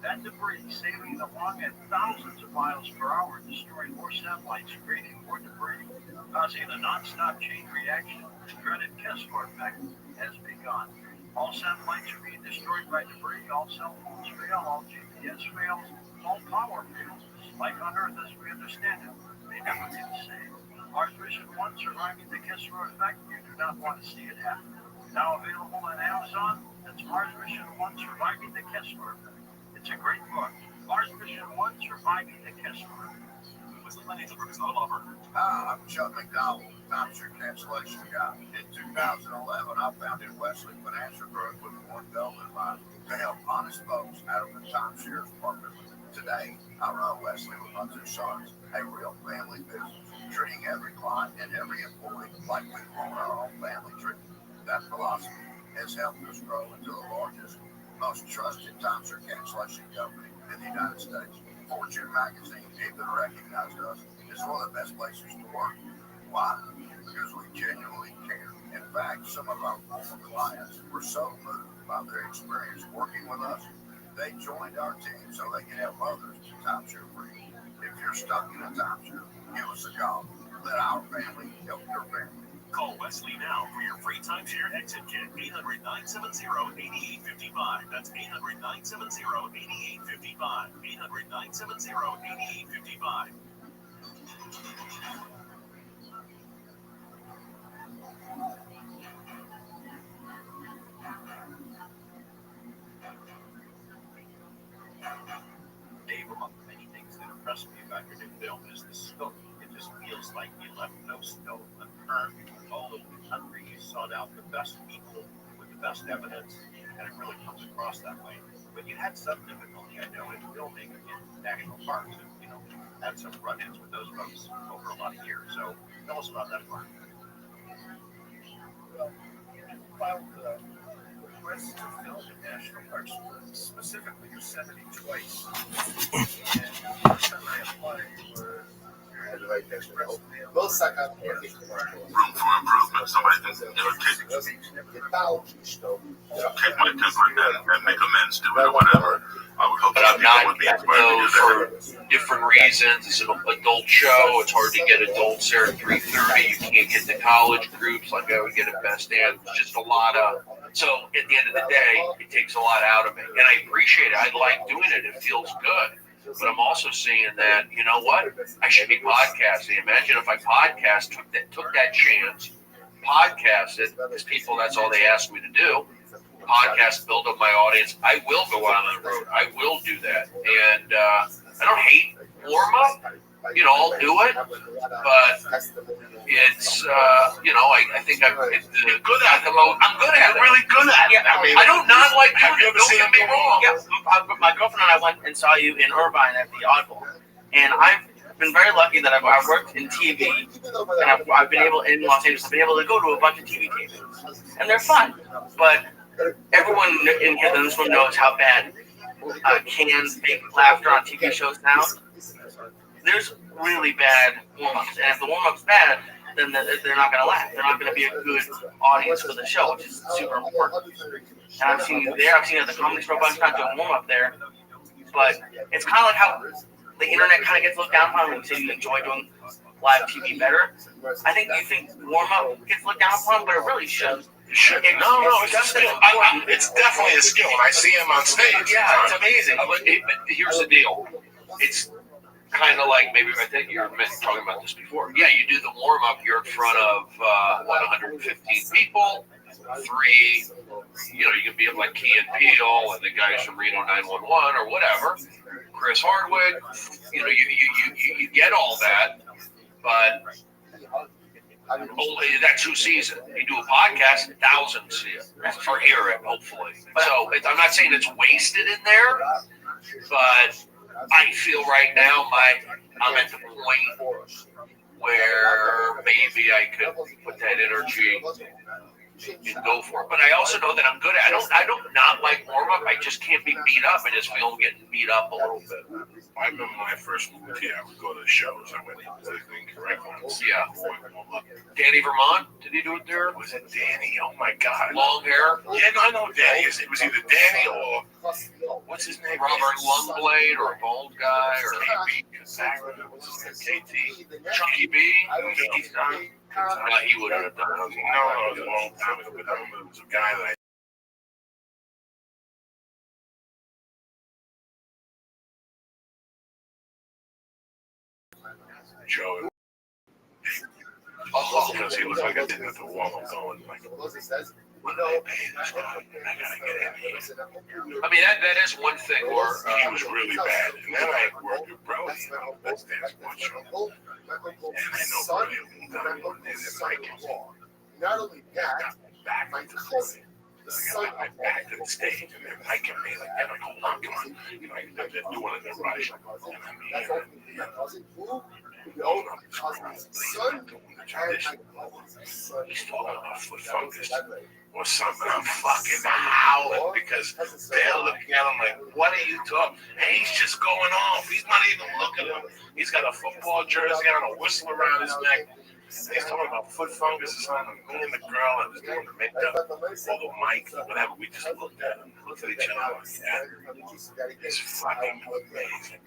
That debris sailing along at thousands of miles per hour, destroying more satellites, creating more debris, causing a non-stop chain reaction. The dreaded Kessler effect has begun. All satellites are being destroyed by debris, all cell phones fail, all GPS fails, all power fails. Life on Earth as we understand it may never be the same. Mars Mission 1, Surviving the Kessler Effect, you do not want to see it happen. Now available on Amazon, that's Mars Mission 1, Surviving the Kessler Effect. It's a great book. Mars Mission 1, Surviving the Kessler Effect. What's the financial purpose of the offer? I'm Chuck McDowell, timeshare cancellation guy. In 2011, I founded Wesley Financial Group with one goal in mind, to help honest folks out of the timeshare market. Today, I run Wesley with my two sons, a real family business, treating every client and every employee like we own our own family tree. That philosophy has helped us grow into the largest, most trusted timeshare cancellation company in the United States. Fortune magazine even recognized us as one of the best places to work. Why? Because we genuinely care. In fact, some of our former clients were so moved by their experience working with us, they joined our team so they could help others to timeshare free. If you're stuck in a timeshare, give us a call. Let our family help your family. Call Wesley now for your free timeshare exit kit. 800-970-8855. That's 800-970-8855. 800-970-8855. Dave, among the many things that impressed me about your new film is the scope. It just feels like you left no stone unturned. All over the country, you sought out the best people with the best evidence, and it really comes across that way. But you had some difficulty, I know, in filming in national parks, and had some run-ins with those folks over a lot of years. So tell us about that part. Well, filed the request to film in national parks, specifically Yosemite twice. And the first time I applied was room for improvement. Somebody can, take my temper and make amends to it or whatever. I would hope But I'm not, for different reasons. It's an adult show. It's hard to get adults there at 3:30. You can't get the college groups like I would get at Best Stand. It's just a lot of. So at the end of the day, it takes a lot out of me, and I appreciate it. I like doing it. It feels good. But I'm also seeing that, you know what? I should be podcasting. Imagine if I took that chance, podcasted, because people, that's all they ask me to do. Podcast, build up my audience. I will go out on the road. I will do that. And I don't hate warm-up. I'll do it. But it's, I think I'm good at it. I'm good at it. You're really good at it. Yeah, I don't not like doing it. Don't get me wrong. Yeah, my girlfriend and I went and saw you in Irvine at the Oddball. And I've been very lucky that I've worked in TV, and I've been able, in Los Angeles, I've been able to go to a bunch of TV tapings. And they're fun. But everyone in here in this room knows how bad canned fake laughter on TV shows sound. There's really bad warm-ups, and if the warm-up's bad, then they're not going to laugh. They're not going to be a good audience for the show, which is super important. And I've seen you there. I've seen you at the Comedy Store a bunch of times doing warm-up there. But it's kind of like how the internet kind of gets looked down upon when you say you enjoy doing live TV better. I think you think warm-up gets looked down upon, but it really shouldn't. No, it's a skill. It's definitely a skill. And I see him on stage. Yeah, it's amazing. But here's the deal. It's kind of like, maybe I think you're talking about this before. Yeah, you do the warm up. You're in front of 115 people. 3, you can be like Key and Peele and the guys from Reno 911 or whatever. Chris Hardwick. You get all that, but only that's 2 seasons. You do a podcast, thousands see it or hear it, hopefully. So I'm not saying it's wasted in there, but I feel right now I'm at the point where maybe I could put that energy and go for it. But I also know that I'm good at it. I don't not like warm up. I just can't be beat up. I just feel I'm getting beat up a little bit. I remember when I first moved here, I would go to the shows. I went politically incorrect ones. Yeah. Danny Vermont, did he do it there? Was it Danny? Oh my God. Long hair? Yeah, no, I know Danny. It was either Danny or what's his name? Robert Lundblade or a bald guy or KB Kazara. What's his name? KT. Chucky B. KT's done. He wouldn't have done it. No, it was a long time ago. But I remember it was a guy that I Joe. Because he looked like I didn't have to warm up going. Like, when I pay this guy, I gotta get in here. I mean, that is one thing where he was really bad. And then I worked with Brody. That's Dan's one show. And I know Brody will tell me what it is. And I can not only that, back to the point. I got my back to the stage, and then I can be like, hold on, come on. They're doing it in a rush. And I'm he's talking about foot fungus or something. I'm fucking howling because they're looking at him like, what are you talking? Hey, he's just going off. He's not even looking at him. He's got a football jersey on, a whistle around his neck. He's talking about foot fungus or something. Me and the girl that was doing the makeup, or the mic, whatever. We just looked at him, looked at each other. It's fucking amazing.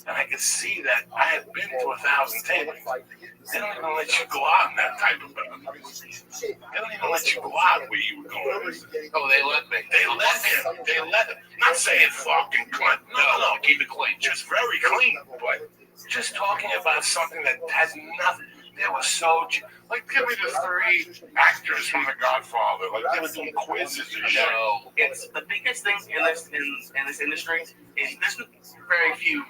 And I could see that I had been to 1,000 tables. They don't even let you go out in that type of They don't even let you go out where you were going. Oh, they let me. They let him. Not saying fucking clean. No, keep it clean. Just very clean. But just talking about something that has nothing. They were so like, give me the 3 actors from The Godfather. Like, they were doing quizzes and shit. It's the biggest thing in this industry is there's very few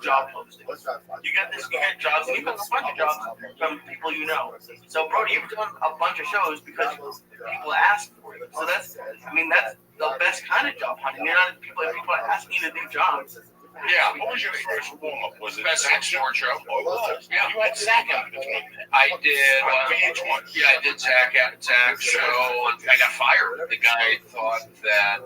job postings. You get jobs, and you get a bunch of jobs from people you know. So, Brody, you've done a bunch of shows because people ask for it. So that's the best kind of job hunting. You're not people are asking you to do jobs. Yeah, what was your first warm-up? Was it Best Sport Show? Oh, it was. Yeah, you had Zach out between that. I did. VH1. Yeah, I did Zach show. And I got fired. The guy thought that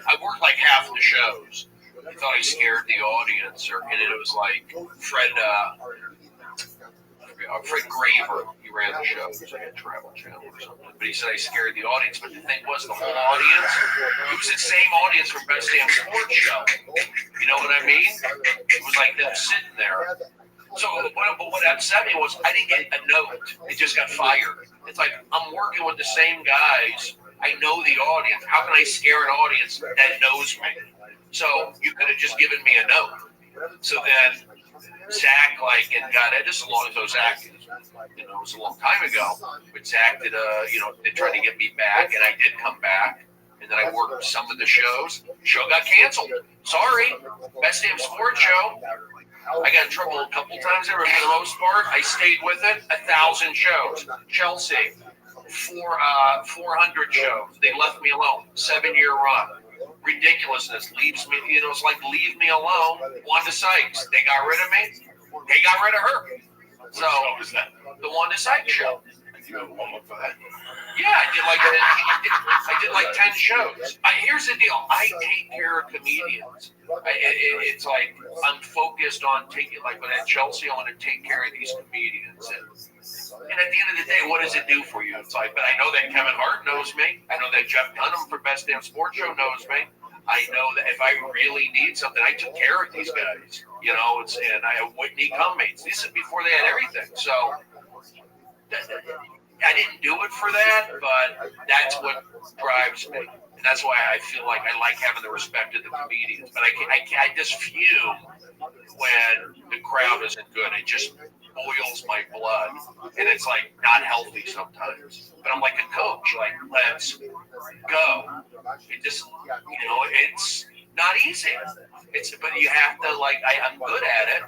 I worked like half the shows, he thought I scared the audience, and it was like Fred Graver. He ran the show. It was like a travel channel or something. But he said I scared the audience. But the thing was, the whole audience, it was the same audience from Best Damn Sports Show. You know what I mean? It was like them sitting there. So what upset me was I didn't get a note. It just got fired. It's like I'm working with the same guys. I know the audience. How can I scare an audience that knows me? So you could have just given me a note. So then Zach and got it as long as I was acting. It was a long time ago. But Zach did they tried to get me back, and I did come back. And then I worked some of the shows. Show got canceled. Sorry. Best Damn Sports Show. I got in trouble a couple times there, but for the most part, I stayed with it. 1,000 shows. Chelsea, 400 shows. They left me alone. 7-year run. Ridiculousness leaves me. It's like leave me alone. Wanda Sykes. They got rid of me. They got rid of her. So the Wanda Sykes show. Yeah, I did like 10 shows. Here's the deal. I take care of comedians. It's like I'm focused on taking, like when at Chelsea, I want to take care of these comedians. And at the end of the day, what does it do for you? It's like, but I know that Kevin Hart knows me. I know that Jeff Dunham for Best Damn Sports Show knows me. I know that if I really need something, I took care of these guys. And I have Whitney Cummings. This is before they had everything. So I didn't do it for that, but that's what drives me. And that's why I feel like I like having the respect of the comedians. But I just fume when the crowd isn't good. It just boils my blood. And it's like not healthy sometimes. But I'm like a coach, like, let's go. It just, it's not easy. But you have to, I'm good at it.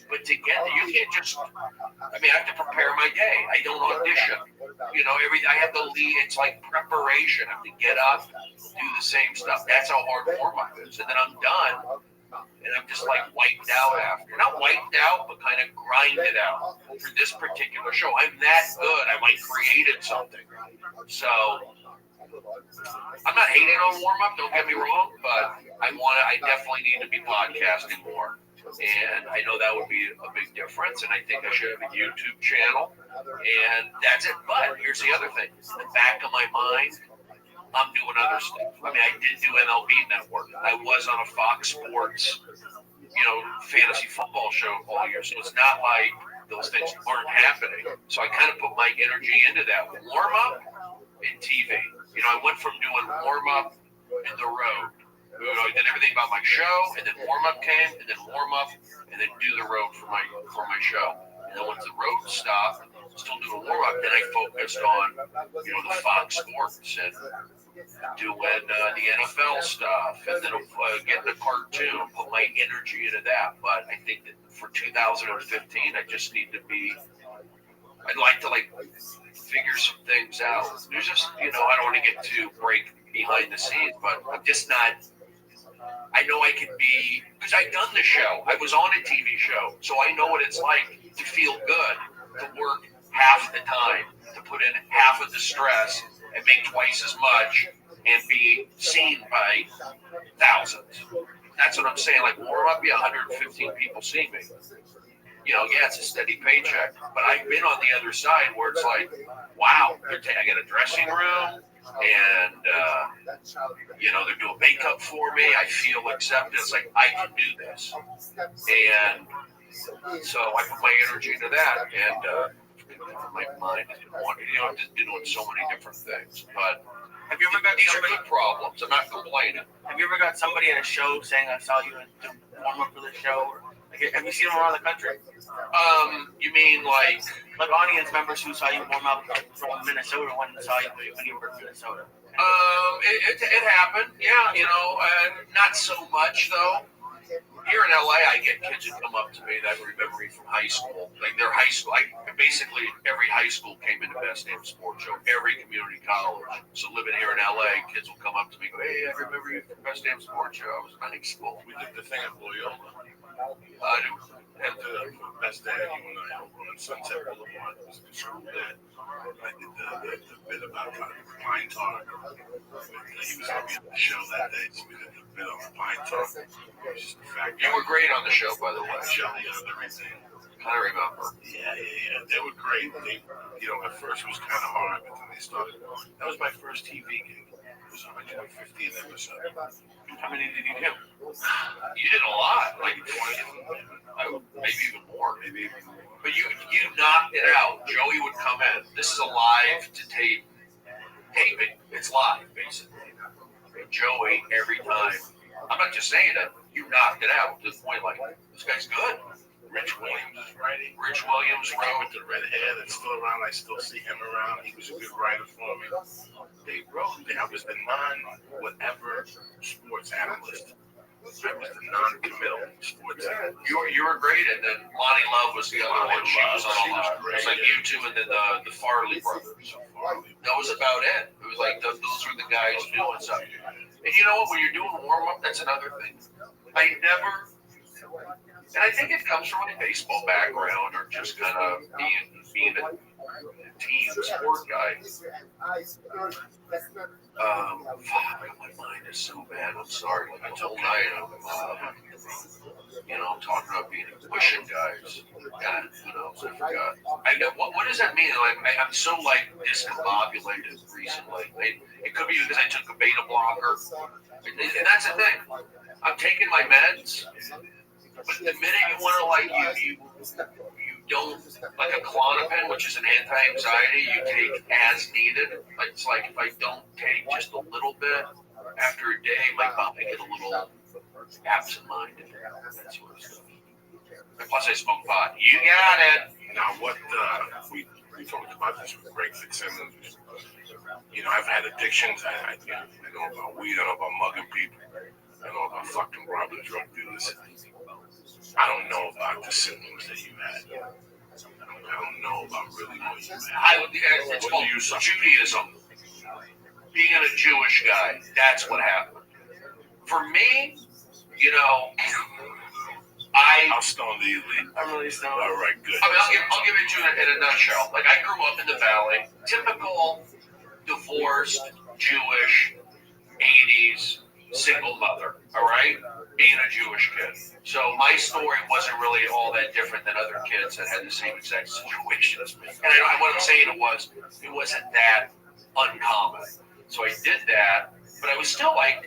But together, you can't just, I have to prepare my day. I don't audition. I have to lead. It's like preparation. I have to get up, do the same stuff. That's how hard warm-up is. And then I'm done, and I'm just wiped out after. Not wiped out, but kind of grinded out for this particular show. I'm that good. I created something. So I'm not hating on warm-up, don't get me wrong, but I definitely need to be podcasting more. And I know that would be a big difference. And I think I should have a YouTube channel. And that's it. But here's the other thing. In the back of my mind, I'm doing other stuff. I did do MLB Network. I was on a Fox Sports, fantasy football show all year. So it's not like those things weren't happening. So I kind of put my energy into that. Warm-up and TV. I went from doing warm-up and the road. I did everything about my show, and then warm-up came, and then warm-up, and then do the road for my show. And then once the road stopped, still doing warm-up, then I focused on, the Fox Sports and doing the NFL stuff, and then getting the cartoon, put my energy into that. But I think that for 2015, I just need to be, I'd like to figure some things out. There's just, I don't want to get too break behind the scenes, but I'm just not. I know I could be, because I've done the show. I was on a TV show, so I know what it's like to feel good, to work half the time, to put in half of the stress and make twice as much and be seen by thousands. That's what I'm saying. Warm up, 115 people see me. It's a steady paycheck, but I've been on the other side where it's like, wow, I got a dressing room. And, they're doing makeup for me. I feel accepted. It's like, I can do this. And so I put my energy into that. And my mind is I'm just doing so many different things. But have you ever got these are good problems. I'm not complaining. Have you ever got somebody at a show saying, I saw you do warm up for the show? Have you seen them around the country? You mean like audience members who saw you warm up from Minnesota when saw you when you were in Minnesota? It happened, yeah. Not so much though. Here in LA, I get kids who come up to me that remember me from high school. Like their high school, basically every high school came into Best Damn Sports Show, every community college. So living here in LA, kids will come up to me and go, hey, I remember you from Best Damn Sports Show. I was in high school. We did the thing at Loyola. And the best day you and I over on Sunset Boulevard was the show that I did the bit about pine tar. He was going to be on the show that day, so we did the bit on the pine tar. You were great on the show, by the way. Everything. I remember. Yeah. They were great. They, at first it was kind of hard, but then they started. That was my first TV gig. It was 115 episodes. How many did you do? You did a lot, like 20, maybe even more. But you knocked it out. Joey would come in. This is a live to tape taping. It's live, basically. And Joey, every time, I'm not just saying it, you knocked it out to the point like, this guy's good. Rich Williams is writing. Rich Williams wrote. With the red hair that's still around. I still see him around. He was a good writer for me. They wrote. I was the non-whatever sports analyst. I was the non-committal sports analyst. You were great, and then Lonnie Love was the other one. She was on all that. It was like you two and then the Farley brothers. That was about it. It was like those were the guys doing something. And you know what? When you're doing warm-up, that's another thing. And I think it comes from my baseball background or just kind of being a team sport guy. My mind is so bad. I'm sorry. Like I told Night, I'm talking about being a pushing guys. God, I forgot. What does that mean? I'm so discombobulated recently. It could be because I took a beta blocker, and that's the thing. I'm taking my meds. But the minute you want to you don't like a Klonopin, which is an anti-anxiety, you take as needed. It's like if I don't take just a little bit after a day, my body get a little absent-minded. That sort of stuff. And plus, I smoke pot. You got it. Now, what we talked about this with Greg Fitzsimmons. I've had addictions. I know about weed. I know about mugging people. I know about fucking robbing drug dealers. I don't know about the symptoms that you had. I don't know about really what you had. It's called Judaism. Being a Jewish guy, that's what happened. For me, I'll stone the elite. I'm really stoned. All right, good. I'll give it to you in a nutshell. Like, I grew up in the Valley, typical divorced, Jewish, 80s, single mother, all right? Being a Jewish kid. So my story wasn't really all that different than other kids that had the same exact situation as me. And what I'm saying it wasn't that uncommon. So I did that, but I was still I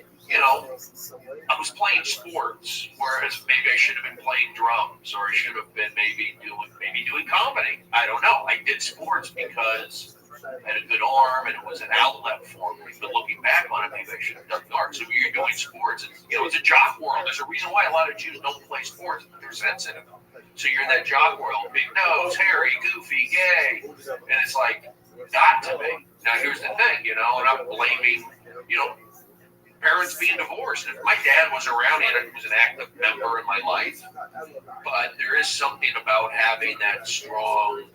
was playing sports, whereas maybe I should have been playing drums, or I should have been maybe doing comedy. I don't know. I did sports because I had a good arm and it was an outlet for me. But looking back on it, maybe I should have done art. So when you're doing sports, it's a jock world. There's a reason why a lot of Jews don't play sports. They're sensitive. So you're in that jock world, big nose, hairy, goofy, gay, and it's like got to be. Now here's the thing, and I'm blaming, parents being divorced. If my dad was around, he was an active member in my life. But there is something about having that strong,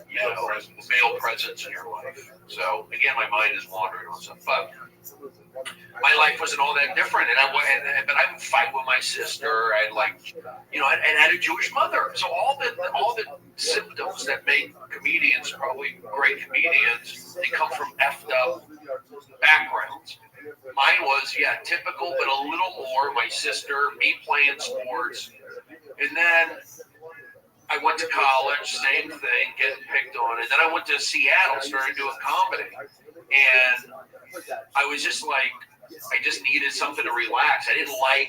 male presence in your life. So again, my mind is wandering on something. But my life wasn't all that different, but I would fight with my sister. I had a Jewish mother. So all the symptoms that make comedians probably great comedians, they come from effed up backgrounds. Mine was, typical, but a little more. My sister, me playing sports. And then I went to college, same thing, getting picked on. And then I went to Seattle, started doing comedy. And I was just I just needed something to relax. I didn't I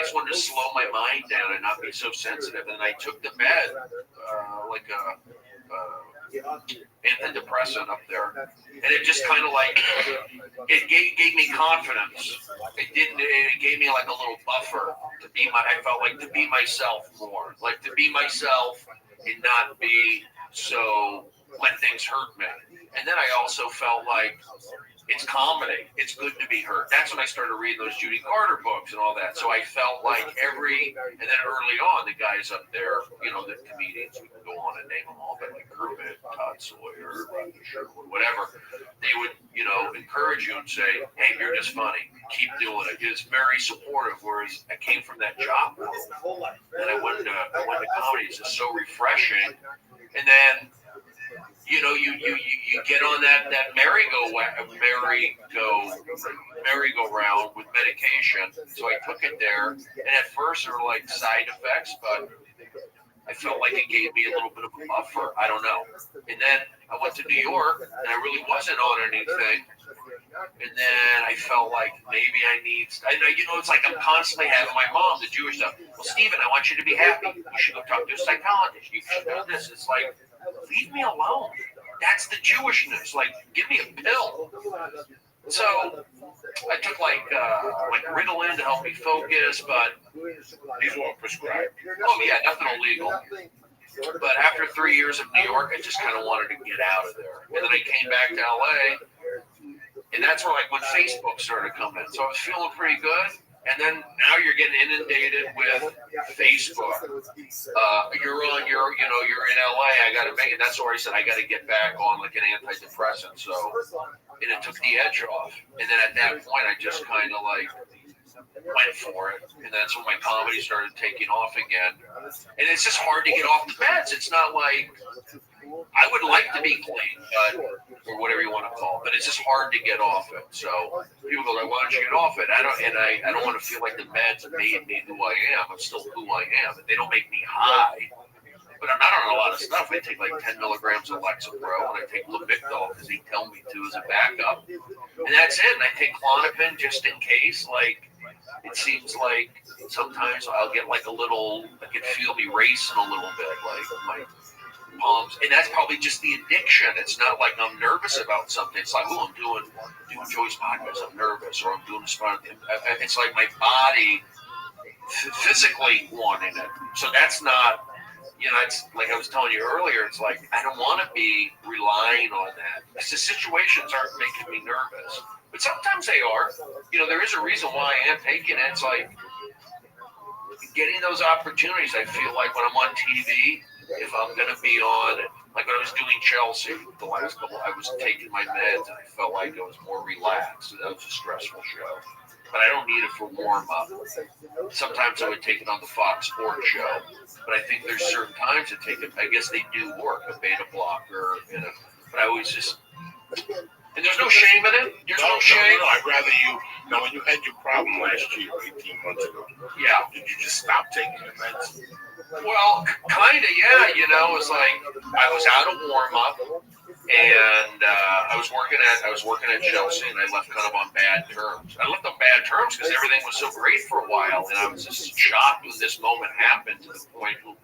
just wanted to slow my mind down and not be so sensitive. And I took the med, antidepressant up there, and it just kind of it gave me confidence. It gave me a little buffer to be to be myself more, to be myself and not be so let things hurt me. And then I also felt It's comedy. It's good to be hurt. That's when I started reading those Judy Carter books and all that. So I felt like and then early on, the guys up there, the comedians, we can go on and name them all, but like Kermit, Todd Sawyer, whatever, they would, encourage you and say, hey, you're just funny. Keep doing it. It's very supportive, whereas I came from that job world, and I went to comedy. It's just so refreshing. And then, you get on that merry-go-round with medication. So I took it there, and at first there were like side effects, but I felt like it gave me a little bit of a buffer. I don't know. And then I went to New York, and I really wasn't on anything. And then I felt like maybe I need, it's like I'm constantly having my mom, the Jewish stuff. Well, Stephen, I want you to be happy. You should go talk to a psychologist. You should do this. It's like, leave me alone. That's the Jewishness. Like, give me a pill. So I took like Ritalin to help me focus, but these were prescribed. Oh yeah, nothing illegal. But after 3 years of New York, I just kind of wanted to get out of there. And then I came back to LA, and that's where when Facebook started coming in. So I was feeling pretty good. And then now you're getting inundated with Facebook. You're in LA. I got to make it. That's where I said I got to get back on like an antidepressant. So, and it took the edge off. And then at that point, I just kind of like went for it. And that's when my comedy started taking off again. And it's just hard to get off the meds. It's not like I would like to be clean, or whatever you want to call it, but it's just hard to get off it. So people go, why don't you get off it? I don't want to feel like the meds made me who I am. I'm still who I am. They don't make me high, but I'm not on a lot of stuff. I take like 10 milligrams of Lexapro, and I take Lavictal because they tell me to as a backup, and that's it. And I take Klonopin just in case. Like it seems like sometimes I'll get like I can feel me racing a little bit, like my palms, and that's probably just the addiction. It's not like I'm nervous about something. It's like, I'm doing Joey's podcast, I'm nervous, or I'm doing this. It's like my body physically wanting it. So that's not, it's like I was telling you earlier, it's like I don't want to be relying on that. Because the situations aren't making me nervous. But sometimes they are. There is a reason why I am taking it. It's like getting those opportunities. I feel like when I'm on TV, if I'm going to be on, like when I was doing Chelsea, the last couple, I was taking my meds and I felt like I was more relaxed. That was a stressful show. But I don't need it for warm-up. Sometimes I would take it on the Fox Sports show. But I think there's certain times to take it. I guess they do work, a beta blocker. But I always just... And there's no shame in it. There's no shame. No, I'd rather you... Now, when you had your problem last year, 18 months ago, did you just stop taking the meds? Well, kind of, yeah. It's like I was out of warm-up, and I was working at Chelsea, and I left kind of on bad terms. I left on bad terms because everything was so great for a while, and I was just shocked when this moment happened, to the point where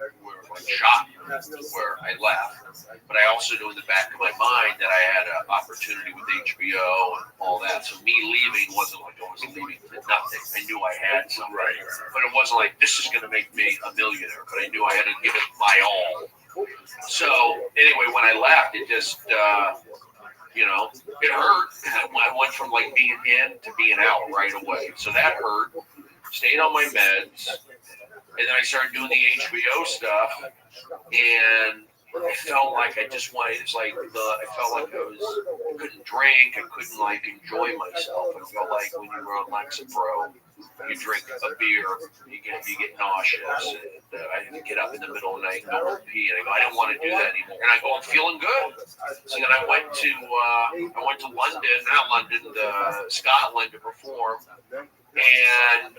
shocked where I left. But I also knew in the back of my mind that I had an opportunity with HBO and all that. So me leaving wasn't like I was leaving for nothing. I knew I had something, but it wasn't like this is going to make me a millionaire. But I knew I had to give it my all. So anyway, when I left, it just, it hurt. I went from like being in to being out right away. So that hurt. Stayed on my meds. And then I started doing the HBO stuff. And I felt like I just wanted, I felt like I couldn't drink. I couldn't like enjoy myself. I felt like when you were on Lexapro, you drink a beer, you get nauseous. And, I had to get up in the middle of the night and go and pee. And I go, I don't want to do that anymore. And I go, I'm feeling good. So then I went to Scotland to perform. And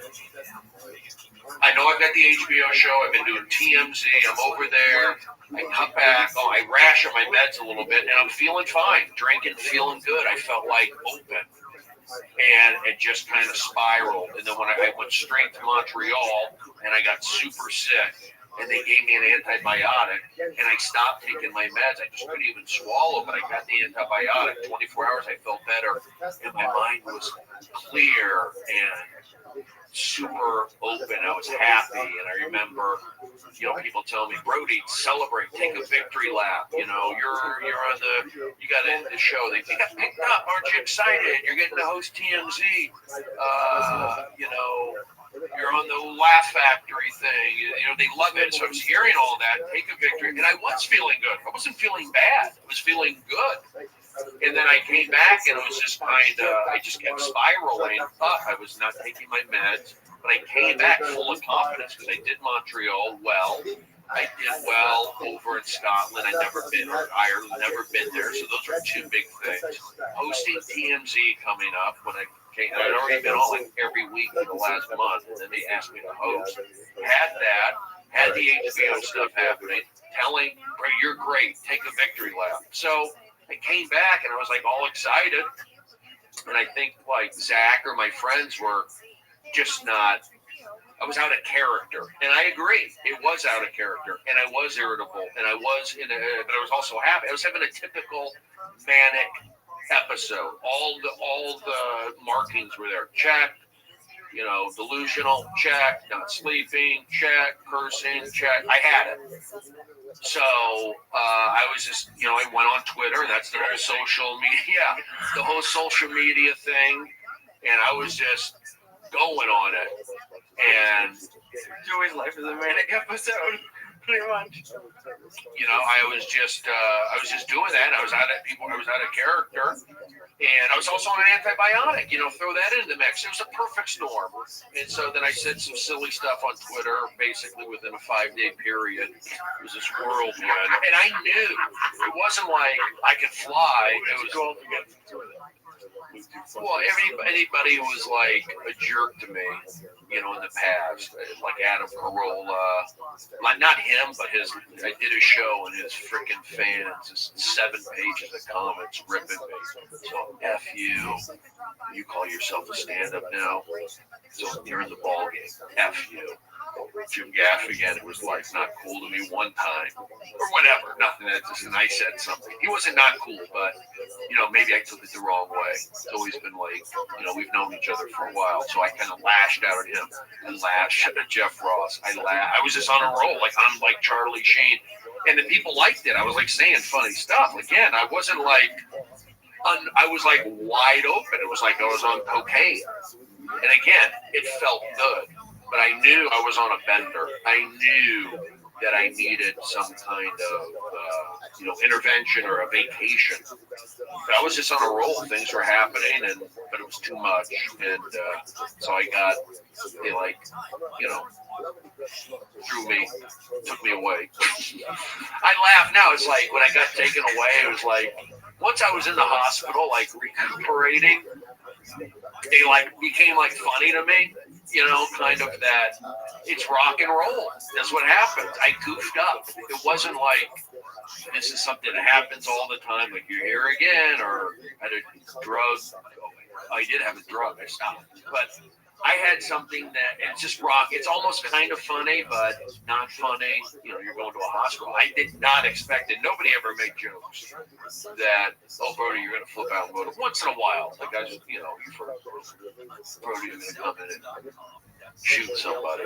I know I've got the HBO show. I've been doing TMZ. I'm over there. I come back. I rash on my meds a little bit, and I'm feeling fine. Drinking, feeling good. I felt like open. And it just kind of spiraled. And then when I went straight to Montreal, and I got super sick, and they gave me an antibiotic, and I stopped taking my meds. I just couldn't even swallow, but I got the antibiotic. 24 hours, I felt better, and my mind was clear and super open. I was happy, and I remember, people tell me, Brody, celebrate, take a victory lap. You're on you got the show. You got picked up. Aren't you excited? You're getting to host TMZ. You're on the Laugh Factory thing. They love it. So I was hearing all that. Take a victory, and I was feeling good. I wasn't feeling bad. I was feeling good. And then I came back, and it was just I just kept spiraling up. I was not taking my meds, but I came back full of confidence because I did Montreal well. I did well over in Scotland. I'd never been, or Ireland, never been there. So those are two big things. Hosting TMZ coming up when I came, I'd already been on like every week for the last month, and then they asked me to host. Had the HBO stuff happening, telling, you're great, take a victory lap. So I came back and I was like all excited. And I think like Zach or my friends were just not, I was out of character. And I agree, it was out of character. And I was irritable. And I was but I was also happy. I was having a typical manic episode. All the markings were there. Check. Delusional, check. Not sleeping, check. Cursing, check. I had it. So I was just, I went on Twitter. That's the whole social media thing. And I was just going on it. And Joey's life is a manic episode. Pretty much. I was just doing that. I was out of character, and I was also on an antibiotic. Throw that into the mix. It was a perfect storm. And so then I said some silly stuff on Twitter, basically within a 5-day period. It was this whirlwind, and I knew it wasn't like I could fly. It was anybody who was like a jerk to me, in the past, like Adam Carolla, not him, but I did a show and his freaking fans, just 7 pages of comments ripping me. So F you. You call yourself a stand-up now? So you're in the ball game. F you. Jim Gaffigan, it was like not cool to me one time, or whatever. Nothing. And I said something. He wasn't not cool, but maybe I took it the wrong way. It's always been like, we've known each other for a while, so I kind of lashed out at him and lashed at Jeff Ross. I was just on a roll, like I'm like Charlie Sheen, and the people liked it. I was like saying funny stuff. Again, I wasn't like, I was like wide open. It was like I was on cocaine, and again, it felt good. But I knew I was on a bender. I knew that I needed some kind of, intervention or a vacation. But I was just on a roll. Things were happening, but it was too much. And so they took me away. I laugh now. It's like when I got taken away, it was like, once I was in the hospital, like recuperating, they like became like funny to me. Kind of that it's rock and roll. That's what happened. I goofed up. It wasn't like this is something that happens all the time, like you're here again, or had a drug. I did have a drug. I stopped. But I had something that it's just rock. It's almost kind of funny, but not funny. You're going to a hospital. I did not expect it. Nobody ever made jokes that, Brody, you're going to flip out and go to once in a while. Like I just, you've heard Brody, you're going to come in and shoot somebody.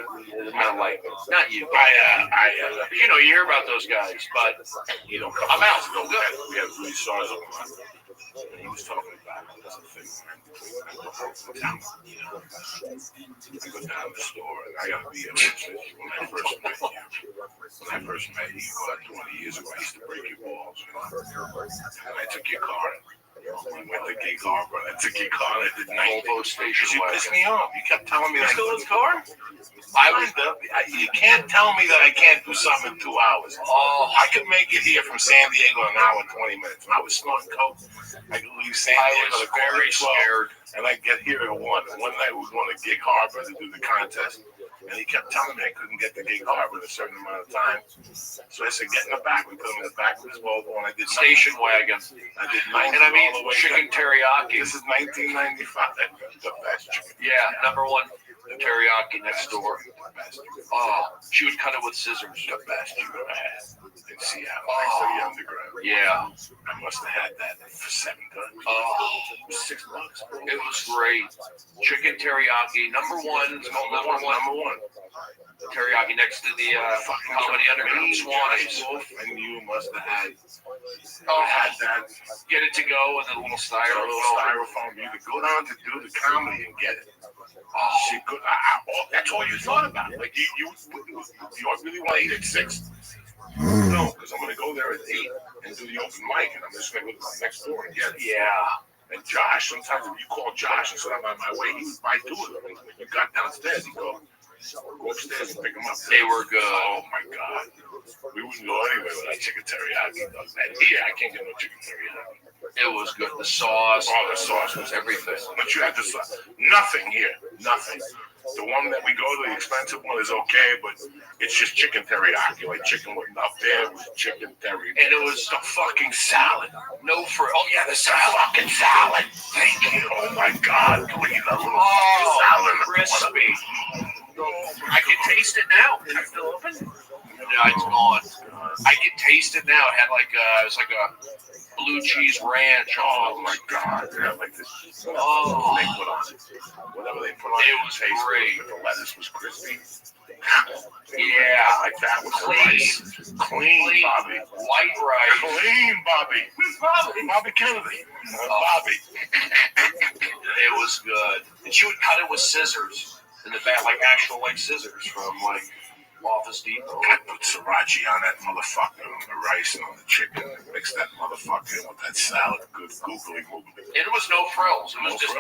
Kind of like, not you. You hear about those guys, but I'm out. No good. We saw it on. He was talking about it. That's the thing. I go down the store, and I got to be able to when I first met you, 20 years ago, I used to break your balls. And I took your car. We went to Gig Harbor. I took your car. I did Volvo station. You pissed me off. You kept telling me that. Still his car? You can't tell me that I can't do something in 2 hours. Oh, I could make it here from San Diego in an hour and 20 minutes. When I was snorting coke, I could leave San Diego at very scared, and I'd get here at 1. One night we were going to Gig Harbor to do the contest, and he kept telling me I couldn't get to Gig Harbor in a certain amount of time. So I said, get in the back. We put him in the back of his Volvo, and I did station wagon. I did 90 and I mean all the way chicken teriyaki. This is 1995. The best chicken. Yeah, number one. The teriyaki next door. Oh, she would cut it with scissors. The best you ever had in Seattle. Oh. Next to the underground. Yeah. I must have had that for $7. Oh, It was $6. it was great. Chicken teriyaki, number one teriyaki next to the Comedy Underground Swannies. And you must have had that. Get it to go and then a little styrofoam. You could go down to do the comedy and get it. She could. That's all you thought about. Like you really want to eat at 6? No, because I'm going to go there at 8 and do the open mic, and I'm just going to go next door and get it. Yeah. And Josh, sometimes if you call Josh and said I'm on my way, he would buy 2 of them. When you got downstairs, he'd go upstairs and pick them up. They were good. Oh my God. We wouldn't go anywhere without chicken teriyaki. And here, I can't get no chicken teriyaki. It was good. The sauce. Oh, the sauce was everything. But you had the sauce. Nothing here. Nothing. The one that we go to, the expensive one, is okay, but it's just chicken teriyaki. Like chicken was up there was chicken teriyaki. And it was the fucking salad. No fruit. Oh, yeah, the salad. Fucking salad. Thank you. Oh, my God. Can we eat a little salad? Crispy. I can taste it now. Is it still open? No, it's gone. I can taste it now. It had like it was like a blue cheese ranch. Oh my God! Yeah, like this. Oh, they put on it. Whatever they put on it was great. The lettuce was crispy. Yeah, like that was clean, Bobby. White rice. Clean, Bobby. Who's Bobby? Bobby Kennedy. Bobby. It was good. And she would cut it with scissors in the back, like actual like scissors from like Office Depot. I put sriracha on that motherfucker, on the rice and on the chicken. Mix that motherfucker in with that salad. Good googly moogly. And it was no frills. It was just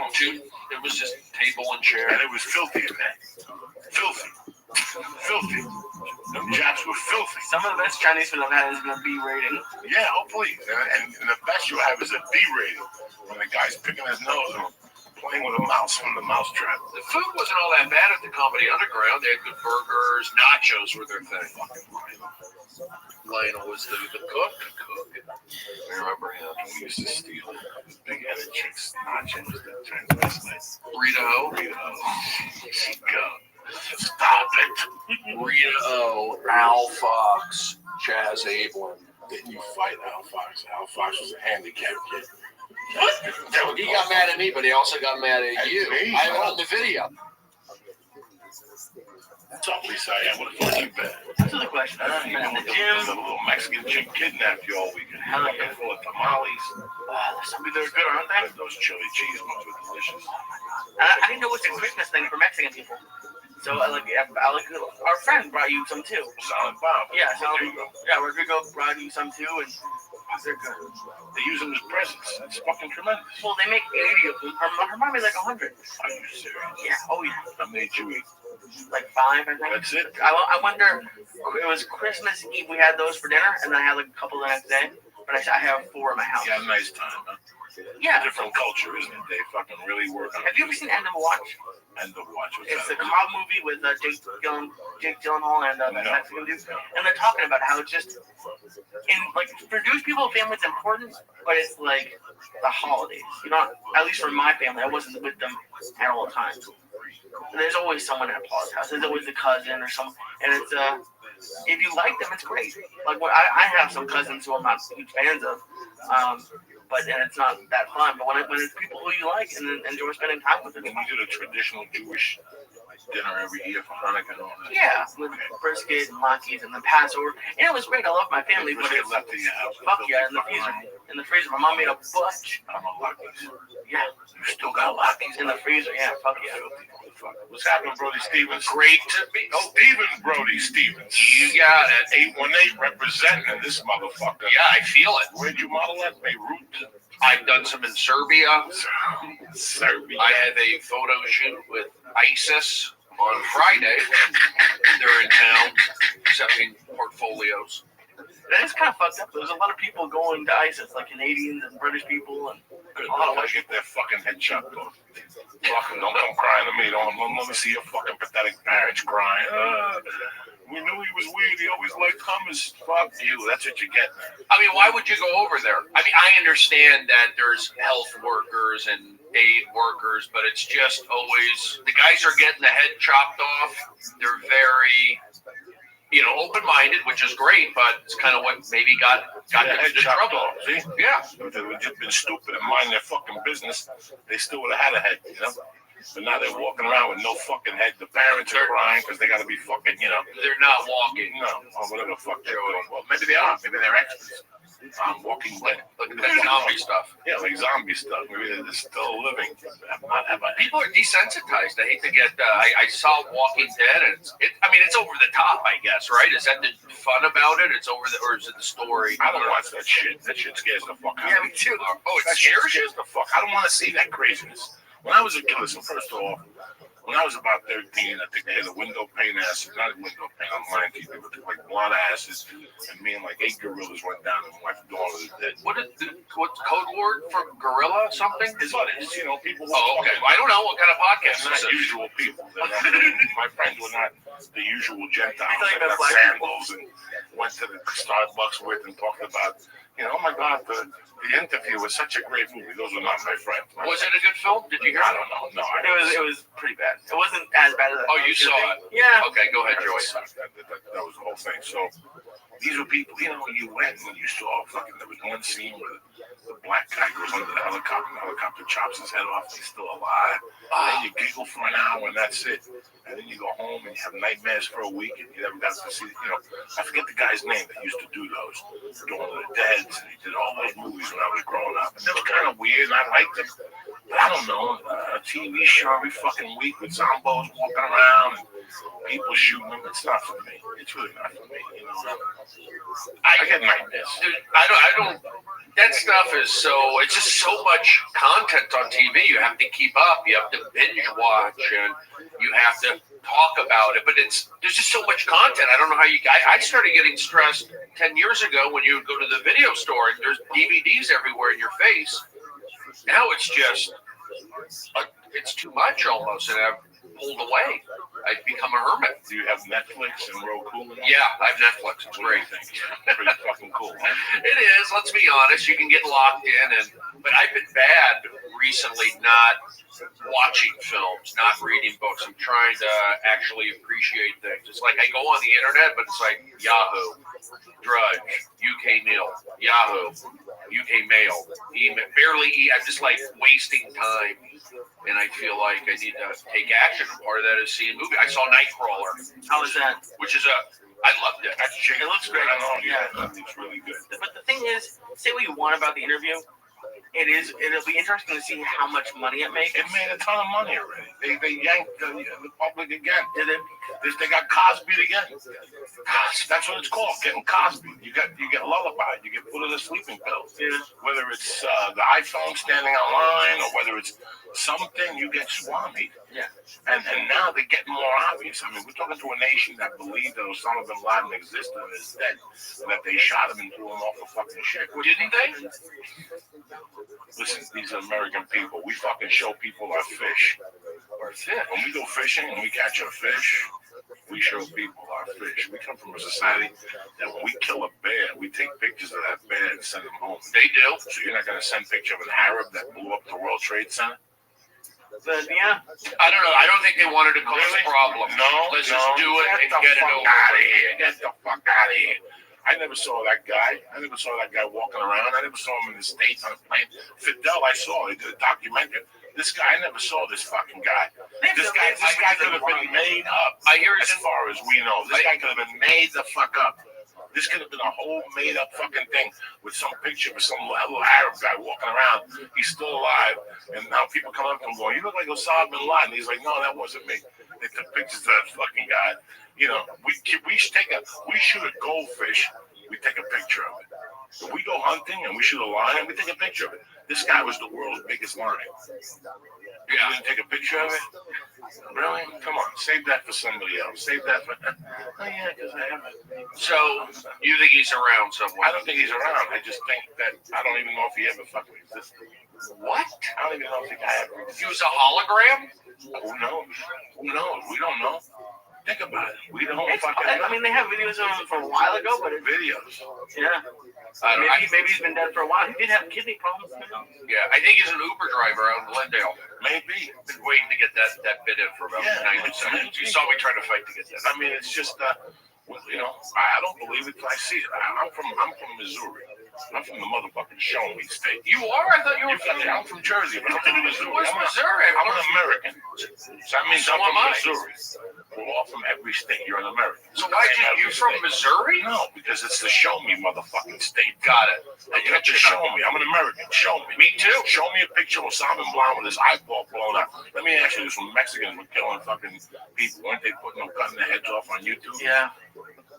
it was just table and chair. And it was filthy in there. Filthy. Filthy. Them Japs were filthy. Some of the best Chinese food I've had is in a B rating. Yeah, hopefully. And the best you have is a B rating. When the guy's picking his nose and playing with a mouse from the mousetrap. The food wasn't all that bad at the Comedy Underground. They had good burgers. Nachos were their thing. Lionel was the cook. I remember him. We used to steal big-headed chicks' nachos that transvestites. Rita. Go. Stop it. Rita O, Al Fox, Chaz Ablin. Didn't you fight Al Fox? Al Fox was a handicapped kid. He got mad at me, but he also got mad at you. Me? I won the video. What's up, Lisa? What the fuck you been? That's the question. You know, the little Mexican chick kidnapped you all weekend. Hell yeah. Full of tamales. They're good, aren't they? Those chili cheese ones were delicious. I didn't know it's a Christmas thing for Mexican people. So our friend brought you some too. Silent Bob. Yeah, Rodrigo brought you some too, and they're good. They use them as presents. It's fucking tremendous. Well, they make 80 of them. Her mom made like 100. Are you serious? Yeah. Oh yeah. How many did you eat? Like 5, I think. That's it. I wonder. It was Christmas Eve. We had those for dinner, and then I had like a couple the next day. But I have 4 in my house. You had a nice time, huh? Yeah. Different culture, isn't it? They fucking really work on it. Have you ever seen End of Watch? End of Watch. It's a cop movie with Jake Gyllenhaal and that Mexican dude, and they're talking about how it's just for Jewish people, family's important, but it's like the holidays. You know, at least for my family, I wasn't with them at all times. There's always someone at Paul's house. There's always a cousin or someone, and it's if you like them, it's great. Like I have some cousins who I'm not huge fans of. But it's not that fun. But when it's people who you like and enjoy spending time with them. And we did a traditional Jewish dinner every year for Hanukkah and all that. Yeah, with brisket and latkes and the Passover. And it was great. I love my family. But it's, left in your house. Fuck yeah, in the freezer. In the freezer. My mom made a bunch. I'm a latkes. Yeah. You still got latkes in the freezer. Yeah, fuck yeah. What's happening, Brody Stevens? Great to be. Stevens, Brody Stevens. You got it. 818 representing this motherfucker. Yeah, I feel it. Where'd you model that? Beirut? I've done some in Serbia. Serbia. I had a photo shoot with ISIS on Friday. They're in town accepting portfolios. That is kind of fucked up. There's a lot of people going to ISIS, like Canadians and British people, and a lot of white get their fucking head chopped off. Fucking don't come crying to me. Don't let me see your fucking pathetic parents crying. We knew he was weird. He always liked hummus. Fuck you. That's what you get. I mean, why would you go over there? I mean, I understand that there's health workers and aid workers, but it's just always the guys are getting the head chopped off. They're very, open-minded, which is great, but it's kind of what maybe got them into trouble. See? Yeah. If they would just been stupid and mind their fucking business, they still would have had a head, But now they're walking around with no fucking head. The parents are crying because they got to be fucking, They're not walking. No, or whatever the fuck they're doing. Well, maybe they are. Maybe they're experts. Walking dead. Like zombie stuff. Yeah, like zombie stuff. Maybe they're still living. People are desensitized. I hate to get. I saw Walking Dead, and it's over the top, I guess, right? Is that the fun about it? It's over the, or is it the story? I don't watch that shit. That shit scares the fuck out of me. Yeah, me too. Oh, it scares the fuck. I don't want to see that craziness. When I was a kid, listen, first of all, when I was about 13, I think they had a window pane acid, not a window pane, I'm lying to you, but like a lot of acids, and me and like 8 gorillas went down and watched Dawn of the Dead. What's code word for gorilla something? It's what it is, people. Oh, okay. Well, I don't know what kind of podcast it's this not is. usual people. My friends were not the usual Gentiles that got sandals and went to the Starbucks with and talked about, oh my God, the interview was such a great movie. Those were not my friends. Was it a good film? Did you hear? I don't know. No, It was pretty bad. It wasn't as bad as. Oh, you saw it? Yeah. Okay, go ahead, Joey. That was the whole thing. So these were people. You went and you saw fucking. There was one scene where the black guy goes under the helicopter chops his head off. He's still alive. And you giggle for an hour and that's it. And then you go home and you have nightmares for a week and you never got to see. I forget the guy's name that used to do those. Dawn of the Dead. And he did all those movies when I was growing up. And they were kind of weird and I liked them. But I don't know. A TV show every fucking week with zombos walking around and people shooting them. It's not for me. It's really not for me. I get nightmares. Dude, I don't. That stuff is it's just so much content on TV. You have to keep up. You have to binge watch and you have to talk about it. But there's just so much content. I don't know how I started getting stressed 10 years ago when you would go to the video store and there's DVDs everywhere in your face. Now it's just, it's too much almost, and I've pulled away. I've become a hermit. Do you have Netflix and Roku? Yeah, I have Netflix. It's great. Pretty fucking cool. Huh? It is. Let's be honest. You can get locked in, but I've been bad recently not watching films, not reading books. I'm trying to actually appreciate things. It's like I go on the internet, but it's like Yahoo, Drudge, UK Mail, Yahoo, UK Mail, email, I'm just like wasting time. And I feel like I need to take action. Part of that is seeing a movie. I saw Nightcrawler. How was that? I loved it. It looks great. It's really good. But the thing is, say what you want about the interview, it'll be interesting to see how much money it makes. It made a ton of money already. They yanked the public again. Did it? They got Cosby again. That's what it's called, getting Cosby. You get lullaby. You get put in the sleeping pills. Yeah. Whether it's the iPhone standing online or whether it's something, you get Swami. Yeah. And now they're getting more obvious. I mean, we're talking to a nation that believed that Osama bin Laden existed and is dead, and that they shot him and threw him off a fucking ship. Didn't they? Listen, these are American people. We fucking show people our fish. When we go fishing and we catch a fish, we show people our fish. We come from a society that when we kill a bear, we take pictures of that bear and send them home. They do. So you're not going to send a picture of an Arab that blew up the World Trade Center? But yeah, I don't know. I don't think they wanted to cause a problem. No, let's just do it and get it over. Out of here. Get the fuck out of here. I never saw that guy. Walking around. I never saw him in the States on a plane. Fidel, I saw. He did a documentary. This guy, I never saw this fucking guy. This guy could have been made up. As far as we know, this guy could have been made the fuck up. This could have been a whole made-up fucking thing with some picture of some little Arab guy walking around. He's still alive, and now people come up to him going, "You look like Osama bin Laden." He's like, "No, that wasn't me." They took pictures of that fucking guy. We shoot a goldfish. We take a picture of it. If we go hunting and we shoot a lion, we take a picture of it. This guy was the world's biggest lion. You didn't take a picture of it? Really? Come on, save that for somebody else. Save that for. Oh yeah, because I have it. So you think he's around somewhere? I don't think he's around. I just think that I don't even know if he ever fucking existed. What? I don't even know if the guy ever existed. He was a hologram? Who knows? We don't know. Think about it. We don't fucking know. I mean, they have videos of him from a while ago, but videos. Yeah. I don't know. Maybe he's been dead for a while. He did have kidney problems. Yeah, I think he's an Uber driver out in Glendale. Maybe. Been waiting to get that bid in for about 90 seconds. You saw me trying to fight to get that. I mean, it's just, I don't believe it till I see it. I'm from Missouri. I'm from the motherfucking Show Me state. You are? I thought you were from... I'm from Jersey, but I'm from Missouri. Where's Missouri? I'm an American. So that means So I'm from am I. Missouri. We're all from every state. You're an American. So why you from Missouri? No, because it's the Show Me motherfucking state. Got it. You have to show me. I'm an American. Show me. Me too. Show me a picture of Osama bin Laden with his eyeball blown up. Let me ask you this: when Mexicans were killing fucking people, weren't they cutting their heads off on YouTube? Yeah.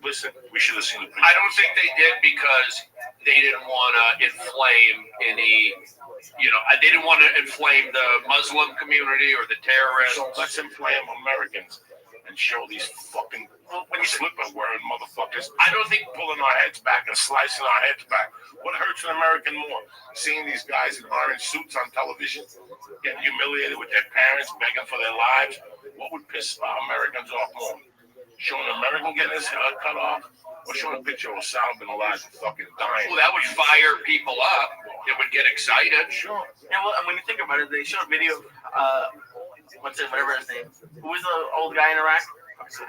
Listen, we should have seen the picture. I don't think they did because they didn't want to inflame any, they didn't want to inflame the Muslim community or the terrorists. So let's inflame Americans and show these fucking slipper-wearing motherfuckers. I don't think pulling our heads back and slicing our heads back. What hurts an American more? Seeing these guys in orange suits on television, getting humiliated with their parents, begging for their lives. What would piss Americans off more? Showing an American getting his head cut off, or showing a picture of Osama bin Laden fucking dying. Well, that would fire people up. It would get excited. Sure. Yeah, well, when you think about it, they showed a video of, whatever his name. Who was the old guy in Iraq? What's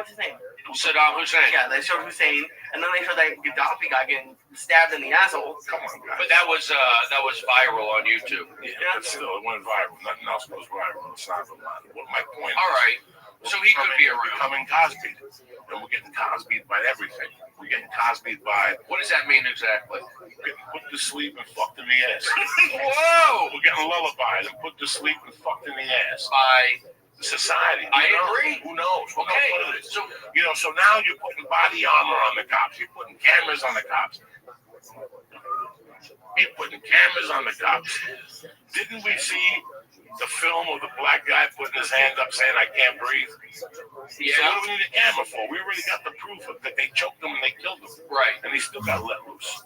his name? Saddam Hussein. Yeah, they showed Hussein, and then they showed that Gaddafi guy getting stabbed in the asshole. Come on, guys. But that was viral on YouTube. Yeah, but still, it went viral. Nothing else goes viral. Osama bin Laden. What my point All right. So he could be we're becoming Cosby'd. And we're getting Cosby'd by everything. We're getting Cosby'd by... What does that mean exactly? Getting put to sleep and fucked in the ass. Whoa! We're getting lullabied and put to sleep and fucked in the ass. By society. I agree. Who knows? Who knows what it is? So, so now you're putting body armor on the cops. You're putting cameras on the cops. You're putting cameras on the cops. Didn't we see the film of the black guy putting his hand up saying, "I can't breathe"? Yeah. So what do we need a camera for? We already got the proof of that they choked him and they killed him. Right. And he still got let loose.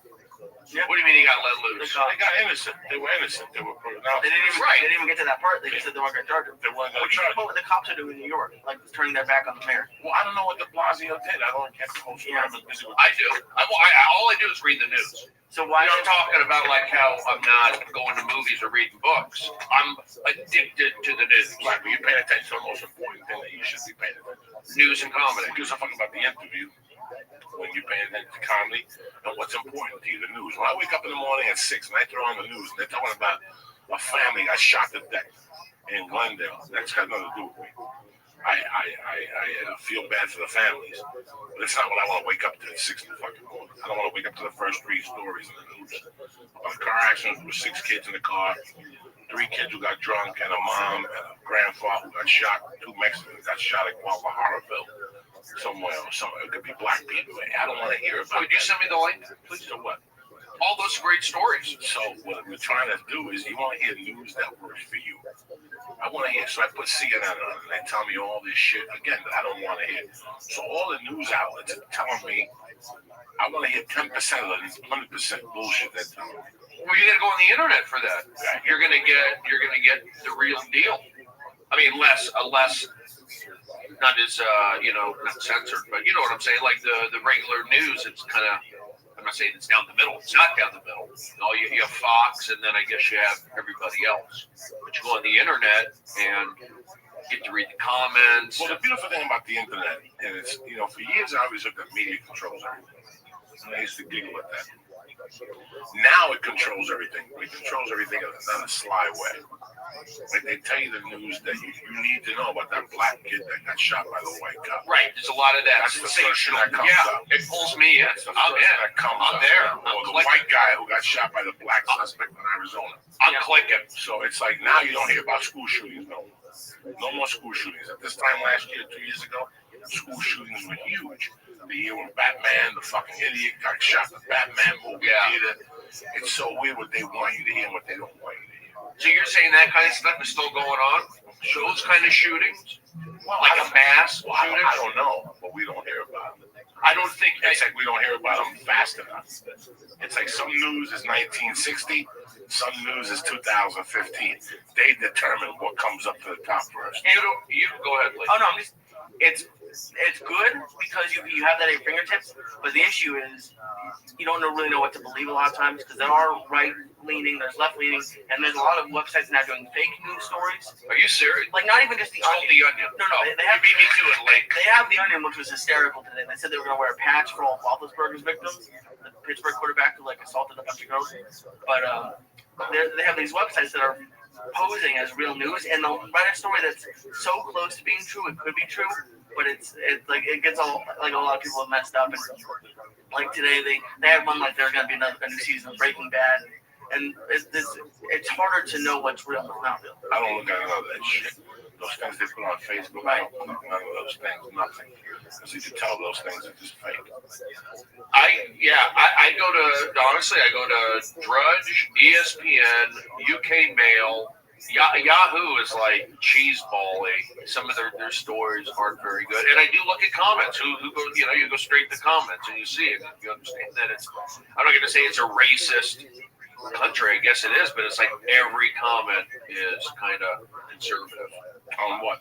Yeah. What do you mean he got let loose? They got innocent. They were innocent. They were pronounced. They didn't even get to that part. They just said they weren't going to charge him. They weren't going What to do you charge think about what the cops are doing in New York? Like turning their back on the mayor? Well, I don't know what de Blasio did. I don't catch the whole story. I do. All I do is read the news. So why? I'm talking about like how I'm not going to movies or reading books. I'm addicted to the news. Right, but you're paying attention to the most important thing that you should be paying attention to. News and comedy. Because I'm talking about the interview. When you're paying attention to comedy and what's important to you, the news. When I wake up in the morning at 6 and I throw on the news and they're talking about a family got shot to death in Glendale, that's got nothing to do with me. I feel bad for the families, but it's not what I want to wake up to at 6 in the fucking morning. I don't want to wake up to the first 3 stories in the news. A car accident with 6 kids in the car, 3 kids who got drunk, and a mom and a grandfather who got shot. 2 Mexicans got shot at Guadalajara somewhere, or somewhere. It could be black people. I don't want to hear about it. Could you send me the link? Please do what? All those great stories. So what we're trying to do is you want to hear news that works for you. I want to hear, so I put CNN on and they tell me all this shit, again, that I don't want to hear. So all the news outlets are telling me, I want to hear 10% of the 100% bullshit they're telling me. Well, you got to go on the internet for that. Right. You're gonna get the real deal. I mean, less, not as not censored, but you know what I'm saying. Like the regular news, it's kind of. I'm not saying it's down the middle. It's not down the middle. You have Fox, and then I guess you have everybody else. But you go on the internet and get to read the comments. Well, the beautiful thing about the internet is, for years I always looked at media controls everything. And I used to giggle at that. Now it controls everything. It controls everything in a sly way. Like they tell you the news that you need to know about that black kid that got shot by the white cop. Right. There's a lot of that. That's the first thing that comes up. It pulls me in. I'm in. I'm there. Or the white guy who got shot by the black suspect in Arizona. I'm clicking. So it's like now you don't hear about school shootings no more. No more school shootings. At this time last year, 2 years ago, school shootings were huge. The year when Batman, the fucking idiot, got shot in the Batman movie theater. It's so weird what they want you to hear and what they don't want you to hear. So you're saying that kind of stuff is still going on? Those kind of shootings? Well, like a mass shooting? I don't know, but we don't hear about them. I don't think it's like we don't hear about them fast enough. It's like some news is 1960, some news is 2015. They determine what comes up to the top first. You go ahead, please. Oh no, it's it's good because you have that at your fingertips. But the issue is you don't really know what to believe a lot of times because there are right-leaning, there's left-leaning, and there's a lot of websites now doing fake news stories. Are you serious? Like not even just the Onion. Onion. The Onion. No, they have you beat me to it, late. They have the Onion, which was hysterical today. They said they were going to wear a patch for all Roethlisberger's victims. The Pittsburgh quarterback who assaulted a bunch of girls. But they have these websites that are posing as real news, and they'll write a story that's so close to being true it could be true, but it gets all like a lot of people have messed up. And like today they had one like there's gonna be a new season of Breaking Bad, and it's harder to know what's real and what's not real. I don't look at none of that shit. Those things they put on Facebook, I don't look at none of those things, nothing. Because you can tell those things are just fake. I go to, honestly, I go to Drudge, ESPN, UK Mail, Yahoo is like cheeseball-y. Some of their stories aren't very good. And I do look at comments. Who go, you go straight to comments and you see it. You understand that I'm not going to say it's a racist country. I guess it is, but it's like every comment is kind of conservative. On what?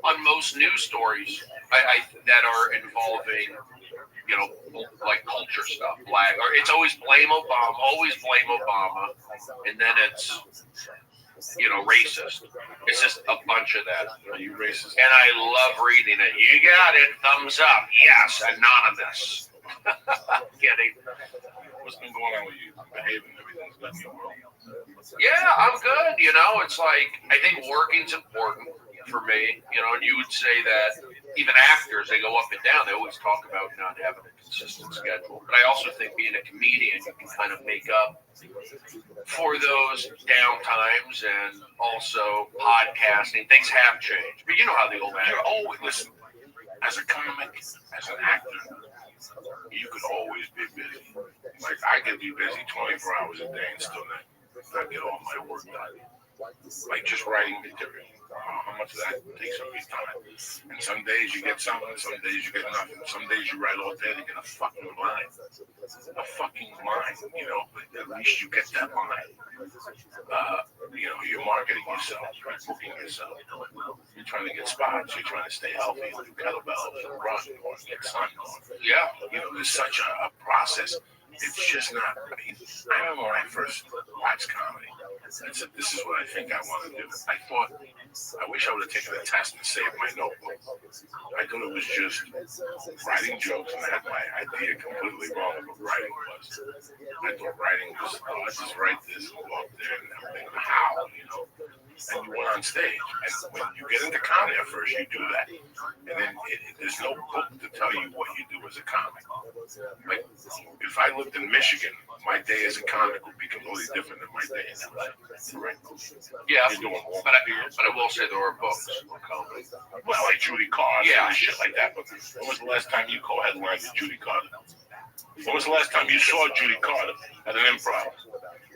On most news stories that are involving, like culture stuff, black, or it's always blame Obama, and then it's, racist. It's just a bunch of that. Are you racist? And I love reading it. You got it. Thumbs up. Yes. Anonymous. Kidding. What's been going on with you? Behaving, everything's good in your world. Yeah, I'm good. It's like, I think working's important for me, and you would say that even actors, they go up and down. They always talk about not having a consistent schedule. But I also think being a comedian, you can kind of make up for those down times, and also podcasting. Things have changed. But you know how the old You're always, listen, as a comic, as an actor, you could always be busy. Like, I could be busy 24 hours a day and still not get all my work done. Like, just writing material. How much of that takes up your time? And some days you get something, some days you get nothing. Some days you write all day to get a fucking line. A fucking line, but at least you get that line. You're marketing yourself, you're booking yourself. You're trying to get spots, you're trying to stay healthy, do kettlebells, or run, or get sun on. Yeah. There's such a process. It's just not. I remember when I first watched comedy, I said, this is what I think I want to do. I thought, I wish I would have taken a test and saved my notebook. I thought it was just writing jokes, and I had my idea completely wrong of what writing was. I thought writing was, I just write this and go up there and I'm thinking, how, And you went on stage. And when you get into comedy at first, you do that. And then there's no book to tell you what you do as a comic. Like, if I lived in Michigan, my day as a comic would be completely different than my day in LA. Right? Yeah, You're doing but I will say there are books on comedy. Well, like Judy Carter and shit like that. But when was the last time you co-headlined with Judy Carter? When was the last time you saw Judy Carter at an improv?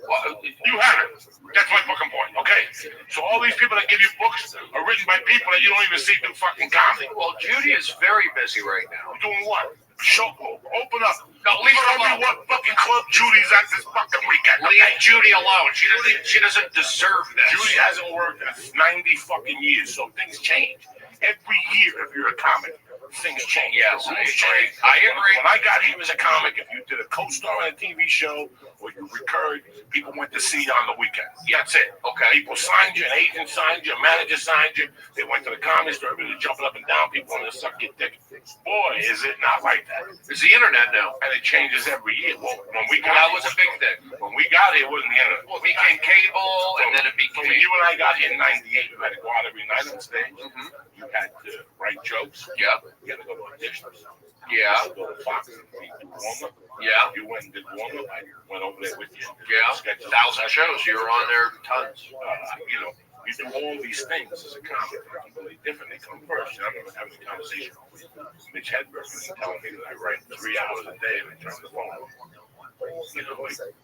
Well, you haven't. That's my fucking point, okay? So all these people that give you books are written by people that you don't even see do fucking comedy. Well, Judy is very busy right now. Doing what? Show, open up. No, leave her alone. What fucking club Judy's at this fucking weekend? Leave Judy alone. She doesn't deserve this. Judy hasn't worked in 90 fucking years, so things change. Every year, if you're a comic, things change. Yes, I agree. When I got here as a comic, if you did a co-star on a TV show or you recurred, people went to see you on the weekend. Yeah, that's it. Okay. People signed you, an agent signed you, a manager signed you. They went to the comedy store, everybody jumping up and down. People wanted to suck your dick. Boy, is it not like that. It's the internet now. And it changes every year. Well, when we got that was a big thing. When we got here, it wasn't the internet. Well, it became cable, and then it became... When you and I got here in 98, we had to go out every night on stage. Mm-hmm. You had to write jokes. Yeah. You had to go to auditions. Yeah. Go to Fox and do warm-up. Yeah. You went and did warm-up. I went over there with you. Yeah. 1,000 shows. You were on there tons. You do all these things as a comic. They're completely different. They come first. I remember having a conversation with Mitch Hedberg and telling me that I write 3 hours a day and I turn the phone over.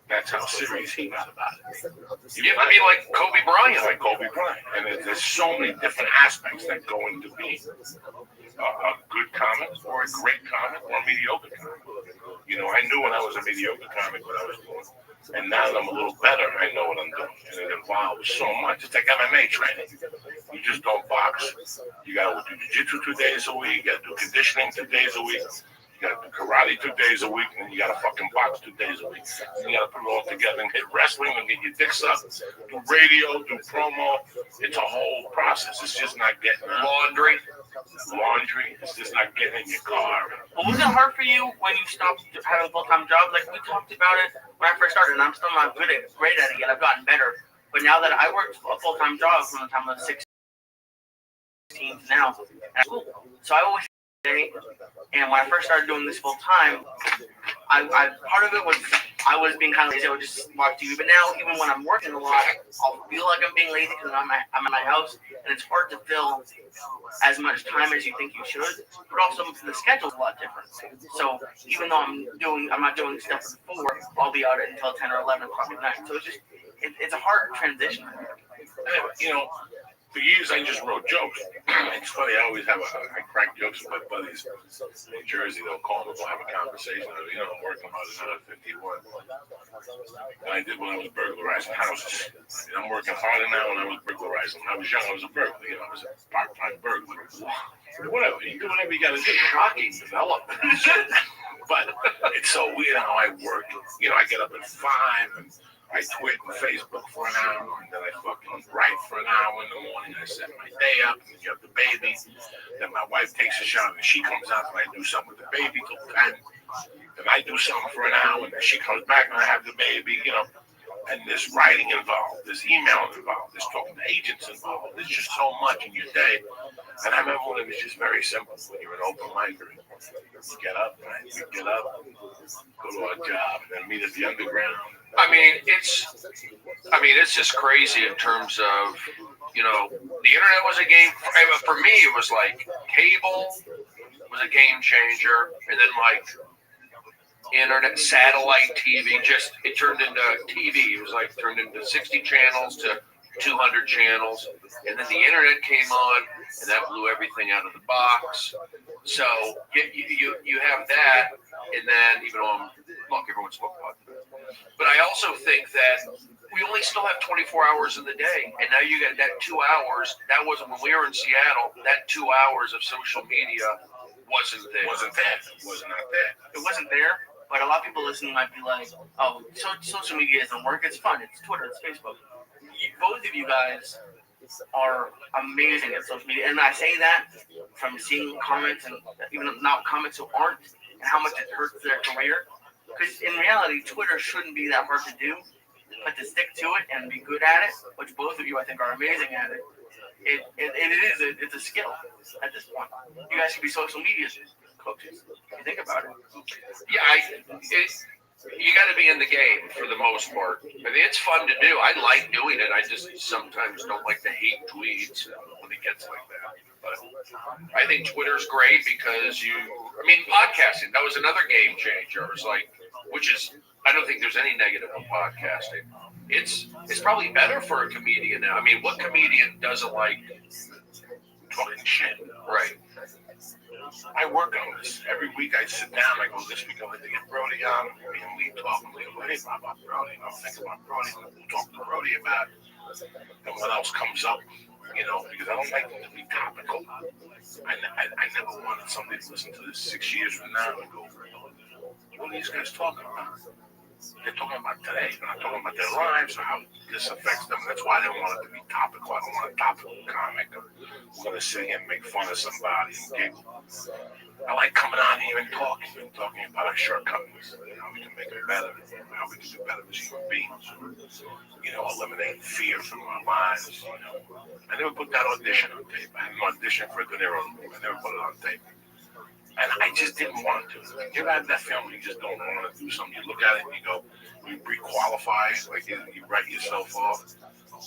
That's how serious he got about it. You have to be like Kobe Bryant. Like Kobe Bryant. And there's so many different aspects that go into being a good comic or a great comic or a mediocre comic. I knew when I was a mediocre comic what I was doing. And now that I'm a little better, I know what I'm doing. And it involves so much. It's like MMA training. You just don't box. You gotta do jiu-jitsu 2 days a week. You gotta do conditioning 2 days a week. You gotta do karate 2 days a week, and then you gotta fucking box 2 days a week. And you gotta put it all together and hit wrestling and get your dick sucked, do radio, do promo. It's a whole process. It's just not getting laundry. It's just not getting in your car. Well, was it hard for you when you stopped having a full-time job? Like, we talked about it when I first started, and I'm still not great at it yet. I've gotten better. But now that I work a full-time job from the time I was 16 to now at school, so I always day. And when I first started doing this full-time, I part of it was I was being kind of lazy. I would just watch TV. But now, even when I'm working a lot, I'll feel like I'm being lazy because I'm at my house, and it's hard to fill as much time as you think you should. But also, the schedule's a lot different. So even though I'm not doing stuff at 4, I'll be out until 10 or 11 o'clock at night. So it's a hard transition. You know, for years I just wrote jokes. It's funny, I crack jokes with my buddies in Jersey. They'll call me, we'll have a conversation. You know, I'm working about another 51. And I did when I was burglarizing houses. And I'm working harder now when I was burglarizing. When I was young, I was a burglar. You know, I was a part-time burglar. Whatever, you do whatever you got to do. Shocking development. But it's so weird how I work. You know, I get up at 5 and I tweet on Facebook for an hour, and then I fucking write for an hour in the morning. I set my day up, and you have the baby. Then my wife takes a shower, and she comes out, and I do something with the baby till 10. Then I do something for an hour, and then she comes back, and I have the baby, you know. And there's writing involved, there's email involved, there's talking to agents involved. There's just so much in your day. And I remember when it was just very simple. When you're an open micer, you get up, right? You get up, go to our job, and then meet at the underground. I mean, it's just crazy in terms of, you know, the internet was a game. For me, it was like cable was a game changer, and then like internet, satellite TV, it turned into TV. It was like turned into 60 channels to 200 channels, and then the internet came on, and that blew everything out of the box. So you have that, and then even though everyone spoke about it. But I also think that we only still have 24 hours in the day, and now you got that 2 hours. That wasn't when we were in Seattle. That 2 hours of social media wasn't there. Was not there. It wasn't there. But a lot of people listening might be like, "Oh, social media doesn't work. It's fun. It's Twitter. It's Facebook." Both of you guys are amazing at social media, and I say that from seeing comments and even not comments who aren't, and how much it hurts their career. Because in reality, Twitter shouldn't be that hard to do, but to stick to it and be good at it, which both of you I think are amazing at it, it's a skill at this point. You guys should be social media coaches. If you think about it. Yeah, you got to be in the game for the most part. I mean, it's fun to do. I like doing it. I just sometimes don't like to hate tweets when it gets like that. But I think Twitter's great because podcasting, that was another game changer. It was like, I don't think there's any negative on podcasting. It's probably better for a comedian now. I mean, what comedian doesn't like talking shit? Right. I work on this. Every week I sit down, I go, this week I'm going to get Brody on. And we talk about Brody. I'll think about Brody. We'll talk to Brody about it. And what else comes up, you know, because I don't like them to be topical. I never wanted somebody to listen to this 6 years from now and go, what are these guys talking about? They're talking about today. They're not talking about their lives or how this affects them. That's why they want it to be topical. I don't want a topical comic. We're going to sit here and make fun of somebody and giggle. I like coming on here and talking about our shortcomings, how we can make it better, how we can do better as human beings, you know, eliminate fear from our lives. You know, I never put that audition on tape. I had an audition for a De Niro movie. I never put it on tape. And I just didn't want to. You ever had that film, you just don't want to do something. You look at it and you go, you re-qualify, like you write yourself off.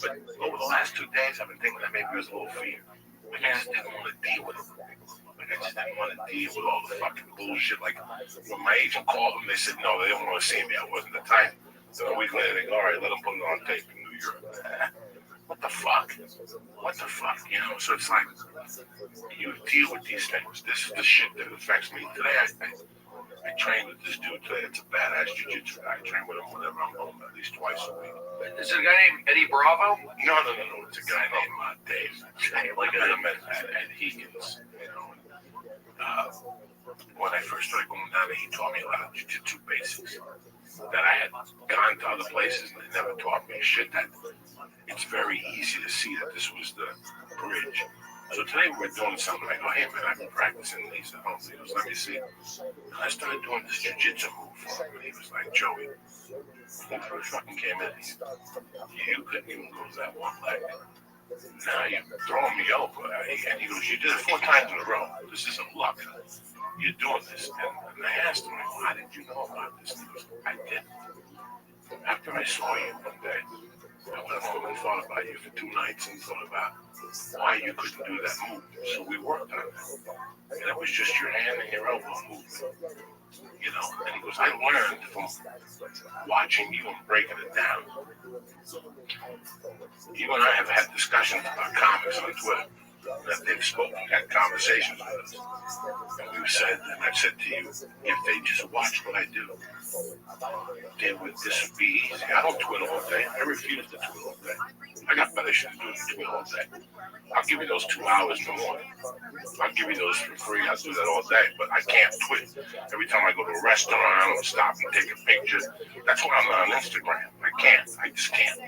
But over the last 2 days, I've been thinking that maybe it was a little fear. Like I just didn't want to deal with it. Like I just didn't want to deal with all the fucking bullshit. Like when my agent called them, they said, no, they don't want to see me. I wasn't the type. So a week later, they go, all right, let them put it on tape in New York. What the fuck? What the fuck? You know, so it's like, you deal with these things. This is the shit that affects me. Today, I train with this dude today. It's a badass jiu-jitsu guy. I train with him whenever I'm home, at least twice a week. Is it a guy named Eddie Bravo? No. It's a guy named Dave. Like I met at Heekins, you know. When I first started going down there, he taught me a lot of jiu-jitsu basics that I had gone to other places and they never taught me shit. That it's very easy to see that this was the bridge. So today we're doing something. I go, hey man, I've been practicing these at home. He goes, let me see. And I started doing this jiu-jitsu move for him. And he was like, Joey, when I first fucking came in, you couldn't even go that one leg. Now you're throwing me over. And he goes, you did it 4 times in a row. This isn't luck. You're doing this. And I asked him, how did you know about this? He goes, I did. After I saw you one day, I went home and thought about you for 2 nights and thought about why you couldn't do that move. So we worked on it. And it was just your hand and your elbow movement. You know, and he goes, I learned from watching you and breaking it down. You and I have had discussions about comics on Twitter. That they've spoken, had conversations with us. And we've said, and I've said to you, if they just watch what I do, this would be easy. I don't Twitter all day. I refuse to Twitter all day. I got better shit to do than Twitter all day. I'll give you those 2 hours in the morning. I'll give you those for free. I'll do that all day. But I can't tweet. Every time I go to a restaurant, I'll stop and take a picture. That's why I'm not on Instagram. I can't. I just can't.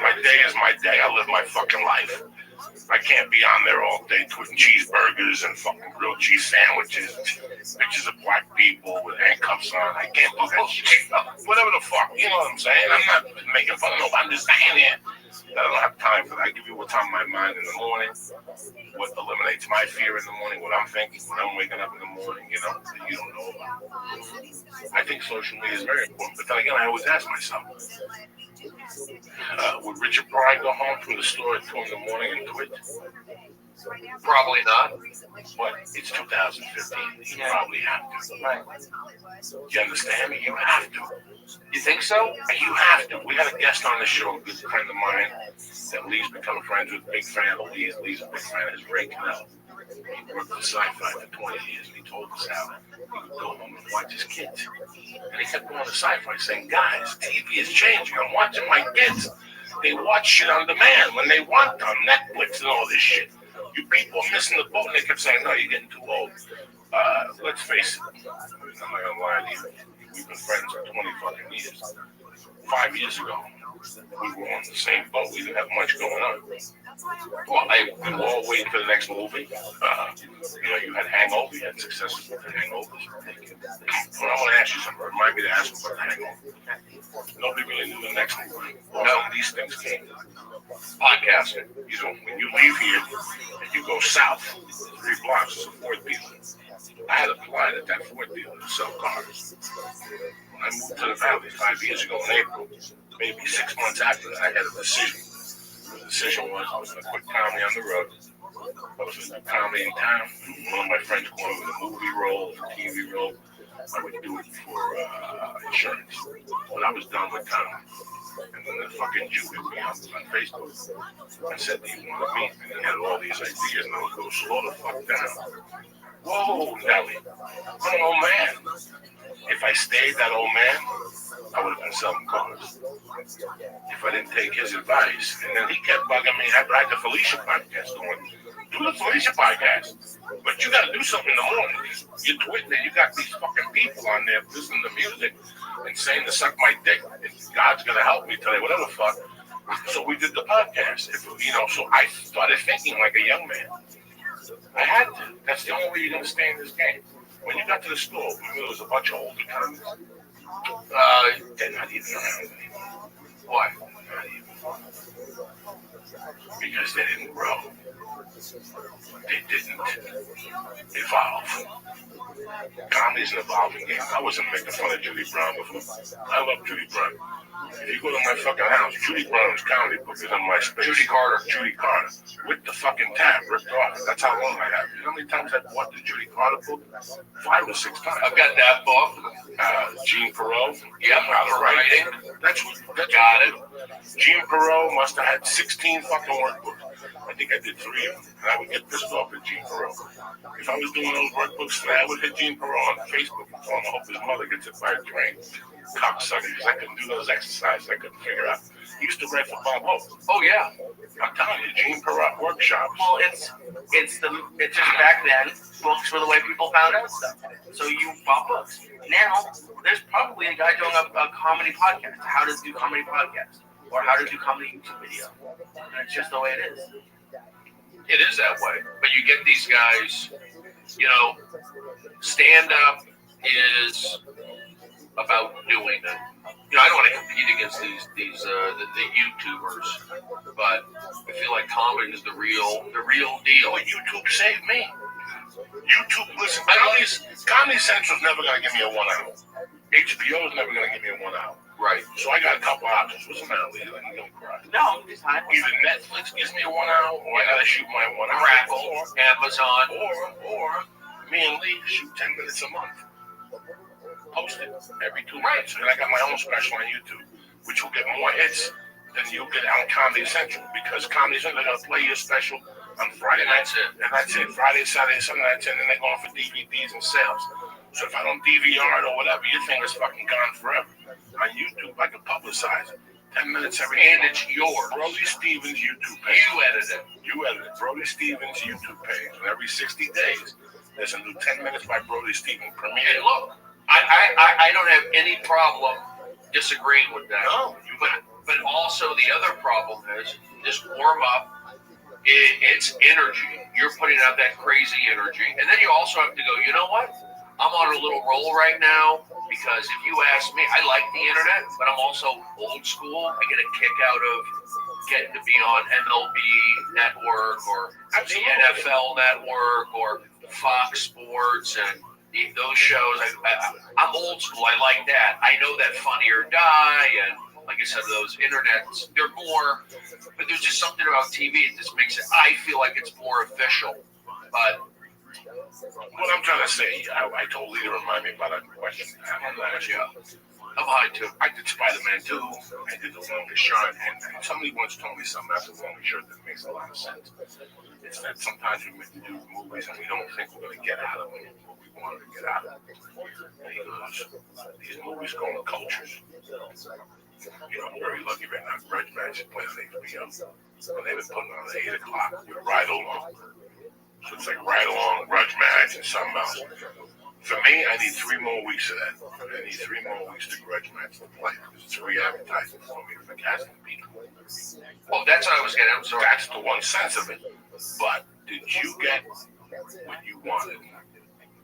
My day is my day. I live my fucking life. I can't be on there all day tweeting cheeseburgers and fucking grilled cheese sandwiches, pictures of black people with handcuffs on. I can't do that shit. Whatever the fuck, you know what I'm saying? I'm not making fun of nobody. I'm just saying it. I don't have time for that. I give you what's on my mind in the morning, what eliminates my fear in the morning, what I'm thinking when I'm waking up in the morning, you know, that you don't know about. I think social media is very important. But then again, I always ask myself, would Richard Pryor go home from the store at 2 in the morning and quit? Probably not. But it's 2015. You probably have to. You understand me? You have to. You think so? You have to. We had a guest on the show, a good friend of mine, that Lee's become friends with, big fan of Lee's. Lee's a big fan of his Ray Cannell. He worked for Sci-Fi for 20 years, and he told us how he would go home and watch his kids. And he kept going to Sci-Fi saying, guys, TV is changing. I'm watching my kids. They watch shit on demand when they want on Netflix and all this shit. You people are missing the boat. And they kept saying, no, you're getting too old. Let's face it. I'm not going to lie to you. We've been friends for 20 fucking years. 5 years ago, we were on the same boat. We didn't have much going on. Well, we were all waiting for the next movie. You know, you had Hangover. You had success with the Hangovers. Well, I want to ask you something. Remind me to ask about the Hangover. Nobody really knew the next movie. None of these things came. Podcasting. You know, when you leave here and you go south, 3 blocks is a Ford dealer. I had applied at that Ford dealer to sell cars. When I moved to the Valley 5 years ago in April, maybe 6 months after that, I had a decision. The decision was I was going to quit comedy on the road. I was going to do comedy in town. One of my friends called me with a movie role, a TV role. I would do it for insurance. But I was done with comedy. And then the fucking Jew hit me up on Facebook and said, do you want to meet? And he had all these ideas, and I would go, slow the fuck down. Whoa, Nelly, I'm an old man. If I stayed that old man, I would have been selling cars. If I didn't take his advice. And then he kept bugging me. I had the Felicia podcast going. Do the Felicia podcast. But you got to do something in the morning. You're tweeting and you got these fucking people on there listening to music and saying to suck my dick. God's going to help me today, whatever the fuck. So we did the podcast. So I started thinking like a young man. I had to. That's the only way you're going to stay in this game. When you got to the school, there was a bunch of older comics. They're not even around anymore. Why? Because they didn't grow. They didn't evolve. Comedy's an evolving game. I wasn't making fun of Judy Brown before. I love Judy Brown. If you go to my fucking house, Judy Brown's comedy book is in my space. Judy Carter, with the fucking tab ripped off. That's how long I have. You know how many times I've bought the Judy Carter book? 5 or 6 times. I've got that book. Gene Perot. Yeah, how to writing. That's got it. Gene Perot must have had 16 fucking workbooks. I think I did 3 of them. And I would get pissed off at Gene Perot. If I was doing those workbooks today, I would hit Gene Perot on Facebook and tell him I hope his mother gets hit by a train. Cocksucker, because I couldn't do those exercises. I couldn't figure out He used to write for Bob Hope. Oh yeah. I'm telling you, Gene Perrott workshops. Well, it's just back then, books were the way people found out stuff. So you bought books. Now, there's probably a guy doing a comedy podcast, how to do comedy podcast, or how to do comedy YouTube video. And it's just the way it is. It is that way. But you get these guys, stand-up is about doing it. I don't want to compete against the YouTubers, but I feel like comedy is the real deal. But YouTube saved me. YouTube, listen, Comedy Central's never gonna give me a 1 hour. HBO's never gonna give me a 1 hour. Right. So I got a couple options. What's the matter, Leah? Like, you don't cry. No, it's not. Either Netflix gives me a 1 hour, or I gotta shoot my 1 hour. Apple, Amazon, or me and Lee shoot 10 minutes a month. Post it every 2 months. And I got my own special on YouTube, which will get more hits than you'll get on Comedy Central, because Comedy Central, they're gonna play your special on Friday nights, and that's it. Friday, Saturday, Sunday nights, and then they're going for DVDs and sales. So if I don't DVR it or whatever, your thing is fucking gone forever. On YouTube, I can publicize it. 10 minutes every day. And it's yours. Brody Stevens YouTube page. You edit it. You edit it. Brody Stevens YouTube page. And every 60 days, there's a new 10 minutes by Brody Stevens premiere. Hey, look, I don't have any problem disagreeing with that. No. But also the other problem is this warm up. It's energy. You're putting out that crazy energy. And then you also have to go, you know what? I'm on a little roll right now, because if you ask me, I like the internet, but I'm also old school. I get a kick out of getting to be on MLB Network or the NFL Network or Fox Sports and those shows. I'm old school. I like that. I know that Funny or Die, and like I said, those internets, they're more, but there's just something about TV that just makes it, I feel like it's more official. But what I'm trying to say, I told Lee to remind me about a question I had last year. I'm high too. I did Spider-Man 2. I did The Longest Shot, and somebody once told me something about The Longest Shot that makes a lot of sense. It's that sometimes we do movies and we don't think we're going to get out of them what we wanted to get out of them. Because these movies go in cultures. I'm very lucky right now. Grudge Match is playing on HBO. And they've been putting on at 8 o'clock with Ride Along. So it's like Ride Along, Grudge Match, and something else. For me, I need 3 more weeks of that. I need 3 more weeks to Grudge Match to play, because it's free advertising for me for casting people. Oh, that's what I was getting. I'm sorry. That's the one sense of it. But did you get what you wanted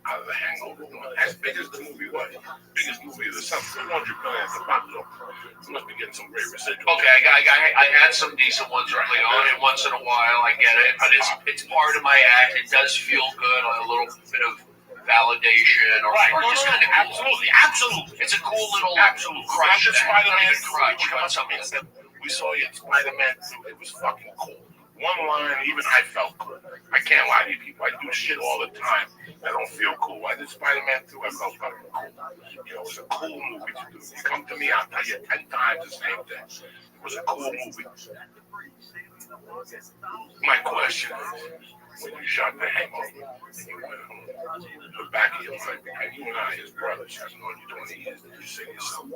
out of The Hangover? As big as the movie was, biggest movie of the summer, $200 million at the box office. You must be getting some great residuals. Okay, I had some decent ones early on, and once in a while I get it, but it's part of my act. It does feel good, a little bit of validation, or just kind of cool. Absolutely. It's a cool little crush. Spider-Man crutch. We saw you in Spider-Man 2. It was fucking cool. One line, even I felt cool. I can't lie to you people. I do shit all the time. I don't feel cool. I did Spider-Man 2. I felt fucking cool. It was a cool movie to do. You come to me, I'll tell you 10 times the same thing. It was a cool movie. My question is, when you shot The Hangover, and you went home, the back of your mind, and you and I, his brothers, have known you 20 years, did you say to yourself,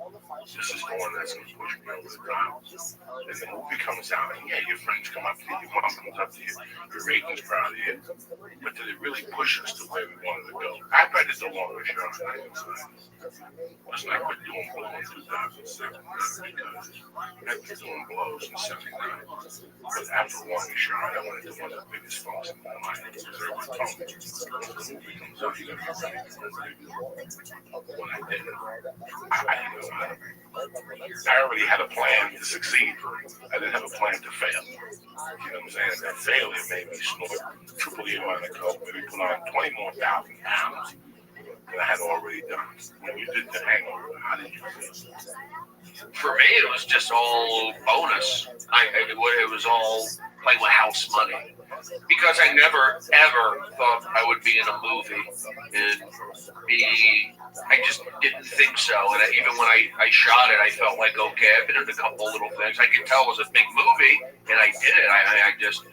this is the one that's going to push me over the top? And the movie comes out, and your friends come up to you, your mom comes up to you, your ratings proud of you. But did it really push us to where we wanted to go? I bet it's the longest shot. Wasn't I quit doing blow in 2007? Because I was doing blows in 79. But after the longest shot, I wanted to one of the biggest songs in my life. Because everyone told me, when the movie comes out, you're going to be ready to go. When I did it, I already had a plan to succeed. I didn't have a plan to fail. You know what I'm saying? That failure made me snort triple the amount of coke, maybe put on 20 more thousand pounds than I had already done. When you did The Hangover, how did you feel? For me, it was just all bonus. It was all playing with house money. Because I never, ever thought I would be in a movie and I just didn't think so. And even when I shot it, I felt like, okay, I've been in a couple little things. I could tell it was a big movie, and I did it.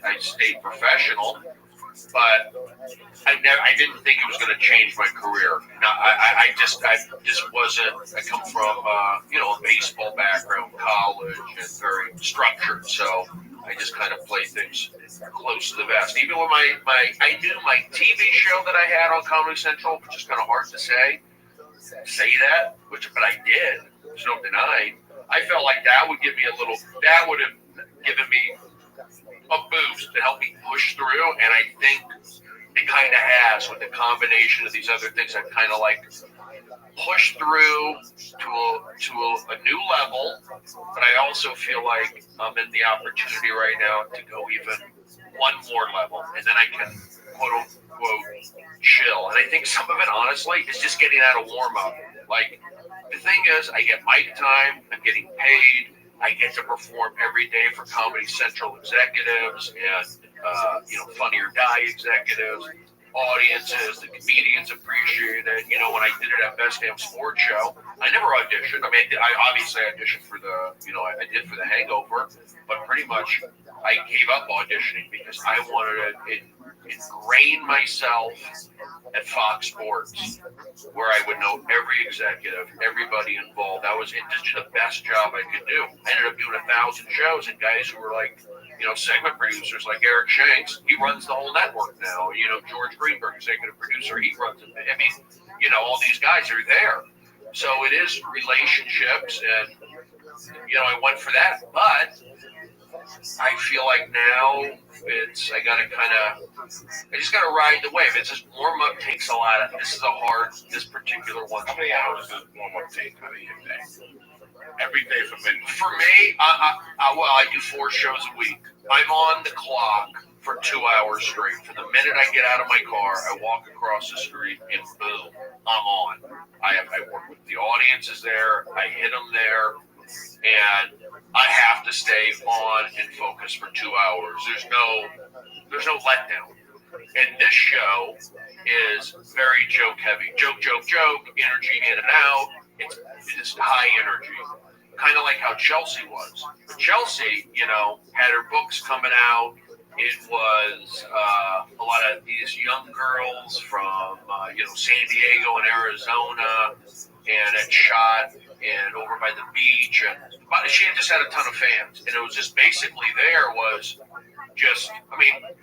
I stayed professional. but I didn't think it was going to change my career. No, I just wasn't. I come from a baseball background, college, and very structured. So I just kind of play things close to the vest. Even with I knew my TV show that I had on Comedy Central, which is kind of hard to say that, but I did. There's no denying. I felt like that would give me that would have given me a boost to help me push through, and I think it kind of has with the combination of these other things. I've kind of like pushed through to a new level, but I also feel like I'm in the opportunity right now to go even one more level, and then I can quote unquote chill. And I think some of it, honestly, is just getting out of warm up. Like, the thing is, I get mic time, I'm getting paid, I get to perform every day for Comedy Central executives and Funny or Die executives, audiences, the comedians appreciate it. When I did it at Best Damn Sports Show, I never auditioned. I mean, I obviously auditioned for I did for The Hangover, but pretty much I gave up auditioning because I wanted to ingrain myself at Fox Sports, where I would know every executive, everybody involved. That was just the best job I could do. I ended up doing 1,000 shows, and guys who were like, segment producers like Eric Shanks, he runs the whole network now. George Greenberg, executive producer, he runs it. I mean, all these guys are there. So it is relationships, and, I went for that. But I feel like now I just got to ride the wave. It's just warm-up takes a lot. This particular one. How many hours does warm-up take out of your day? Every day for me. For me, I do 4 shows a week. I'm on the clock for 2 hours straight. From the minute I get out of my car, I walk across the street, and boom, I'm on. I work with the audiences there. I hit them there, and I have to stay on and focus for 2 hours. There's no letdown. And this show is very joke heavy. Joke, energy in and out. It's high energy. Kind of like how Chelsea was. But Chelsea, had her books coming out. It was a lot of these young girls from, San Diego and Arizona, and it shot and over by the beach. And she just had a ton of fans. And it was just basically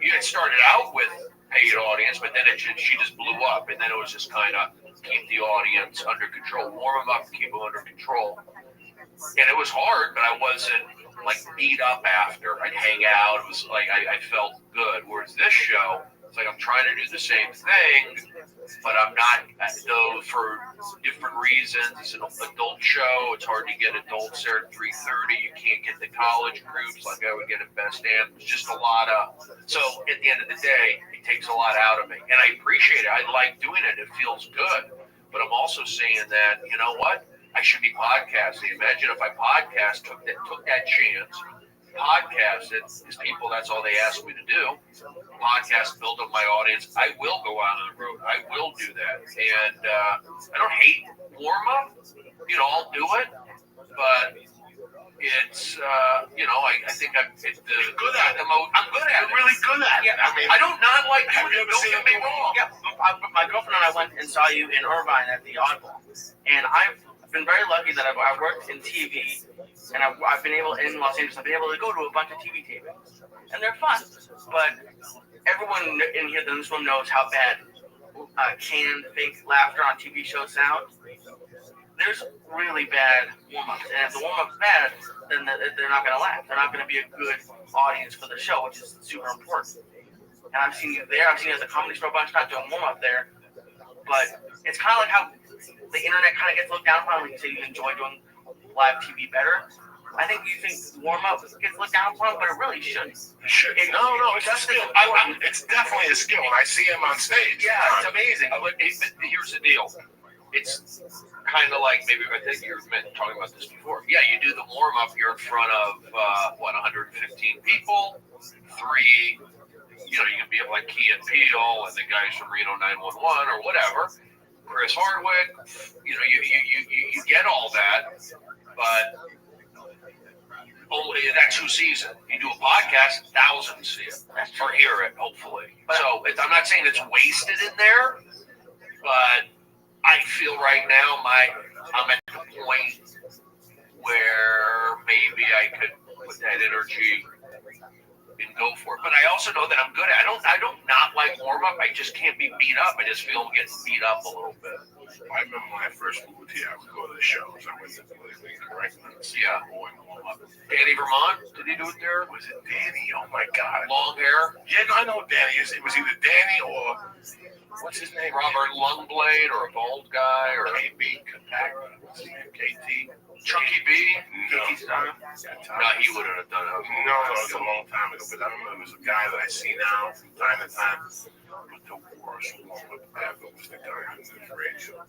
it started out with paid audience, but then she just blew up. And then it was just kind of keep the audience under control, warm them up, keep them under control. And it was hard, but I wasn't like beat up after. I'd hang out. It was like I felt good. Whereas this show, it's like I'm trying to do the same thing, but I'm not. Though for different reasons, it's an adult show. It's hard to get adults there at 3:30. You can't get the college groups like I would get at Best Damn. It's just a lot of. So at the end of the day, it takes a lot out of me, and I appreciate it. I like doing it. It feels good. But I'm also saying that, you know what? I should be podcasting. Imagine if I took that chance, podcasted, because people, that's all they ask me to do. Podcast, build up my audience. I will go out on the road. I will do that. And I don't hate warm-up. I'll do it. But it's, I think I'm good at it. I'm good at it. You're really good at it. I don't not like doing it. Don't get me wrong. Yeah, my girlfriend and I went and saw you in Irvine at the Audible. And I've been very lucky that I've worked in TV, and I've been able, in Los Angeles, I've been able to go to a bunch of TV tapings. And they're fun. But everyone in here in this room knows how bad canned fake laughter on TV shows sound. There's really bad warm-ups. And if the warm-up's bad, then they're not going to laugh. They're not going to be a good audience for the show, which is super important. And I've seen you there. I've seen you as a comedy store bunch, not doing warm-up there. But it's kind of like how the internet kind of gets looked down upon. Like you say, you enjoy doing live TV better. I think you think warm-up gets looked down upon, but it really shouldn't. No, it's a skill. It's definitely a skill. When I see him on stage. Yeah, it's amazing. But here's the deal. It's kind of like, maybe I think you were talking about this before. Yeah, you do the warm-up. You're in front of, 115 people. 3, you can be like Key and Peele and the guys from Reno 911 or whatever. Chris Hardwick, you get all that, but only that's who sees it. You do a podcast, thousands see it or hear it, hopefully. So I'm not saying it's wasted in there, but I feel right now I'm at the point where maybe I could put that energy and go for it. But I also know that I'm good at it. I don't not like warm up. I just can't be beat up. I just feel I'm getting beat up a little bit. I remember when I first moved here, I would go to the shows. I went to the Yeah. Danny Vermont, did he do it there? Was it Danny? Oh my God. Long hair? Yeah, no, I know Danny is. It was either Danny or what's his name? Robert Lungblade or a bald guy or KB Kapaka. What's his name? KT. Chunky B? No. No, he wouldn't have done it. No, it was a long time ago. But I remember there was a guy that I see now from time to time. But the worst one ever was the guy on the radio.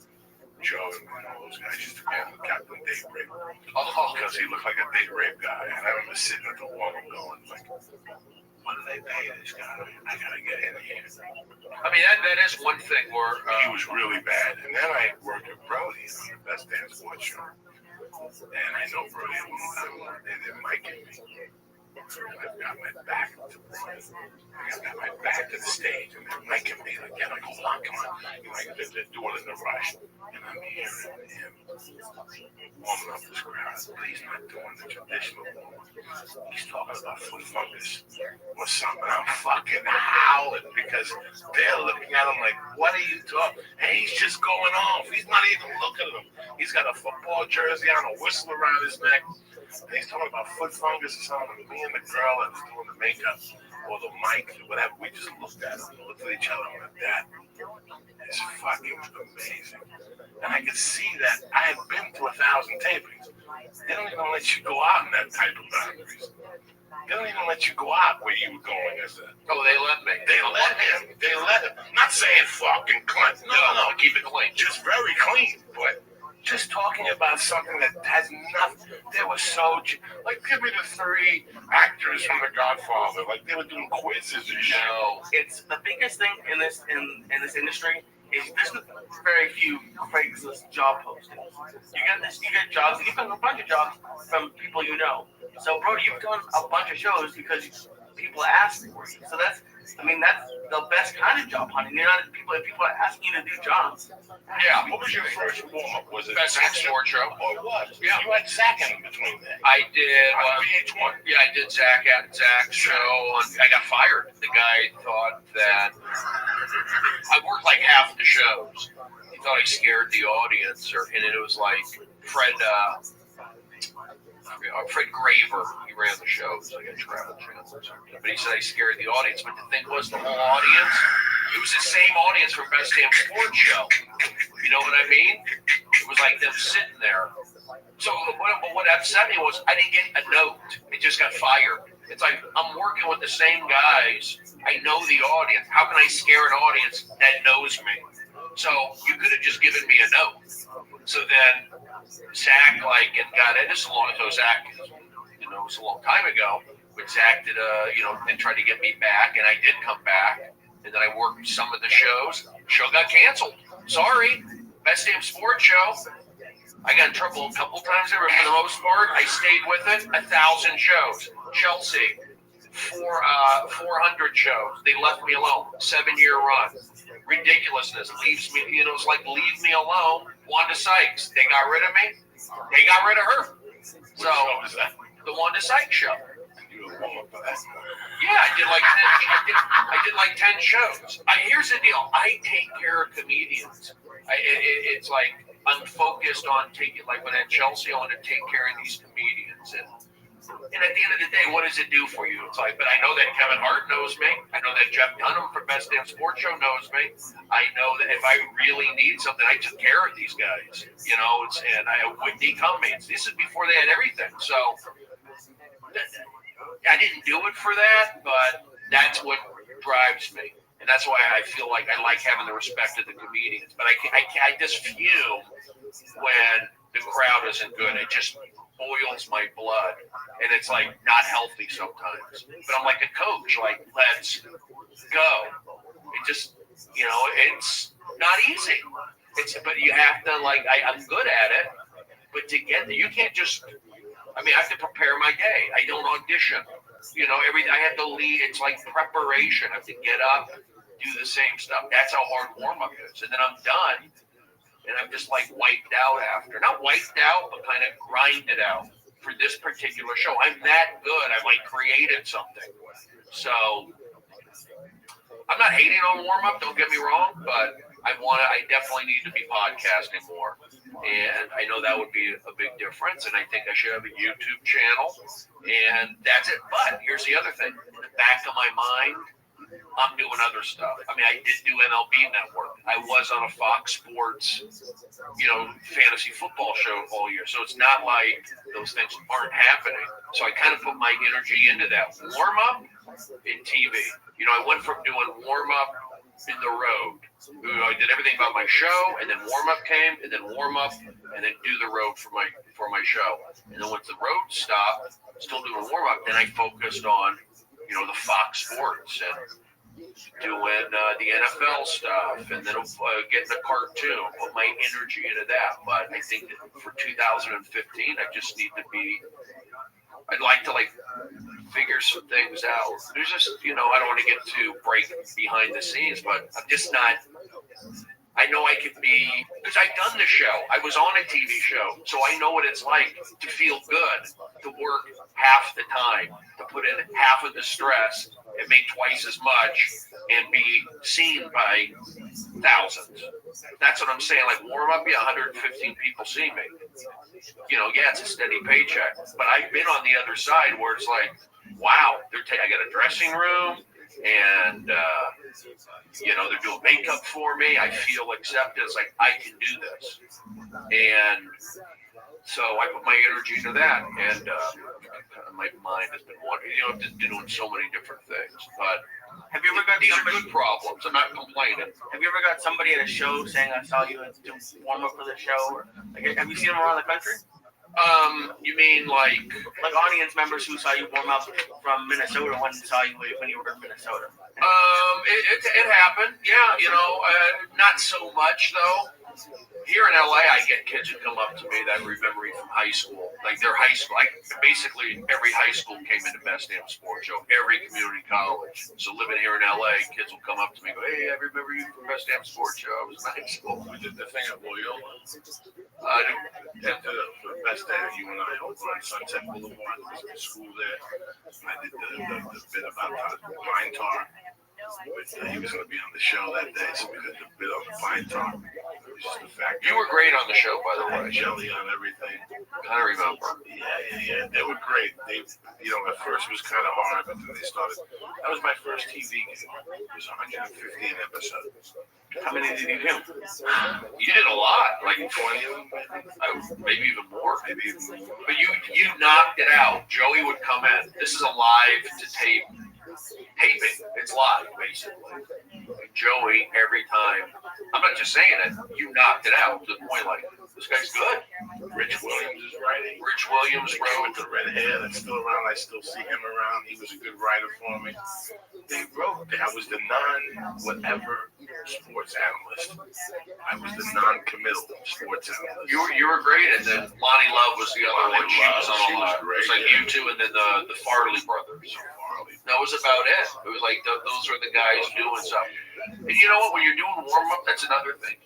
Joe and all those guys used to call him Captain Date Rape. Oh, because he looked like a date rape guy. And I remember sitting at the wall and going, like, what do they pay this guy? I gotta get in here. I mean, that is one thing where he was really bad. And then I worked with Brody on the Best Damn Sports Show. And I know Brody a long time. They didn't like me. I've got my back to Brody. I got my back to the stage. And they're liking me. Like, yeah, like, hold on, come on. You know, like, they're doing it in a rush. And I'm hearing him warming up this crowd. But he's not doing the traditional warm. He's talking about foot fungus or something. I'm fucking howling because they're looking at him like, what are you talking? Hey, he's just going off. He's not even looking at him. He's got a football jersey on, a whistle around his neck. And he's talking about foot fungus or something. Me and the girl that was doing the makeup or the mic or whatever, we just looked at him and looked at each other and went, that is fucking amazing. And I could see that I had been to 1,000 tapings. They don't even let you go out in that type of boundaries. They don't even let you go out where you were going as a... Oh, they let me. They let him. They let him. Not saying fucking clean. No, keep it clean. Just very clean, but just talking about something that has nothing. They were so... Like, give me the 3 actors from The Godfather. Like, they were doing quizzes and shit. No, it's the biggest thing in this industry is there's very few Craigslist job postings. You get jobs, you get a bunch of jobs from people you know. So, bro, you've done a bunch of shows because people ask for you. So that's the best kind of job hunting. If people are asking you to do jobs. Yeah. What was your first warm-up? Was it Best Damn Sports Show? Oh, it was. Yeah. You had Zach in between there. I did. On VH1. Yeah, I did Zach's show. And I got fired. The guy thought that I worked like half the shows. He thought I scared the audience, and it was like Fred Graver. He ran the show. It was like a travel channel or something. But he said I scared the audience. But the thing was, the whole audience, it was the same audience for Best Damn Sports Show. You know what I mean? It was like them sitting there. So what upset me was I didn't get a note. It just got fired. It's like I'm working with the same guys. I know the audience. How can I scare an audience that knows me? So you could have just given me a note. So then Zach got it. This is a long ago. Zach, it was a long time ago. But Zach did and tried to get me back, and I did come back. And then I worked some of the shows. Show got canceled. Sorry, Best Damn Sports Show. I got in trouble a couple times there, but for the most part, I stayed with it. 1,000 shows. Chelsea, 400 shows. They left me alone. 7-year run. Ridiculousness leaves me. It's like leave me alone. Wanda Sykes. They got rid of me. They got rid of her. So the Wanda Sykes show. Yeah, I did like 10 shows. Here's the deal. I take care of comedians. It's like I'm focused on taking, like when at Chelsea, I want to take care of these comedians. And at the end of the day, what does it do for you? It's like, but I know that Kevin Hart knows me. I know that Jeff Dunham from Best Damn Sports Show knows me. I know that if I really need something, I took care of these guys. And I would become mates. This is before they had everything. So I didn't do it for that, but that's what drives me. And that's why I feel like I like having the respect of the comedians. But I just fume when the crowd isn't good. It just boils my blood. And it's like not healthy sometimes. But I'm like a coach, like, let's go. It just, it's not easy. But you have to, I'm good at it. But to get there, you can't just I mean, I have to prepare my day. I don't audition. You know, I have to lead. It's like preparation. I have to get up, do the same stuff. That's how hard warm-up is. And then I'm done, and I'm just like wiped out after. Not wiped out, but kind of grinded out for this particular show. I'm that good. I like created something. So I'm not hating on warm-up, don't get me wrong, but I definitely need to be podcasting more. And I know that would be a big difference. And I think I should have a YouTube channel. And that's it. But here's the other thing. In the back of my mind, I'm doing other stuff. I mean, I did do MLB Network. I was on a Fox Sports, fantasy football show all year. So it's not like those things aren't happening. So I kind of put my energy into that. Warm-up in TV. I went from doing warm-up in the road. I did everything about my show, and then warm-up came, and then warm-up, and then do the road for my show. And then once the road stopped, still doing warm-up, then I focused on, the Fox Sports and doing the NFL stuff, and then getting a cartoon, put my energy into that. But I think that for 2015, I just need to I'd like to figure some things out. There's just, I don't want to get too break behind the scenes, but I'm just not. I know I could be, because I've done the show. I was on a TV show, so I know what it's like to feel good, to work half the time, to put in half of the stress and make twice as much and be seen by thousands. That's what I'm saying. Warm up, 115 people see me. It's a steady paycheck. But I've been on the other side where it's like, wow, I got a dressing room, and they're doing makeup for me. I feel accepted. It's like I can do this, and so I put my energy into that. And my mind has been wandering. Just doing so many different things. But have you ever got these are good problems? I'm not complaining. Have you ever got somebody at a show saying, "I saw you do warm up for the show"? Or have you seen them around the country? You mean like audience members who saw you warm up from Minnesota when saw you when you were in Minnesota? It happened. Yeah, not so much though. Here in LA, I get kids who come up to me that remember me from high school. Their high school. Basically, every high school came into Best Damn Sports Show. Every community college. So living here in LA, kids will come up to me and go, "Hey, I remember you from Best Damn Sports Show. I was in high school." We did the thing at Loyola. After the best day that you and I over on Sunset Boulevard. There was a school there. I did the bit about the vine tar. He was going to be on the show that day, so we did the bit on the vine tar. Just the fact you were great on the show, by the way. Jelly on everything. I remember. Yeah. They were great. They, at first it was kind of hard, but then they started. That was my first TV gig. It was 115 episodes. How many did you do? You did a lot, 20 of them, maybe even more. But you knocked it out. Joey would come in. This is a live to tape. Taping. It's live, basically. Joey, every time. I'm not just saying it. You knocked it out to the point this guy's good. Rich Williams is writing. Rich Williams wrote. With the red hair that's still around. I still see him around. He was a good writer for me. They wrote. I was the non-whatever sports analyst. I was the non-committal sports analyst. You were great, and then Lonnie Love was the other one. She was on a lot. It was like you two, and then the Farley brothers. That was about it. It was like those were the guys doing something. And you know what? When you're doing warm up, that's another thing.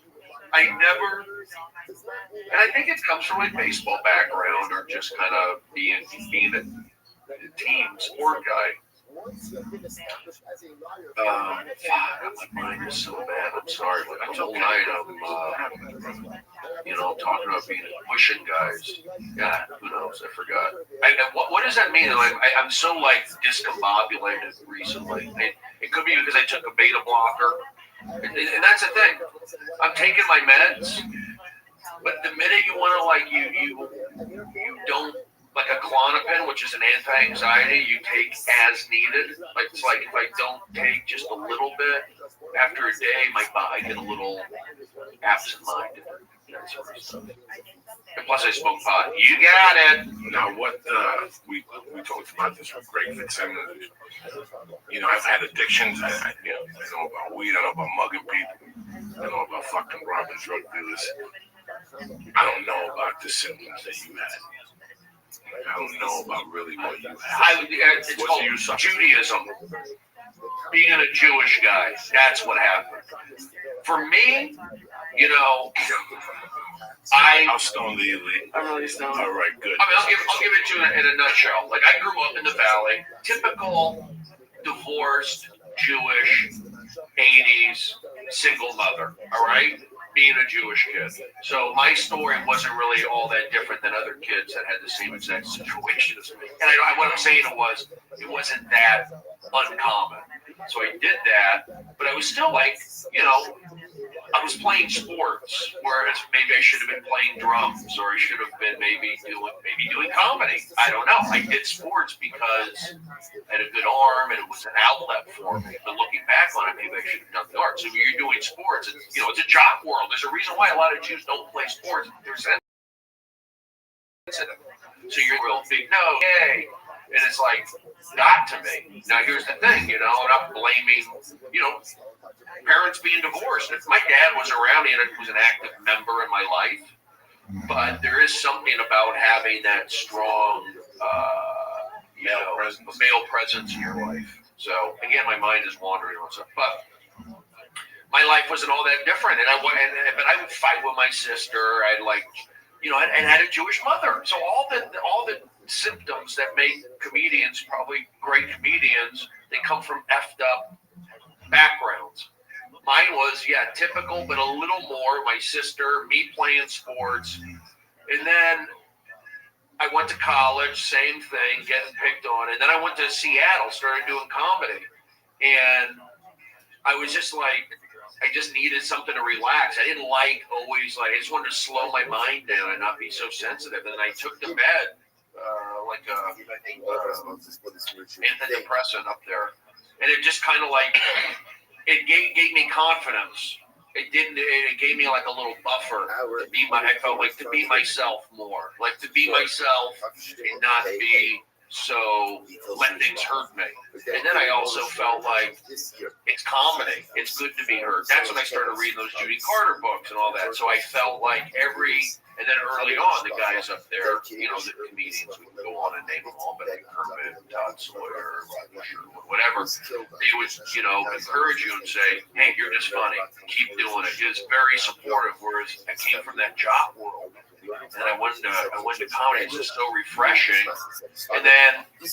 And I think it comes from my baseball background or just kind of being a team sport guy. My mind is so bad. I'm sorry. But all night I'm talking about pushing guys. God, who knows? I forgot. What does that mean? I'm so discombobulated recently. It could be because I took a beta blocker, and that's the thing. I'm taking my meds, but the minute you want to you don't. Like a Klonopin, which is an anti-anxiety, you take as needed. It's like if I don't take just a little bit, after a day, I get a little absent-minded. That sort of stuff. And plus, I smoke pot. You got it. Now, what we talked about this with Greg Fitzsimmons. I've had addictions. I know about weed. I know about mugging people. I know about fucking robbing drug dealers. I don't know about the symptoms that you had. I don't know about really what you have. It's What called do you suffer? Judaism. Being a Jewish guy, that's what happened. For me, you know, How stoned are you, Lee? I'm really stoned. All right, good. I mean, I'll give it to you in a nutshell. Like, I grew up in the Valley, typical divorced Jewish 80s single mother. All right, being a Jewish kid. So my story wasn't really all that different than other kids that had the same exact situation as me. And what I'm saying it wasn't that uncommon. So I did that, but I was still like, you know, I was playing sports, whereas maybe I should have been playing drums, or I should have been maybe doing comedy. I don't know. I did sports because I had a good arm and it was an outlet for me. But looking back on it, maybe I should have done the art. So when you're doing sports, it's a job world. There's a reason why a lot of Jews don't play sports. They're sensitive. So you're real big, no, yay. And it's like, not to me. Now, here's the thing, and I'm blaming, parents being divorced. If my dad was around, he was an active member in my life. But there is something about having that strong male presence in your life. So, again, my mind is wandering on stuff. But my life wasn't all that different. But I would fight with my sister. I'd and had a Jewish mother. So all the symptoms that make comedians probably great comedians, they come from effed up backgrounds. Mine was, typical, but a little more. My sister, me playing sports. And then I went to college, same thing, getting picked on. And then I went to Seattle, started doing comedy. And I was just like, I just needed something to relax. I didn't I just wanted to slow my mind down and not be so sensitive. And I took to bed antidepressant up there. And it just kind of it gave me confidence. It gave me like a little buffer to be to be myself more. Like to be myself and not be so let things hurt me. And then I also felt like it's comedy. It's good to be hurt. That's when I started reading those Judy Carter books and all that. So I felt like and then early on, the guys up there, the comedians, we can go on and name them all, but Kermit, Todd Sawyer, whatever, they would, encourage you and say, hey, you're just funny. Keep doing it. It was very supportive, whereas I came from that job world. And I went to comedy. It's just so refreshing. And then, you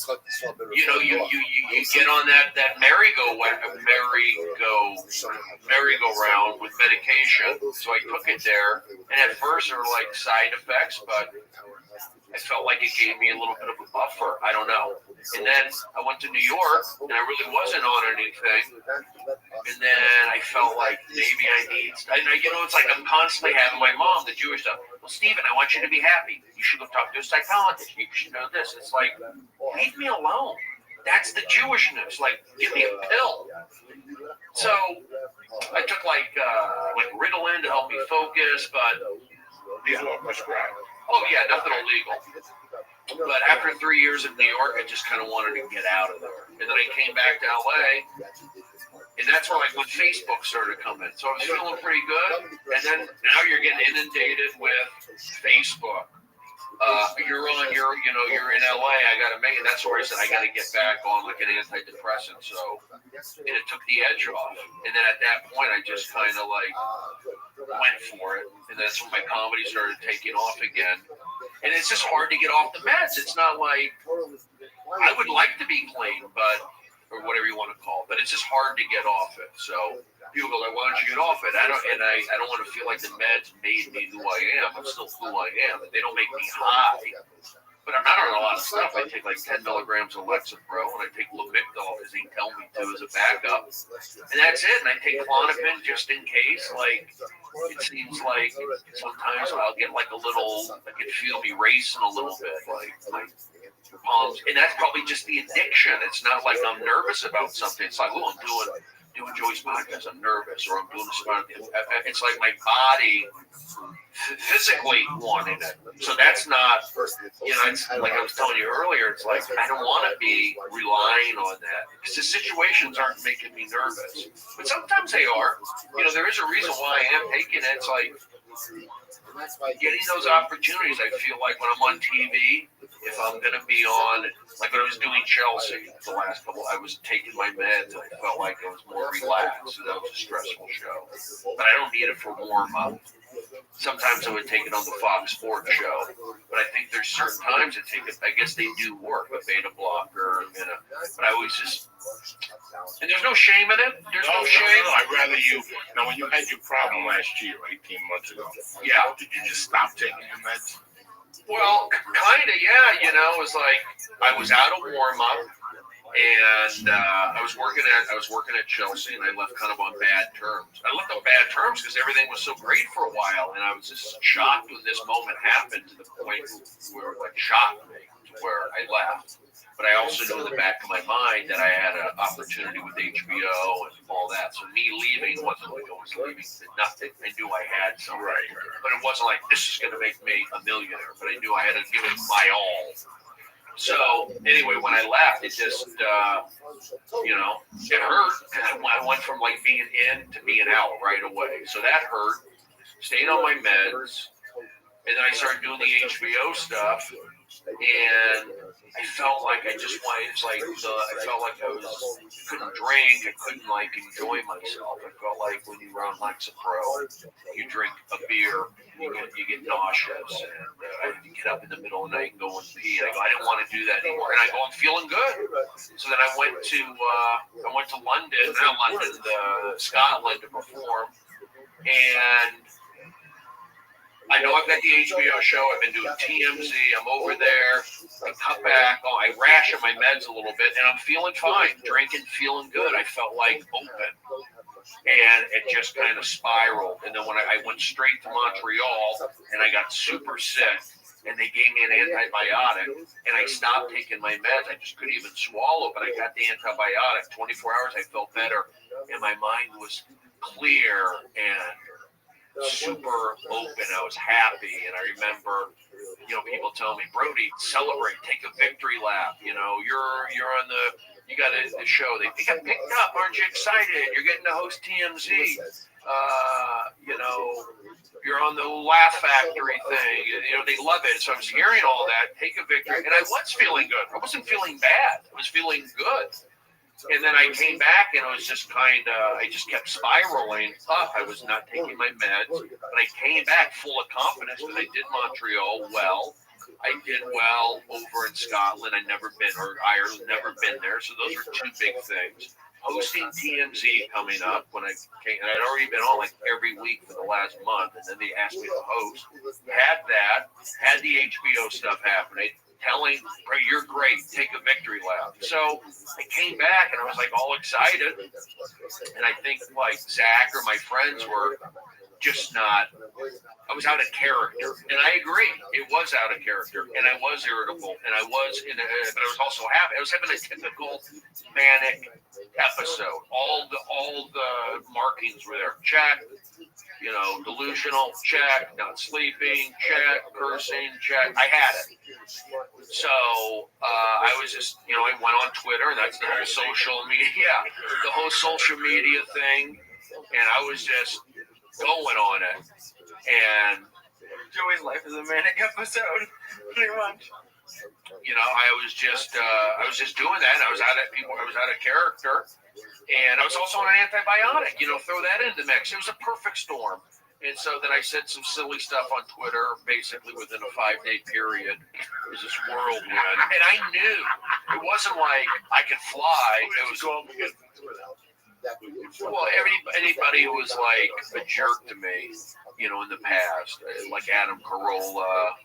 get on that merry-go-round with medication. So I took it there. And at first there were like side effects, but I felt like it gave me a little bit of a buffer. I don't know. And then I went to New York, and I really wasn't on anything. And then I felt like maybe I need, it's like I'm constantly having my mom, the Jewish stuff. Well, Stephen, I want you to be happy. You should go talk to a psychologist. You should know this. It's like, leave me alone. That's the Jewishness. Like, give me a pill. So I took like Ritalin to help me focus, but These are prescribed. oh yeah, nothing illegal. But after 3 years in New York, I just kind of wanted to get out of there. And then I came back to LA, and that's where when Facebook started coming. So I was feeling pretty good. And then now you're getting inundated with Facebook. You're in LA. I got to make it. That's where I said I got to get back on like an antidepressant. So, and it took the edge off. And then at that point, I just kind of went for it. And that's when my comedy started taking off again. And it's just hard to get off the meds. It's not like I would like to be clean, or whatever you want to call it, but it's just hard to get off it. So people go like, "Why don't you get off it?" I don't want to feel like the meds made me who I am. I'm still who I am. They don't make me high, but I'm not on a lot of stuff. I take like 10 milligrams of Lexapro, and I take Lamictal because they tell me to as a backup, and that's it. And I take Klonopin just in case. Like it seems like sometimes I'll get like a little. I can feel me racing a little bit, like my palms, and that's probably just the addiction. It's not like I'm nervous about something. It's like, oh, I'm doing Joey's podcast. I'm nervous, or I'm doing this about it. It's like my body physically wanting it. So that's not, it's like I was telling you earlier, it's like I don't want to be relying on that because the situations aren't making me nervous. But sometimes they are. There is a reason why I am taking it. It's like getting those opportunities. I feel like when I'm on TV, if I'm going to be on, like when I was doing Chelsea, the last couple, I was taking my meds and I felt like I was more relaxed. So that was a stressful show. But I don't need it for warm up. Sometimes I would take it on the Fox Sports show, but I think there's certain times I take it. I guess they do work, a beta blocker, but I always just, and there's no shame in it. There's no shame. I'd rather you. Now, when you had your problem last year, 18 months ago, yeah, did you just stop taking your meds? Well, kind of, yeah. You know, it was like I was out of warm up. And I was working at Chelsea, and I left kind of on bad terms. I left on bad terms because everything was so great for a while, and I was just shocked when this moment happened to the point where it like shocked me to where I left. But I also knew in the back of my mind that I had an opportunity with HBO and all that. So me leaving wasn't like I was leaving to nothing. I knew I had something, but it wasn't like this is going to make me a millionaire. But I knew I had to give it my all. So anyway, when I left, it just, it hurt. I went from like being in to being out right away. So that hurt. Stayed on my meds. And then I started doing the HBO stuff. And I felt like I just wanted, I felt like I couldn't drink. I couldn't like enjoy myself. I felt like when you were on Lexapro, you drink a beer, you get nauseous. And I had to get up in the middle of the night and go and pee. And I didn't want to do that anymore. And I go, I'm feeling good. So then I went to Scotland to perform. And I know I've got the HBO show. I've been doing TMZ. I'm over there. I cut back. I ration my meds a little bit, and I'm feeling fine. Drinking, feeling good. I felt like open. And it just kind of spiraled. And then when I went straight to Montreal, and I got super sick, and they gave me an antibiotic, and I stopped taking my meds. I just couldn't even swallow, but I got the antibiotic. 24 hours, I felt better, and my mind was clear and super open. I was happy, and I remember, people tell me, Brody, celebrate, take a victory lap. You're on you got the show. They got picked up. Aren't you excited? You're getting to host TMZ. You're on the Laugh Factory thing. They love it. So I was hearing all that. Take a victory, and I was feeling good. I wasn't feeling bad. I was feeling good. And then I came back, and it was just I just kept spiraling up. I was not taking my meds, but I came back full of confidence because I did Montreal well. I did well over in Scotland. I'd never been, or Ireland, never been there. So those are two big things. Hosting TMZ coming up when I came, and I'd already been on like every week for the last month, and then they asked me to host. Had the HBO stuff happening. Telling, you're great, take a victory lap. So I came back and I was like all excited. And I think like Zach or my friends were just not, I was out of character. And I agree, it was out of character. And I was irritable. And I was but I was also happy. I was having a typical manic episode. All the markings were there. Check. Delusional, check, not sleeping, check, cursing, check. I had it. So I was just, I went on Twitter, and that's the whole social media thing, and I was just going on it. And Joey's life is a manic episode, pretty much. I was just doing that. And I was out of character. And I was also on an antibiotic, throw that in the mix. It was a perfect storm. And so then I said some silly stuff on Twitter, basically within a 5-day period. It was this whirlwind. And I knew it wasn't like I could fly. It was anybody who was like a jerk to me, in the past, like Adam Carolla.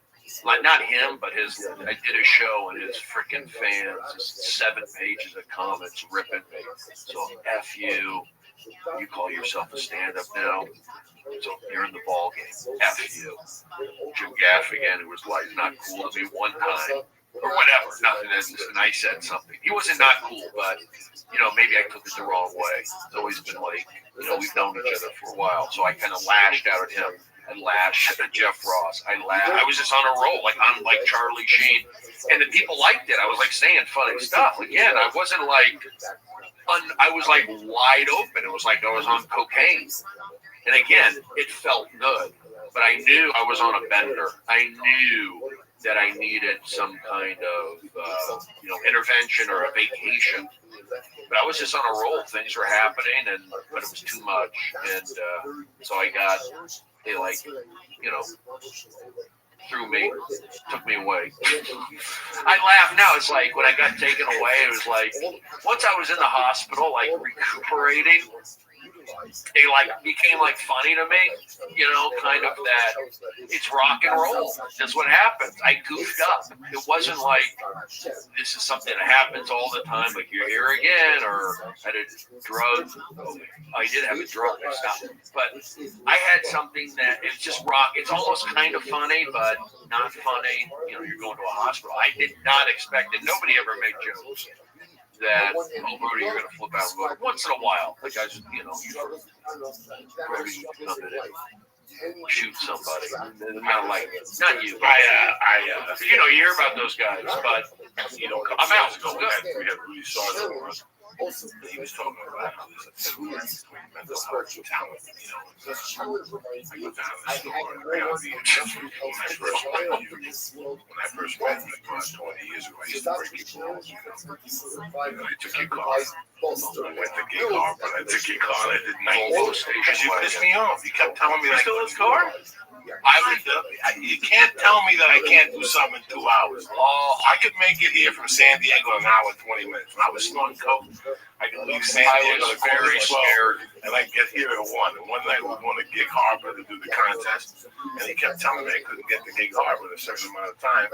Like not him, but I did a show and his freaking fans, 7 pages of comments ripping me. So F you. You call yourself a stand-up now. So you're in the ball game. F you. Jim Gaffigan, who was like not cool to me one time. Or whatever. Nothing. And I said something. He wasn't not cool, but maybe I took it the wrong way. It's always been like, we've known each other for a while. So I kind of lashed out at him. I lashed at Jeff Ross. I was just on a roll, I'm like Charlie Sheen. And the people liked it. I was like saying funny stuff. Again, I wasn't like, I was like wide open. It was like I was on cocaine. And again, it felt good. but I knew I was on a bender. I knew that I needed some kind of, intervention or a vacation. But I was just on a roll. Things were happening, but it was too much. And so they took me away. I laugh now. It's like when I got taken away, it was like, once I was in the hospital, like recuperating, it like became like funny to me, kind of that it's rock and roll. That's what happens. I goofed up. It wasn't like this is something that happens all the time, like you're here again, or had a drug. I did have a drug stuff, but I had something that it's just rock. It's almost kind of funny, but not funny. You're going to a hospital. I did not expect it. Nobody ever made jokes that, Brody, you're going to flip out and go. Once in a while, the guys, Brody, shoot somebody. Not like, not you. You hear about those guys, but I'm out. Go good. We have really saw he was talking about how there's a difference between mental health and talent. I go down the store and I got the exception when I first met you. When I first met you, 20 years ago, I used to break your balls. I took your car. I went to Gig Harbor. I took your car. I did 9 stations. You pissed me off. You kept telling me that I still in his car. You can't tell me that I can't do something in 2 hours. I could make it here from San Diego in an hour and 20 minutes. When I was snorting coke, I could leave San Diego at very scared, and I get here at 1. And one night we were going to Gig Harbor to do the contest, and he kept telling me I couldn't get to Gig Harbor in a certain amount of time.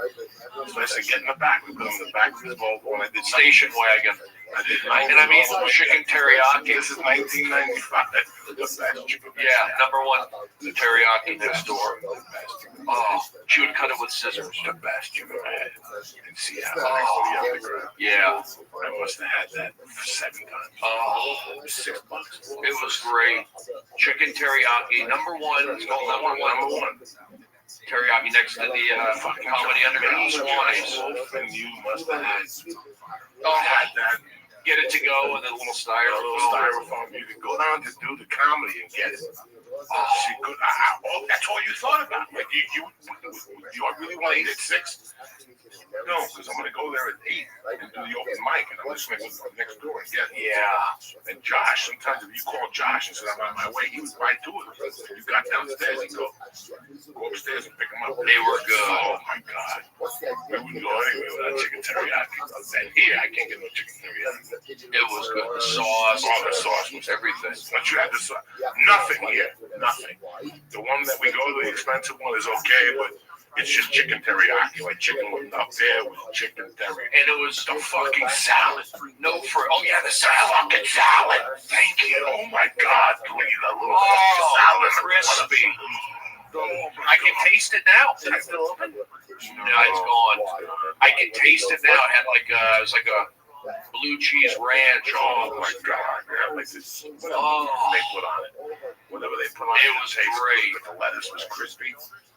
So I said, get in the back. We put him in the back of his Volvo, and I did station wagon. I did 90. And I mean, chicken teriyaki. This is 1995. Yeah, number 1, the teriyaki next door. Oh, she would cut it with scissors. The best you ever had in Seattle. Yeah. I must have had that 7 times. Oh, it was $6. It was great. Chicken teriyaki, number 1. It's called number one. Teriyaki next to the Comedy Underground Swannies. And you must have had that. Get it to go and then a little styrofoam. You could go down to do the comedy and get it. That's all you thought about. Like you really want to eat at 6? No, because I'm going to go there at 8 and do the open mic, and I'm just going to go next door and get it. Yeah. And Josh, sometimes if you call Josh and said I'm on my way, he would ride to it. You got downstairs, he'd go upstairs and pick him up. They were good. Oh my God. We wouldn't go anywhere without chicken teriyaki. And here, I can't get no chicken teriyaki. It was good. The sauce. All the sauce was everything. Once you had the sauce, nothing here. Nothing. The one that we go to, the expensive one, is okay, but it's just chicken teriyaki, like chicken up there with chicken teriyaki. And it was the fucking salad. No fruit. Oh, yeah, the salad. Fucking salad. Thank you. Oh, my God. Please, a little salad. Crispy. I can taste it now. Is it still open? No, it's gone. I can taste it now. It had it was like a blue cheese ranch. Oh, my God. Yeah, like this. Whatever they put on it. Whatever they put on it. It was great. The lettuce was crispy.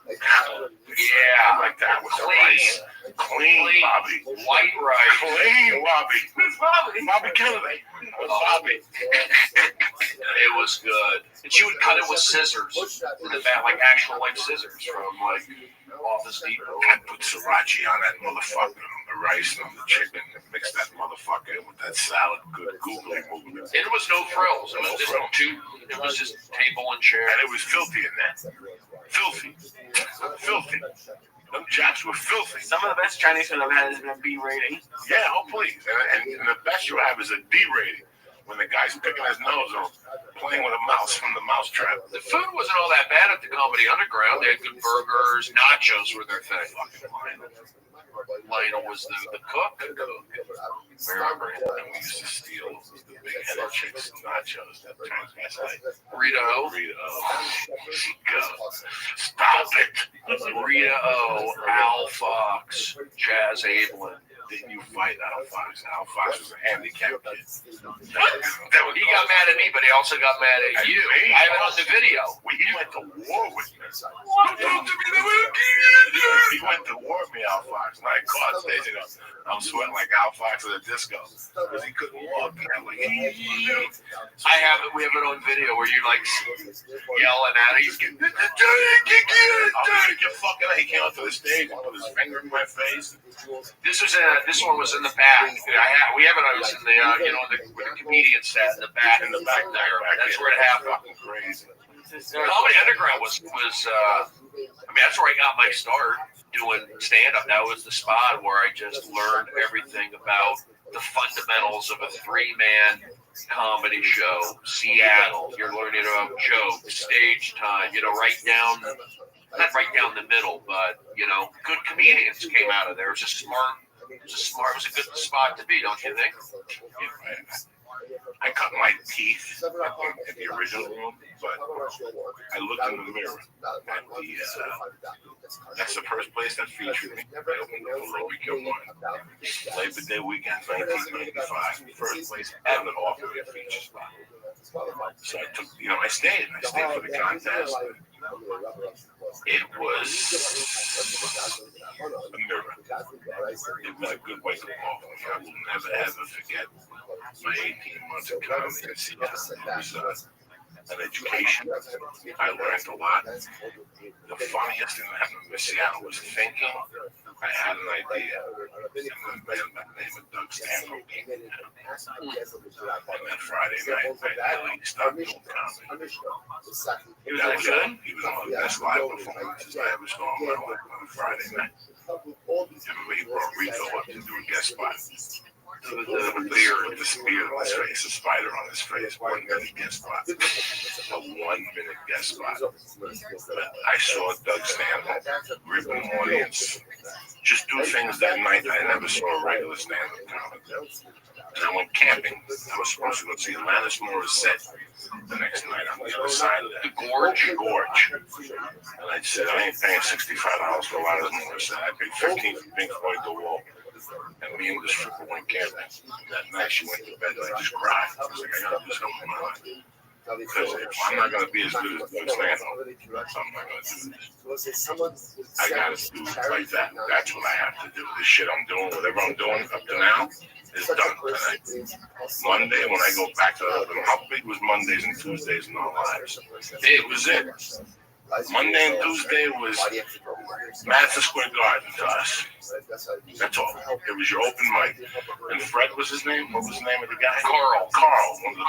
Yeah, like that with clean. the rice. Clean, Bobby. White rice. Clean, Bobby. Who's Bobby? Bobby Kennedy. Bobby. It was good. And she would cut it with scissors in the back, like actual scissors from Office Depot. I put sriracha on that motherfucker, on the rice and on the chicken, and mix that motherfucker in with that salad. Good googly moogly. And it was no frills. It was just it was just table and chair. And it was filthy in there. Filthy. Filthy. Them Japs were filthy. Some of the best Chinese food I've had has been a B rating. Yeah, oh please. And the best you have is a D rating. When the guy's picking his nose or playing with a mouse from the mousetrap. The food wasn't all that bad at the Comedy Underground. They had good burgers. Nachos were their thing. Lionel was the cook. Remember, and we used to steal the big-headed chicks nachos that transvestite. Rita O. Stop it. Rita O. Al Fox. Chaz Ablin. Didn't you fight Al Fox? Al Fox was a handicapped kid. He got mad at me, but he also got mad at you. I have it on the video. He went to war with me. Don't talk to me the way you did. He went to war with me, Al Fox. And I caught stage and I'm sweating like Al Fox at the disco because he couldn't walk. And I'm like, we have it on video where you're like yelling at it. He's getting he came out to the stage and put his finger in my face. This one was in the back. We have it. I was in the where the comedian sat in the back there. That's where it happened. Fucking crazy. Comedy Underground was that's where I got my start doing stand-up. That was the spot where I just learned everything about the fundamentals of a three-man comedy show. Seattle, you're learning about jokes, stage time, not right down the middle, but good comedians came out of there. It was a good spot to be, don't you think? I cut my teeth in the original room, but I looked in the mirror at that's the first place that featured me. I opened up for Roby Kilmore. Labor Day weekend, 1995. First place ever to offer me a feature spot. So I took, I stayed for the contest. It was a miracle. It was a good wake up call. I will never ever forget my 18 months of comedy in Seattle. It was an education. I learned a lot. The funniest thing that happened in Seattle was thinking I had an idea. And the man by the name of Doug Stanhope came in. And that Friday night, I nearly stopped doing comedy. He was one of the best live performances I ever saw in my life on a Friday night. And he brought Rico up to do a guest spot. The spear on his face, a spider on his face, 1 minute guest spot. A 1 minute guest spot. But I saw Doug Stanhope rip an audience, just do things that night I never saw a regular stand-up comic. And I went camping. I was supposed to go see Alanis Morissette the next night on the other side of that. The Gorge. And I said, I ain't paying $65 for Alanis Morissette. I paid $15 for Pink Floyd The Wall. And me and the stripper went camping. That night she went to bed and I just cried. I was like, I gotta do something in my life. Because if I'm not gonna be as good as Doug Stanhope, I'm not gonna do this. I gotta do it like that. That's what I have to do. This shit I'm doing, whatever I'm doing up to now, is done. Monday, when I go back to how big was Mondays and Tuesdays in our lives? It was it. Monday and Tuesday was Madison Square Garden to us. That's all. It was your open mic. And Fred was his name? What was the name of the guy? Carl. One of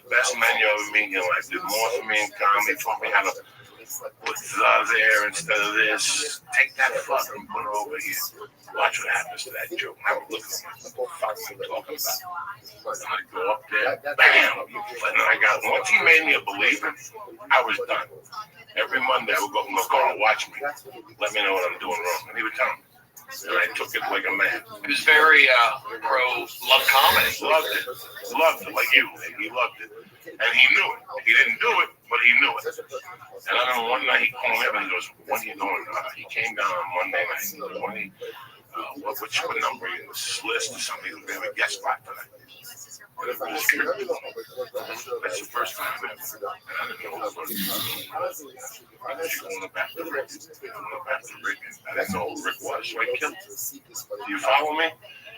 the best men you ever meet in your life. Did more for me in comedy. Taught me how to put there instead of this. Take that fuck and put it over here. Watch what happens to that joke. I would look at him. What the fuck am I talking about? And I go up there, bam. And then once he made me a believer, I was done. Every Monday I would go, Carl, watch me. Let me know what I'm doing wrong. And he would tell me. And I took it like a man. He was very love comedy. Loved it, like you. He loved it. And he knew it. He didn't do it, but he knew it. And I remember one night he called me up and he goes, "What are you doing?" He came down on Monday night. Which number in this list or something? He was going to guest spot for that. And it was that's the first time I met him. And I didn't know who it was. I was going back to Rick. I didn't know who Rick was, so I killed him. Do you follow me?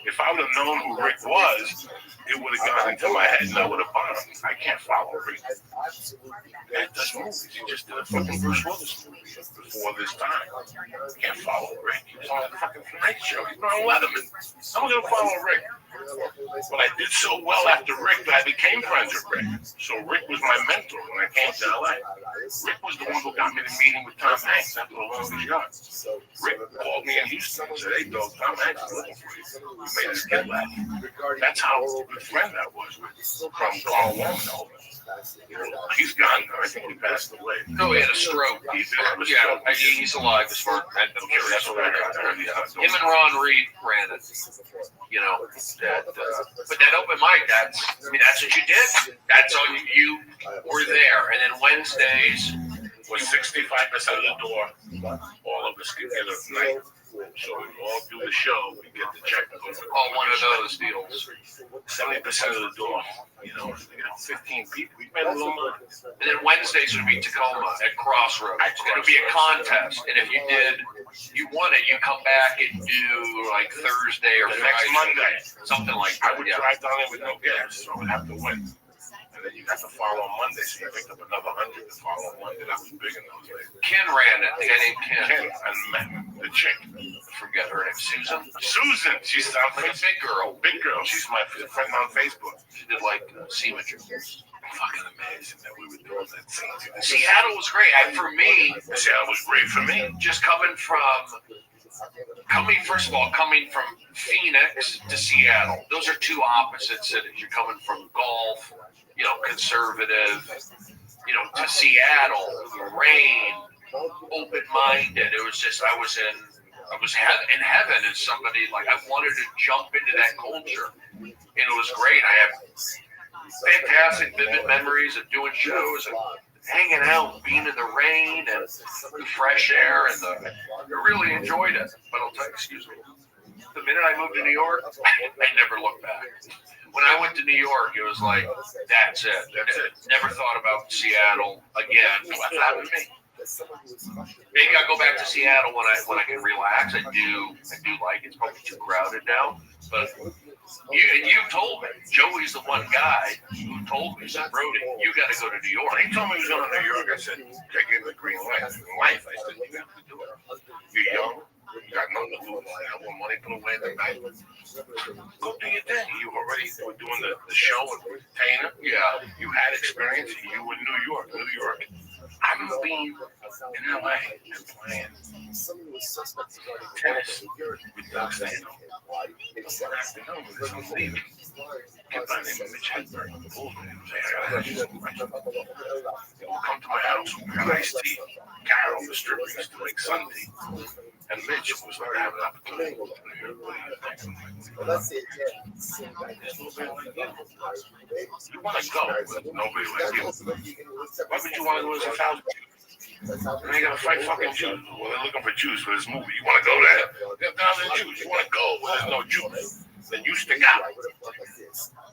If I would have known who Rick was, it would have gone into my head and I would have bombed. I can't follow Rick. That does movies. He just did a fucking Bruce Willis movie before this time. I can't follow Rick. He's on a fucking Tonight Show. He's on Letterman. I'm going to follow Rick. But I did so well after Rick that I became friends with Rick. So Rick was my mentor when I came to LA. Rick was the one who got me the meeting with Tom Hanks after The Longest Yard. Rick called me in Houston and said, "Hey, dog, Tom Hanks is looking for you." He made us get laugh. That's how good friend I was with from Carl Woman. He's gone now. I think he passed away. No, he had a stroke. He did have a stroke. Yeah, he's alive as far as I'm sure that's what I heard. Him and Ron Reed ran it. But that open mic, that's what you did. That's all you were there. And then Wednesdays was 65% of the door. All of us together at night. So we all do the show, we get the check. Oh, one of those deals. 70% of the door. You know, 15 people. We made a little money. And then Wednesdays would be Tacoma at Crossroads. It'll be a contest. And if you won it, you come back and do like Thursday or The next Friday, Monday. something like I that. would Yeah. drive down there with no gas, so I would have to win. And then you got to follow on Monday, so you picked up another 100 to follow on Monday. That was big in those days. Ken ran it. The guy named Ken. And the chick. Forget her name. Susan. Susan. She's Like a big girl. Big girl. She's my friend on Facebook. She did like Seamager. Fucking amazing that we were doing that scene. Seattle was great. For me, Seattle was great for me. Just coming from Phoenix to Seattle. Those are two opposite cities. You're coming from golf, conservative, to Seattle, rain, open-minded. It was just, I was in heaven as somebody, like, I wanted to jump into that culture. And it was great. I have fantastic, vivid memories of doing shows and hanging out, being in the rain and the fresh air, and I really enjoyed it. But I'll tell you, excuse me, the minute I moved to New York, I never looked back. When I went to New York, it was like, that's it. Never thought about Seattle again. What happened to me? Maybe I'll go back to Seattle when I can relax. I do like it. It's probably too crowded now, but you told me, Joey's the one guy who told me, said, Brody, you got to go to New York. When he told me he was going to New York, I said, I gave him the green light. I said, you have to do it. You're young. You got nothing to lose. I have more money put away than I. Go do your thing. You already were doing the show and entertainer. Yeah. You had experience. You were in New York. I'm being in LA and playing tennis with Doug Sando. I'm leaving. Get my name is Mitch Hedberg. We'll come to my house. We got iced tea. Carol, the stripper, used to make Sunday. And Mitch was like, I have an opportunity to go to New York. You want to go, but nobody like you. Why would you want to go as a thousand Jews? And they got to fight fucking Jews. Well, they're looking for Jews for this movie. You want to go there? There are 1,000 Jews. You want to go where there's no Jews? Then you stick out.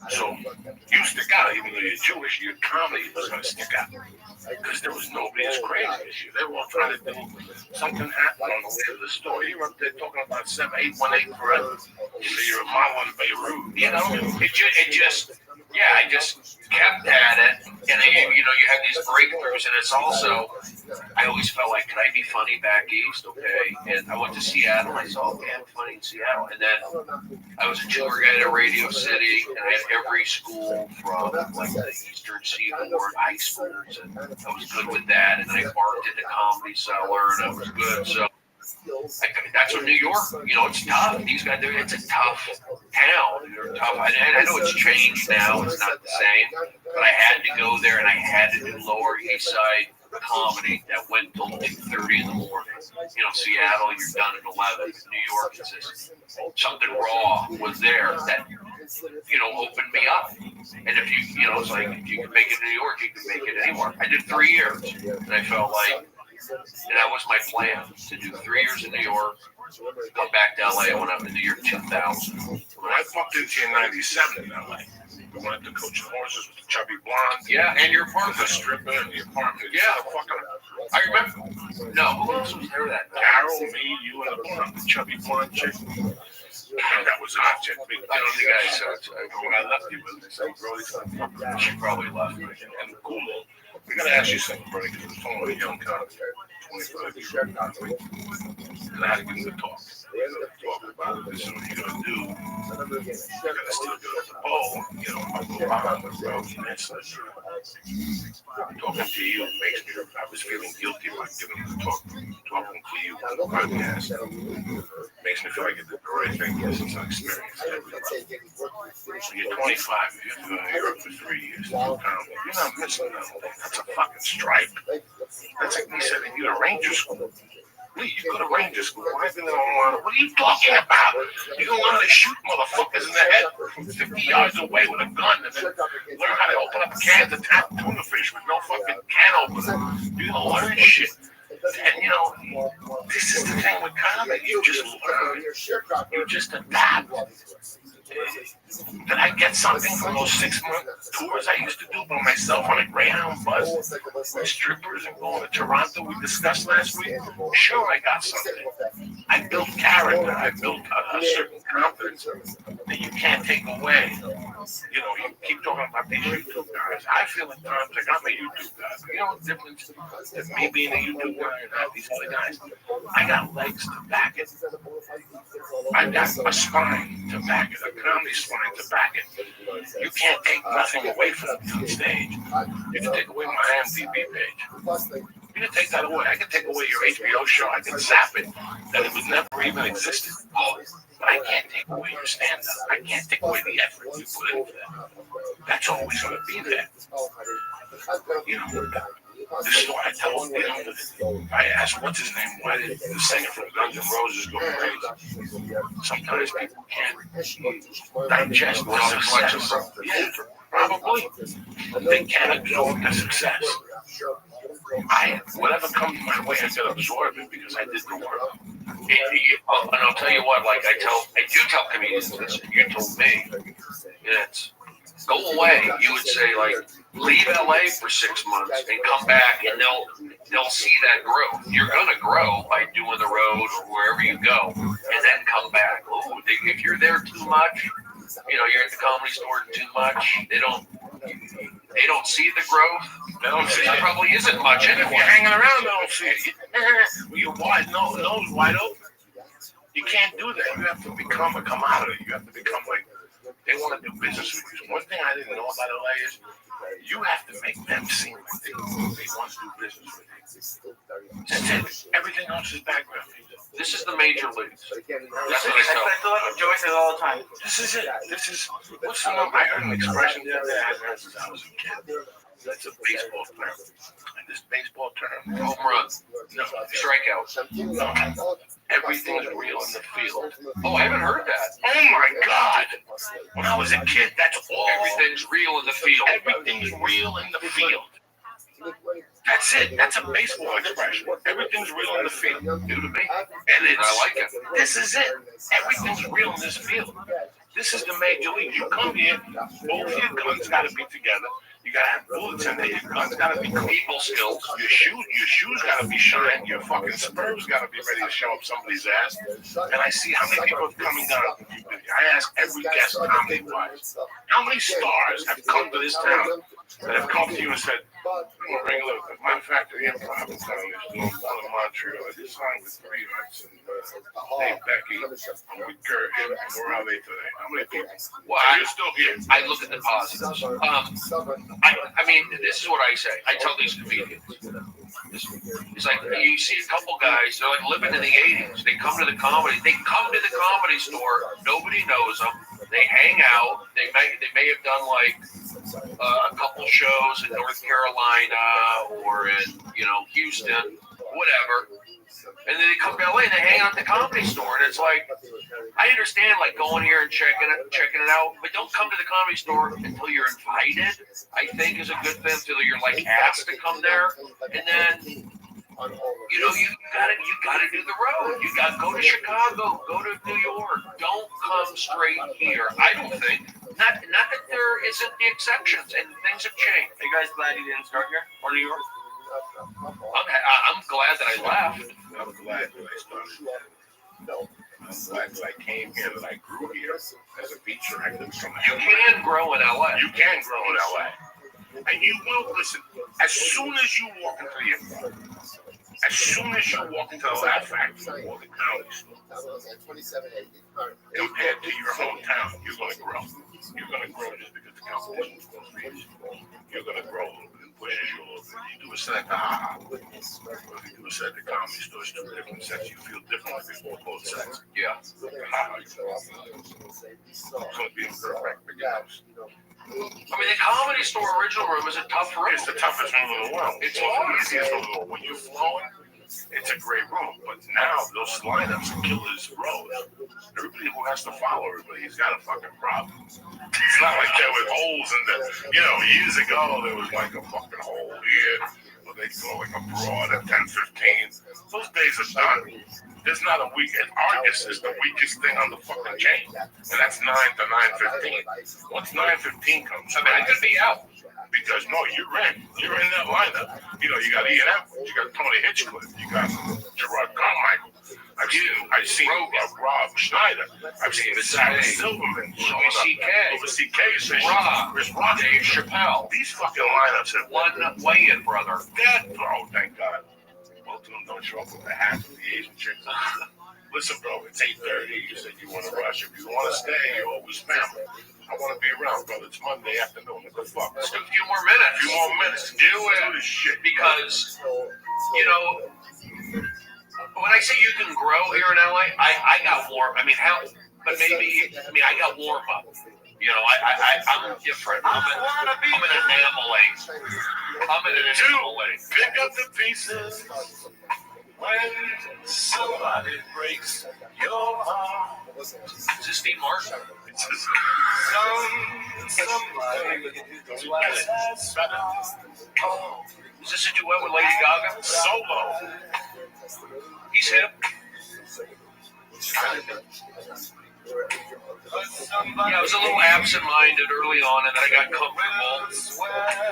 So you stick out, even though you're Jewish, your comedy was going to stick out. Because there was nobody as crazy as you. They were all trying to do something happen on the way to the store. You were up there talking about 7818 forever. So you're a model in Beirut. I just kept at it. And then, you have these breakthroughs. And it's also, I always felt like, can I be funny back east? Okay. And I went to Seattle. I saw, okay, I'm funny in Seattle. And then I was a tour guide at Radio City. And I had every school from like the Eastern Seaboard high schools. And I was good with that. And then I barked at the Comedy Cellar. And I was good. So that's what New York, it's tough. These guys, it's a tough town. They're tough. I know it's changed now. It's not the same. But I had to go there, and I had to do Lower East Side comedy that went till 2:30 in the morning. Seattle, you're done at 11. New York, it's just something raw was there that, opened me up. And if you, it's like, if you can make it in New York, you can make it anywhere. I did 3 years, and I felt like, and that was my plan, to do 3 years in New York, come back to LA when I'm in the year 2000. When I popped into you in 97 in LA, we went to Coach Horses with the chubby blonde. Yeah, and your apartment. The stripper in the apartment. Yeah. I remember. No, who else was there that night? Carol, me, you, and the blonde, the chubby blonde chick. That was our chick. I don't think I said when I left you with this, Brody, she probably left. And the cool one, we gotta ask you something, Brody, because the phone with a young comic, 25 years old, and I had to get him to talk. Talk about this is what you're gonna do. You gotta still get off the ball. I go around the road and that's talking to you makes me, I was feeling guilty about giving him the talking to you on the podcast. Makes me feel like I did the right thing. Yes, it's an experience. When you're 25, you have to go to New York for 3 years. You're not missing nothing. That's a fucking stripe. That's like me saying, you're a ranger school. Lee, you go to ranger school. Why do they don't want to? What are you talking about? You're going to learn to shoot motherfuckers in the head from 50 yards away with a gun and then learn how to open up cans of tuna fish with no fucking can opener. You're going to learn shit. And you know, this is the thing with comedy. You just learn. You just adapt. Did I get something from those 6-month tours I used to do by myself on a Greyhound bus with strippers and going to Toronto we discussed last week? Sure, I got something. I built character. I built a certain confidence that you can't take away. You know, you keep talking about these YouTube guys. I feel at times like I'm a YouTube guy. You know the difference is me being a YouTube guy and not these other guys? I got legs to back it. I got a spine to back it, a comedy spine to back it. You can't take nothing away from me on stage. You can take away my IMDb page. You can take that away. I can take away your HBO show. I can zap it that it was never even existed. But I can't take away your stand-up. I can't take away the effort you put into that. That's always going to be there. You know, the story I tell, you know, I asked, what's his name? Why did the singer from Guns N' Roses go crazy? Sometimes people can't digest the success. Yeah, probably. They can't absorb the success. Whatever comes my way, I can absorb it because I did the work. And I'll tell you what, like I do tell comedians this, and you told me, it's go away. You would say, like, leave LA for 6 months and come back, and they'll see that growth. You're gonna grow by doing the road or wherever you go, and then come back. Ooh, if you're there too much, you know, you're at the Comedy Store too much. They don't see the growth. They don't see it. Probably isn't much anyway. If you're hanging around, they don't see it. You're wide, nose wide open. You can't do that. You have to become a commodity. You have to become like, they want to do business with you. One thing I didn't know about LA is you have to make them seem like they want to do business with you. That's it. Everything else is background. This is the major leagues. That's what I feel like Joey says all the time. This is it. This is, what's the number? I heard an expression the other day I heard since I was a kid. That's a baseball term. And this baseball term, home run, no, strikeout. No, everything's real in the field. Oh, I haven't heard that. Oh my God! When I was a kid, that's all. Everything's real in the field. Everything's real in the field. That's it. That's a baseball expression. Everything's real in the field. New to me. And it's, I like it. This is it. Everything's real in this field. This is the major league. You come here, both your guns got to be together. You gotta have bullets in there. Your guns gotta be people skills. Your shoes gotta be shined. Your fucking spurs gotta be ready to show up somebody's ass. And I see how many people are coming down. I ask every guest comedy-wise, how many stars have come to this town that have come to you and said, I'm a regular. Matter of fact, the Improv in town is doing one in Montreal. I just signed with 3 rights and Dave Becky and with Kurt. And where are they today? How many people? Well, you're still here. I look at the positives. I mean, this is what I say. I tell these comedians. It's like you see a couple guys, they're like living in the 80s. They come to the comedy store. Nobody knows them. They hang out. They may have done like a couple shows in North Carolina or in Houston, whatever. And then they come to LA and they hang out at the comedy store, and it's like, I understand like going here and checking it out, but don't come to the comedy store until you're invited. I think is a good thing until you're like asked to come there, and then you gotta do the road. You gotta go to Chicago, go to New York. Don't come straight here. I don't think. Not that there isn't the exceptions, and things have changed. Are you guys glad you didn't start here or New York? I'm glad that I left. I'm glad that I started here. I'm glad that I came here, that I grew here as a feature actor. You can grow in LA. You can grow in LA. And you will, listen, as soon as you walk into the Improv, as soon as you walk into the Laugh Factory or the comedy store, compared to your hometown, you're going to grow. You're going to grow just because the competition is going to reach. You're going to grow a little bit. Pushes you a little bit. You do a set at the you do a set at the comedy store, it's 2 different sets. You feel differently before both sets. Yeah. It's going to be imperfect, but I mean, the comedy store original room is a tough room. It's the toughest room in the world. It's the easiest room in the world. When you're flowing, it's a great room. But now those lineups are killers rows. Everybody who has to follow everybody, he's got a fucking problem. It's not like there was holes in the, years ago there was like a fucking hole here. they go like abroad at 10:15. Those days are done. There's not a week. August is the weakest thing on the fucking chain, and that's 9 to 9:15. Once 9:15 comes, I mean, I could be out because no, you're in that lineup. You know, you got E&M, you got Tony Hitchcliff, you got Gerard Carmichael. I've seen Rob Schneider. I've seen Zach Silverman. Louis C.K. Louis C.K. Chris Rock. Dave Chappelle. These fucking lineups have one weigh-in, brother. Oh, thank God. Most of them don't show up with the hats and the Asian chicks. Listen, bro, it's 8:30. You said you want to rush. If you want to stay, you're always family. I want to be around, brother. It's Monday afternoon. What the fuck? Just a few more minutes. Do this shit. Because, you know, when I say you can grow here in LA, I got warm. I mean, I got warm up. You know, I'm different. I'm an anomaly. Pick up the pieces when somebody breaks your heart. Is this Steve Martin? Is this a duet with Lady Gaga? Solo. He's hip. Yeah, I was a little absent-minded early on, and then I got comfortable.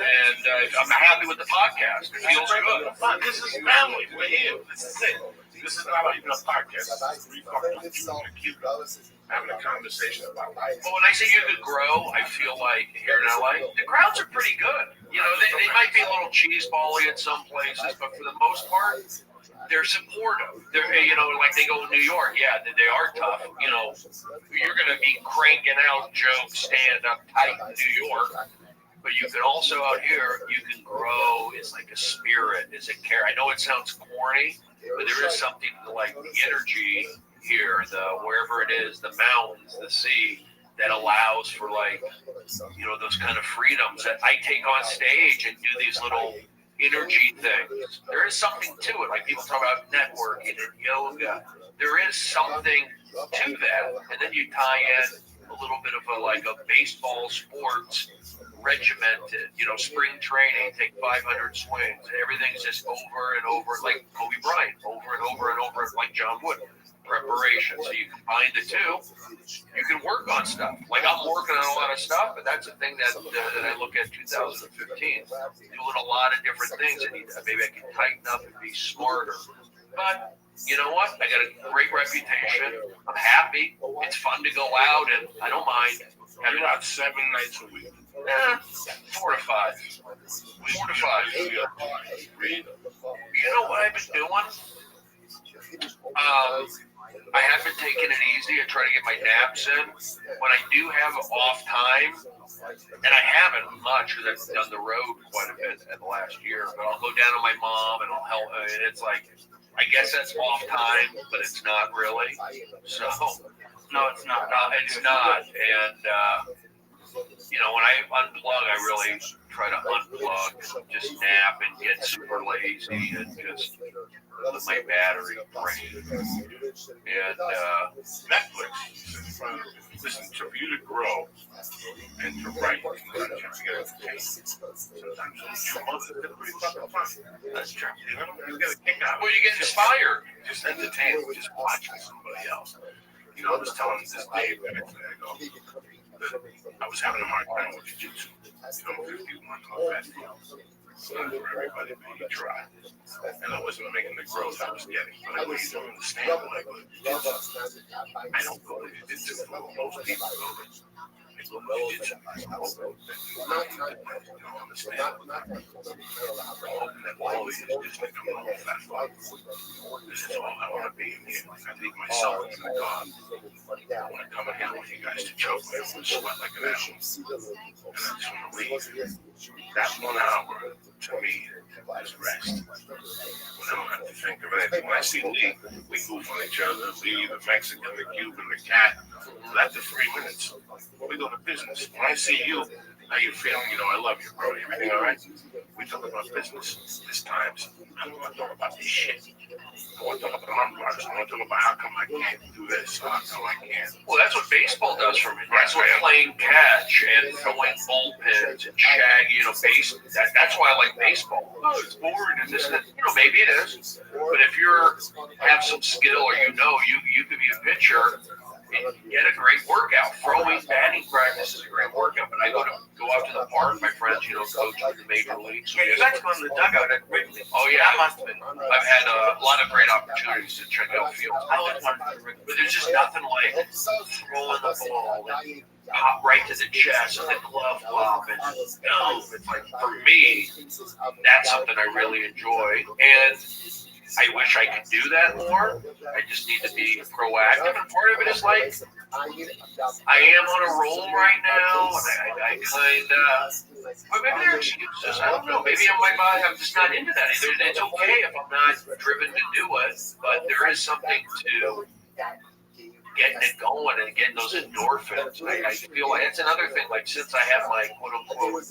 And I'm happy with the podcast. It feels good. This is family. We're here. This is it. This is not even a podcast. This is three fucking dudes and a cute having a conversation about life. Well, when I say you could grow, I feel like here in LA, the crowds are pretty good. You know, they might be a little cheesebally at some places, but for the most part, they're supportive. They're, you know, like they go to New York. Yeah, they are tough. You know, you're going to be cranking out jokes, stand up tight in New York. But you can also out here, you can grow. It's like a spirit. It's a care. I know it sounds corny, but there is something like the energy here, wherever it is, the mountains, the sea, that allows for like, you know, those kind of freedoms that I take on stage and do these little energy things. There is something to it. Like people talk about networking and yoga. There is something to that. And then you tie in a little bit of a baseball sports regimented, you know, spring training, take 500 swings, and everything's just over and over, like Kobe Bryant, over and over and over, like John Wood. Preparation. So you combine the two, you can work on stuff. Like I'm working on a lot of stuff, but that's a thing that I look at 2015. Doing a lot of different things, and maybe I can tighten up and be smarter. But you know what? I got a great reputation. I'm happy. It's fun to go out, and I don't mind. You're out 7 nights a week. 4 to 5. 4 to 5. You know what I've been doing? I have been taking it easy and trying to get my naps in. When I do have off time, and I haven't much because I've done the road quite a bit in the last year, but I'll go down to my mom and I'll help. And it's like, I guess that's off time, but it's not really. So, no, it's not. It's not. And, you know, when I unplug, I really try to unplug, just nap and get super lazy and just let my battery drain. And Netflix, listen, for you to grow and to write, sometimes you get That's true. You get a kick out. Well, you get inspired. Just entertain, just watching somebody else. You know, I was telling this Dave that I was having a hard time with jiu-jitsu. You know, 51 fast not for everybody, but he tried. And I wasn't making the growth I was getting. But I really don't understand what I go to jiu-jitsu. I don't go to jiu-jitsu for most people go to. I go to jiu-jitsu because I don't understand. I'm hoping that all these just like a little fat fuck. This is all I want to be in here. I leave myself in the God. I want to come in here with you guys to choke me. I want to sweat like an animal. And I just want to leave. That 1 hour to me is rest. When I don't have to think of anything. When I see Lee, we goof on each other. Lee, the Mexican, the Cuban, the cat. After 3 minutes, we go to business. When I see you, how you feeling? You know, I love you, bro. Everything all right? We talk about business. This time's I don't want to talk about this shit. I want to talk about the numbers. I want to talk about how come I can't do this, how come I can't. Well, that's what baseball does for me. That's what playing catch and throwing bullpens and shagging, that's why I like baseball. Oh, it's boring and this and that. Maybe it is. But if you're have some skill or you could be a pitcher and get a great workout. Throwing batting practice is a great workout. But I go out to the park, my friends, coach with the major leagues. Yeah, you guys go to the dugout at Wrigley. Oh yeah, that must have been. I've had a lot of great opportunities to check out fields. I always wanted to Wrigley. But there's just nothing like throwing the ball and pop right to the chest and the glove pop and it's like, for me, that's something I really enjoy. And I wish I could do that more. I just need to be proactive. And part of it is like, I am on a roll right now. And I kind of, but maybe there are excuses. I don't know. Maybe I'm just not into that. It's okay if I'm not driven to do it, but there is something to getting it going and getting those endorphins. I feel like it's another thing. Like since I have my quote unquote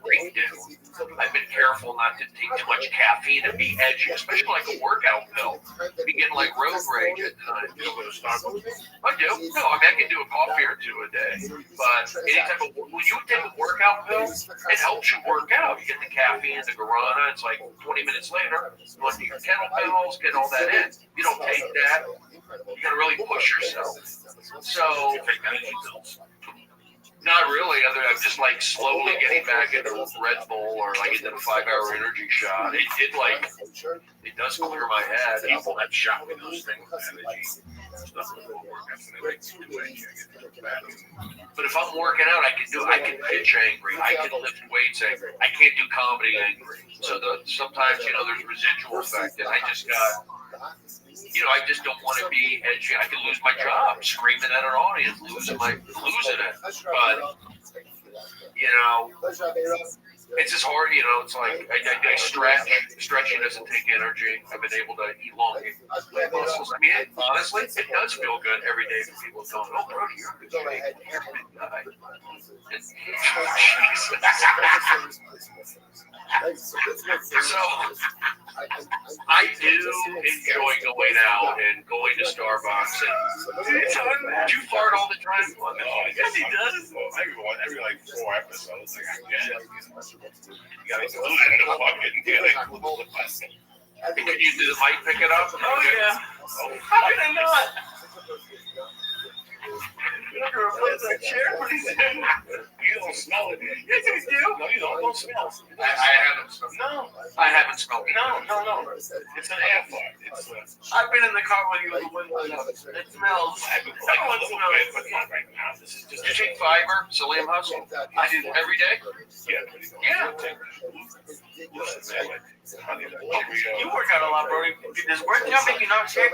breakdown, I've been careful not to take too much caffeine and be edgy, especially like a workout pill. Be getting like road rage at times. You go to Starbucks? I do. No, I mean I can do a coffee or two a day. But any type of when you take a workout pill, it helps you work out. You get the caffeine, the guarana. It's like 20 minutes later, you want to do your kettlebells, get all that in. You don't take that. You got to really push yourself. So, not really. I'm just like slowly getting back into Red Bull or like into the 5-hour energy shot. It does clear my head. People that shot with those things, energy. But if I'm working out, I can pitch angry. I can lift weights angry. I can't do comedy angry. So sometimes there's residual effect, and I just don't want to be edgy. I can lose my job screaming at an audience, losing it. But it's just hard. It's like I stretch. Stretching doesn't take energy. I've been able to elongate my muscles. I mean, honestly, it does feel good every day for people going, "Oh, bro, you're a good shape. You're a big guy." So I do enjoy going out and going to Starbucks. And do you fart all the time? No, Yes, he does. Every like 4 episodes, like I guess. You gotta include it in the bucket and get it. Can you do the mic pick it up? Oh yeah. How can I not? You're not gonna replace that chair pretty soon. You don't smell it. Yes, you do. No, you don't smell it. I haven't smelled it. No. I haven't smelled it. No. It's an air fart. I've been in the car with you with the windows up. It smells. Everyone smells it. But not right now. This is just. You take fiber, psyllium hustle. I do every day. Yeah. You work out a lot, bro. Does working out make you not sick?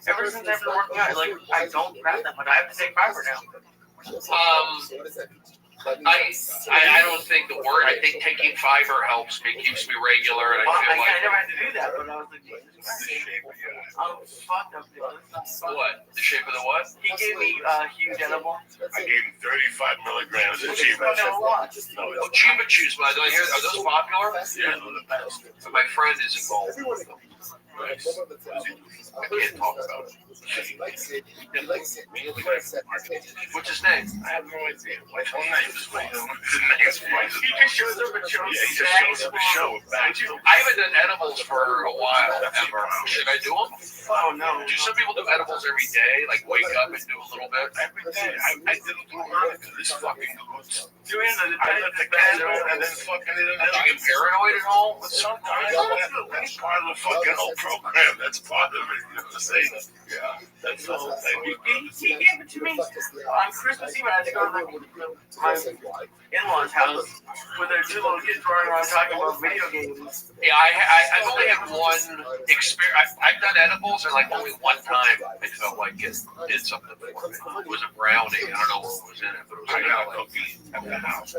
Ever since I've been working out, I don't grab that much. I have to take fiber now. I don't think I think taking fiber helps me, keeps me regular, and I feel like. I never had to do that, but I was like, I'm fucked up, dude. What? The shape of the what? He gave me a huge edible. I gave him 35 milligrams of Chiba. Oh, Chiba Chews, by the way, are those popular? Yeah, they're the best. My friend is involved with them. Nice. I can't talk about it. What's his name? I have no idea. My whole name is He just shows up and shows he just shows up and shows back. I haven't done edibles for a while, ever. Should I do them? Oh, no. Do some people do edibles every day? Like wake up and do a little bit? Every day. I did it through Hanukkah. This fucking good. I lit the candle and then fucking it in Did you get paranoid at home? Sometimes that's part of the fucking whole program. That's part of it. You know what I'm saying? Yeah. That's the whole thing. He gave it to me on Christmas Eve. I had to go to my in-laws' house with their 2 little kids running around talking about video games. Yeah, I've only had one experience. I've done edibles, and like only one time I felt like it did something for me. It was a brownie. I don't know what was in it, but it was I got a like, cookie at the house.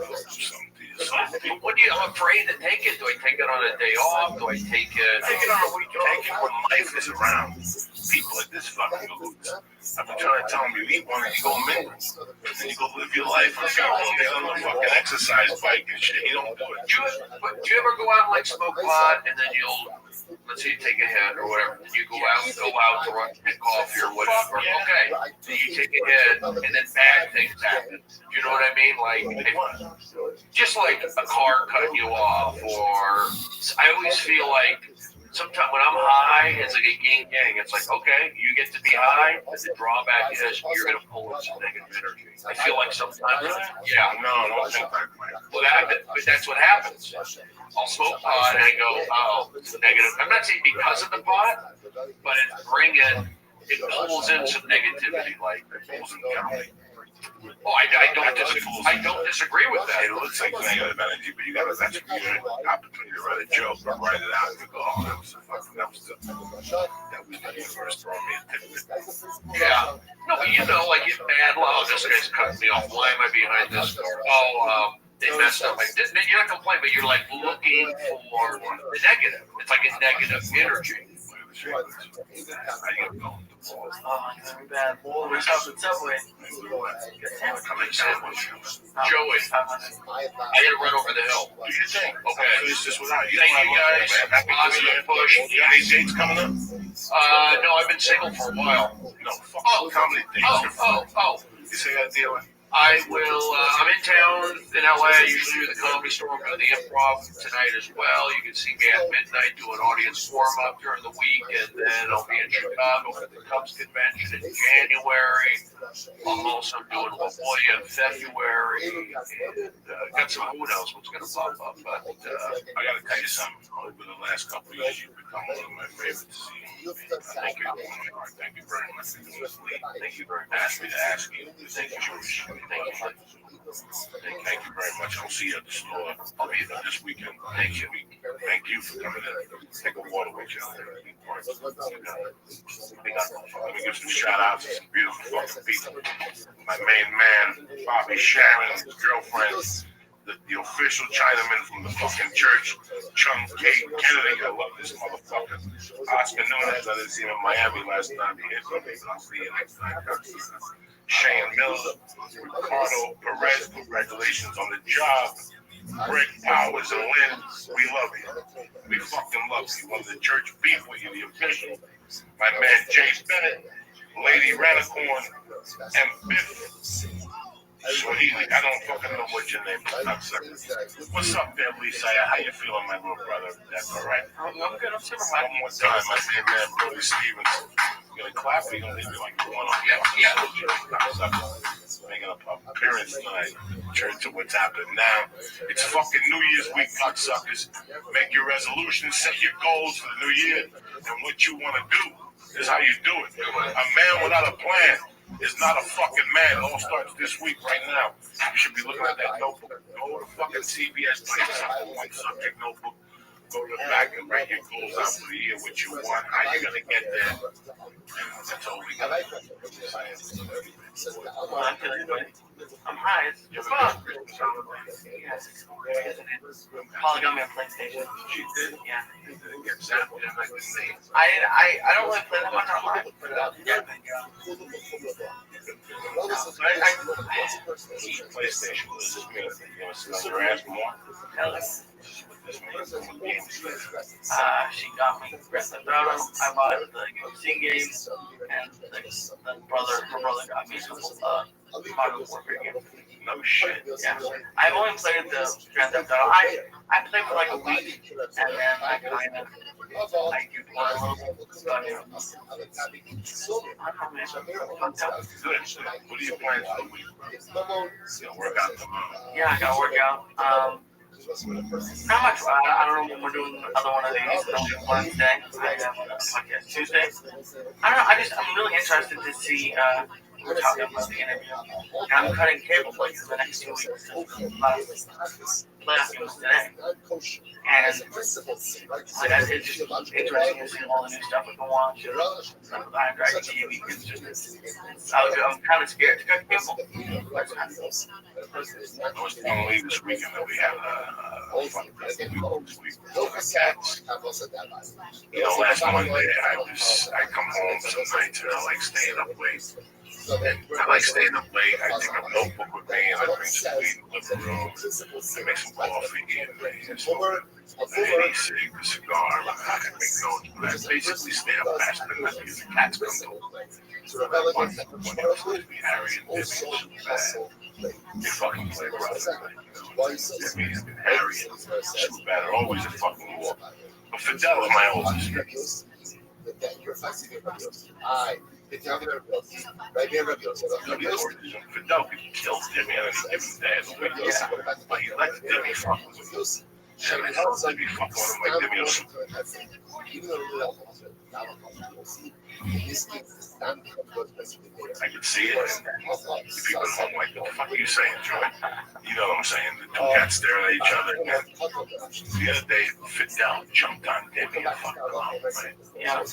I'm afraid to take it. Do I take it on a day off? Do I take it? Take it on a week. Take it when life is around. People like this fucking goods. I've been trying to tell them, you eat one and you go mingle. And then you go live your life and go on the fucking exercise bike and shit. You don't do it. Do you ever go out and like smoke pot and then you'll let's say you take a hit or whatever, and you go out to run get coffee or whatever. Okay, then you take a hit, and then bad things happen. You know what I mean? Like, just like a car cutting you off, or I always feel like sometimes when I'm high, it's like a yin yang. It's like, okay, you get to be high, but the drawback is you're going to pull in some negative energy. I feel like sometimes, yeah. No, I don't think that way. Well, but that's what happens. I'll smoke pot and I go, oh, it's negative. I'm not saying because of the pot, but it pulls in some negativity, like it pulls in counting. Oh, I don't disagree with that. It looks like negative energy, but you got an opportunity to write a joke or write it out and you go, oh, that was the universe throwing me a tidbit. Yeah. No, but like in bad law, this guy's cutting me off. Why am I behind this door? Oh, they messed up. Like, you're not complaining, but you're like looking for the negative. It's like a negative energy. Oh, I'm bad. Boy, we're stopping Subway. Joey, I gotta run over the hill. What do you think? Okay. Finish this without you. Thank you guys. Positive push. You got any dates coming up? No, I've been single for a while. No, fuck comedy dates. Oh. You say that deal? I will, I'm in town in LA. I usually do the Comedy Store. I'm going to the Improv tonight as well. You can see me at midnight do an audience warm-up during the week, and then I'll be in Chicago for the Cubs convention in January. I'm also doing La Jolla in February, and got some, who knows what's going to pop up. But I got to tell you something. Over the last couple of years, you've become one of my favorites. Thank you. Thank you very much. Thank you very much. Asked me to ask you. Thank you, George. Thank you very much. I'll see you at the store. I'll be there this weekend. Thank you. Thank you for coming in. Take a water with you. Let me give some shout outs to some beautiful fucking people. My main man, Bobby Sharon, his girlfriend, the official Chinaman from the fucking church, Chung K. Kennedy. I love this motherfucker. Oscar Nunez, I didn't see him in Miami last time. He hit me. I'll see you next time. Shane Miller, Ricardo Perez, congratulations on the job. Greg Powers and Lynn, we love you. We fucking love you. When the church beef with you, the official. My man Jace Bennett, Lady Ranicorn, and Biff. Swahili, I don't fucking know what your name is. What's up there, Lisa? How you feeling, my little brother? That's all right. I'm good. I'm super One more time, my main man, Brody Stevens. You gonna clap? Or you gonna leave me like one on? Making an appearance tonight. Turn to what's happening now. It's fucking New Year's week, cocksuckers. Make your resolutions, set your goals for the new year, and what you want to do is how you do it. A man without a plan is not a fucking man. It all starts this week right now. You should be looking at that notebook. Go to fucking CBS, type something like subject notebook. Go to the back and write your goals out for the year, what you want, how you're going to get there. That's all we got. I'm high. It's fun. Molly got me a PlayStation. She did? Yeah. Get zapped in like the same. I don't really play that much online. PlayStation. This is good. You want to sit on your ass more? She got me Grand Theft Auto. I bought the scene games, and her brother got me some Modern Warfare games. No shit. Yeah. I've only played the Grand Theft Auto. I played for like a week, and then I kind of do play a little bit. Good. What are you planning for the week? You gonna work out tomorrow? Yeah, I gotta work out. Not much. I don't know when we're doing another one of these. Wednesday. I have Tuesday. I don't know. I'm really interested to see. We're talking about the interview. And I'm cutting cable plates for the next 2 weeks. Playoff games today. And it's just interesting to see all the new stuff we can watch. I'm driving TV. I'm kind of scared to cut cable. I was telling Lee this weekend that we had a fun week. You know, last Monday I come home some nights and I like staying up late. I like staying up late. I take a notebook with me and I bring some weed in the living room. I make some coffee and Any cig, a cigar, I can make notes, but I basically stay up past midnight because the cats come to. One was supposed to be Harry and Debbie, so bad. They fucking play rough. Debbie and Harry and Superbad are always a fucking war. But Fidel are my oldest. Fidel could kill Debbie on any given day of the week, but he lets Debbie fuck with him. And I told Debbie fuck one of my Debbie on I could see it. And the people at home like, what the fuck are you saying, Joey? You know what I'm saying? The two cats staring at each other. And the other day, Fidel jumped on Debbie and fucked her up, right? Yeah. And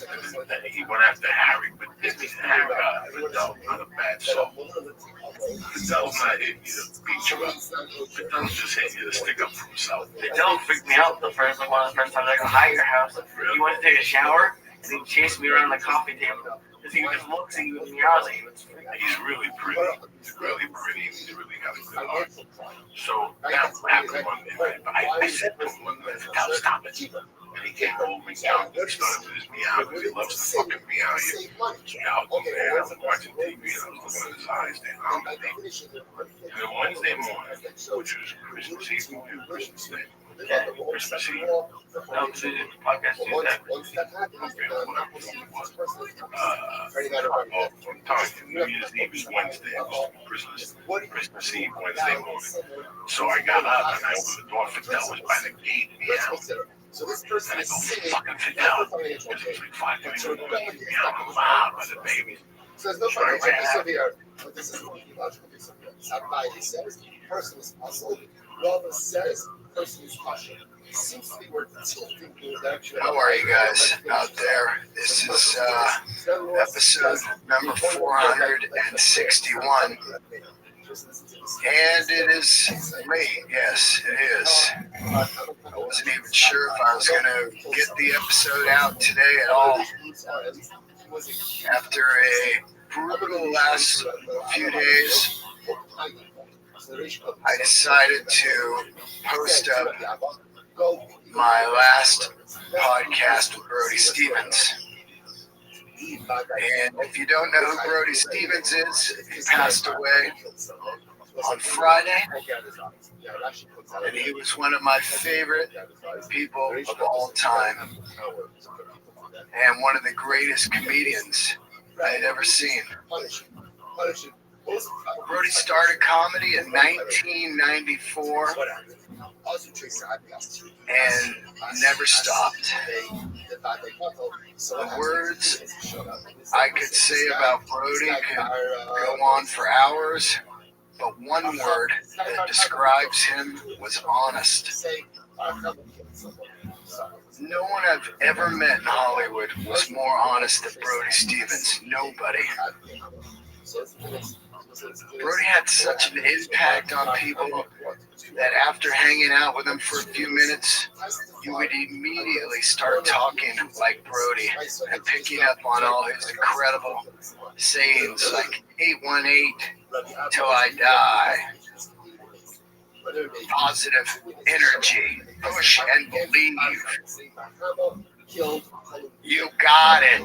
then he went after Harry, but Debbie's Fidel not a bad soul. Fidel's not hitting you to beat you up. Fidel's just hitting you to stick up for himself. Fidel freaked me out one of the first times I got high at your house. He went to take a shower and he chased me around the coffee table. Because he just looks at you and meows at you. He's really pretty. He's really pretty. He's really got a good heart. So that happened one day, right? But I said to him one night, Fidel, stop it. And he came over and he started with his meow because he loves to fucking meow you. Meow, man, I was watching TV and I was looking at his eyes. And then Wednesday morning, which was Christmas Eve and Christmas Day. Christmas Eve. I'm doing the podcast Tuesday. New Year's Eve is Wednesday. Christmas Eve, Wednesday morning. So I got up and I opened the door. Fidel was by the gate. So this person is fucking Fidel. It was like 5 minutes ago. I'm loud by the babies. So there's no problem. But this is logical. Rabbi says person is puzzled. Rava says person is puzzled. Seems to be we're tilting the direction. How are you guys out there? This is episode number 461. And it is late, yes, it is. I wasn't even sure if I was going to get the episode out today at all. After a brutal last few days, I decided to post up my last podcast with Brody Stevens. And if you don't know who Brody Stevens is, he passed away on Friday, and he was one of my favorite people of all time, and one of the greatest comedians I had ever seen. Brody started comedy in 1994 and never stopped. The words I could say about Brody could go on for hours, but one word that describes him was honest. No one I've ever met in Hollywood was more honest than Brody Stevens. Nobody. Brody had such an impact on people that after hanging out with him for a few minutes, you would immediately start talking like Brody and picking up on all his incredible sayings like 818 till I die, positive energy, push and believe, you got it.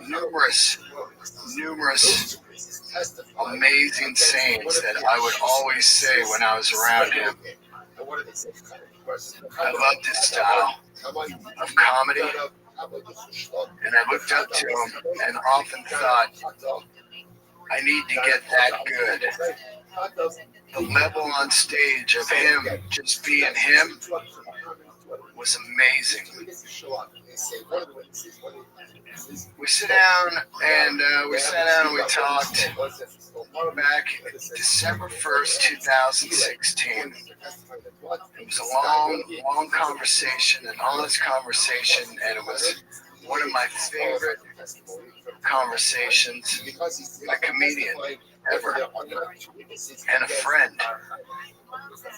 Numerous amazing sayings that I would always say when I was around him. I loved his style of comedy, and I looked up to him and often thought, I need to get that good. The level on stage of him just being him was amazing. We sat down and we talked back December 1st, 2016. It was a long conversation, an honest conversation, and it was one of my favorite conversations, a comedian ever, and a friend.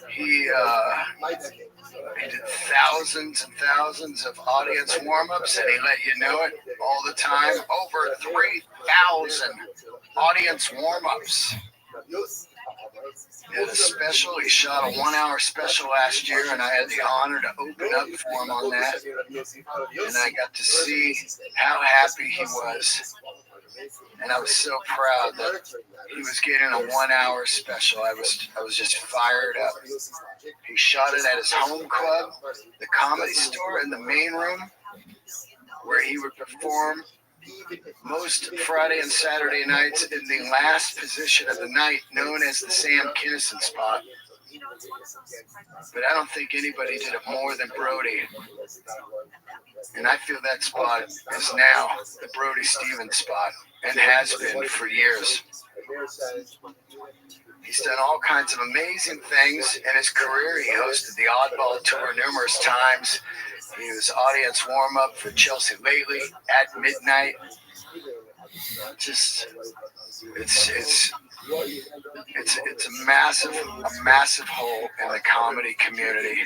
He did thousands and thousands of audience warm-ups, and he let you know it all the time. Over 3,000 audience warm-ups. He had a special. He shot a 1 hour special last year, and I had the honor to open up for him on that. And I got to see how happy he was. And I was so proud that he was getting a 1 hour special. I was just fired up. He shot it at his home club, the Comedy Store, in the main room, where he would perform most Friday and Saturday nights in the last position of the night, known as the Sam Kinison spot. But I don't think anybody did it more than Brody. And I feel that spot is now the Brody Stevens spot, and has been for years. He's done all kinds of amazing things in his career. He hosted the Oddball Tour numerous times. He was audience warm-up for Chelsea Lately at midnight. Just, it's a massive hole in the comedy community,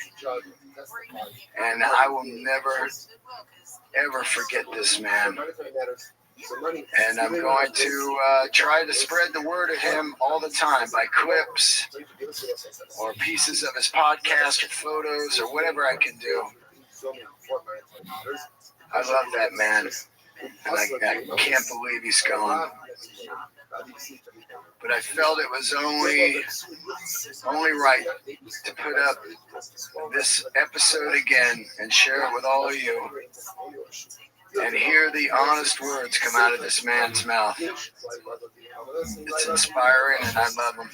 and I will never ever forget this man. And I'm going to try to spread the word of him all the time by clips or pieces of his podcast or photos or whatever I can do. I love that man, and I can't believe he's gone. But I felt it was only right to put up this episode again and share it with all of you, and hear the honest words come out of this man's mouth. It's inspiring, and I love him.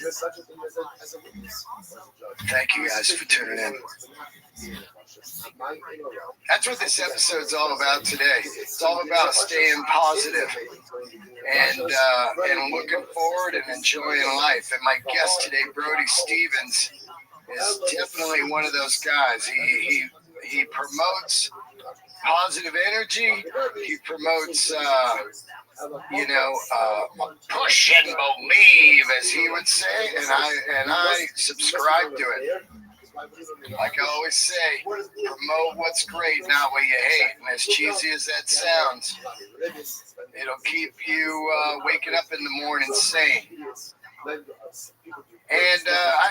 Thank you guys for tuning in. That's what this episode's all about today. It's all about staying positive and looking forward and enjoying life. And my guest today, Brody Stevens, is definitely one of those guys. He promotes positive energy. He promotes, push and believe, as he would say, and I subscribe to it. Like I always say, promote what's great, not what you hate. And as cheesy as that sounds, it'll keep you waking up in the morning sane. And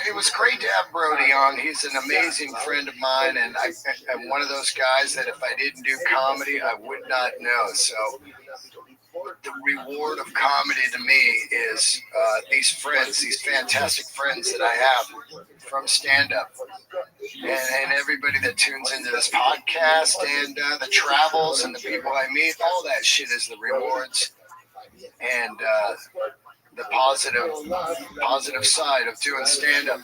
it was great to have Brody on. He's an amazing friend of mine, and I'm one of those guys that if I didn't do comedy, I would not know. So the reward of comedy to me is these friends, these fantastic friends that I have from stand-up, and everybody that tunes into this podcast, and the travels and the people I meet. All that shit is the rewards and the positive side of doing stand-up.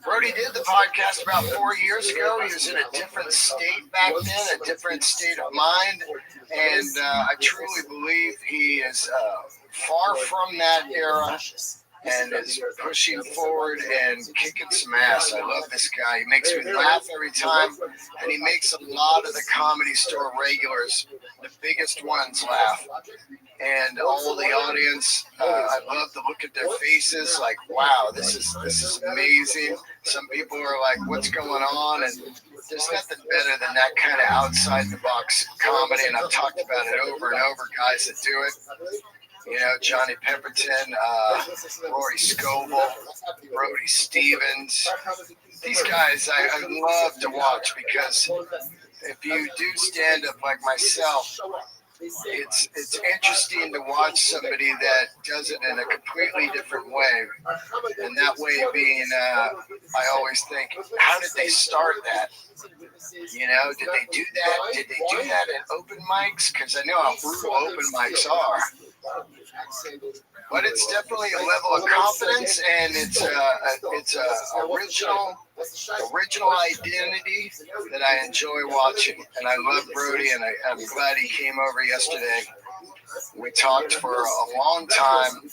Brody did the podcast about 4 years ago. He was in a different state back then, a different state of mind, and I truly believe he is far from that era and is pushing forward and kicking some ass. I love this guy. He makes me laugh every time, and he makes a lot of the Comedy Store regulars, the biggest ones, laugh. And all the audience, I love to look at their faces like, wow, this is amazing. Some people are like, what's going on? And there's nothing better than that kind of outside-the-box comedy, and I've talked about it over and over, guys that do it. You know, Johnny Pemberton, Rory Scovel, Brody Stevens. These guys I love to watch, because if you do stand up like myself, it's interesting to watch somebody that does it in a completely different way. And that way being, I always think, how did they start that? You know, did they do that? Did they do that in open mics? Because I know how brutal open mics are. But it's definitely a level of confidence, and it's a original identity that I enjoy watching. And I love Brody, and I'm glad he came over yesterday. We talked for a long time,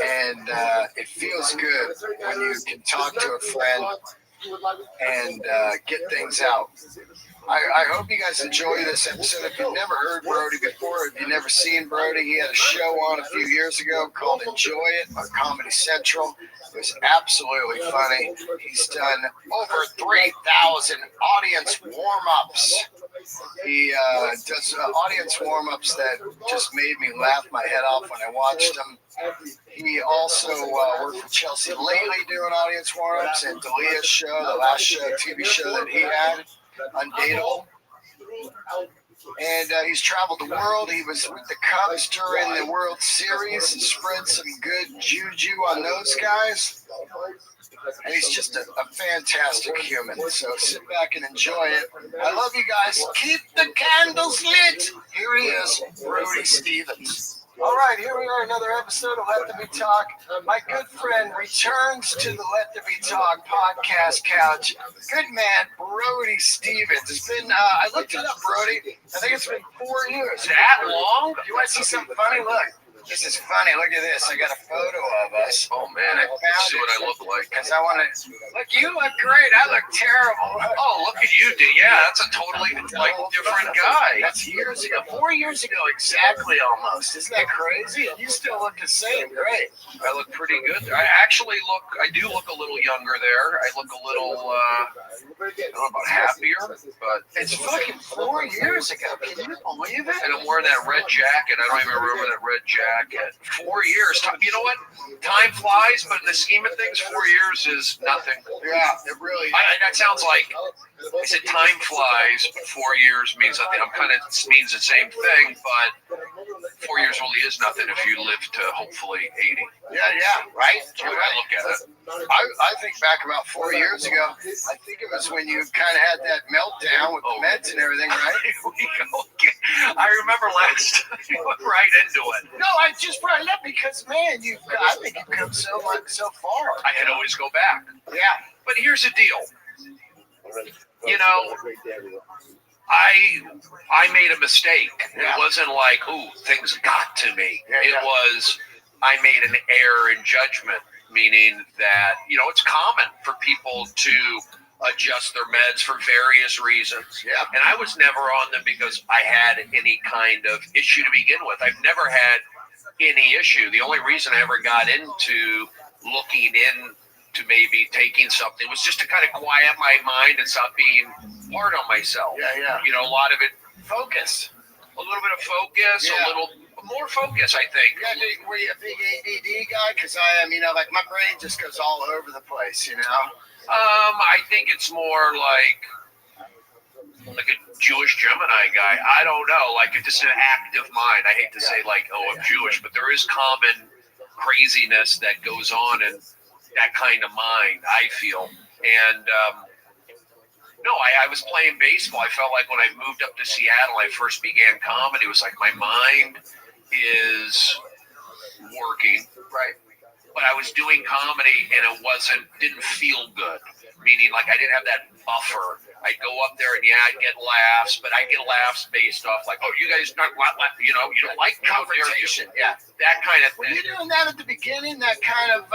and it feels good when you can talk to a friend and get things out. I hope you guys enjoy this episode. If you've never heard Brody before, if you've never seen Brody, he had a show on a few years ago called Enjoy It on Comedy Central. It was absolutely funny. He's done over 3,000 audience warm-ups. He does audience warm-ups that just made me laugh my head off when I watched them. He also worked for Chelsea lately doing audience warm-ups, and Delia's show, the last show, TV show that he had, Undateable. And he's traveled the world. He was with the Cubs during the World Series and spread some good juju on those guys. And he's just a fantastic human. So sit back and enjoy it. I love you guys. Keep the candles lit. Here he is, Brody Stevens. All right, here we are, another episode of Let There Be Talk. My good friend returns to the Let There Be Talk podcast couch. Good man, Brody Stevens. It's been, I looked it up, Brody. I think it's been 4 years. That long? You want to see something funny? Look. This is funny. Look at this. I got a photo of us. Oh, man. I found see what I look like. Because I want to... Look, you look great. I look terrible. Oh, look at you, dude. Yeah, that's a totally, different guy. That's years ago. 4 years ago, exactly, almost. Isn't that crazy? You still look the same. Great. I look pretty good. I do look a little younger there. I look a little, I don't know about happier, but... It's fucking 4 years ago. Can you believe it? And I'm wearing that red jacket. I don't even remember that red jacket. 4 years. You know what? Time flies, but in the scheme of things, 4 years is nothing. Yeah, it really. That sounds like I said time flies, but 4 years means nothing. I'm kind of means the same thing, but 4 years really is nothing if you live to hopefully 80. Yeah, right. That's the way I look at it. I think back about 4 years ago. I think it was when you kind of had that meltdown with the meds and everything, right? I remember last time you went right into it. No, I just brought it up because, man, I think you've come so far. I can always go back. Yeah. But here's the deal. You know, I made a mistake. It wasn't like, ooh, things got to me. It was, I made an error in judgment, meaning that, you know, it's common for people to adjust their meds for various reasons. Yeah. And I was never on them because I had any kind of issue to begin with. I've never had any issue. The only reason I ever got into looking into maybe taking something was just to kind of quiet my mind and stop being hard on myself. Yeah. You know, a lot of it, focus. A little bit of focus, a little more focus, I think. Yeah, were you a big ADD guy? Because I am, you know, like my brain just goes all over the place, you know? I think it's more like a Jewish Gemini guy. I don't know. Like, it's just an active mind. I hate to say, like, oh, I'm Jewish, but there is common craziness that goes on in that kind of mind, I feel. And, no, I was playing baseball. I felt like when I moved up to Seattle, I first began comedy. It was like my mind is working. Right. But I was doing comedy and it didn't feel good. Meaning, like, I didn't have that buffer. I'd go up there and I'd get laughs, but I get laughs based off like, oh, you guys not, you know, you don't like confrontation. Yeah, that kind of thing. Were you doing that at the beginning? That kind of,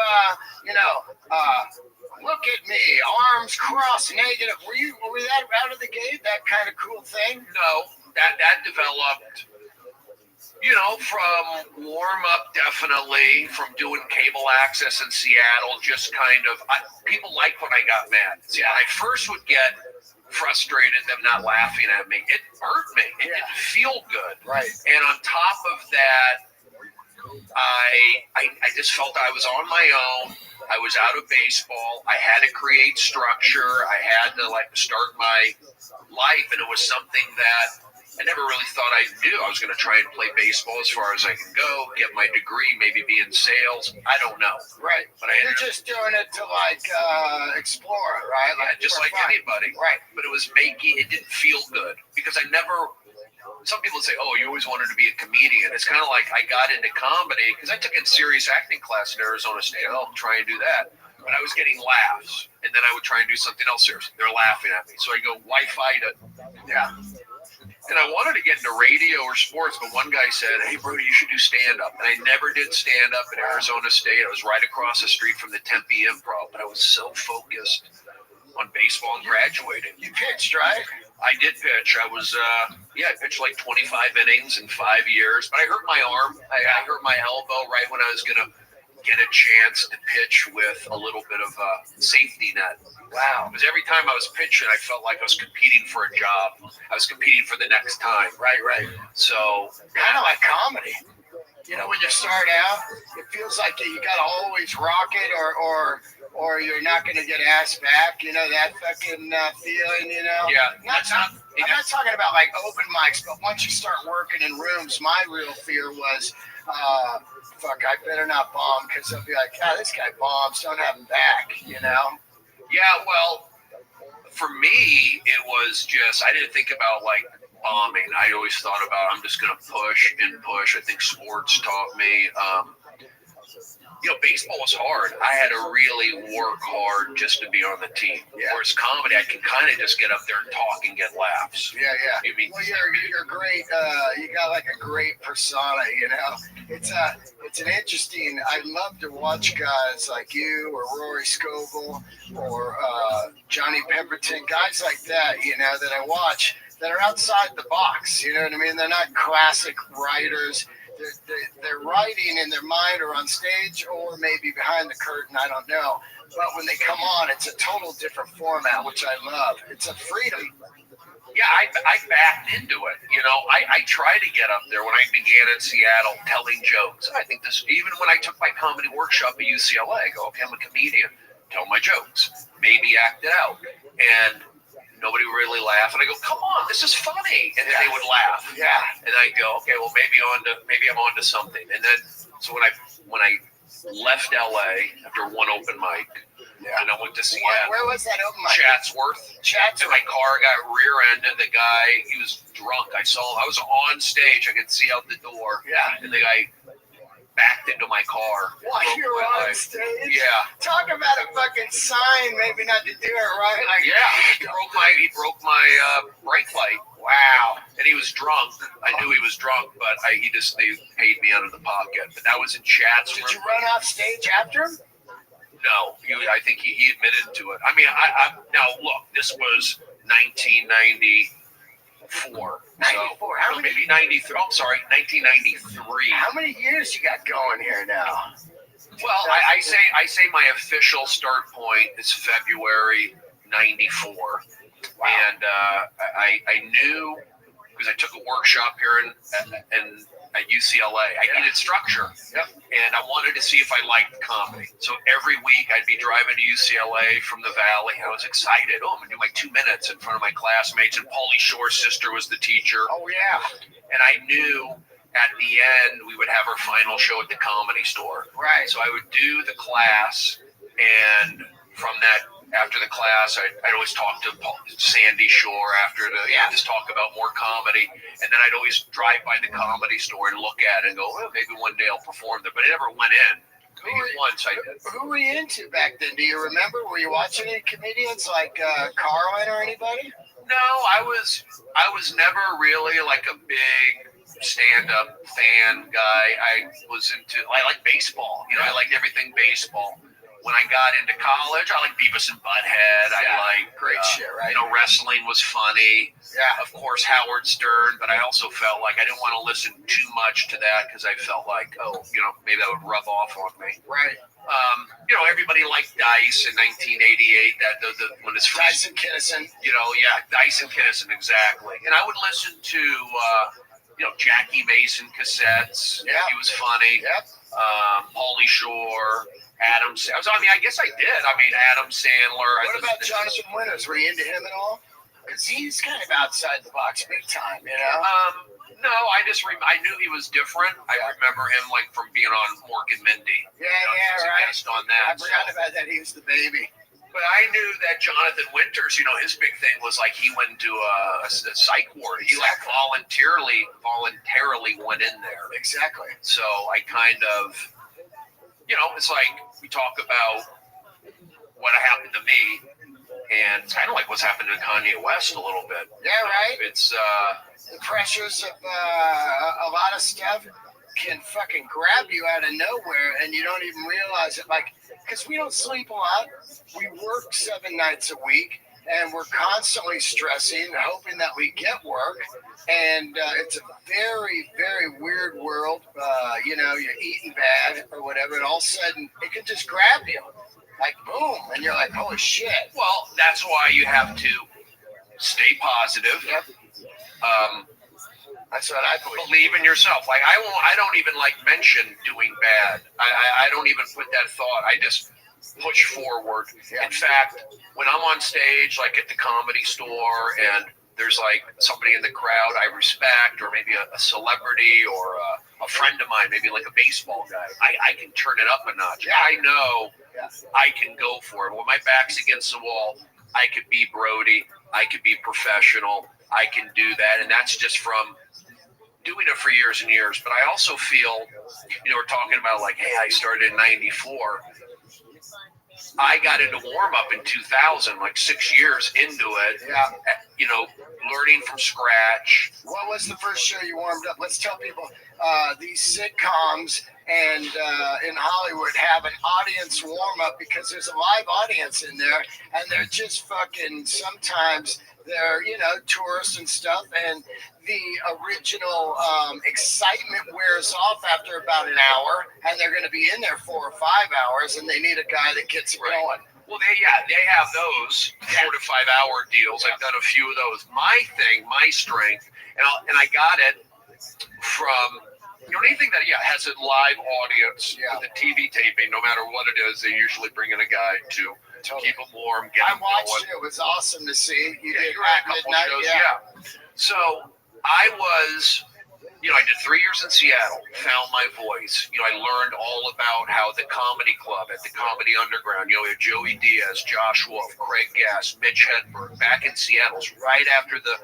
look at me, arms crossed, negative. Were that out of the gate? That kind of cool thing? No, that developed. You know, from warm-up, definitely, from doing cable access in Seattle, just kind of, people liked when I got mad. Yeah, I first would get frustrated, them not laughing at me. It hurt me. It didn't feel good. Right. And on top of that, I just felt I was on my own. I was out of baseball. I had to create structure. I had to, start my life, and it was something that I never really thought I'd do. I was going to try and play baseball as far as I can go, get my degree, maybe be in sales. I don't know. Right. But You're just doing it to, explore, right? Yeah, just like anybody. Right. But it didn't feel good because some people say, oh, you always wanted to be a comedian. It's kind of like I got into comedy because I took a serious acting class in Arizona State. I'll try and do that. But I was getting laughs. And then I would try and do something else serious. They're laughing at me. So I go, why fight it? Yeah. And I wanted to get into radio or sports, but one guy said, hey, bro, you should do stand-up. And I never did stand-up at Arizona State. I was right across the street from the Tempe Improv, but I was so focused on baseball and graduating. You pitched, right? I did pitch. I was, I pitched like 25 innings in 5 years, but I hurt my arm. I hurt my elbow right when I was going to get a chance to pitch with a little bit of a safety net. Wow. Because every time I was pitching, I felt like I was competing for a job. I was competing for the next time. Right. So Kind of like comedy. You know, when you start out, it feels like you got to always rock it or you're not going to get asked back. You know, that fucking feeling, you know? yeah, I'm not talking about like open mics, but once you start working in rooms, my real fear was, fuck, I better not bomb because they'll be like, God, this guy bombs, don't have him back, you know? Yeah, well, for me, it was just, I didn't think about like bombing. I always thought about, I'm just going to push and push. I think sports taught me, baseball was hard. I had to really work hard just to be on the team. Yeah. Whereas comedy, I can kind of just get up there and talk and get laughs. Yeah. I mean, Well, you're great. You got like a great persona, you know. It's an interesting. I love to watch guys like you or Rory Scovel or Johnny Pemberton, guys like that, you know, that I watch that are outside the box. You know what I mean? They're not classic writers. They're writing in their mind or on stage or maybe behind the curtain. I don't know. But when they come on, it's a total different format, which I love. It's a freedom. Yeah, I backed into it. You know, I tried to get up there when I began in Seattle telling jokes. I think this, even when I took my comedy workshop at UCLA, I go, okay, I'm a comedian, tell my jokes, maybe act it out. And nobody would really laugh. And I go, come on, this is funny. And then they would laugh. Yeah. And I go, okay, well, maybe I'm onto something. And then, so when I left LA after one open mic, and I went to Seattle. Where was that open mic? Chatsworth. And my car got rear-ended. The guy, he was drunk. I saw him. I was on stage. I could see out the door. Yeah. And the guy backed into my car. While you were on stage? Yeah. Talk about a fucking sign, maybe not to do it right. Like, yeah. He broke my brake light. Wow. And he was drunk. I knew he was drunk, but they paid me out of the pocket. But that was in Chatsworth. Did you run off stage after him? No, I think he admitted to it. I mean, I now look, this was 1994. 94. How many? Maybe 93. Oh, sorry, 1993. How many years you got going here now? Well, I say my official start point is February 94. Wow. And I knew, because I took a workshop here at UCLA. I needed structure. Yep. And I wanted to see if I liked comedy. So every week I'd be driving to UCLA from the Valley. I was excited. Oh, I'm going to do my 2 minutes in front of my classmates. And Pauly Shore's sister was the teacher. Oh, yeah. And I knew at the end we would have our final show at the Comedy Store. Right. So I would do the class, and from that, after the class, I'd always talk to Sandy Shore after just talk about more comedy. And then I'd always drive by the Comedy Store and look at it and go, well, maybe one day I'll perform there. But I never went in. Once I did. Who were you into back then? Do you remember? Were you watching any comedians like Carlin or anybody? No, I was never really like a big stand-up fan guy. I like baseball. You know, I liked everything baseball. When I got into college, I liked Beavis and Butthead. I liked great shit, right? You know, wrestling was funny. Yeah. Of course, Howard Stern, but I also felt like I didn't want to listen too much to that because I felt like, maybe that would rub off on me. Right. Everybody liked Dice in 1988. When it's Dice and Kinnison. Dice and Kinnison, exactly. And I would listen to Jackie Mason cassettes. Yeah. He was funny. Yep. Pauly Shore. Adam Sandler. I guess I did. Adam Sandler. What about Jonathan Winters? Were you into him at all? Because he's kind of outside the box big time, you know? No, I knew he was different. I remember him like from being on Mork and Mindy. Yeah, right. Guest on that. I forgot about that. He was the baby. But I knew that Jonathan Winters, his big thing was like he went into a psych ward. He like voluntarily went in there. Exactly. So I kind of, it's like we talk about what happened to me, and it's kind of like what's happened to Kanye West a little bit. Yeah, right. It's the pressures of a lot of stuff can fucking grab you out of nowhere, and you don't even realize it. Like, because we don't sleep a lot, we work 7 nights a week, and we're constantly stressing, hoping that we get work. And it's a very, very weird world. You're eating bad or whatever, and all of a sudden it can just grab you, like boom, and you're like, holy shit. Well, that's why you have to stay positive. Yep. That's what I believe in yourself. Like I don't even like mention doing bad. I don't even put that thought. I just push forward. In fact, when I'm on stage, like at the Comedy Store, and there's like somebody in the crowd I respect, or maybe a celebrity, or a friend of mine, maybe like a baseball guy, I can turn it up a notch. I know I can go for it. When my back's against the wall, I could be Brody. I could be professional. I can do that. And that's just from doing it for years and years. But I also feel, we're talking about like, hey, I started in 94. I got into warm-up in 2000, like 6 years into it. Yeah. Learning from scratch. What was the first show you warmed up? Let's tell people these sitcoms and in Hollywood have an audience warm-up because there's a live audience in there, and they're just fucking, sometimes they're, tourists and stuff, and the original excitement wears off after about an hour, and they're going to be in there 4 or 5 hours, and they need a guy that gets it going. Well, they have those 4 to 5 hour deals. I've done a few of those. My strength, and I got it from anything that has a live audience with a TV taping. No matter what it is, they usually bring in a guy to keep them warm. I watched it. It was awesome to see. You did a couple shows. Yeah. So I was. I did 3 years in Seattle, found my voice. I learned all about how the comedy club at the Comedy Underground, we had Joey Diaz, Josh Wolf, Craig Gass, Mitch Hedberg, back in Seattle, right after the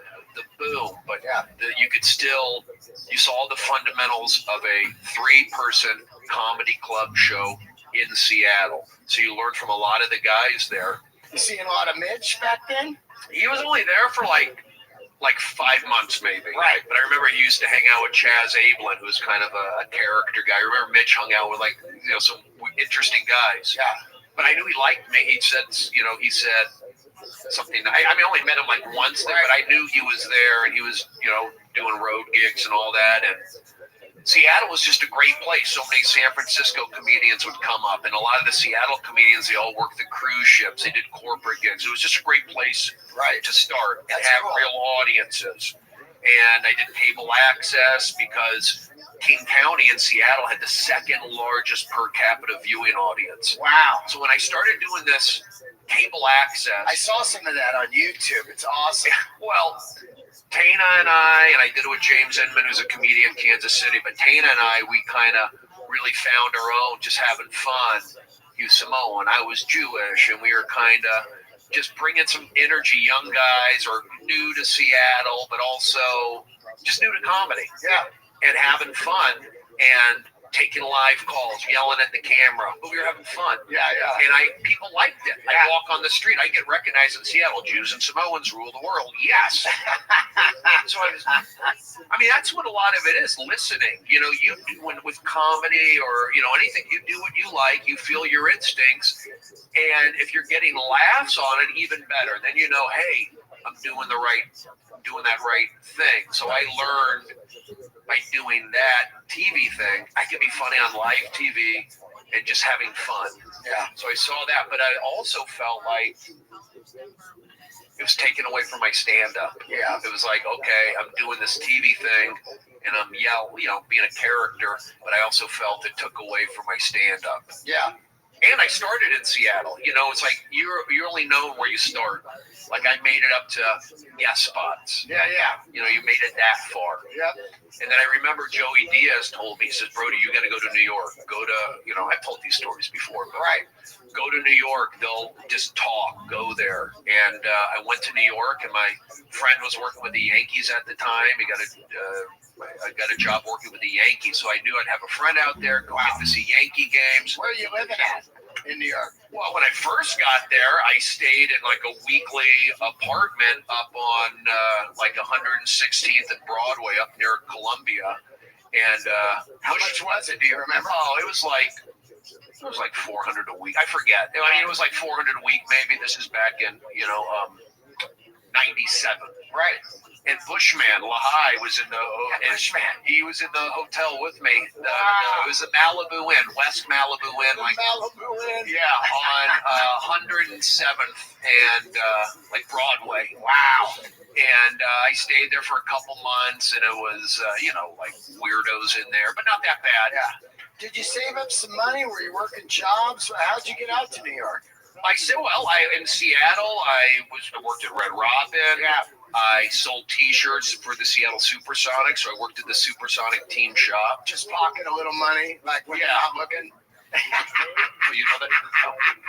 boom. But you saw the fundamentals of a 3-person comedy club show in Seattle. So you learned from a lot of the guys there. You seeing a lot of Mitch back then? He was only there for like 5 months maybe. Right. But I remember he used to hang out with Chaz Ablin, who's kind of a character guy. I remember Mitch hung out with some interesting guys. Yeah. But I knew he liked me. He said something. I only met him like once there, but I knew he was there, and he was, doing road gigs and all that. And Seattle was just a great place. So many San Francisco comedians would come up, and a lot of the Seattle comedians, they all worked the cruise ships. They did corporate gigs. It was just a great place to start and have real audiences. And I did cable access because King County in Seattle had the second largest per capita viewing audience. Wow. So when I started doing this cable access, I saw some of that on YouTube. It's awesome. Well, Tana and I did it with James Inman, who's a comedian in Kansas City, but Tana and I, we kind of really found our own, just having fun. He was Samoan, I was Jewish, and we were kind of just bringing some energy, young guys, or new to Seattle, but also just new to comedy. Yeah. And having fun, and taking live calls, yelling at the camera, but we were having fun. Yeah. And people liked it. I walk on the street, I get recognized in Seattle. Jews and Samoans rule the world. Yes. So that's what a lot of it is, listening. You with comedy or, anything, you do what you like, you feel your instincts. And if you're getting laughs on it, even better. Then hey, I'm doing that right thing. So I learned by doing that TV thing, I can be funny on live TV and just having fun. Yeah. So I saw that, but I also felt like it was taken away from my stand-up. Yeah. It was like, okay, I'm doing this TV thing, and I'm being a character, but I also felt it took away from my stand-up. Yeah. And I started in Seattle. It's like you're only known where you start. Like I made it up to guest spots. Yeah. You made it that far. Yep. And then I remember Joey Diaz told me, he says, Brody, you got to go to New York. Go to, I've told these stories before, but go to New York. They'll just talk. Go there. And I went to New York, and my friend was working with the Yankees at the time. I got a job working with the Yankees, so I knew I'd have a friend out there, go get to see Yankee games. Where are you living at in New York? Well, when I first got there, I stayed in like a weekly apartment up on like 116th and Broadway up near Columbia. And how much was it? Do you remember? Oh, it was like $400 a week. I forget. It was like $400 a week, maybe. This is back in, 97. Right. And Bushman Lahai was in the he was in the hotel with me. It was a Malibu Inn, West Malibu Inn, like Malibu Inn. Yeah, on 107th and like Broadway. Wow. And I stayed there for a couple months, and it was like weirdos in there, but not that bad. Yeah. Did you save up some money? Were you working jobs? How'd you get out to New York? I said, in Seattle, I worked at Red Robin. Yeah. I sold T-shirts for the Seattle Supersonics, so I worked at the Supersonic team shop. Just pocket a little money, like when you're not looking. You know that?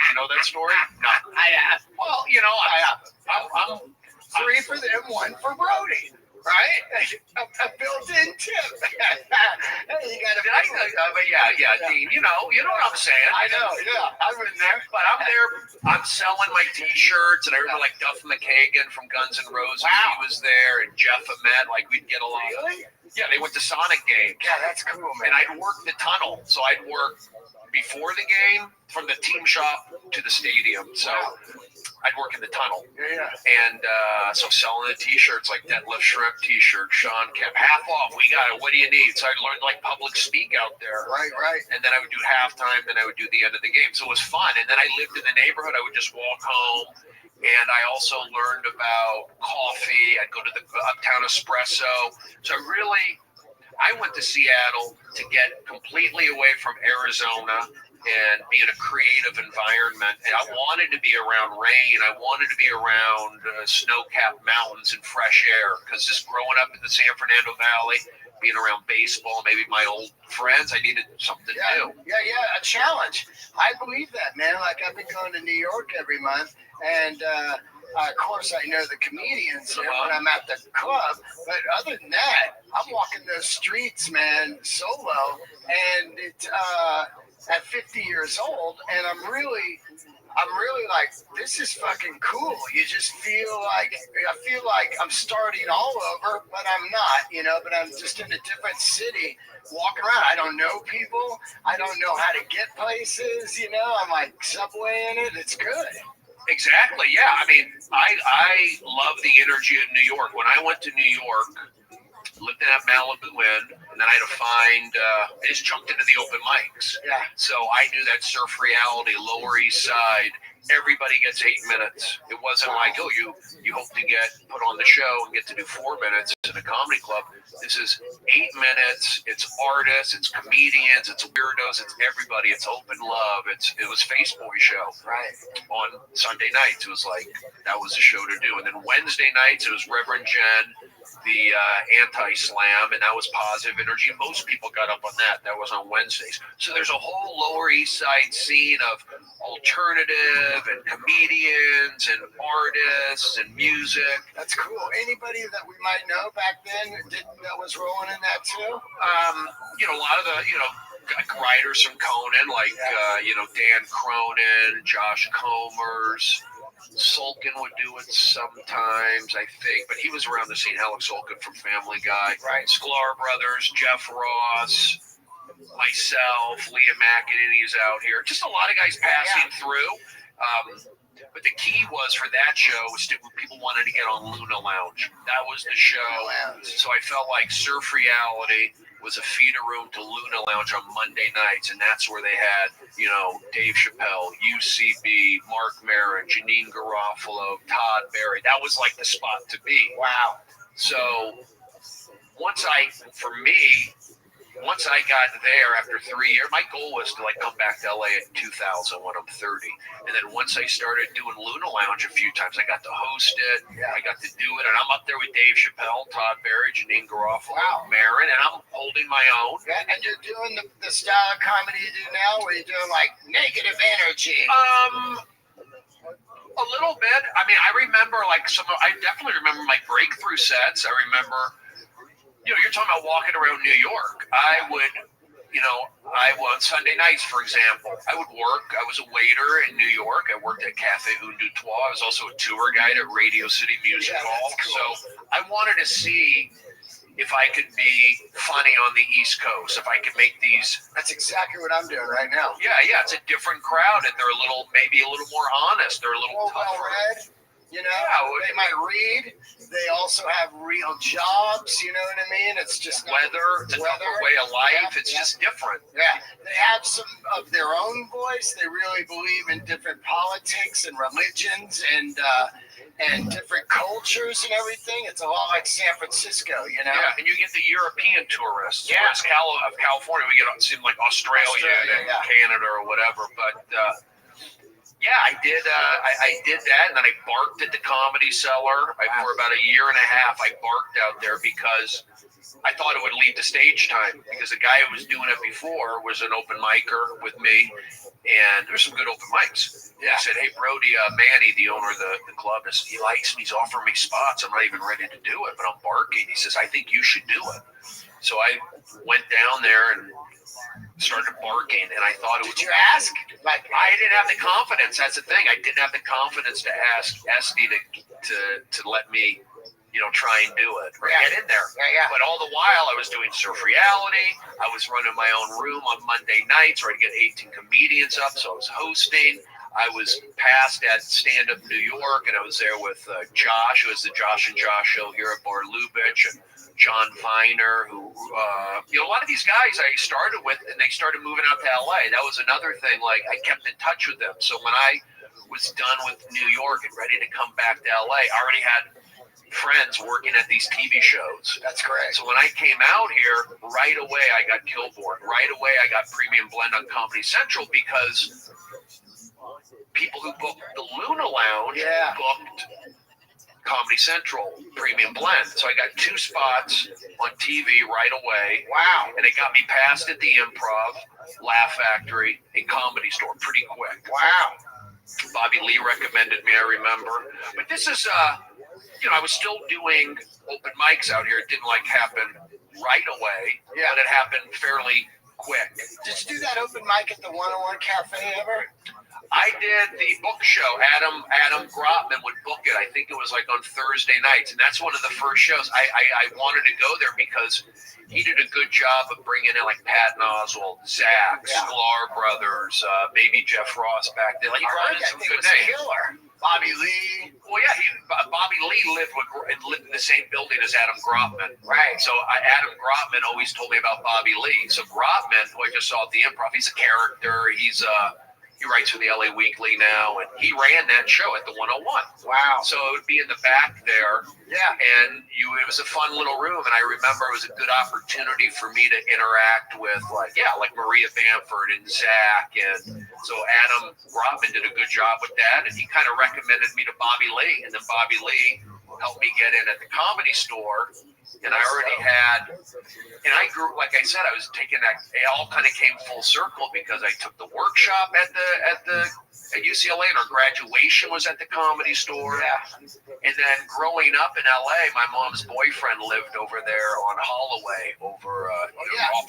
You know that story? No. I have. Well, I'm 3 for them, 1 for Brody. Right? A built-in tip. You gotta Dean, you know what I'm saying. I know, yeah. I've been there. But I'm there, I'm selling my T-shirts, and I remember like Duff McKagan from Guns N' Roses, he was there, and Jeff Ahmed, like we'd get along. Really? Yeah, they went to Sonic games. Yeah, that's cool, man. And I'd work the tunnel, so I'd work before the game from the team shop to the stadium. So I'd work in the tunnel. Yeah. And so selling the T-shirts, like Deadlift Shrimp T-shirt, Sean kept half off. We got it. What do you need? So I learned like public speak out there. Right. And then I would do halftime, then I would do the end of the game. So it was fun. And then I lived in the neighborhood. I would just walk home. And I also learned about coffee. I'd go to the Uptown Espresso. So I went to Seattle to get completely away from Arizona and be in a creative environment. And I wanted to be around rain. I wanted to be around snow-capped mountains and fresh air, because just growing up in the San Fernando Valley, being around baseball, maybe my old friends, I needed something new. Yeah, a challenge. I believe that, man. Like, I've been going to New York every month, and of course, I know the comedians there when I'm at the club, but other than that, I'm walking those streets, man, solo, and it's at 50 years old, and I'm really like, this is fucking cool. You just feel like I'm starting all over, but I'm not, but I'm just in a different city walking around. I don't know people. I don't know how to get places, I'm like subway in it. It's good. Exactly. Yeah. I mean, I love the energy of New York. When I went to New York, lived in that Malibu Inn, and then I had to find, I just jumped into the open mics. Yeah. So I knew that Surf Reality, Lower East Side, everybody gets 8 minutes. It wasn't like, you hope to get put on the show and get to do 4 minutes in a comedy club. This is 8 minutes. It's artists, it's comedians, it's weirdos, it's everybody. It's open love. It was Face Boy show. Right. On Sunday nights, it was like, that was the show to do. And then Wednesday nights, it was Reverend Jen, the anti-slam, and that was positive energy. Most people got up on that. That was on Wednesdays. So there's a whole Lower East Side scene of alternative and comedians and artists and music. That's cool. Anybody that we might know back then that was rolling in that too? A lot of the, writers from Conan, like, Dan Cronin, Josh Comers. Sulkin would do it sometimes, I think, but he was around the scene. Alex Sulkin from Family Guy, right? Sklar Brothers, Jeff Ross, myself, Leah McEnany's out here. Just a lot of guys passing through. But the key was for that show was people wanted to get on Luna Lounge. That was the show. So I felt like Surf Reality was a feeder room to Luna Lounge on Monday nights, and that's where they had, Dave Chappelle, UCB, Mark Maron, Janine Garofalo, Todd Berry. That was like the spot to be. Wow. So once I got there after 3 years, my goal was to come back to LA in 2000 when I'm 30. And then once I started doing Luna Lounge a few times, I got to host it. Yeah. I got to do it. And I'm up there with Dave Chappelle, Todd Berry, Janine Garofalo, Maron, and I'm holding my own. Yeah, and you're doing the style of comedy you do now, where you're doing negative energy. A little bit. I mean, I remember I definitely remember my breakthrough sets. I remember, you're talking about walking around New York. I would, on Sunday nights, for example, I would work. I was a waiter in New York. I worked at Cafe Un Deux Trois. I was also a tour guide at Radio City Music Hall. Cool. So I wanted to see if I could be funny on the East Coast, if I could make these. That's exactly what I'm doing right now. Yeah, it's a different crowd, and they're maybe a little more honest. They're a little tougher. Well-read. You know, they might read. They also have real jobs. You know what I mean? It's just weather, it's another way of life. It's just different. Yeah, they have some of their own voice. They really believe in different politics and religions and different cultures and everything. It's a lot like San Francisco, you know? Yeah, and you get the European tourists. Yeah. Whereas California, we get seem like Australia and Canada or whatever. But yeah, I did that, and then I barked at the Comedy Cellar. For about a year and a half, I barked out there because I thought it would lead to stage time, because the guy who was doing it before was an open micer with me, and there's some good open mics. Yeah. I said, hey, Brody, Manny, the owner of the club, he likes me. He's offering me spots. I'm not even ready to do it, but I'm barking. He says, I think you should do it. So I went down there and started barking, and I thought it was. Did you ask? Like, I didn't have the confidence. That's the thing. I didn't have the confidence to ask Esty to let me, try and do it or get in there. But all the while, I was doing Surf Reality. I was running my own room on Monday nights where I'd get 18 comedians up, so I was hosting. I was passed at Stand Up New York, and I was there with Josh, who was the Josh and Josh show here at Bar Lubitsch, and John Viner, who, a lot of these guys I started with, and they started moving out to LA. That was another thing. Like, I kept in touch with them. So when I was done with New York and ready to come back to LA, I already had friends working at these TV shows. That's correct. So when I came out here, right away I got Kilborn. Right away I got Premium Blend on Comedy Central, because people who booked the Luna Lounge booked Comedy Central Premium Blend. So I got 2 spots on TV right away. Wow. And it got me passed at the Improv, Laugh Factory, and Comedy Store pretty quick. Wow. Bobby Lee recommended me, I remember. But this is, I was still doing open mics out here. It didn't happen right away, but it happened fairly quick. Did you do that open mic at the 101 Cafe ever? I did the book show. Adam Grotman would book it. I think it was on Thursday nights, and that's one of the first shows. I wanted to go there because he did a good job of bringing in Pat Oswalt, Zach, Sklar Brothers, maybe Jeff Ross back then. He brought in some good names. Bobby Lee. Well, yeah, Bobby Lee lived in the same building as Adam Grotman. Right. So Adam Grotman always told me about Bobby Lee. So Grotman, who I just saw at the Improv, he's a character. He writes for the LA Weekly now, and he ran that show at the 101. Wow. So it would be in the back there. Yeah. And it was a fun little room, and I remember it was a good opportunity for me to interact with, Maria Bamford and Zach. And so Adam Grotman did a good job with that, and he kind of recommended me to Bobby Lee, and then Bobby Lee helped me get in at the Comedy Store. And I already had, and I grew, like I said, I was taking that, it all kind of came full circle because I took the workshop at UCLA, and our graduation was at the Comedy Store. Yeah. And then growing up in LA, my mom's boyfriend lived over there on Holloway, off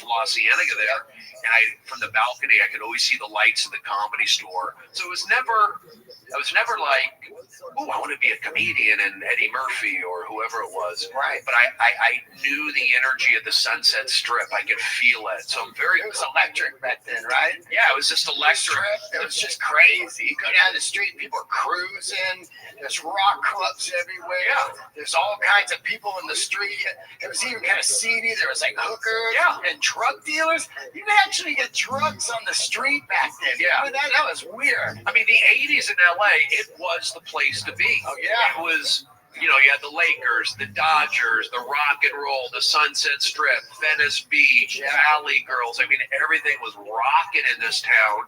La Cienega there. And from the balcony, I could always see the lights of the Comedy Store. So I was never like, oh, I want to be a comedian and Eddie Murphy or whoever it was. Right. But I knew the energy of the Sunset Strip. I could feel it. So it was electric back then, right? Yeah, it was just electric. It was just crazy. You go down the street, people are cruising. There's rock clubs everywhere. Yeah. There's all kinds of people in the street. It was even kind of seedy. There was hookers and drug dealers. You could actually get drugs on the street back then. Yeah. That was weird. I mean, the 80s in LA, it was the place to be. Oh, yeah. It was, you had the Lakers, the Dodgers, the rock and roll, the Sunset Strip, Venice Beach, Valley Girls. I mean, everything was rocking in this town.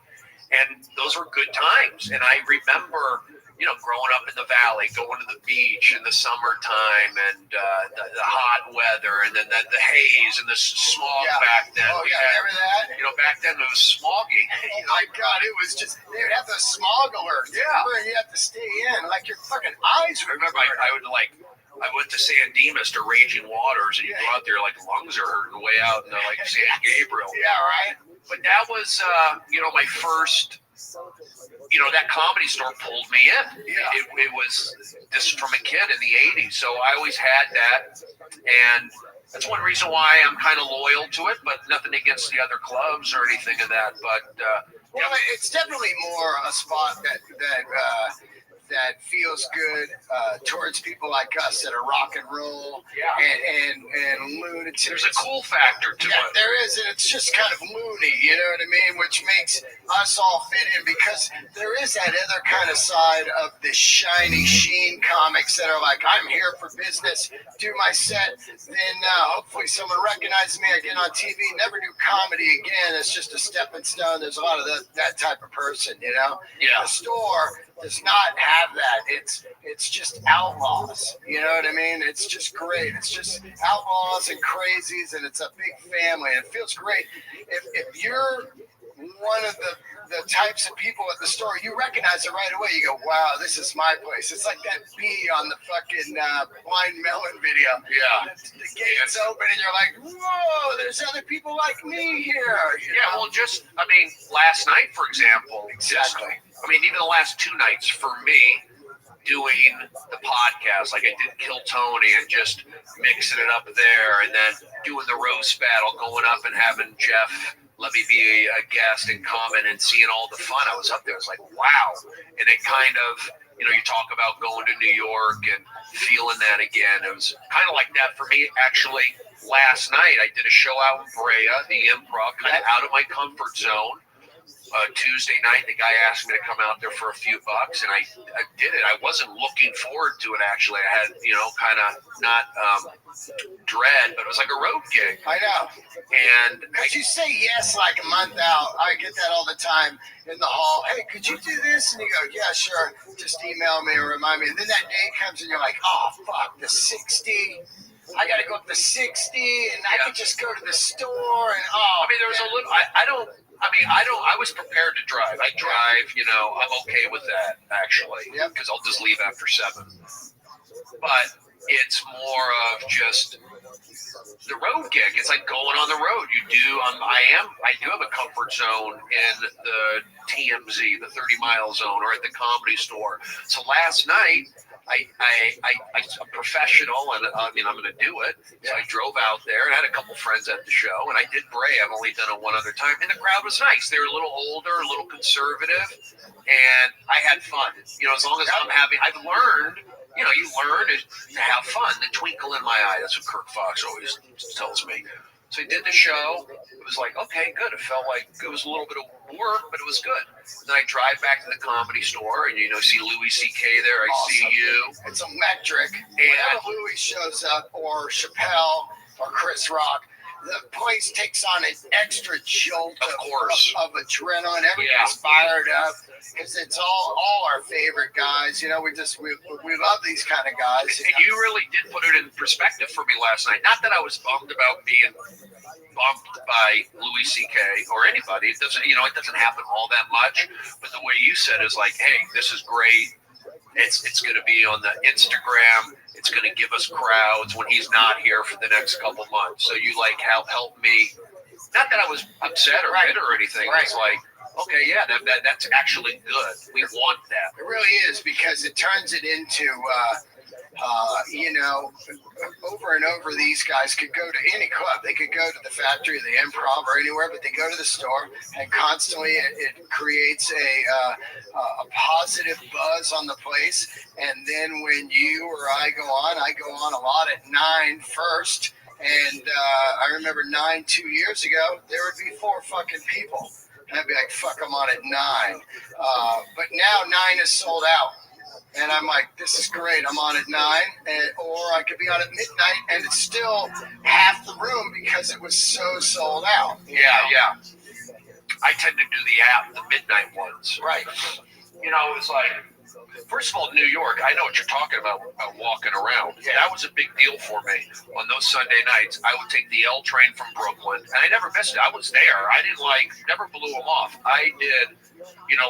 And those were good times. And I remember, growing up in the Valley, going to the beach in the summertime and the hot weather and then the haze and the smog back then. Oh, yeah, remember that? Back then it was smoggy. Oh, my God, it was just, they would have the smog alert. Yeah. Remember, you have to stay in, your fucking eyes would remember, I went to San Dimas to Raging Waters, and you go out there, lungs are hurting way out in San Gabriel. Yeah, right. But that was, my first, that Comedy Store pulled me in. Yeah. It was just from a kid in the 80s. So I always had that. And that's one reason why I'm kind of loyal to it, but nothing against the other clubs or anything of that. But, it's definitely more a spot that that feels good towards people like us that are rock and roll and lunatics. There's a cool factor to it. There is, and it's just kind of loony, you know what I mean? Which makes us all fit in because there is that other kind of side of the shiny sheen comics that are like, I'm here for business, do my set, then hopefully someone recognizes me, I get on TV, never do comedy again. It's just a stepping stone. There's a lot of that type of person, you know? Yeah. The store does not have that. It's just outlaws. You know what I mean? It's just great. It's just outlaws and crazies, and it's a big family. It feels great. If you're one of the types of people at the store, you recognize it right away. You go, wow, this is my place. It's like that bee on the fucking Blind Melon video. Yeah. The gate's open and you're like, whoa, there's other people like me here. Yeah, well, last night, for example. Exactly. Even the last 2 nights for me, doing the podcast, like I did Kill Tony and just mixing it up there, and then doing the roast battle, going up and having Jeff let me be a guest and comment and seeing all the fun. I was up there. I was like, wow. And it kind of, you talk about going to New York and feeling that again. It was kind of like that for me. Actually, last night I did a show out in Brea, the Improv, kind of out of my comfort zone. Tuesday night, the guy asked me to come out there for a few bucks, and I did it. I wasn't looking forward to it, actually. I had, kind of not dread, but it was like a road gig. I know. And because you say yes like a month out. I get that all the time in the hall. Hey, could you do this? And you go, yeah, sure. Just email me or remind me. And then that day comes, and you're like, oh, fuck, the 60. I got to go up to 60, and I could just go to the store. And there was a little, I was prepared to drive. I drive, I'm okay with that, actually, because I'll just leave after 7. But it's more of just the road gig. It's like going on the road. I do have a comfort zone in the TMZ, the 30-mile zone, or at the Comedy Store. So last night, I'm professional, and I'm going to do it. So I drove out there and had a couple friends at the show, and I did Brea. I've only done it one other time, and the crowd was nice. They were a little older, a little conservative, and I had fun. As long as I'm happy, I've learned. You learn to have fun. The twinkle in my eye. That's what Kirk Fox always tells me. So I did the show. It was like, okay, good. It felt like it was a little bit of work, but it was good. And then I drive back to the Comedy Store and, see Louis C.K. there. I see you. It's electric. Whenever Louis shows up, or Chappelle, or Chris Rock, the place takes on an extra jolt of adrenaline. Everybody's fired up because it's all our favorite guys. We love these kind of guys. And you really did put it in perspective for me last night. Not that I was bummed about being bumped by Louis C.K. or anybody. It doesn't, it doesn't happen all that much. But the way you said is like, hey, this is great. It's going to be on the Instagram. It's going to give us crowds when he's not here for the next couple months. So you help me. Not that I was upset or bitter or anything. Right. It's like, okay, yeah, that's actually good. We want that. It really is, because it turns it into, over and over, these guys could go to any club. They could go to the Factory, the Improv, or anywhere, but they go to the store, and constantly it creates a positive buzz on the place. And then when you or I go on a lot at 9 first. And I remember 9 2 years ago, there would be 4 fucking people. And I'd be like, fuck, I'm on at 9. But now 9 is sold out. And I'm like, this is great. I'm on at 9. Or I could be on at midnight, and it's still half the room because it was so sold out. Yeah. I tend to do the midnight ones. Right. It's like, first of all, New York, I know what you're talking about walking around. Yeah. That was a big deal for me. On those Sunday nights, I would take the L train from Brooklyn, and I never missed it. I was there. I didn't never blew them off. I did,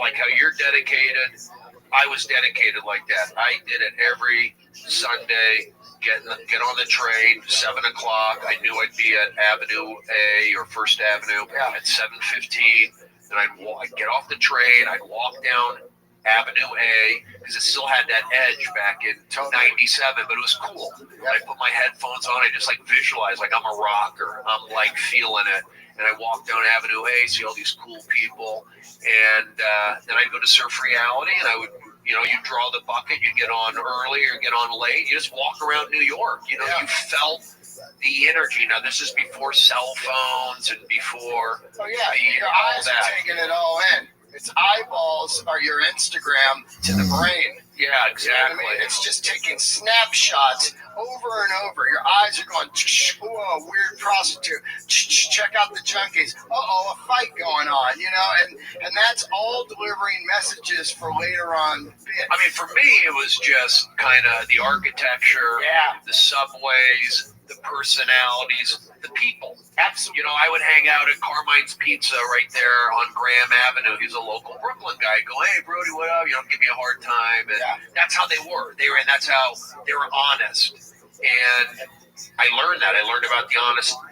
like how you're dedicated. I was dedicated like that. I did it every Sunday. Get on the train, 7 o'clock. I knew I'd be at Avenue A or First Avenue at 7:15. Then I'd get off the train. I'd walk down Avenue A, because it still had that edge back in 97, but it was cool. I put my headphones on. I just visualize like I'm a rocker. I'm feeling it. And I walk down Avenue A, see all these cool people, and then I'd go to Surf Reality, and I would You know, you draw the bucket, you get on early or get on late. You just walk around New York. You know, you felt the energy. Now, this is before cell phones and before. Oh yeah, your eyes are taking it all in. Its eyeballs are your Instagram to the brain. Yeah, exactly. You know what I mean? It's just taking snapshots over and over. Your eyes are going, whoa, weird prostitute. Check out the junkies. Uh-oh, a fight going on, you know? And that's all delivering messages for later on bits. I mean, for me, it was just kind of the architecture, the subways, the personalities, the people. Absolutely. You know, I would hang out at Carmine's Pizza right there on Graham Avenue. He's a local Brooklyn guy. Go, hey, Brody, what up? You know, give me a hard time. And that's how they were. And that's how they were honest. And I learned that. I learned about the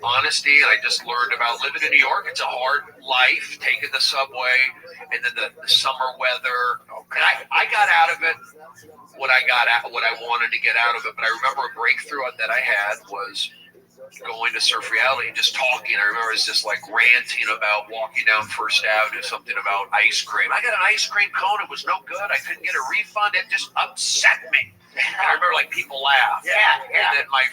honesty, and I just learned about living in New York. It's a hard life, taking the subway, and then the summer weather. And I got out of it what I wanted to get out of it. But I remember a breakthrough that I had was going to Surf Reality and just talking. I remember it was just like ranting about walking down First Avenue, something about ice cream. I got an ice cream cone. It was no good. I couldn't get a refund. It just upset me. And I remember like people laughed. And then my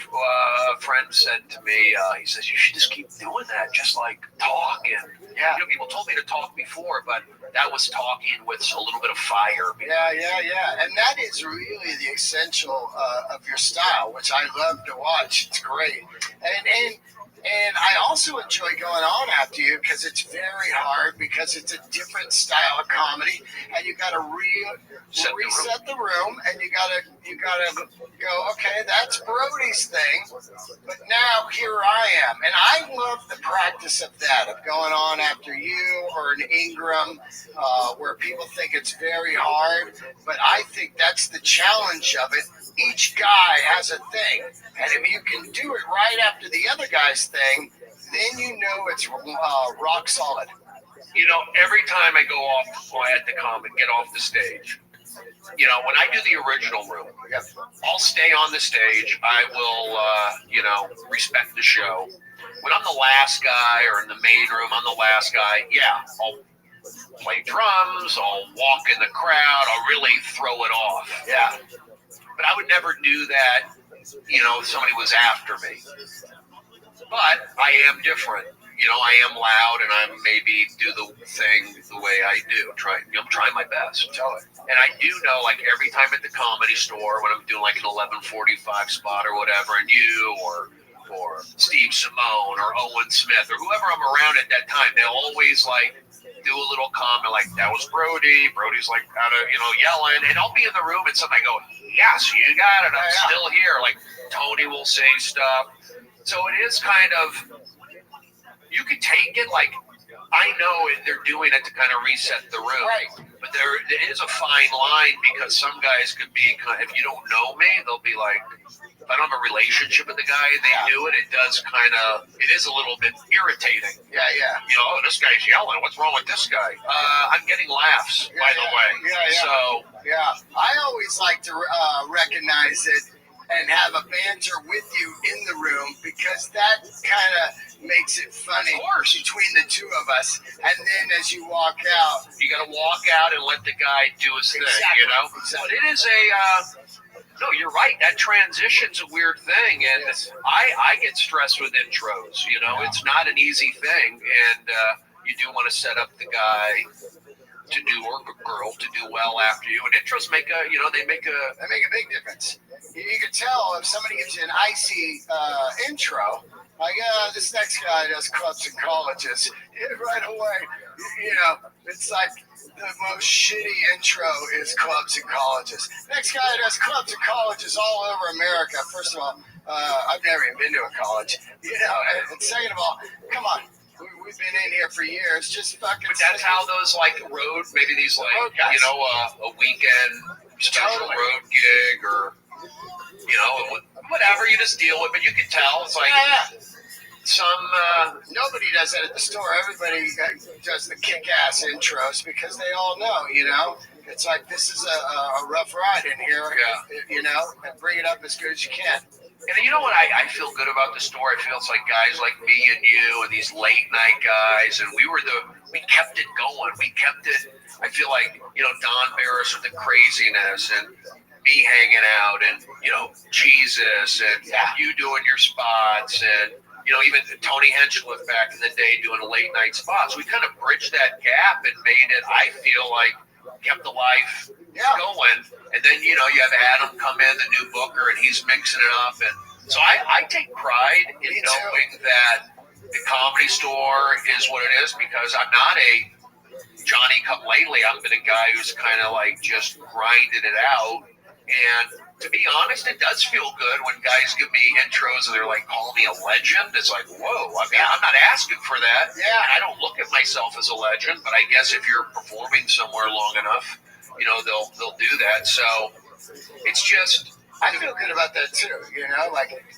friend said to me, he says, you should just keep doing that. Just like talk. And you know, people told me to talk before, but that was talking with a little bit of fire. Yeah. And that is really the essential of your style, which I love to watch. It's great. And I also enjoy going on after you because it's very hard because it's a different style of comedy, and you got to reset the room, and you gotta go, okay, that's Brody's thing, but now here I am. And I love the practice of that, of going on after you or an Ingram, where people think it's very hard, but I think that's the challenge of it. Each guy has a thing, and if you can do it right after the other guy's thing, then you know it's rock solid. You know, every time I go off at the comic, get off the stage, you know, when I do the original room, I'll stay on the stage. I will, you know, respect the show. When I'm the last guy or in the main room, I'm the last guy. Yeah, I'll play drums. I'll walk in the crowd. I'll really throw it off. Yeah. But I would never do that, you know, if somebody was after me. But I am different. You know, I am loud, and I'm maybe do the thing the way I do. I'm trying my best. And I do know, like, every time at the Comedy Store, when I'm doing, like, an 11:45 spot or whatever, and you or Steve Simone or Owen Smith or whoever I'm around at that time, they'll always, like, do a little comment like, that was Brody. Brody's, like, kind of, you know, yelling. And I'll be in the room, and somebody go, yes, you got it. I'm still here. Like, Tony will say stuff. So it is kind of, you could take it like, I know they're doing it to kind of reset the room. Right. But there is a fine line because some guys could be, if you don't know me, they'll be like, if I don't have a relationship with the guy and they do it, it does kind of, it is a little bit irritating. Yeah. You know, oh, this guy's yelling. What's wrong with this guy? I'm getting laughs, by the way. So, I always like to recognize it and have a banter with you in the room because that kind of makes it funny between the two of us. And then as you walk out, you got to walk out and let the guy do his thing, you know? But it is no, you're right. That transition's a weird thing. And I get stressed with intros, you know? It's not an easy thing. And you do want to set up the guy to do, or girl to do well after you. And intros make a, you know, they make a big difference. You can tell if somebody gives you an icy intro, like, this next guy does clubs and colleges. Right away, you know, it's like the most shitty intro is clubs and colleges. Next guy does clubs and colleges all over America. First of all, I've never even been to a college, you know. And second of all, come on. We've been in here for years, just fucking. But that's how those, like, road, maybe these, like, you know, a weekend special road gig or, you know, whatever, you just deal with. But you can tell, it's like nobody does that at the store. Everybody does the kick-ass intros because they all know, you know. It's like, this is a rough ride in here, you know, and bring it up as good as you can. And you know what I feel good about the store? I feel it's like guys like me and you and these late night guys, and we kept it going. We kept it. I feel like, Don Barris with the craziness and me hanging out and, Jesus and you doing your spots and, even Tony Henchcliffe back in the day doing late night spots. We kind of bridged that gap and made it, I feel like, kept the life going. And then, you have Adam come in, the new booker, and he's mixing it up. And so I take pride in knowing that the Comedy Store is what it is because I'm not a Johnny come lately. I've been a guy who's kind of like just grinded it out. And to be honest, it does feel good when guys give me intros and they're like, call me a legend. It's like, whoa, I mean, I'm not asking for that. Yeah. And I don't look at myself as a legend, but I guess if you're performing somewhere long enough, they'll do that. So it's just, I feel good about that too,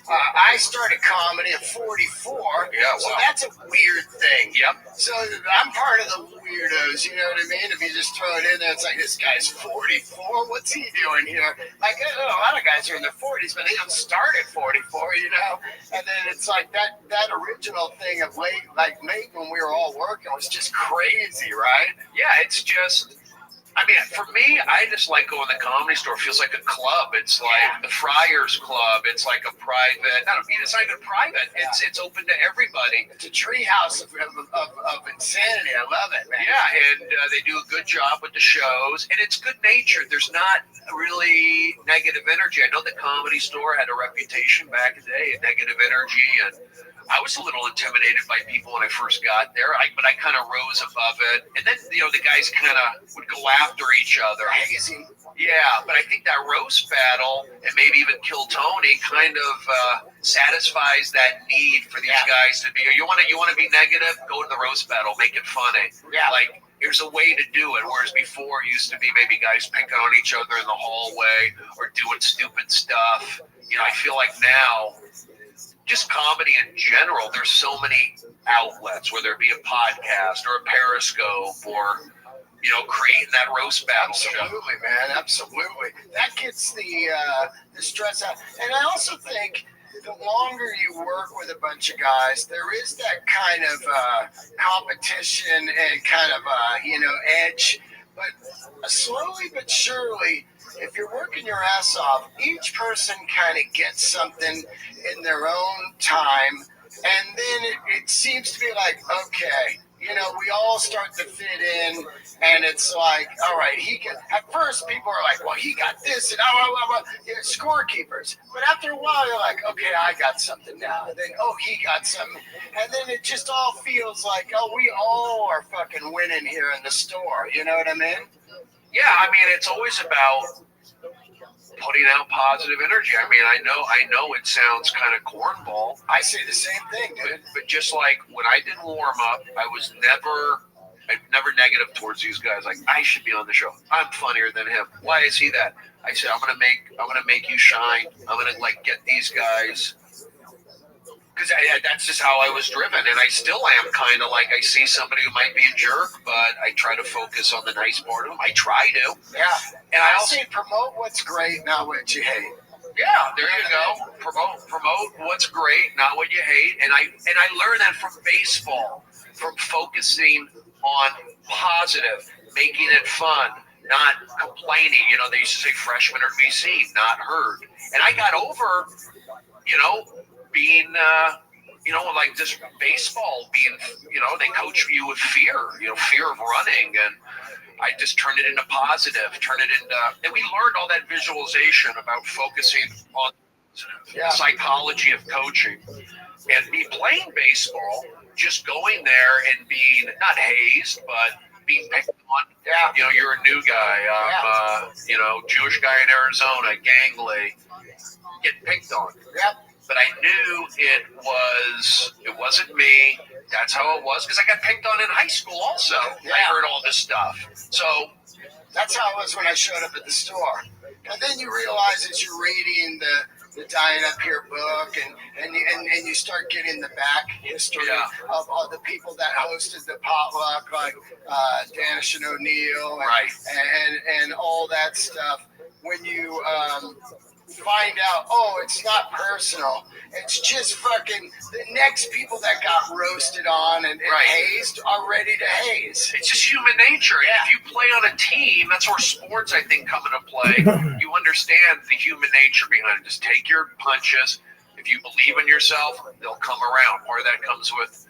I started comedy at 44, so that's a weird thing. Yep. So I'm part of the weirdos, you know what I mean? If you just throw it in there, it's like, this guy's 44, what's he doing here? Like, a lot of guys are in their 40s, but they don't start at 44, And then it's like that original thing of late when we were all working was just crazy, right? Yeah, it's just... I mean, for me, I just like going to the Comedy Store. It feels like a club. It's like the Friars Club. It's like a private. It's not even private. It's open to everybody. It's a treehouse of insanity. I love it, man. Yeah, and they do a good job with the shows, and it's good natured. There's not really negative energy. I know the Comedy Store had a reputation back in the day, negative energy, and I was a little intimidated by people when I first got there, but I kind of rose above it. And then, the guys kind of would go after each other. Hazy. Yeah, but I think that roast battle, and maybe even Kill Tony, kind of satisfies that need for these guys to be, you want to be negative? Go to the roast battle, make it funny. Yeah. Like, there's a way to do it, whereas before it used to be maybe guys picking on each other in the hallway or doing stupid stuff. I feel like now... just comedy in general, there's so many outlets, whether it be a podcast or a Periscope or, creating that roast battle show. Absolutely, man. Absolutely. That gets the stress out. And I also think the longer you work with a bunch of guys, there is that kind of competition and kind of, edge. But slowly but surely, if you're working your ass off, each person kind of gets something in their own time, and then it seems to be like, okay, we all start to fit in, and it's like, all right, at first people are like, well, he got this, and scorekeepers. But after a while, you're like, okay, I got something now. And then, he got something. And then it just all feels like, we all are fucking winning here in the store. You know what I mean? Yeah, I mean, it's always about putting out positive energy. I mean, I know it sounds kind of cornball. I say the same thing, dude. But just like when I did warm up, I was never negative towards these guys. Like, I should be on the show. I'm funnier than him. Why is he that? I said, I'm gonna make you shine. I'm gonna get these guys. Because that's just how I was driven, and I still am kind of like, I see somebody who might be a jerk, but I try to focus on the nice part of them. I try to. Yeah. And I also promote what's great, not what you hate. Yeah, there you go. Promote what's great, not what you hate. And I learned that from baseball, from focusing on positive, making it fun, not complaining. They used to say freshmen are to be seen, not heard. And I got over, being, like this baseball being, they coach you with fear, fear of running. And I just turned it into positive, and we learned all that visualization about focusing on the psychology of coaching. And me playing baseball, just going there and being not hazed, but being picked on. Yeah. You're a new guy, Jewish guy in Arizona, gangly, get picked on. Yep. But I knew it wasn't me. That's how it was, because I got picked on in high school also. Yeah. I heard all this stuff. So that's how it was when I showed up at the store. And then you realize as you're reading the Dying Up Here book, and you start getting the back history of all the people that hosted the potluck, like Danish and O'Neill, and all that stuff. When you find out, oh, it's not personal. It's just fucking the next people that got roasted on and hazed are ready to haze. It's just human nature. Yeah. If you play on a team, that's where sports, I think, come into play. You understand the human nature behind it. Just take your punches. If you believe in yourself, they'll come around. Part of that comes with,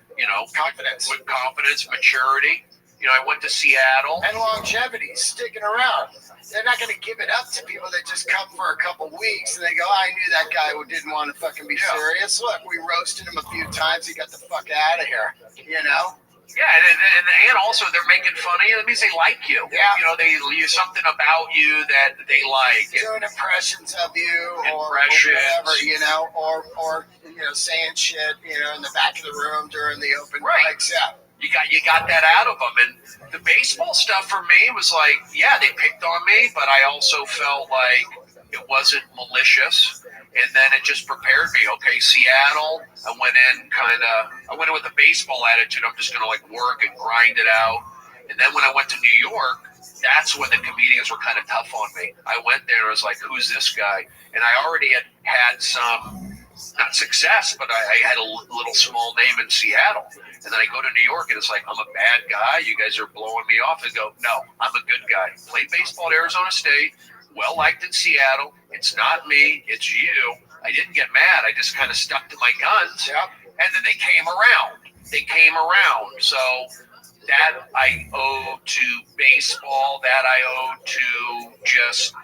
confidence. With confidence, maturity. I went to Seattle. And longevity, sticking around. They're not going to give it up to people that just come for a couple weeks and they go, I knew that guy who didn't want to fucking be serious. Look, we roasted him a few times. He got the fuck out of here, Yeah, and also they're making fun of you. That means they like you. Yeah. They use something about you that they like. Doing impressions of you or whatever, or saying shit, in the back of the room during the open mics. Yeah. You got that out of them. And the baseball stuff for me was like, yeah, they picked on me, but I also felt like it wasn't malicious. And then it just prepared me. Okay, Seattle, I went in with a baseball attitude. I'm just going to work and grind it out. And then when I went to New York, that's when the comedians were kind of tough on me. I went there and I was like, who's this guy? And I already had some, not success, but I had a little small name in Seattle. And then I go to New York and it's like, I'm a bad guy. You guys are blowing me off. And go, no, I'm a good guy. Played baseball at Arizona State. Well liked in Seattle. It's not me. It's you. I didn't get mad. I just kind of stuck to my guns. Yep. And then they came around. So that I owe to baseball. That I owe to just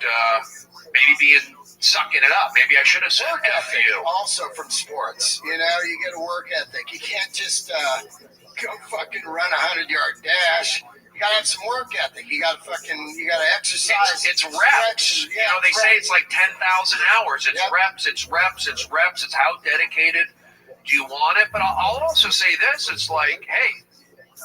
maybe being sucking it up. Maybe I should have said F you. Also from sports, you get a work ethic. You can't just go fucking run a 100-yard dash. You gotta have some work ethic. You gotta exercise. It's reps. Yeah, they say it's like 10,000 hours. It's reps. It's reps. It's reps. It's how dedicated do you want it. But I'll also say this: it's like, hey,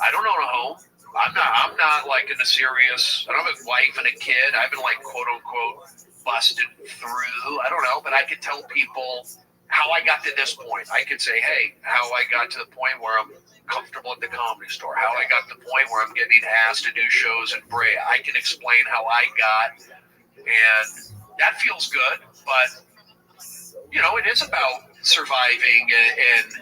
I don't own a home. I'm not like in a serious. I don't have a wife and a kid. I've been quote unquote busted through. I don't know, but I could tell people how I got to this point. I could say, hey, how I got to the point where I'm comfortable at the Comedy Store, how I got to the point where I'm getting asked to do shows in Brea. I can explain how I got, and that feels good, but it is about surviving, and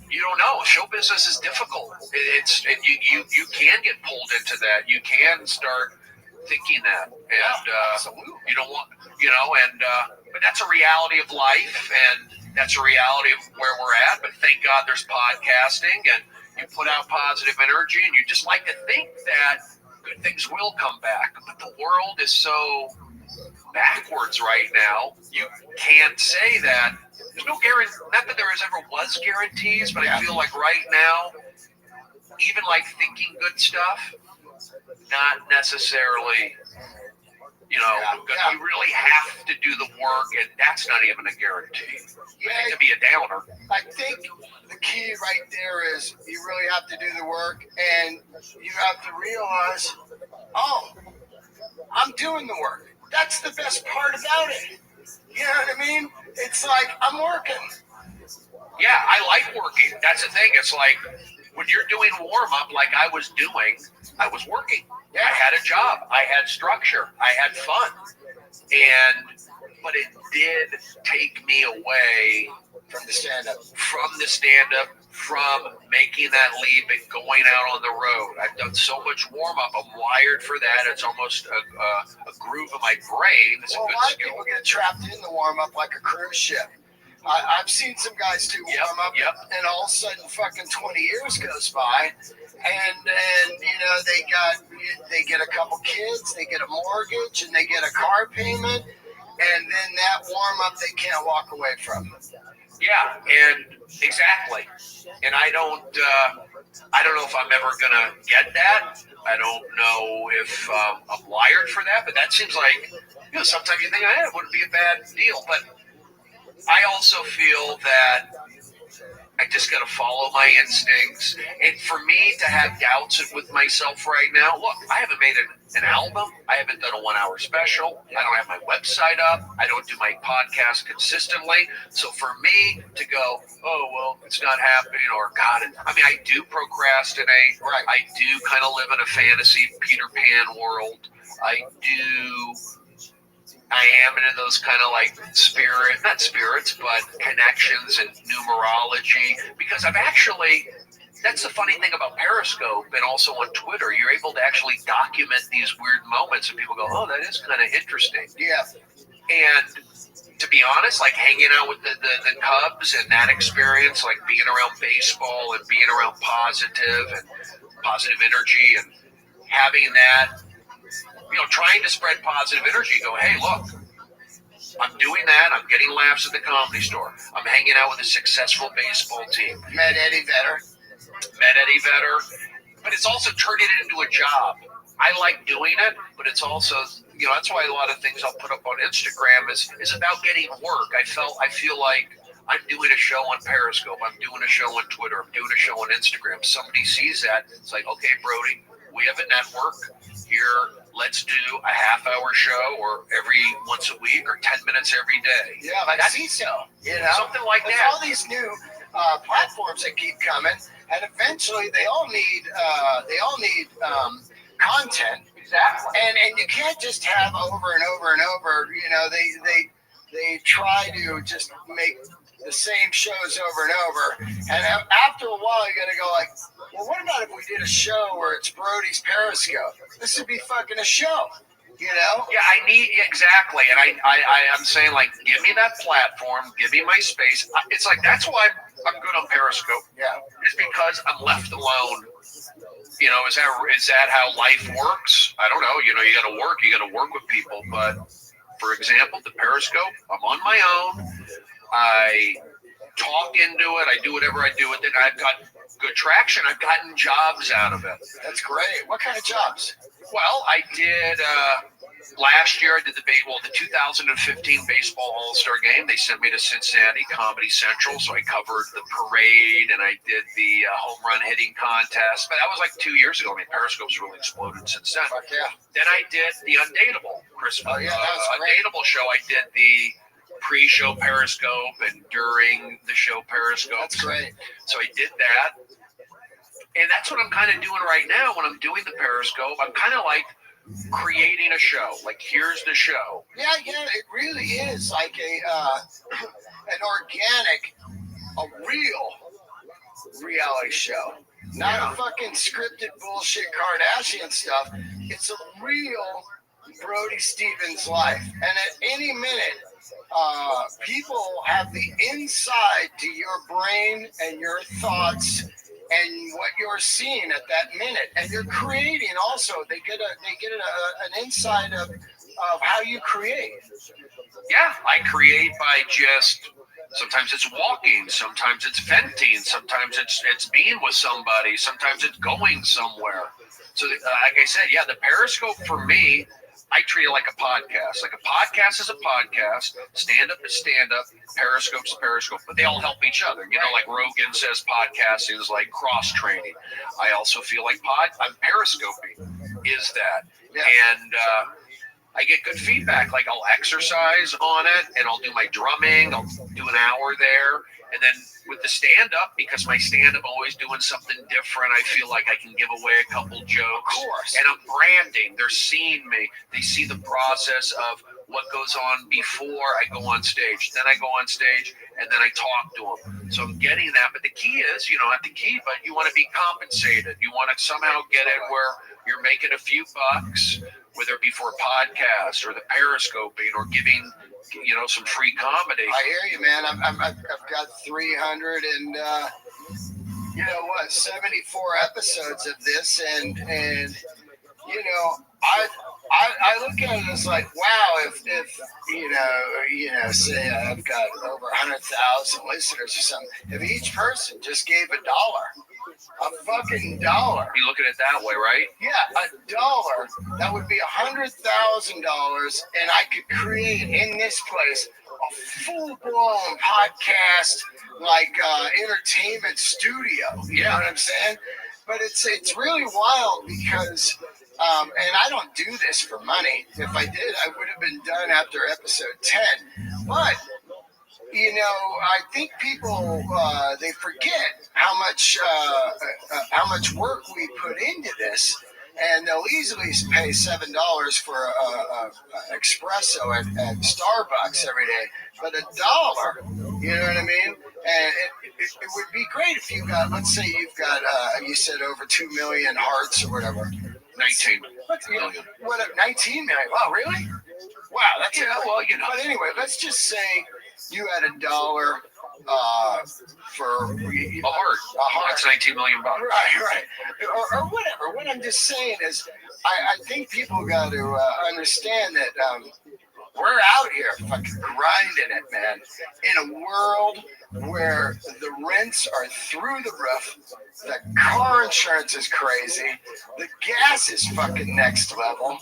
you don't know. Show business is difficult. You can get pulled into that. You can start thinking that, and you don't want, but that's a reality of life, and that's a reality of where we're at. But thank God there's podcasting, and you put out positive energy, and you just like to think that good things will come back. But the world is so backwards right now. You can't say that. There's no guarantee. Not that there ever was guarantees, but I feel like right now, even thinking good stuff, not necessarily, you really have to do the work, and that's not even a guarantee. It could be a downer. I think the key right there is you really have to do the work, and you have to realize, oh, I'm doing the work. That's the best part about it. You know what I mean? It's like I'm working. Yeah, I like working. That's the thing. It's like when you're doing warm-up like I was doing, I was working. I had a job. I had structure. I had fun. But it did take me away from the stand-up, from making that leap and going out on the road. I've done so much warm-up. I'm wired for that. It's almost a groove of my brain. It's a good skill. People get trapped in the warm-up like a cruise ship. I've seen some guys do warm-up, and all of a sudden fucking 20 years goes by, and they get a couple kids, they get a mortgage, and they get a car payment, and then that warm-up they can't walk away from. Yeah, and exactly. And I don't know if I'm ever gonna get that. I don't know if I'm wired for that. But that seems like sometimes you think, it wouldn't be a bad deal. But I also feel that I just got to follow my instincts. And for me to have doubts with myself right now, look, I haven't made an album. I haven't done a 1-hour special. I don't have my website up. I don't do my podcast consistently. So for me to go, oh, well, it's not happening, or God, I do procrastinate. Right. I do kind of live in a fantasy Peter Pan world. I I am into those kind of like not spirits, but connections and numerology, because that's the funny thing about Periscope and also on Twitter. You're able to actually document these weird moments and people go, oh, that is kind of interesting. Yeah. And to be honest, like hanging out with the Cubs and that experience, like being around baseball and being around positive energy and having that, trying to spread positive energy, go, hey, look, I'm doing that. I'm getting laughs at the Comedy Store. I'm hanging out with a successful baseball team. Met Eddie Vedder. But it's also turning it into a job. I like doing it, but it's also, that's why a lot of things I'll put up on Instagram is about getting work. I feel like I'm doing a show on Periscope. I'm doing a show on Twitter. I'm doing a show on Instagram. Somebody sees that. It's like, okay, Brody, we have a network here. Let's do a half-hour show or every once a week or 10 minutes every day. Yeah, like CISO, something like There's that. all these new platforms that keep coming, and eventually they all need content. Exactly. And you can't just have over and over and over. They try to just make the same shows over and over, and after a while you gotta go like, well, what about if we did a show where it's Brody's Periscope? This would be fucking a show, Yeah, exactly, and I'm saying, like, give me that platform, give me my space. It's like, that's why I'm good on Periscope. Yeah, it's because I'm left alone. Is that how life works? I don't know. You got to work with people. But for example, the Periscope, I'm on my own. I talk into it. I do whatever I do with it. I've got good traction. I've gotten jobs out of it. That's great. What kind of jobs? Well, I did last year. I did the 2015 baseball All-Star game. They sent me to Cincinnati Comedy Central, so I covered the parade and I did the home run hitting contest. But that was like 2 years ago. I mean, Periscope's really exploded since then. Yeah. Then I did the Undateable Christmas. Oh, yeah, that was great. Undateable show. I did the pre-show Periscope and during the show Periscope. That's great. So I did that. And that's what I'm kind of doing right now when I'm doing the Periscope. I'm kind of like creating a show. Like, here's the show. Yeah, it really is like an organic, a real reality show. Not a fucking scripted bullshit Kardashian stuff. It's a real Brody Stevens life. And at any minute, people have the inside to your brain and your thoughts and what you're seeing at that minute, and you're creating. Also, they get an insight of how you create. Yeah, I create by just. Sometimes it's walking, sometimes it's venting, sometimes it's being with somebody, sometimes it's going somewhere. So, like I said, yeah, the Periscope for me, I treat it like a podcast. Like, a podcast is a podcast, stand-up is stand-up, Periscope's Periscope, but they all help each other. Like Rogan says podcasting is like cross-training. I also feel like I'm Periscoping is that. Yeah. And I get good feedback. Like, I'll exercise on it, and I'll do my drumming. I'll do an hour there. And then with the stand-up, because my stand-up always doing something different, I feel like I can give away a couple jokes. Of course. And I'm branding. They're seeing me. They see the process of what goes on before I go on stage. Then I go on stage, and then I talk to them. So I'm getting that. But the key is, not the key, but you want to be compensated. You want to somehow get it where you're making a few bucks, whether it be for a podcast or the Periscoping or giving, some free comedy. I hear you, man. I've got 300 and 74 episodes of this, and I look at it as like, wow, if say I've got over 100,000 listeners or something, if each person just gave $1. A fucking $1. You look at it that way, right? Yeah, $1. That would be $100,000, and I could create in this place a full-blown podcast, like entertainment studio. You know what I'm saying? But it's really wild because, and I don't do this for money. If I did, I would have been done after episode 10. But I think people they forget how much work we put into this, and they'll easily pay $7 for a espresso at Starbucks every day, but $1, you know what I mean? And it would be great if you got, let's say you've got, you said over 2 million hearts or whatever. 19 million. What, 19 million? Wow, really? Wow, that's well, you know. But anyway, let's just say you had $1 for a heart. That's $19 million. Right. Or whatever. What I'm just saying is, I think people got to understand that we're out here fucking grinding it, man, in a world where the rents are through the roof, the car insurance is crazy, the gas is fucking next level,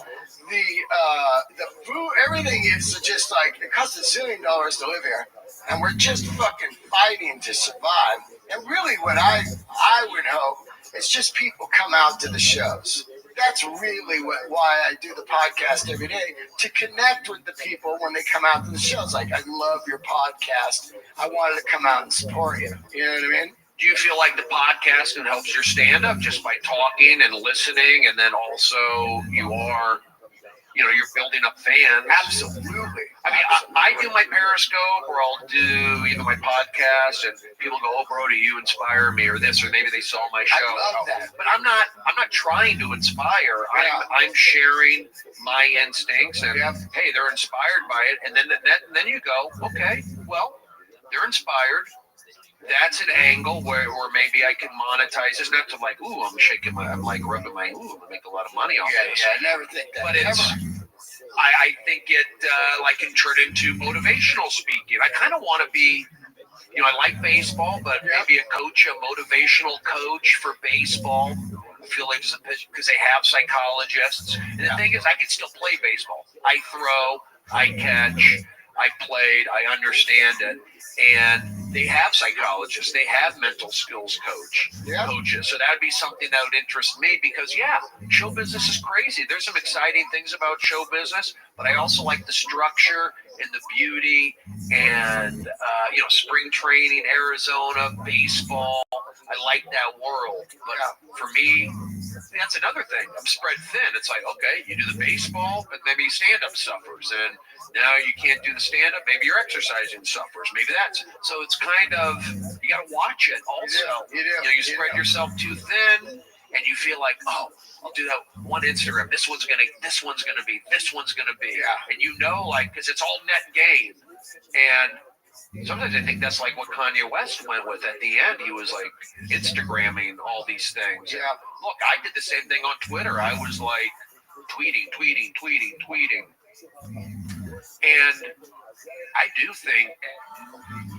the food, everything is just like, it costs $1 zillion to live here, and we're just fucking fighting to survive. And really what I would hope is just people come out to the shows. That's really why I do the podcast every day, to connect with the people when they come out to the shows. Like, I love your podcast. I wanted to come out and support you. You know what I mean? Do you feel like the podcast helps your stand-up just by talking and listening, and then also you're building up fans? Absolutely. I mean, I do my Periscope, or I'll do even my podcast, and people go, "Oh, Brody, you inspire me," or this, or maybe they saw my show. I love that. But I'm not trying to inspire. Yeah. I'm sharing my instincts, and hey, they're inspired by it, and then you go, okay, well, they're inspired. That's an angle where maybe I can monetize this. Not to like, ooh, I'm like rubbing my, ooh, I make a lot of money off this. Yeah, I never think that. But I think it can turn into motivational speaking. I kind of want to be, I like baseball, but maybe a motivational coach for baseball. I feel like because they have psychologists. And the thing is, I can still play baseball. I throw, I catch, I played, I understand it. And they have psychologists, they have mental skills coaches. So that would be something that would interest me because, show business is crazy. There's some exciting things about show business, but I also like the structure and the beauty and, spring training, Arizona, baseball. I like that world. But for me, that's another thing. I'm spread thin. It's like, okay, you do the baseball, but maybe stand-up suffers. And now you can't do the stand-up. Maybe your exercising suffers. Maybe that's. So it's kind of, you got to watch it also. You spread yourself too thin, and you feel like, oh, I'll do that one Instagram. This one's gonna be. And because it's all net gain. And sometimes I think that's like what Kanye West went with at the end. He was like Instagramming all these things. Yeah. Look, I did the same thing on Twitter. I was like tweeting. And I do think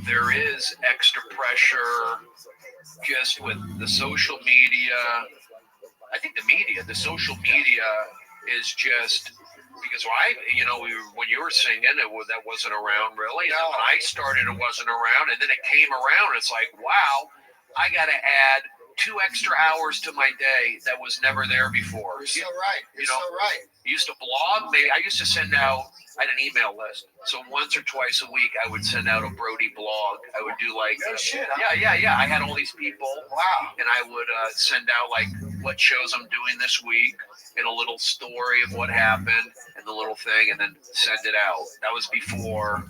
there is extra pressure just with the social media. I think the social media is just because when you were singing, that wasn't around really. No. When I started, it wasn't around, and then it came around. It's like, wow, I got to add 2 extra hours to my day that was never there before. You're so right. You're so right. I used to blog. I used to send out. I had an email list, so once or twice a week I would send out a Brody blog. I would do like, yeah. I had all these people. Wow. And I would send out like what shows I'm doing this week and a little story of what happened and the little thing, and then send it out. That was before,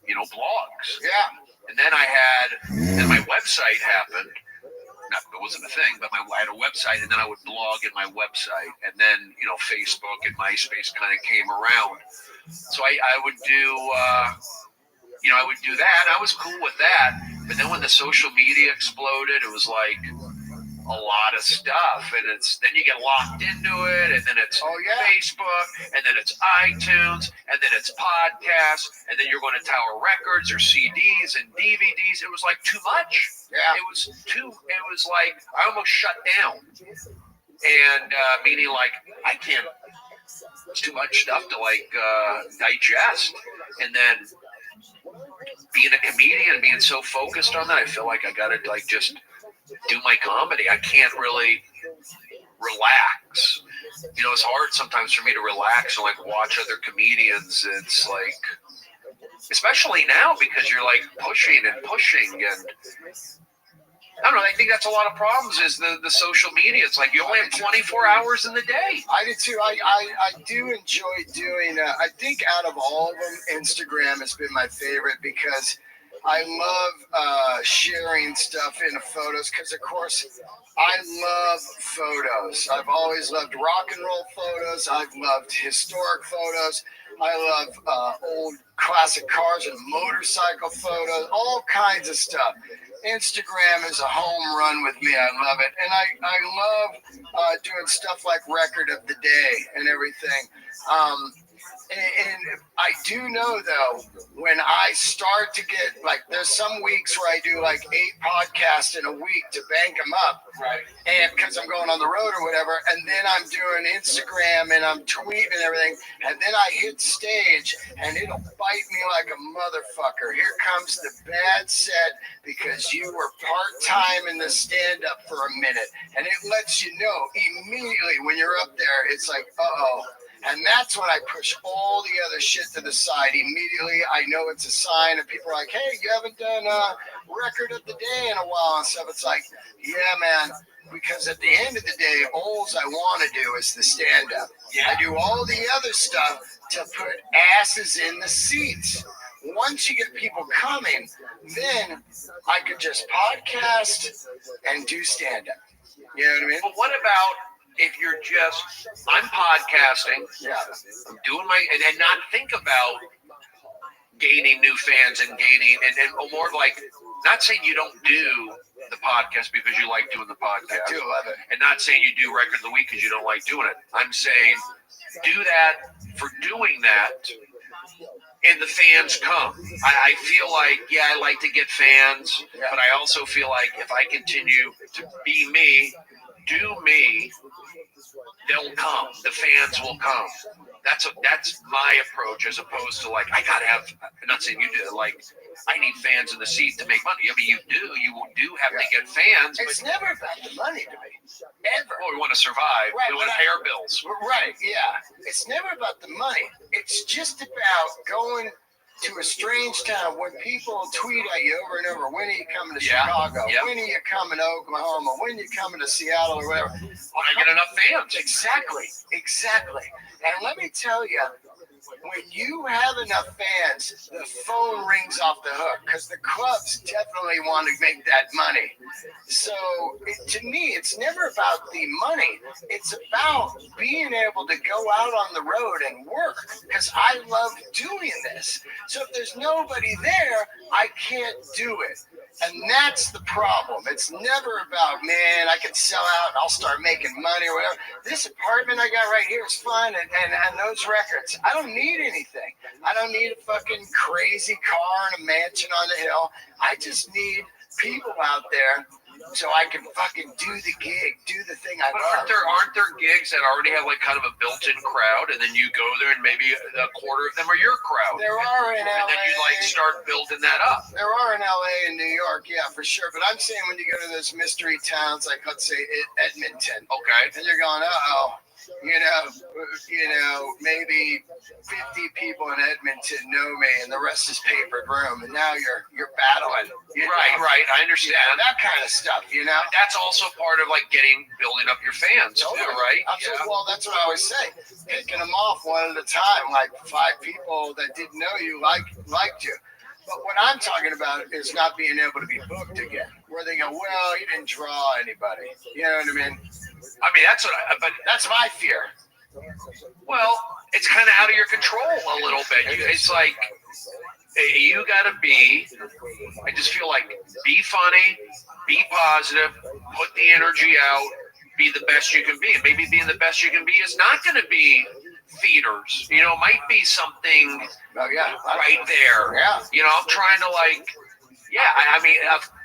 blogs. Yeah. And then then my website happened. It wasn't a thing, but I had a website, and then I would blog in my website, and then Facebook and MySpace kind of came around. So I would do, I would do that. I was cool with that, but then when the social media exploded, it was like a lot of stuff, and then you get locked into it, and then it's Facebook, and then it's iTunes, and then it's podcasts, and then you're going to Tower Records or CDs and DVDs. It was like too much. Yeah. It was like I almost shut down, and meaning like I can't. It's too much stuff to digest, and then being a comedian, being so focused on that, I feel like I got to just do my comedy. I can't really relax. It's hard sometimes for me to relax and watch other comedians. It's like, especially now because you're pushing and I don't know. I think that's a lot of problems is the social media. It's like you only have 24 hours in the day. I do too. I do enjoy doing, I think out of all of them, Instagram has been my favorite because I love sharing stuff in photos because, of course, I love photos. I've always loved rock and roll photos. I've loved historic photos. I love old classic cars and motorcycle photos, all kinds of stuff. Instagram is a home run with me. I love it. And I love doing stuff like record of the day and everything. And I do know, though, when I start to get, like, there's some weeks where I do, like, 8 podcasts in a week to bank them up. Right. And because I'm going on the road or whatever. And then I'm doing Instagram and I'm tweeting and everything. And then I hit stage and it'll bite me like a motherfucker. Here comes the bad set because you were part-time in the stand-up for a minute. And it lets you know immediately when you're up there, it's like, uh-oh. And that's when I push all the other shit to the side. Immediately, I know it's a sign, and people are like, hey, you haven't done a record of the day in a while and stuff. It's like, yeah, man, because at the end of the day, all I want to do is the stand-up. Yeah. I do all the other stuff to put asses in the seats. Once you get people coming, then I could just podcast and do stand-up. You know what I mean? But what about if you're just, I'm podcasting, I'm doing my, and not think about gaining new fans and gaining, and more like, not saying you don't do the podcast because you like doing the podcast. I do love it. And not saying you do record of the week because you don't like doing it. I'm saying do that for doing that, and the fans come. I feel like, yeah, I like to get fans, but I also feel like if I continue to be me, do me, they'll come. The fans will come. That's my approach as opposed to like, I gotta have, I'm not saying you do, like, I need fans in the seat to make money. I mean, you do have to get fans. It's never about the money to me. Ever. Well, we want to survive. Right, we want to pay our bills. Right, yeah. It's never about the money. It's just about going to a strange town when people tweet at you over and over, when are you coming to Chicago? Yeah. When are you coming to Oklahoma? When are you coming to Seattle or whatever? When I get enough fans. Exactly. And let me tell you, when you have enough fans, the phone rings off the hook because the clubs definitely want to make that money. So to me, it's never about the money. It's about being able to go out on the road and work because I love doing this. So if there's nobody there, I can't do it. And that's the problem. It's never about, man, I can sell out and I'll start making money or whatever. This apartment I got right here is fun and those records. I don't need anything. I don't need a fucking crazy car and a mansion on the hill. I just need people out there so I can fucking do the gig, do the thing I love. Aren't there gigs that already have like kind of a built-in crowd, and then you go there and maybe a quarter of them are your crowd? There are in LA. And then you like start building that up. There are in LA and New York, yeah, for sure. But I'm saying when you go to those mystery towns, like let's say Edmonton, okay, and you're going, you know, maybe 50 people in Edmonton know me, and the rest is papered room, and now you're battling. Right. I understand that kind of stuff. You know, that's also part of like building up your fans too, right? Absolutely. Yeah. Well, that's what I always say. Picking them off one at a time, like 5 people that didn't know you liked you. But what I'm talking about is not being able to be booked again, where they go, well, you didn't draw anybody. You know what I mean? But that's my fear. Well, it's kind of out of your control a little bit. It's like you got to be, I just feel like, be funny, be positive, put the energy out, be the best you can be. And maybe being the best you can be is not going to be theaters. You know, it might be something right there. Yeah. You know, I'm trying to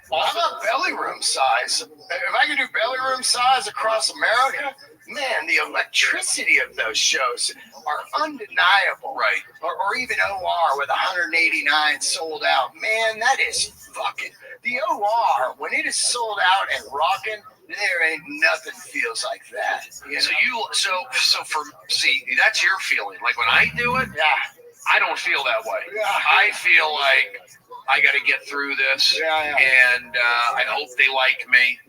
how about belly room size? If I could do belly room size across America, man, the electricity of those shows are undeniable. Right. Or even OR with 189 sold out. Man, that is fucking... The OR, when it is sold out and rocking, there ain't nothing feels like that. You know? That's your feeling. Like when I do it, yeah, I don't feel that way. Yeah. I feel like I got to get through this, and I hope they like me,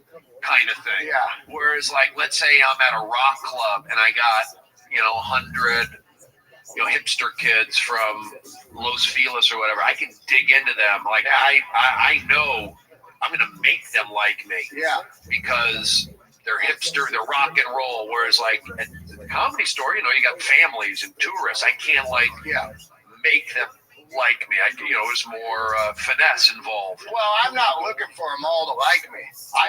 kind of thing. Yeah. Whereas, like, let's say I'm at a rock club and I got 100 hipster kids from Los Feliz or whatever. I can dig into them. Like I know I'm gonna make them like me. Yeah. Because they're hipster, they're rock and roll. Whereas like at the Comedy Store, you got families and tourists. I can't make them like me. There's more finesse involved. Well, I'm not looking for them all to like me. I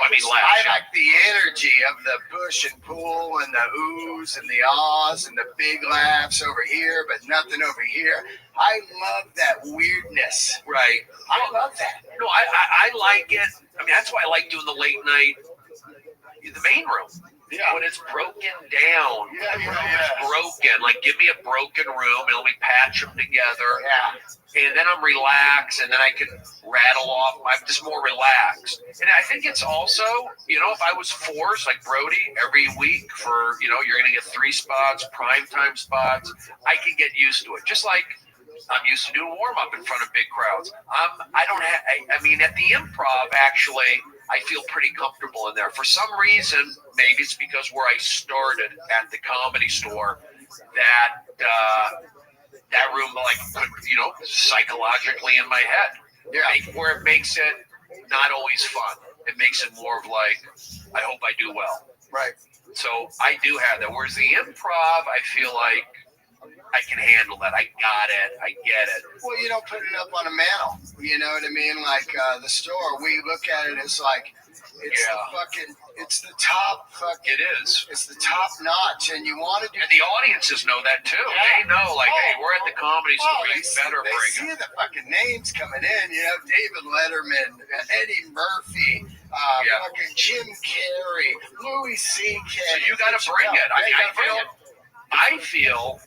like the energy of the push and pull and the oohs and the ahs and the big laughs over here, but nothing over here. I love that weirdness. Right. I love that. No, I like it. I mean, that's why I like doing the late night, the main room. Yeah. When it's broken down, it's broken. Like, give me a broken room and let me patch them together. Yeah. And then I'm relaxed, and then I can rattle off. I'm just more relaxed. And I think it's also, if I was forced, like Brody, every week for, you're going to get 3 spots, primetime spots, I can get used to it. Just like I'm used to doing warm-up in front of big crowds. I mean, at the Improv, actually, I feel pretty comfortable in there. For some reason, maybe it's because where I started at the Comedy Store, that room, psychologically in my head, where it makes it not always fun. It makes it more of like, I hope I do well. Right. So I do have that. Whereas the Improv, I feel like I can handle that. I got it. I get it. Well, you don't put it up on a mantle. You know what I mean? Like the store, we look at it as like it's the top fucking. It is. It's the top notch, and you want to do. And the audiences know that too. Yeah. They know, like, hey, we're at the Comedy Store. You better bring it. They see the fucking names coming in. David Letterman, Eddie Murphy, fucking Jim Carrey, Louis C.K. So you got to bring it. I feel.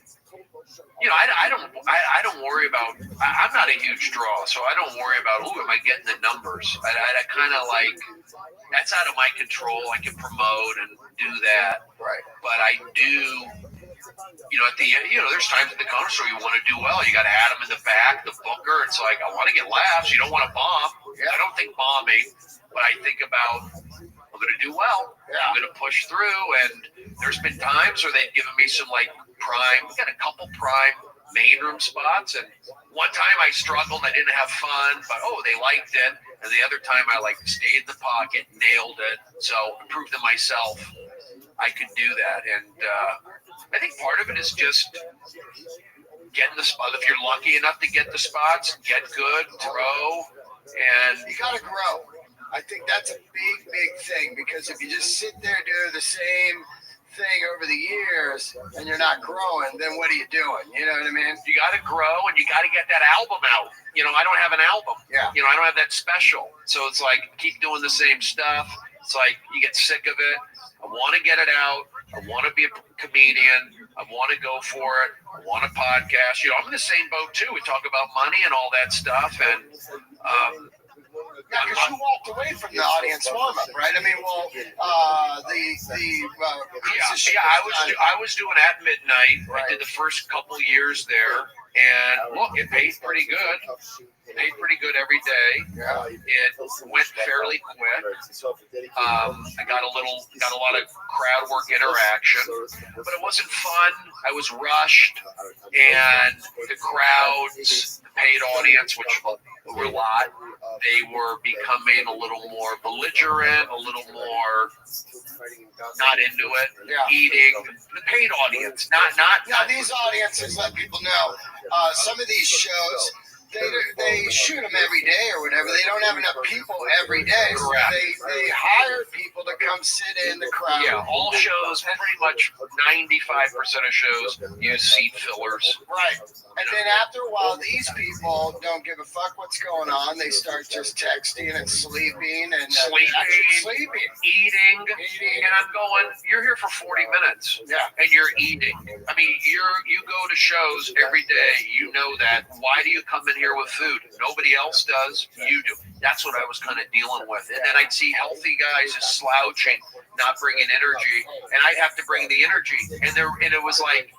I don't worry about. I'm not a huge draw, so I don't worry about. Am I getting the numbers? I kind of like. That's out of my control. I can promote and do that. Right. But I do. At the end, there's times at the Comedy Store you want to do well. You got Adam in the back, the booker. It's like I want to get laughs. You don't want to bomb. Yeah. I don't think bombing, but I think about. I'm going to do well. Yeah. I'm going to push through. And there's been times where they've given me some prime. We got a couple prime main room spots. And one time I struggled. I didn't have fun, but they liked it. And the other time I stayed in the pocket, nailed it. So I proved to myself I could do that. And I think part of it is just getting the spot. If you're lucky enough to get the spots, get good, grow. And you got to grow. I think that's a big thing, because if you just sit there doing the same thing over the years and you're not growing, then what are you doing? You know what I mean? You got to grow, and you got to get that album out. I don't have an album. Yeah. I don't have that special. So it's like, keep doing the same stuff. It's like, you get sick of it. I want to get it out. I want to be a comedian. I want to go for it. I want a podcast. I'm in the same boat too. We talk about money and all that stuff. And, because you walked away from the audience warm-up, right? I mean, I was doing at midnight. Right. I did the first couple years there, and look, it paid pretty good. It paid pretty good every day. Yeah. It went fairly quick. I got a lot of crowd work interaction, but it wasn't fun. I was rushed, and the crowds, the paid audience, which were a lot, they were becoming a little more belligerent, a little more not into it, eating. The paid audience, not these audiences, let people know. Some of these shows, they shoot them every day or whatever. They don't have enough people every day. So they hire people to come sit in the crowd. Yeah, all shows, pretty much 95% of shows use seat fillers. Right. And then after a while, these people don't give a fuck what's going on. They start just texting and sleeping and eating. And I'm going, you're here for 40 minutes. Yeah. And you're eating. I mean, you go to shows every day. You know that. Why do you come in here with food? Nobody else does. You do. That's what I was kind of dealing with. And then I'd see healthy guys just slouching, not bringing energy, and I'd have to bring the energy. And it was like,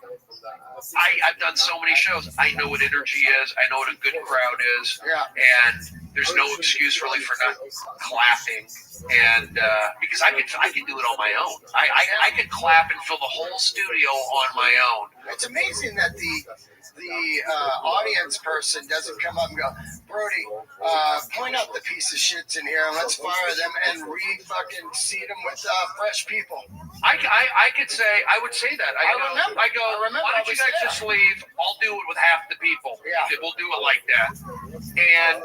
I've done so many shows. I know what energy is. I know what a good crowd is. Yeah. And there's no excuse really for not clapping. And because I can do it on my own. I could clap and fill the whole studio on my own. It's amazing that the audience person doesn't come up and go, Brody, point out the piece of shits in here and let's fire them and fucking seat them with fresh people. I could say, I would say that. I go, why don't you guys just leave? I'll do it with half the people. Yeah. We'll do it like that. And,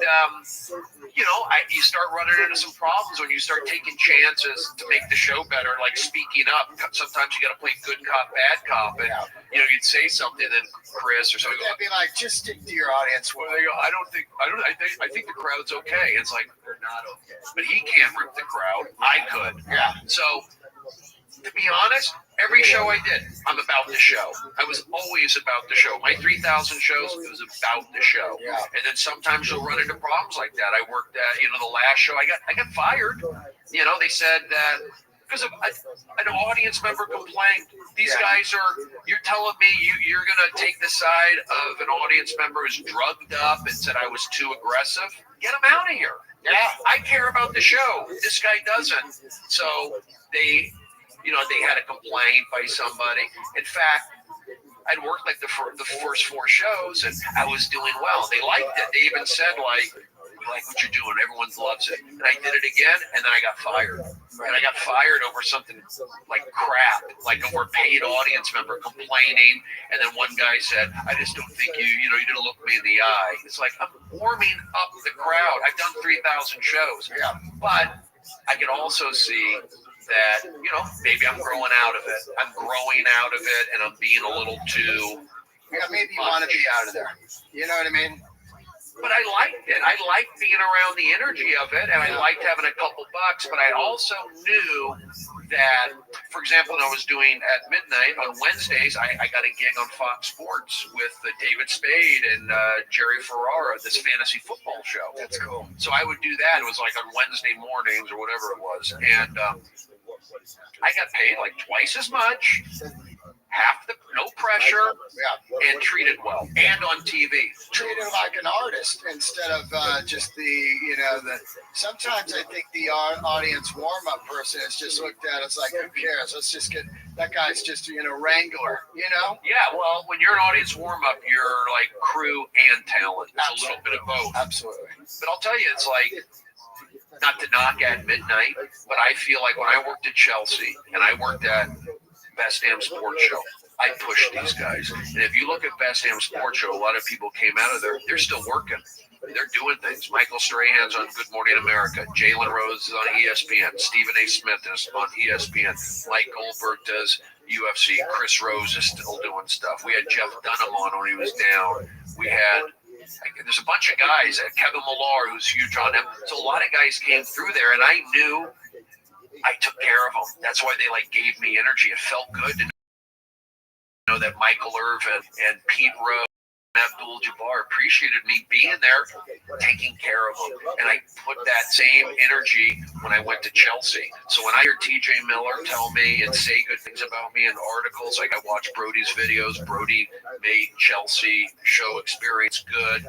you start running into some problems when you start taking chances to make the show better, like speaking up. Sometimes you got to play good cop, bad cop. And, you'd say something, then Chris or something. They'd be like, just stick to your audience. Well, they go, I think the crowd's okay. It's like, they're not okay. But he can't rip the crowd. I could. Yeah. So, to be honest, every show I did, I'm about the show. I was always about the show. My 3,000 shows, it was about the show. Yeah. And then sometimes you'll run into problems like that. I worked at, the last show, I got fired. They said that because of an audience member complained. These guys you're telling me you're going to take the side of an audience member who's drugged up and said I was too aggressive? Get him out of here. Yeah. I care about the show. This guy doesn't. So they had a complaint by somebody. In fact, I'd worked like the first 4 shows, and I was doing well. They liked it. They even said, like, we like what you're doing. Everyone loves it. And I did it again, and then I got fired. And I got fired over something like crap, like over a paid audience member complaining. And then one guy said, I just don't think you didn't look me in the eye. It's like, I'm warming up the crowd. I've done 3,000 shows. Yeah. But I can also see that, maybe I'm growing out of it. I'm growing out of it, and I'm being a little too... Yeah, maybe you want to be out of there. You know what I mean? But I liked it. I liked being around the energy of it, and I liked having a couple bucks, but I also knew that, for example, when I was doing at midnight on Wednesdays, I got a gig on Fox Sports with David Spade and Jerry Ferrara, this fantasy football show. That's cool. So I would do that. It was like on Wednesday mornings or whatever it was. And I got paid like twice as much, no pressure, and treated well, and on TV. Treated like an artist instead of just sometimes I think the audience warm-up person is just looked at as like, who cares? Let's just get, that guy's just, wrangler, Yeah, well, when you're an audience warm-up, you're like crew and talent. It's a little bit of both. Absolutely. But I'll tell you, it's like, not to knock at midnight, but I feel like when I worked at Chelsea and I worked at Best Damn Sports Show, I pushed these guys. And if you look at Best Damn Sports Show, a lot of people came out of there. They're still working. They're doing things. Michael Strahan's on Good Morning America. Jalen Rose is on ESPN. Stephen A. Smith is on ESPN. Mike Goldberg does UFC. Chris Rose is still doing stuff. We had Jeff Dunham on when he was down. We had... There's a bunch of guys, Kevin Millar, who's huge on him. So a lot of guys came through there, and I knew I took care of them. That's why they gave me energy. It felt good to know that Michael Irvin and Pete Rose and Abdul-Jabbar appreciated me being there, taking care of them. And I put that same energy when I went to Chelsea. So when I hear TJ Miller tell me and say good things about me in articles, like I watch Brody's videos, Brody made Chelsea show experience good.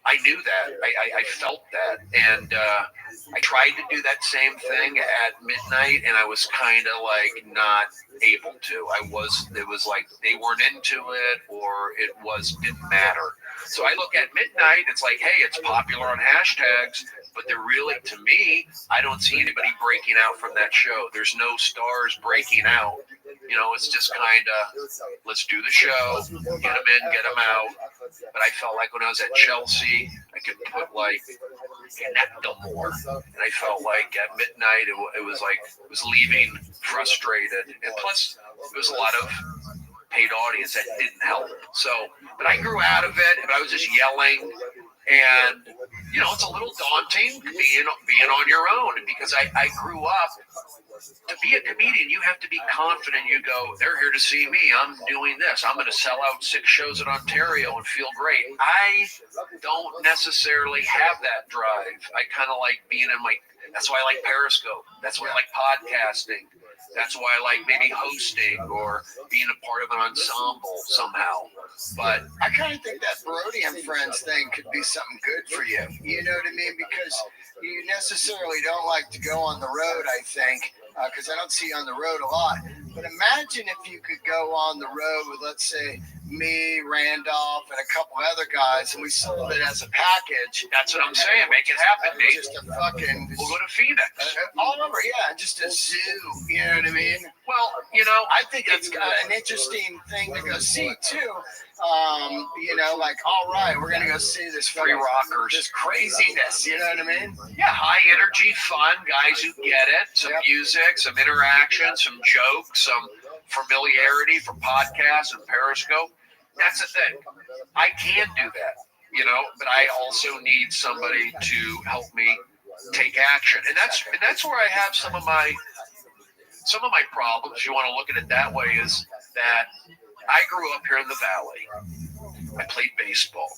I knew that. I felt that. And I tried to do that same thing at midnight, and I was kind of not able to. It was like they weren't into it, or didn't matter. So I look at midnight, it's like, hey, it's popular on hashtags, but they're really, to me, I don't see anybody breaking out from that show. There's no stars breaking out. It's just kind of, let's do the show, get them in, get them out. But I felt like when I was at Chelsea, I could connect them more. And I felt like at midnight, it was leaving frustrated. And plus, it was a lot of paid audience that didn't help. So, but I grew out of it, and I was just yelling. And, it's a little daunting being on your own, because I grew up. To be a comedian, you have to be confident. You go, they're here to see me. I'm doing this. I'm going to sell out 6 shows in Ontario and feel great. I don't necessarily have that drive. I kind of like being in That's why I like Periscope. That's why I like podcasting. That's why I like maybe hosting or being a part of an ensemble somehow. But I kind of think that Brody and Friends thing could be something good for you. You know what I mean? Because you necessarily don't like to go on the road, I think, because I don't see you on the road a lot. But imagine if you could go on the road with, let's say, me, Randolph, and a couple other guys, and we sold it as a package. That's what I'm saying. Make it happen, Nate. Just a fucking... We'll go to Phoenix. All over, yeah. Just a zoo. You know what I mean? Well, you know, I think it's an interesting thing to go see, too. You know, like, all right, we're going to go see this Free rockers. This craziness, you know what I mean? Yeah, high energy, fun, guys who get it, some music, some interaction, some jokes, some familiarity from podcasts and Periscope. That's the thing. I can do that, you know, but I also need somebody to help me take action. And that's where I have some of my problems, if you want to look at it that way, is that I grew up here in the Valley. I played baseball.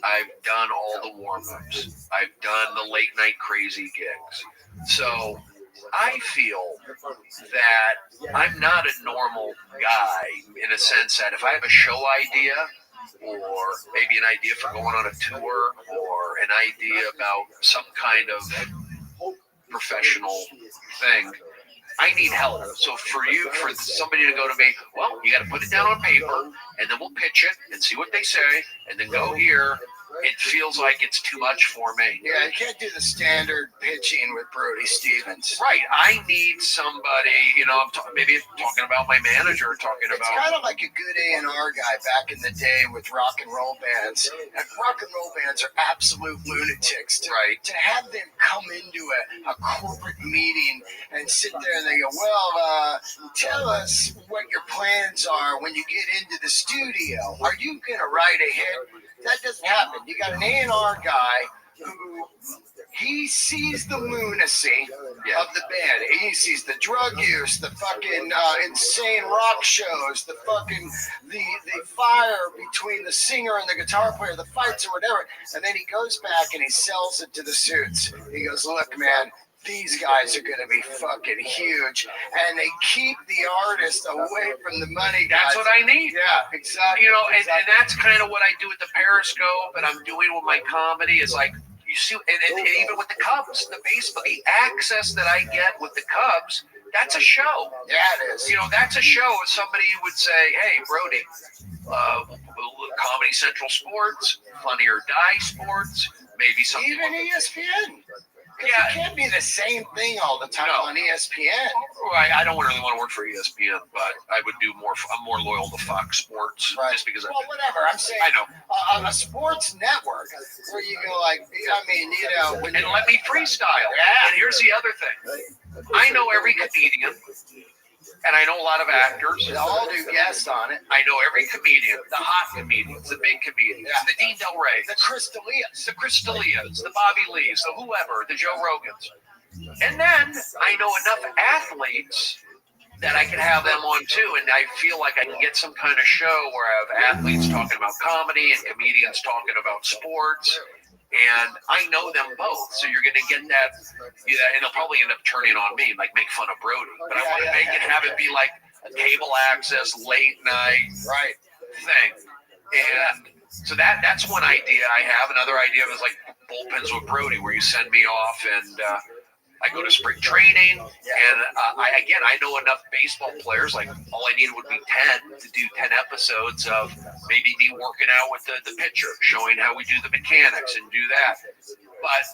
I've done all the warm-ups. I've done the late-night crazy gigs. So I feel that I'm not a normal guy in a sense that if I have a show idea or maybe an idea for going on a tour or an idea about some kind of professional thing, I need help. So for somebody to go to me, well, you got to put it down on paper, and then we'll pitch it and see what they say, and then go here. It feels like it's too much for me. Yeah, you can't do the standard pitching with Brody Stevens. Right. I need somebody, you know, maybe talking about my manager, talking about... It's kind of like a good A&R guy back in the day with rock and roll bands. And rock and roll bands are absolute lunatics. To have them come into a corporate meeting and sit there and they go, well, tell us what your plans are when you get into the studio. Are you going to write a hit? That doesn't happen. You got an A&R guy who he sees the lunacy of the band. He sees the drug use, the fucking insane rock shows, the fucking the fire between the singer and the guitar player, the fights or whatever. And then he goes back and he sells it to the suits. He goes, look, man, these guys are going to be fucking huge. And they keep the artist away from the money guys. That's what I need. Yeah, exactly. You know, and that's kind of what I do with the Periscope and I'm doing with my comedy is like, you see, and even with the Cubs, the baseball, the access that I get with the Cubs, that's a show. Yeah, it is. You know, that's a show. If somebody would say, hey, Brody, Comedy Central Sports, Funny or Die Sports, maybe something. Even ESPN. It can't be the same thing all the time on ESPN. Right. I don't really want to work for ESPN, but I would do more. I'm more loyal to Fox Sports, just because. Whatever. I'm saying. I know. On a sports network where you go like, I mean, you know, and let me freestyle. Yeah. And here's the other thing. I know every comedian. And I know a lot of actors. They all do guests on it. I know every comedian, the hot comedians, the big comedians, the Dean Del Rey, the Chris D'Elias, the Bobby Lees, the whoever, the Joe Rogans. And then I know enough athletes that I can have them on too. And I feel like I can get some kind of show where I have athletes talking about comedy and comedians talking about sports. And I know them both, so you're going to get that, and they'll probably end up turning on me, like make fun of Brody. But I want to make it, have it be like a cable access, late night thing. And so that's one idea I have. Another idea is like bullpens with Brody, where you send me off and I go to spring training. And I know enough baseball players, like all I needed would be 10 to do 10 episodes of maybe me working out with the pitcher, showing how we do the mechanics and do that. But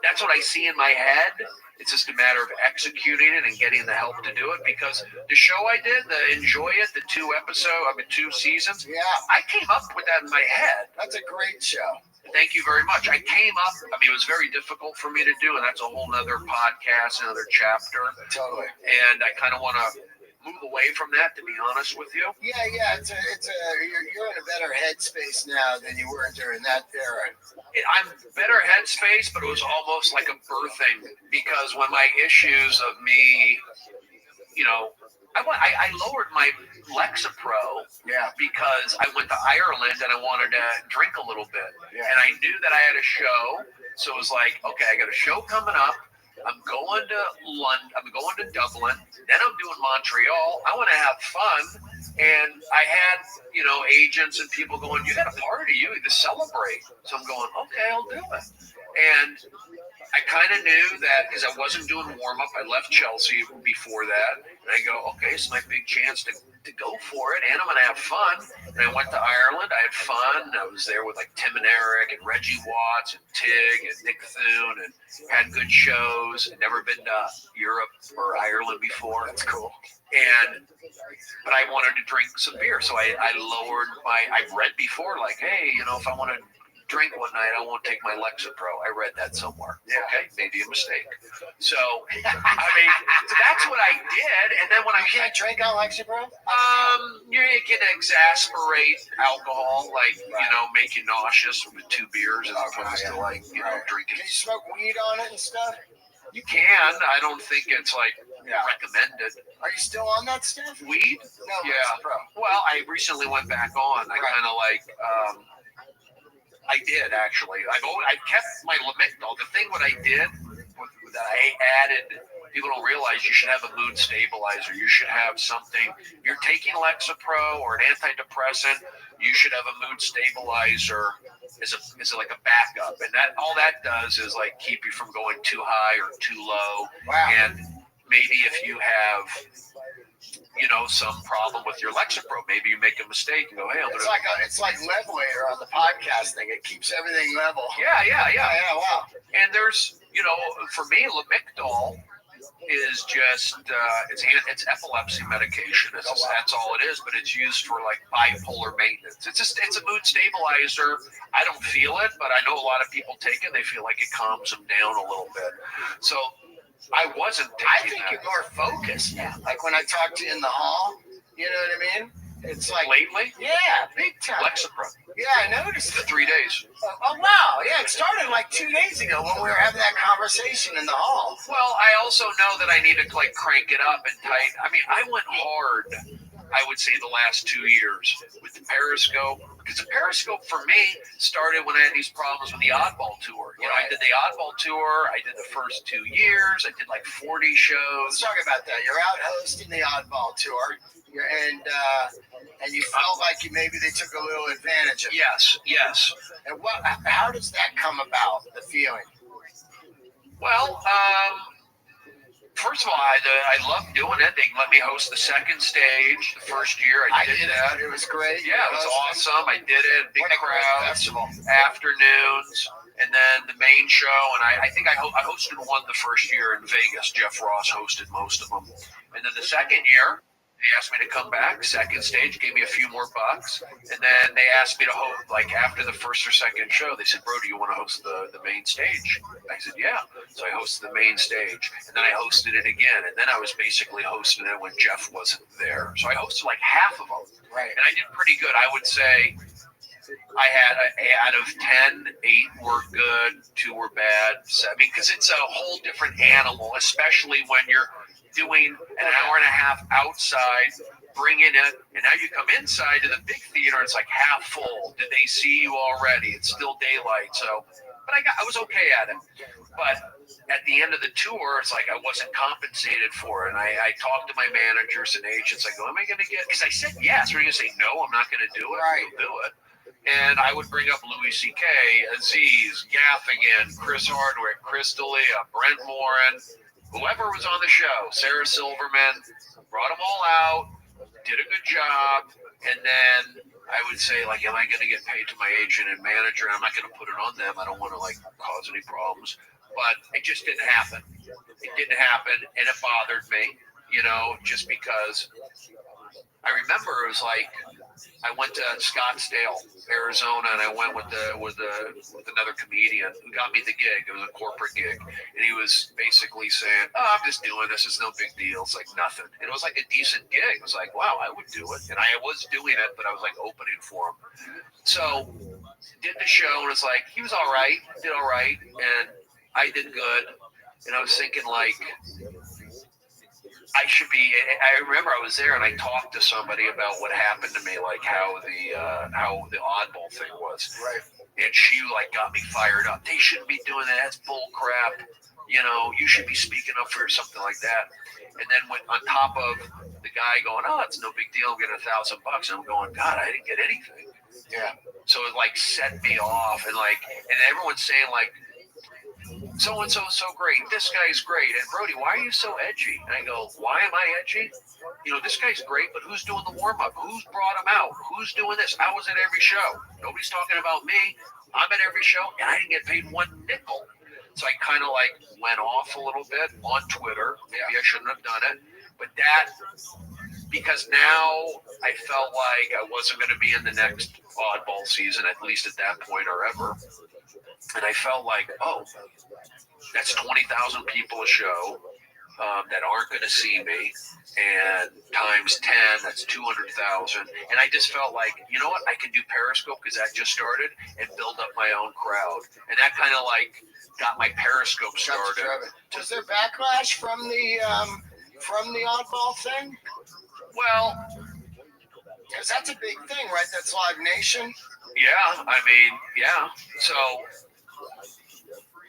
that's what I see in my head. It's just a matter of executing it and getting the help to do it, because the show I did, the Enjoy It, the 2 seasons, I came up with that in my head. That's a great show. Thank you very much. I came up, it was very difficult for me to do, and that's a whole nother podcast, another chapter. Totally. And I kind of want to move away from that, to be honest with you. Yeah. You're in a better headspace now than you were during that era. I'm better headspace, but it was almost like a birthing, because when my issues of me, you know, I lowered my Lexapro because I went to Ireland and I wanted to drink a little bit. Yeah. And I knew that I had a show So it was like, okay, I got a show coming up. I'm going to London. I'm going to Dublin. Then I'm doing Montreal. I want to have fun. And I had, agents and people going, you got a party, you need to celebrate. So I'm going, okay, I'll do it. And I kind of knew that because I wasn't doing warm-up. I left Chelsea before that. And I go, okay, it's my big chance to go for it, and I'm going to have fun. And I went to Ireland. I had fun. I was there with like Tim and Eric and Reggie Watts and Tig and Nick Thune and had good shows. I'd never been to Europe or Ireland before. That's cool. But I wanted to drink some beer. So I lowered I've read before, like, hey, if I want to drink one night, I won't take my Lexapro. I read that somewhere. Yeah. Okay, maybe a mistake. So, that's what I did. And then when I can't drink on Lexapro, you can exasperate alcohol, like make you nauseous with 2 beers as opposed to drinking. Can you smoke weed on it and stuff? You can. I don't think it's recommended. Are you still on that stuff? Weed? No. Yeah. Lexapro. Well, I recently went back on. I kind of I did actually. I've kept my Lamictal. The thing what I did that I added, people don't realize you should have a mood stabilizer. You should have something. You're taking Lexapro or an antidepressant. You should have a mood stabilizer as like a backup, and all that does is keep you from going too high or too low. Wow. And maybe if you have some problem with your Lexapro, maybe you make a mistake and go, hey, it's like levelator on the podcast thing. It keeps everything level. Yeah. Wow. And there's, for me, Lamictal is just it's epilepsy medication. That's all it is, but it's used for bipolar maintenance. It's a mood stabilizer. I don't feel it, but I know a lot of people take it. They feel like it calms them down a little bit. So I wasn't taking you're more focused now. Like when I talk to you in the hall, you know what I mean? It's like lately? Yeah, big time. Lexapro. Yeah, I noticed it. 3 days. Oh, wow. Yeah, it started 2 days ago when we were having that conversation in the hall. Well, I also know that I need to crank it up and tight. I mean, I went hard, I would say, the last 2 years with the Periscope. Because the Periscope for me started when I had these problems with the Oddball Tour. I did the Oddball Tour. I did the first 2 years. I did 40 shows. Let's talk about that. You're out hosting the Oddball Tour. And you felt like maybe they took a little advantage of it. Yes. And how does that come about, the feeling? Well, first of all, I love doing it. They let me host the second stage. The first year I did that. It was great. Yeah, it was awesome. I did it. Big crowds, afternoons, and then the main show. And I think I hosted one the first year in Vegas. Jeff Ross hosted most of them. And then the second year, they asked me to come back. Second stage, gave me a few more bucks. And then they asked me to host, after the first or second show, they said, bro, do you want to host the main stage? I said, yeah. So I hosted the main stage. And then I hosted it again. And then I was basically hosting it when Jeff wasn't there. So I hosted half of them. Right. And I did pretty good. I would say I had, out of 10, 8 were good, 2 were bad. So, because it's a whole different animal, especially when you're doing an hour and a half outside, bringing it, and now you come inside to the big theater, it's half full. Did they see you already? It's still daylight. So, but I was okay at it. But at the end of the tour, it's I wasn't compensated for it. And I talked to my managers and agents. I go, am I going to get, because I said yes. Are you going to say, no, I'm not going to do it? Right. I'll do it. And I would bring up Louis C.K., Aziz, Gaffigan, Chris Hardwick, Chris D'Elia, Brent Morin, whoever was on the show, Sarah Silverman, brought them all out, did a good job, and then I would say, am I going to get paid to my agent and manager? I'm not going to put it on them. I don't want to, cause any problems. But it just didn't happen. It didn't happen, and it bothered me, just because I remember it was I went to Scottsdale, Arizona, and I went with another comedian who got me the gig. It was a corporate gig, and he was basically saying, "Oh, I'm just doing this. It's no big deal. It's nothing." And it was a decent gig. It was wow, I would do it, and I was doing it, but I was opening for him. So did the show, and it's he was all right, did all right, and I did good, and I was thinking I should be. I remember I was there and I talked to somebody about what happened to me, how the oddball thing was. Right. And she like got me fired up. They shouldn't be doing that. That's bull crap. You know, you should be speaking up for something like that. And then when, on top of the guy going, oh, it's no big deal, I'm getting $1,000. And I'm going, God, I didn't get anything. Yeah. So it like set me off, and everyone's saying like, so and so is so great. This guy's great. And Brody, why are you so edgy? And I go, why am I edgy? You know, this guy's great, but who's doing the warm up? Who's brought him out? Who's doing this? I was at every show. Nobody's talking about me. I'm at every show, and I didn't get paid one nickel. So I kind of like went off a little bit on Twitter. Maybe I shouldn't have done it, but that, because now I felt like I wasn't going to be in the next oddball season, at least at that point or ever. And I felt like, oh, that's 20,000 people a show that aren't going to see me, and times 10, that's 200,000. And I just felt like, you know what, I can do Periscope because that just started, and build up my own crowd. And that kind of like got my Periscope started. Was there backlash from the oddball thing? Well, because that's a big thing, right? That's Live Nation. Yeah, I mean, yeah. So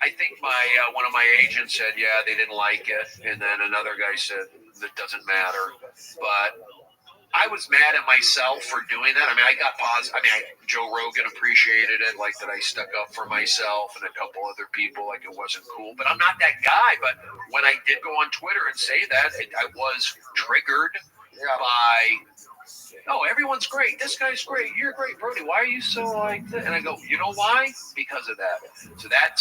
I think one of my agents said, yeah, they didn't like it, and then another guy said that doesn't matter. But I was mad at myself for doing that. I mean, I got positive. I mean, Joe Rogan appreciated it, like that I stuck up for myself, and a couple other people, like it wasn't cool. But I'm not that guy. But when I did go on Twitter and say that, I was triggered by, oh, everyone's great. This guy's great. You're great, Brody. Why are you so like that? And I go, you know why? Because of that. So that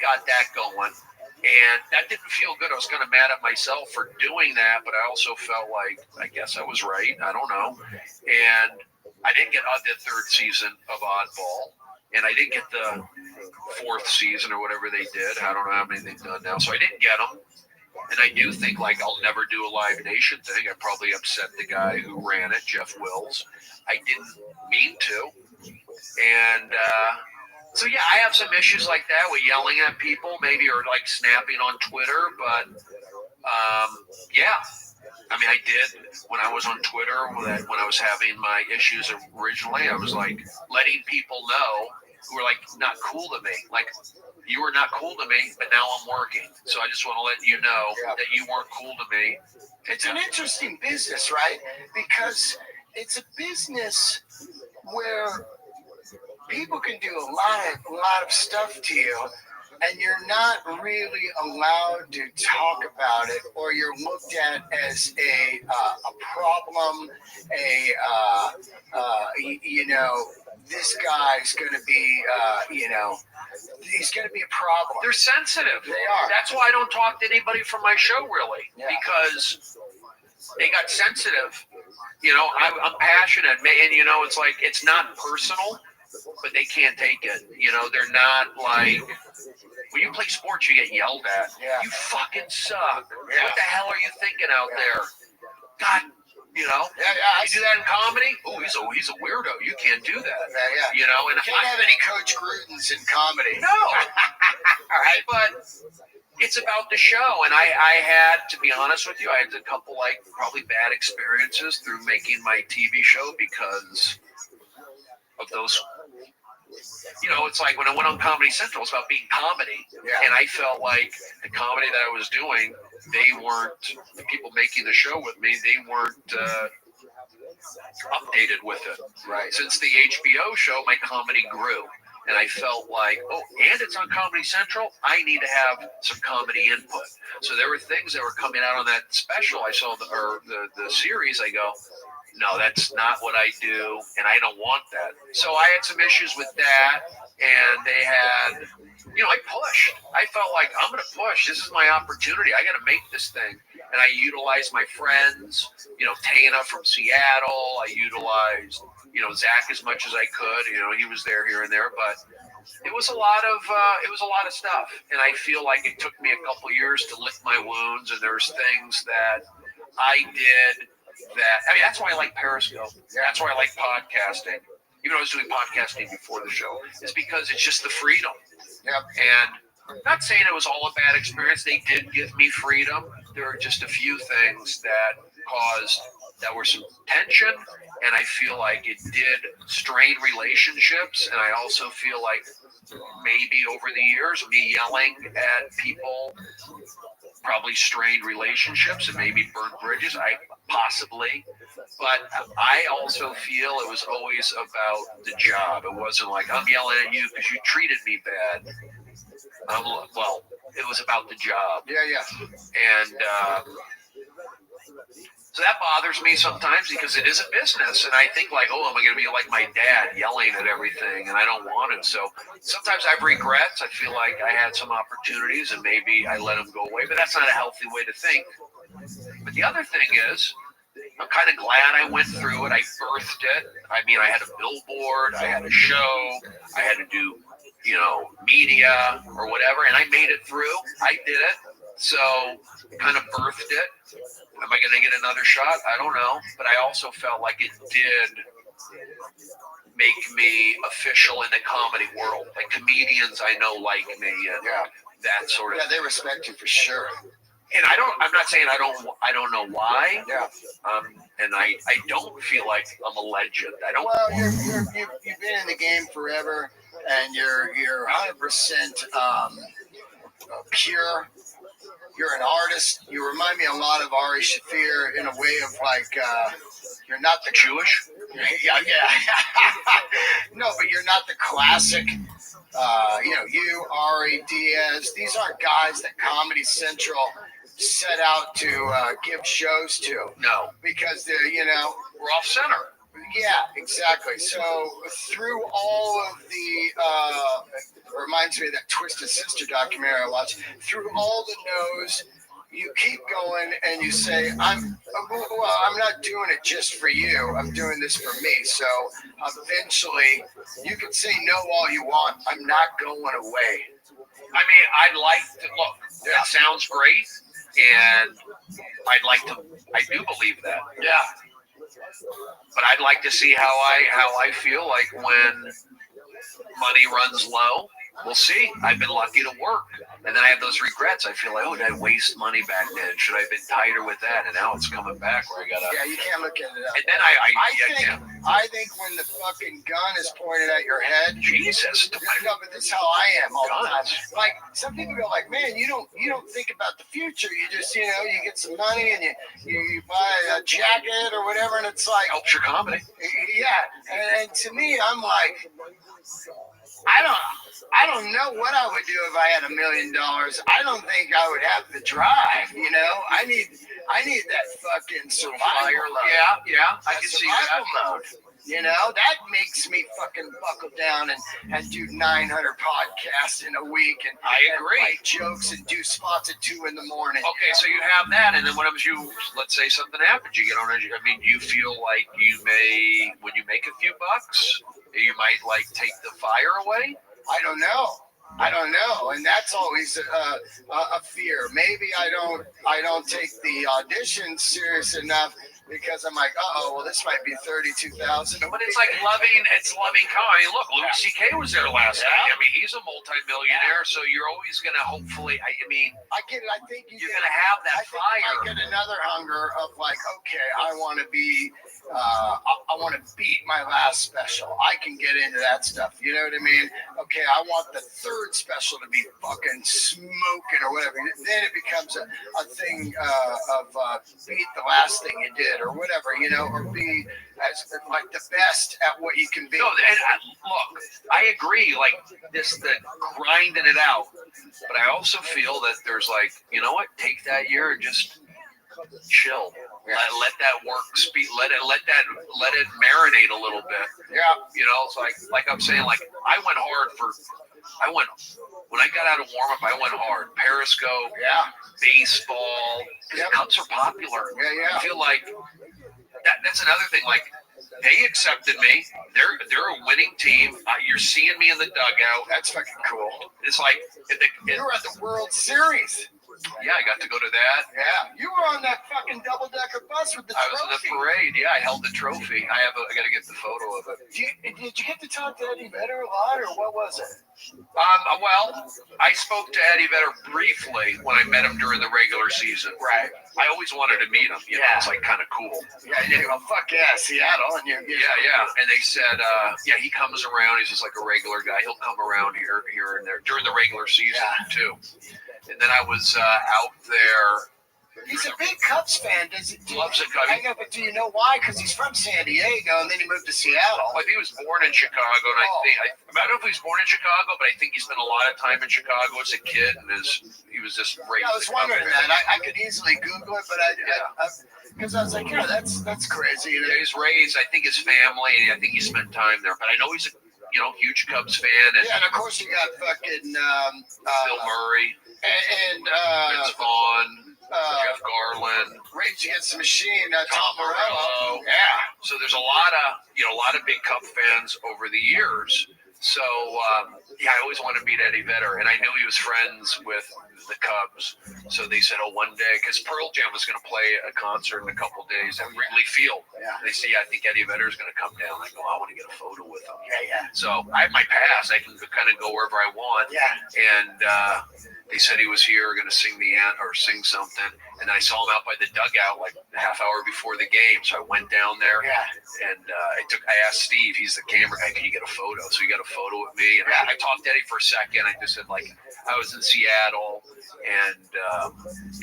got that going. And that didn't feel good. I was kind of mad at myself for doing that, but I also felt like, I guess I was right. I don't know. And I didn't get the third season of Oddball, and I didn't get the fourth season or whatever they did. I don't know how many they've done now. So I didn't get them. And I do think like I'll never do a Live Nation thing. I probably upset the guy who ran it, Jeff Wills. I didn't mean to. And so, yeah, I have some issues like that with yelling at people, maybe, or like snapping on Twitter. But, yeah, I mean, I did when I was on Twitter, when I was having my issues originally, I was like letting people know who were like not cool to me. Like, you were not cool to me, but now I'm working. So I just want to let you know that you weren't cool to me. It's an interesting business, right? Because it's a business where people can do a lot of stuff to you, and you're not really allowed to talk about it, or you're looked at as a problem, this guy's going to be, he's going to be a problem. They're sensitive. They are. That's why I don't talk to anybody from my show, really, because they got sensitive. You know, I'm passionate, and it's like, it's not personal, but they can't take it. You know, they're not like, when you play sports, you get yelled at. Yeah. You fucking suck. Yeah. What the hell are you thinking out there? God, you know? Yeah, you do that in comedy? Oh, he's a weirdo. You can't do that. Yeah. You know, and you can't have any Coach Grudens in comedy. No. All right, but it's about the show, and I had, to be honest with you, I had a couple like probably bad experiences through making my TV show because of those. You know, it's like when I went on Comedy Central, it's about being comedy. Yeah. And I felt like the comedy that I was doing, the people making the show with me, they weren't updated with it. Right. Since the HBO show, my comedy grew. And I felt like, oh, and it's on Comedy Central, I need to have some comedy input. So there were things that were coming out on that special. I saw the series, I go, no, that's not what I do, and I don't want that. So I had some issues with that, and they had, I pushed. I felt like, I'm going to push. This is my opportunity. I got to make this thing. And I utilized my friends, Tana from Seattle. I utilized, Zach as much as I could. He was there here and there, but it was a lot of stuff. And I feel like it took me a couple years to lick my wounds, and there's things that I did that's why I like Periscope. That's why I like podcasting. Even though I was doing podcasting before the show, is because it's just the freedom. Yep. And I'm not saying it was all a bad experience. They did give me freedom. There were just a few things that were some tension and I feel like it did strain relationships, and I also feel like maybe over the years, me yelling at people probably strained relationships and maybe burnt bridges. Possibly, but I also feel it was always about the job. It wasn't like I'm yelling at you because you treated me bad. Well, it was about the job. Yeah. And so that bothers me sometimes because it is a business, and I think like, oh, am I going to be like my dad yelling at everything, and I don't want to. So sometimes I have regrets. I feel like I had some opportunities, and maybe I let them go away, but that's not a healthy way to think. But the other thing is, I'm kind of glad I went through it. I birthed it. I mean, I had a billboard, I had a show, I had to do, media or whatever, and I made it through. I did it. So kind of birthed it. Am I going to get another shot? I don't know. But I also felt like it did make me official in the comedy world. Like comedians I know like me and that sort of thing. Yeah, they respect you for sure. And I'm not saying I don't know why. Yeah. And I don't feel like I'm a legend. I don't. Well, you've been in the game forever, and you're 100% pure. You're an artist. You remind me a lot of Ari Shaffir in a way of like you're not the Jewish. Yeah. No, but you're not the classic. You, Ari, Diaz. These aren't guys that Comedy Central set out to give shows to. No, because they're we're off center. Yeah, exactly. So through all of the reminds me of that Twisted Sister documentary I watched. Through all the no's, you keep going and you say, I'm not doing it just for you. I'm doing this for me. So eventually, you can say no all you want. I'm not going away. I mean, I'd like to look. That sounds great, and I do believe that. Yeah. But I'd like to see how I feel like when money runs low. We'll see. I've been lucky to work. And then I have those regrets. I feel like, did I waste money back then? Should I have been tighter with that? And now it's coming back where I got to... Yeah, you can't look at it up. And then I think when the fucking gun is pointed at your head... Jesus. No, but this is how I am all the time. Like, some people go like, man, you don't think about the future. You just, you get some money and you buy a jacket or whatever, and it's like... Helps your comedy. Yeah. And to me, I'm like... I don't know what I would do if I had $1 million. I don't think I would have the drive, I need that fucking survival mode. Yeah, I can see that. Mode. That makes me fucking buckle down and do 900 podcasts in a week and I agree. And write jokes and do spots at 2 a.m. Okay, so you have that, and then what happens? Let's say something happens. You get on. I mean, you feel like you may, when you make a few bucks, you might like take the fire away. I don't know, and that's always a fear. Maybe I don't take the audition serious enough because I'm like, this might be 32,000. But it's like loving comedy. Look, Louis C.K. was there last night. I mean, he's a multimillionaire, so you're always gonna hopefully. I get it. I think you're gonna have that fire. I get another hunger of like, okay, I want to be. I want to beat my last special. I can get into that stuff. You know what I mean? Okay, I want the third special to be fucking smoking or whatever. Then it becomes a thing of beat the last thing you did or whatever, or be as like the best at what you can be. No, and look, I agree. Like the grinding it out, but I also feel that there's like, you know what? Take that year and just chill. Let that work speak. Let it marinate a little bit. Yeah. It's like I'm saying, like I went hard when I got out of warm up. I went hard. Periscope. Yeah. Baseball. Because cuts are popular. Yeah. I feel like that's another thing. Like they accepted me. They're a winning team. You're seeing me in the dugout. That's fucking cool. It's like you're at the World Series. Yeah, I got to go to that. Yeah, you were on that fucking double-decker bus with the trophy. I was in the parade. Yeah, I held the trophy. I got to get the photo of it. Did you get to talk to Eddie Vedder a lot, or what was it? Well, I spoke to Eddie Vedder briefly when I met him during the regular season. Right. I always wanted to meet him. You know, it's like kind of cool. Yeah, well, fuck yeah, Seattle. And yeah. And they said, he comes around. He's just like a regular guy. He'll come around here and there during the regular season too. And then I was out there. He's a big Cubs fan. Loves it. I know, but do you know why? Because he's from San Diego, and then he moved to Seattle. I think he was born in Chicago, and I don't know if he was born in Chicago, but I think he spent a lot of time in Chicago as a kid, and he was just raised. I was wondering that. I could easily Google it, but because I was like, that's crazy. Yeah, he's raised. I think his family. I think he spent time there, but I know he's a huge Cubs fan. And of course you got fucking Bill Murray and Vince Vaughn. Jeff Garland, Rage Against the Machine, Tom Morello. Yeah. So there's a lot of big Cub fans over the years. So I always wanted to meet Eddie Vedder, and I knew he was friends with the Cubs. So they said, one day, because Pearl Jam was going to play a concert in a couple days at Wrigley Field. Yeah. They say, I think Eddie Vedder is going to come down. I go, I want to get a photo with him. Yeah. So I have my pass. I can kind of go wherever I want. Yeah. And they said he was here going to sing sing something. And I saw him out by the dugout like a half hour before the game. So I went down there. Yeah. And I asked Steve, he's the camera guy, can you get a photo? So he got a photo with me. And I talked to Eddie for a second. I just said, I was in Seattle and,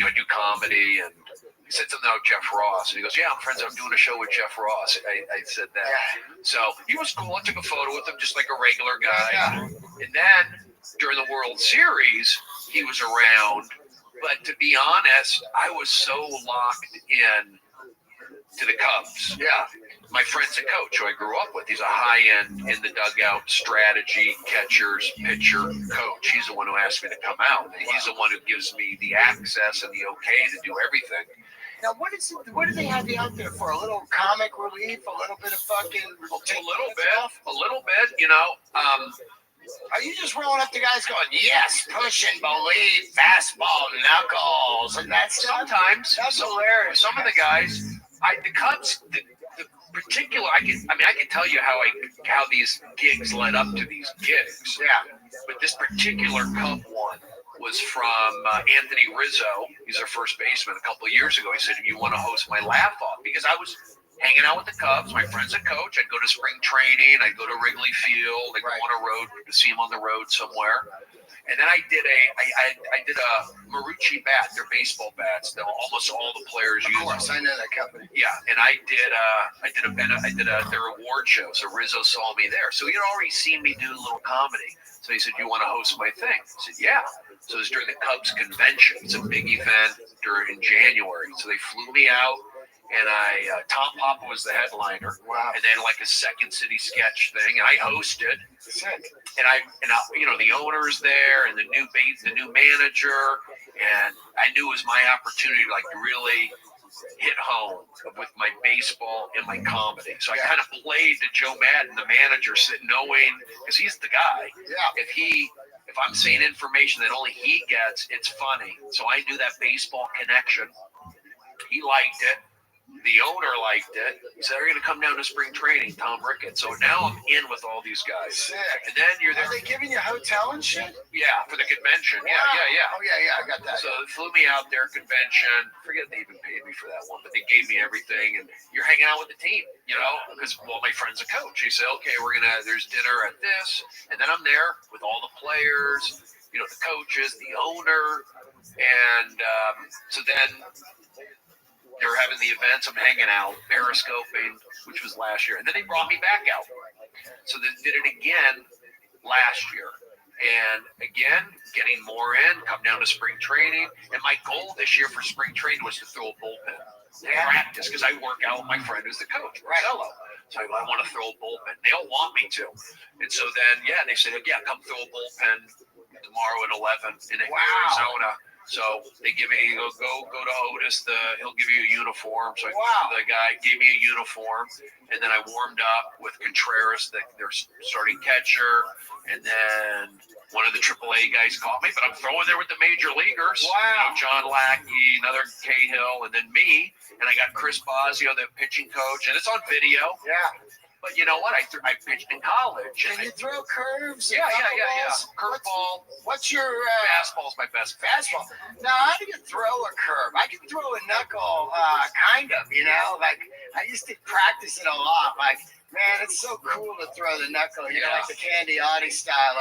I do comedy. And he said something about Jeff Ross. And he goes, I'm friends. I'm doing a show with Jeff Ross. I said that. Yeah. So he was cool. I took a photo with him just like a regular guy. Yeah. And then during the World Series, he was around. But to be honest, I was so locked in to the Cubs. Yeah. My friend's a coach who I grew up with. He's a high-end, in the dugout strategy, catchers, pitcher coach. He's the one who asked me to come out. And he's the one who gives me the access and the okay to do everything. Now, what do they have you out there for? A little comic relief? A little bit of fucking... A little bit, Are you just rolling up to guys going, yes, push and believe, fastball, knuckles, and that's sometimes. That's hilarious. Some of the guys, the Cubs, the particular, I can tell you how these gigs led up to these gigs. Yeah. But this particular Cub one was from Anthony Rizzo. He's our first baseman. A couple of years ago, he said, "You want to host my laugh off?" Because I was hanging out with the Cubs. My friend's a coach. I'd go to spring training. I'd go to Wrigley Field. I'd go on a road to see him on the road somewhere. And then I did a Marucci bat. They're baseball bats that almost all the players use. Of course, I know that company. Yeah, and I did their award show. So Rizzo saw me there. So he'd already seen me do a little comedy. So he said, "You want to host my thing?" I said, "Yeah." So it was during the Cubs convention. It's a big event in January. So they flew me out. And Tom Papa was the headliner. Wow. And then like a Second City sketch thing, and I hosted. Sick. And I the owner's there, and the new manager, and I knew it was my opportunity to really hit home with my baseball and my comedy. So I kind of played to Joe Madden, the manager, knowing because he's the guy. Yeah. If I'm saying information that only he gets, it's funny. So I knew that baseball connection. He liked it. The owner liked it. He said, "Are you going to come down to spring training, Tom Ricketts?" So now I'm in with all these guys. Sick. And then you're there. Are they giving you a hotel and shit? Yeah, for the convention. Wow. Yeah. Oh, yeah, I got that. So they flew me out there, convention. I forget they even paid me for that one, but they gave me everything. And you're hanging out with the team, because, my friend's a coach. He said, "Okay, there's dinner at this." And then I'm there with all the players, the coaches, the owner. And so then they were having the events. I'm hanging out, periscoping, which was last year. And then they brought me back out. So they did it again last year. And again, getting more in, come down to spring training. And my goal this year for spring training was to throw a bullpen. Practice, because I work out with my friend who's the coach, Marcelo. So I want to throw a bullpen. They all want me to. And so then, they said, "Yeah, come throw a bullpen tomorrow at 11 in Arizona." So they give me, go to Otis. He'll give you a uniform. So Wow. the guy gave me a uniform, and then I warmed up with Contreras, their starting catcher, and then one of the AAA guys called me. But I'm throwing there with the major leaguers. Wow. John Lackey, another Cahill, and then me, and I got Chris Bosio, the pitching coach, and it's on video. Yeah. But you know what? I pitched in college. Can you throw curves? Yeah. Curveball. What's your fastball's my best fastball? Now, how do you throw a curve? I can throw a knuckle, kind of. Like I used to practice it a lot. Like, man, it's so cool to throw the knuckle. Like the Candiotti style.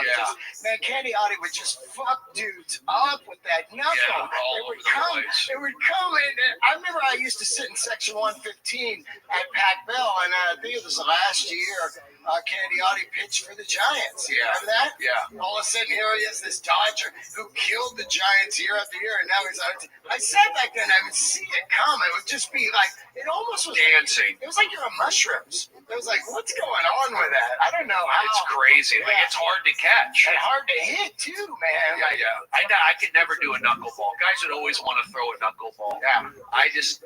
Candiotti would just fuck dudes up with that knuckle. It would come in. I remember I used to sit in section 115 at Pac Bell, and I think it was the last year Candiotti pitched for the Giants. You remember that? Yeah. All of a sudden, here he is, this Dodger who killed the Giants year after year, and now he's on. I said back then I would see it come. It would just be like, it almost was dancing. It was like you're on mushrooms. It was like, what's going on with that? I don't know how. It's crazy. Like, it's hard to catch. And hard to hit, too, man. Yeah. I could never do a knuckleball. Guys would always want to throw a knuckleball. Yeah. I just,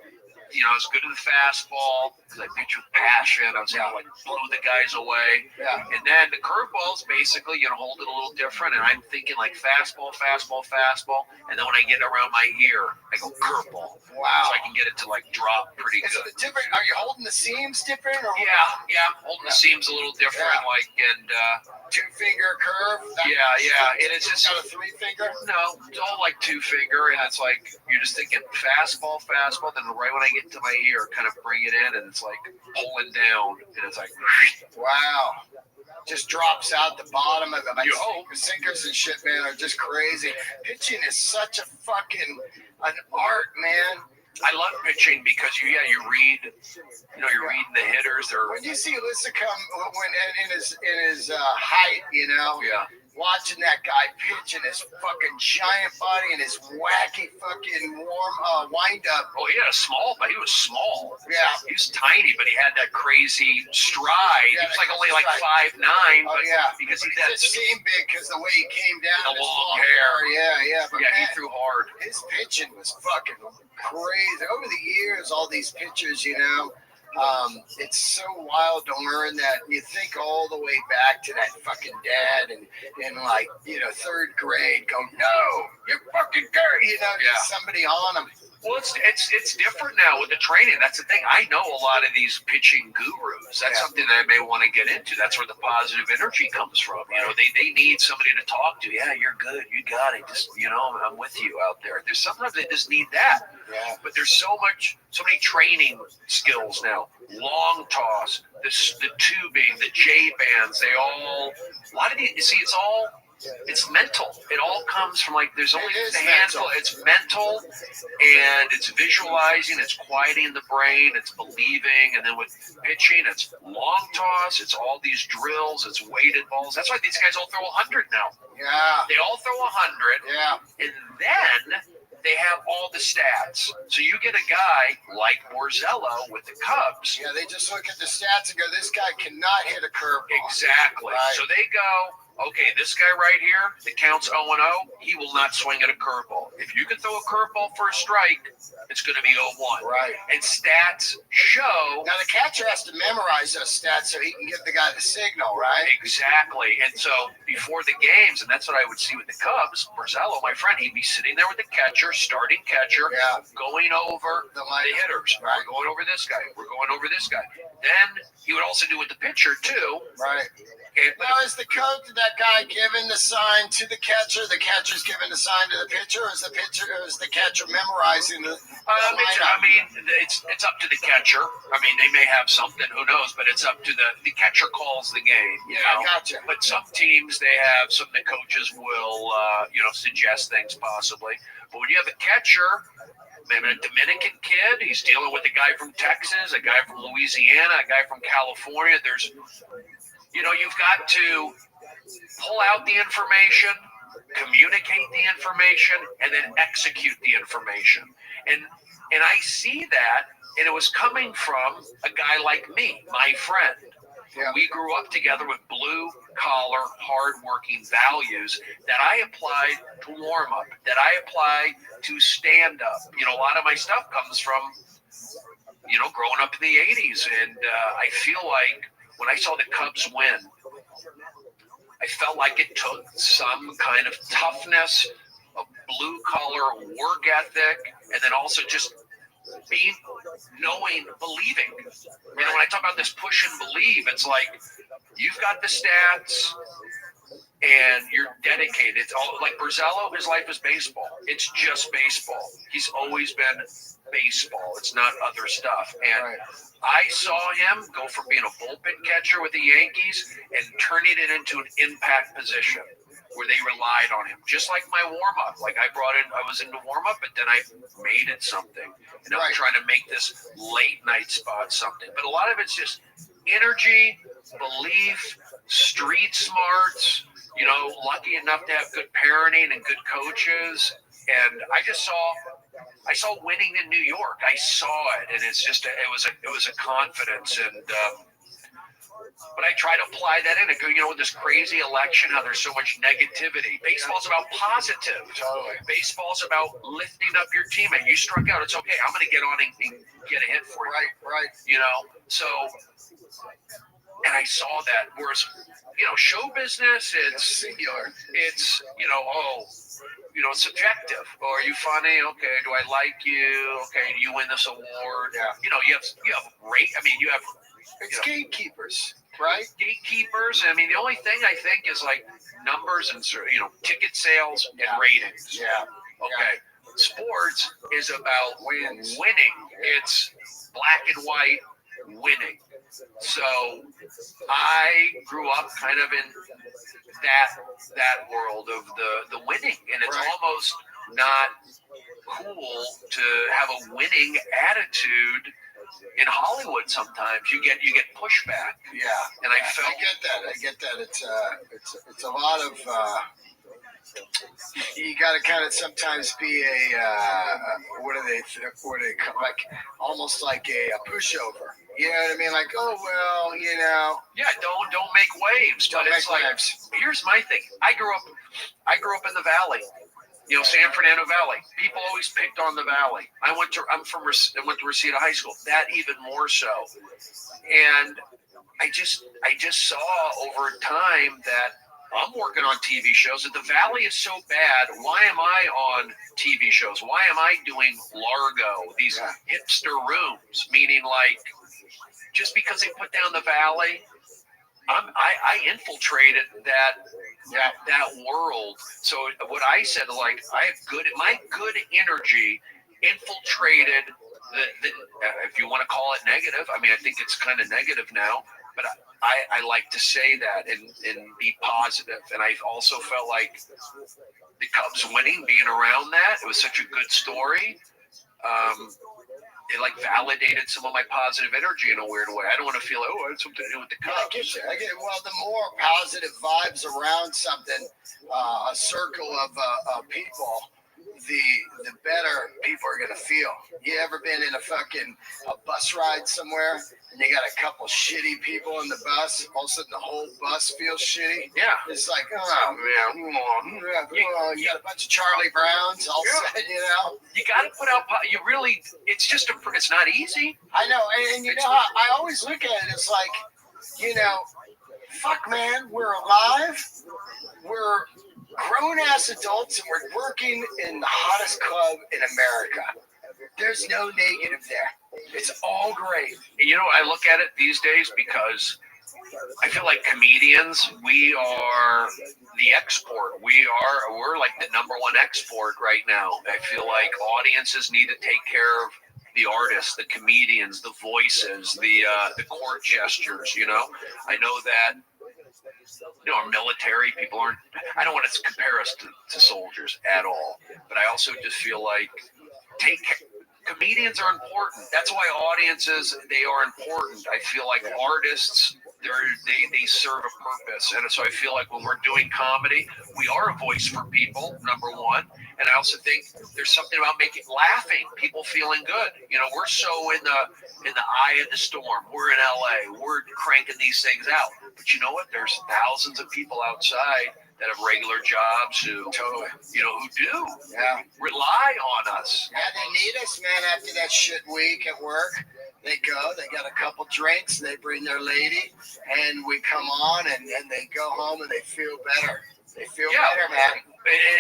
I was good at the fastball because I pitched with passion. I was able to blow the guys away. Yeah. And then the curveball's basically, hold it a little different. And I'm thinking like fastball. And then when I get around my ear, I go curveball. Wow. So I can get it to like drop pretty Is good. it different? Are you holding the seams different? Or Yeah. Holding the seams a little different. Two-finger curve? Yeah. And it's just got a three-finger? No, it's all like two-finger, and it's like you're just thinking fastball. Then right when I get to my ear, kind of bring it in, and it's like pulling down, and it's like, wow. Just drops out the bottom of it. Like, you hope. Sinkers and shit, man, are just crazy. Pitching is such an art, man. I love pitching because you read, you're reading the hitters. When you see Lincecum in his height, watching that guy pitch and his fucking giant body and his wacky fucking wind up. Oh, he had a small, but he was small. Yeah, he was tiny, but he had that crazy stride. He was like only like 5'9". Oh yeah, because he didn't seem big because the way he came down, the long hair. Yeah. But man, he threw hard. His pitching was fucking crazy. Over the years, all these pitchers, it's so wild to learn that. You think all the way back to that fucking dad and like, third grade go, no, you're fucking dirty, somebody on him. Well, it's different now with the training. That's the thing. I know a lot of these pitching gurus. That's something that I may want to get into. That's where the positive energy comes from. They need somebody to talk to. Yeah, you're good. You got it. Just, I'm with you out there. There's sometimes they just need that. Yeah. But there's so many training skills now. Long toss, the tubing, the J bands. A lot of these. You see, it's mental. It all comes from there's only a handful. It's mental, and it's visualizing, it's quieting the brain, it's believing, and then with pitching, it's long toss, it's all these drills, it's weighted balls. That's why these guys all throw 100 now. Yeah. They all throw 100. Yeah. And then they have all the stats. So you get a guy like Borzello with the Cubs. Yeah, they just look at the stats and go, this guy cannot hit a curveball. Exactly. Right. So they go, okay, this guy right here, the count's 0-0, he will not swing at a curveball. If you can throw a curveball for a strike, it's going to be 0-1. Right. And stats show. Now, the catcher has to memorize those stats so he can give the guy the signal, right? Exactly. And so before the games, and that's what I would see with the Cubs, Borzello, my friend, he'd be sitting there with the catcher, starting catcher, going over the hitters. Right. We're going over this guy. We're going over this guy. Then he would also do with the pitcher, too. Right. Now, is the coach, that guy giving the sign to the catcher? The catcher's giving the sign to the pitcher, or is the catcher memorizing the it's up to the catcher. I mean, they may have something, who knows? But it's up to the catcher calls the game. I gotcha. But some teams, they have some of the coaches will suggest things possibly. But when you have a catcher, maybe a Dominican kid, he's dealing with a guy from Texas, a guy from Louisiana, a guy from California. There's you've got to pull out the information, communicate the information, and then execute the information. And I see that, and it was coming from a guy like me, my friend. Yeah. We grew up together with blue collar, hardworking values that I applied to warm up, that I apply to stand up. You know, a lot of my stuff comes from, you know, growing up in the 80s. And I feel like when I saw the Cubs win, I felt like it took some kind of toughness, a blue collar work ethic, and then also just being, knowing, believing. You know, when I talk about this push and believe, it's like you've got the stats and you're dedicated. It's all like Borzello, his life is baseball. It's just baseball. He's always been baseball. It's not other stuff. And I saw him go from being a bullpen catcher with the Yankees and turning it into an impact position where they relied on him. Just like my warm-up. Like I was into warm-up, but then I made it something. And I'm trying to make this late night spot something. But a lot of it's just energy, belief, street smarts, you know, lucky enough to have good parenting and good coaches. And I saw winning in New York. I saw it, and it's just it was a confidence. And but I try to apply that in. You know, with this crazy election, how there's so much negativity. Baseball's about positive. Totally. Baseball's about lifting up your teammate. You struck out. It's okay. I'm going to get on and get a hit for you. Right. You know, so, and I saw that. Whereas, you know, show business, it's singular. It's, you know, subjective. Oh, are you funny? Okay. Do I like you? Okay. Do you win this award? Yeah. You know, you have rate. I mean, you have. It's gatekeepers, right? Gatekeepers. I mean, the only thing I think is like numbers and, you know, ticket sales and ratings. Yeah. Okay. Sports is about winning. It's black and white winning. So I grew up kind of in that world of the winning, and it's almost not cool to have a winning attitude. In Hollywood, sometimes you get pushback. Yeah, and I get that. It's a lot of. You got to kind of sometimes be what do they call, like almost like a pushover. You know what I mean? Like, oh well, you know. Yeah, don't make waves. But it's like, here's my thing. I grew up in the Valley. You know, San Fernando Valley. People always picked on the Valley. I went to Reseda High School. That even more so. And I just saw over time that I'm working on TV shows. That the Valley is so bad. Why am I on TV shows? Why am I doing Largo? These hipster rooms, meaning like just because they put down the Valley. I infiltrated that world. So what I said, like my good energy infiltrated the if you want to call it negative. I mean, I think it's kind of negative now, but I like to say that and be positive. And I also felt like the Cubs winning, being around that, it was such a good story. It like validated some of my positive energy in a weird way. I don't want to feel I had something to do with the Cubs. I get it. Well, the more positive vibes around something, a circle of people, the better people are gonna feel. You ever been in a bus ride somewhere and you got a couple shitty people in the bus? All of a sudden, the whole bus feels shitty. Yeah, it's like, oh man, you got a bunch of Charlie Browns all set, you know. You got to put out. You really. It's just it's not easy. I know, and you know, I always look at it as like, you know, fuck, man, we're alive. We're grown-ass adults, and we're working in the hottest club in America. There's no negative there. It's all great. And you know, I look at it these days because I feel like comedians, we are the export. We're like the number one export right now. I feel like audiences need to take care of the artists, the comedians, the voices, the court gestures. You know, I know that. You know, our military people aren't. I don't want to compare us to soldiers at all, but I also just feel like comedians are important. That's why audiences, they are important. I feel like artists, they serve a purpose, and so I feel like when we're doing comedy, we are a voice for people. Number one, And I also think there's something about laughing, people feeling good. You know, we're so in the eye of the storm. We're in LA. We're cranking these things out. But you know what? There's thousands of people outside that have regular jobs who do rely on us. Yeah, they need us, man. After that shit week at work, they got a couple drinks, they bring their lady, and we come on, and they go home and they feel better. They feel better, man.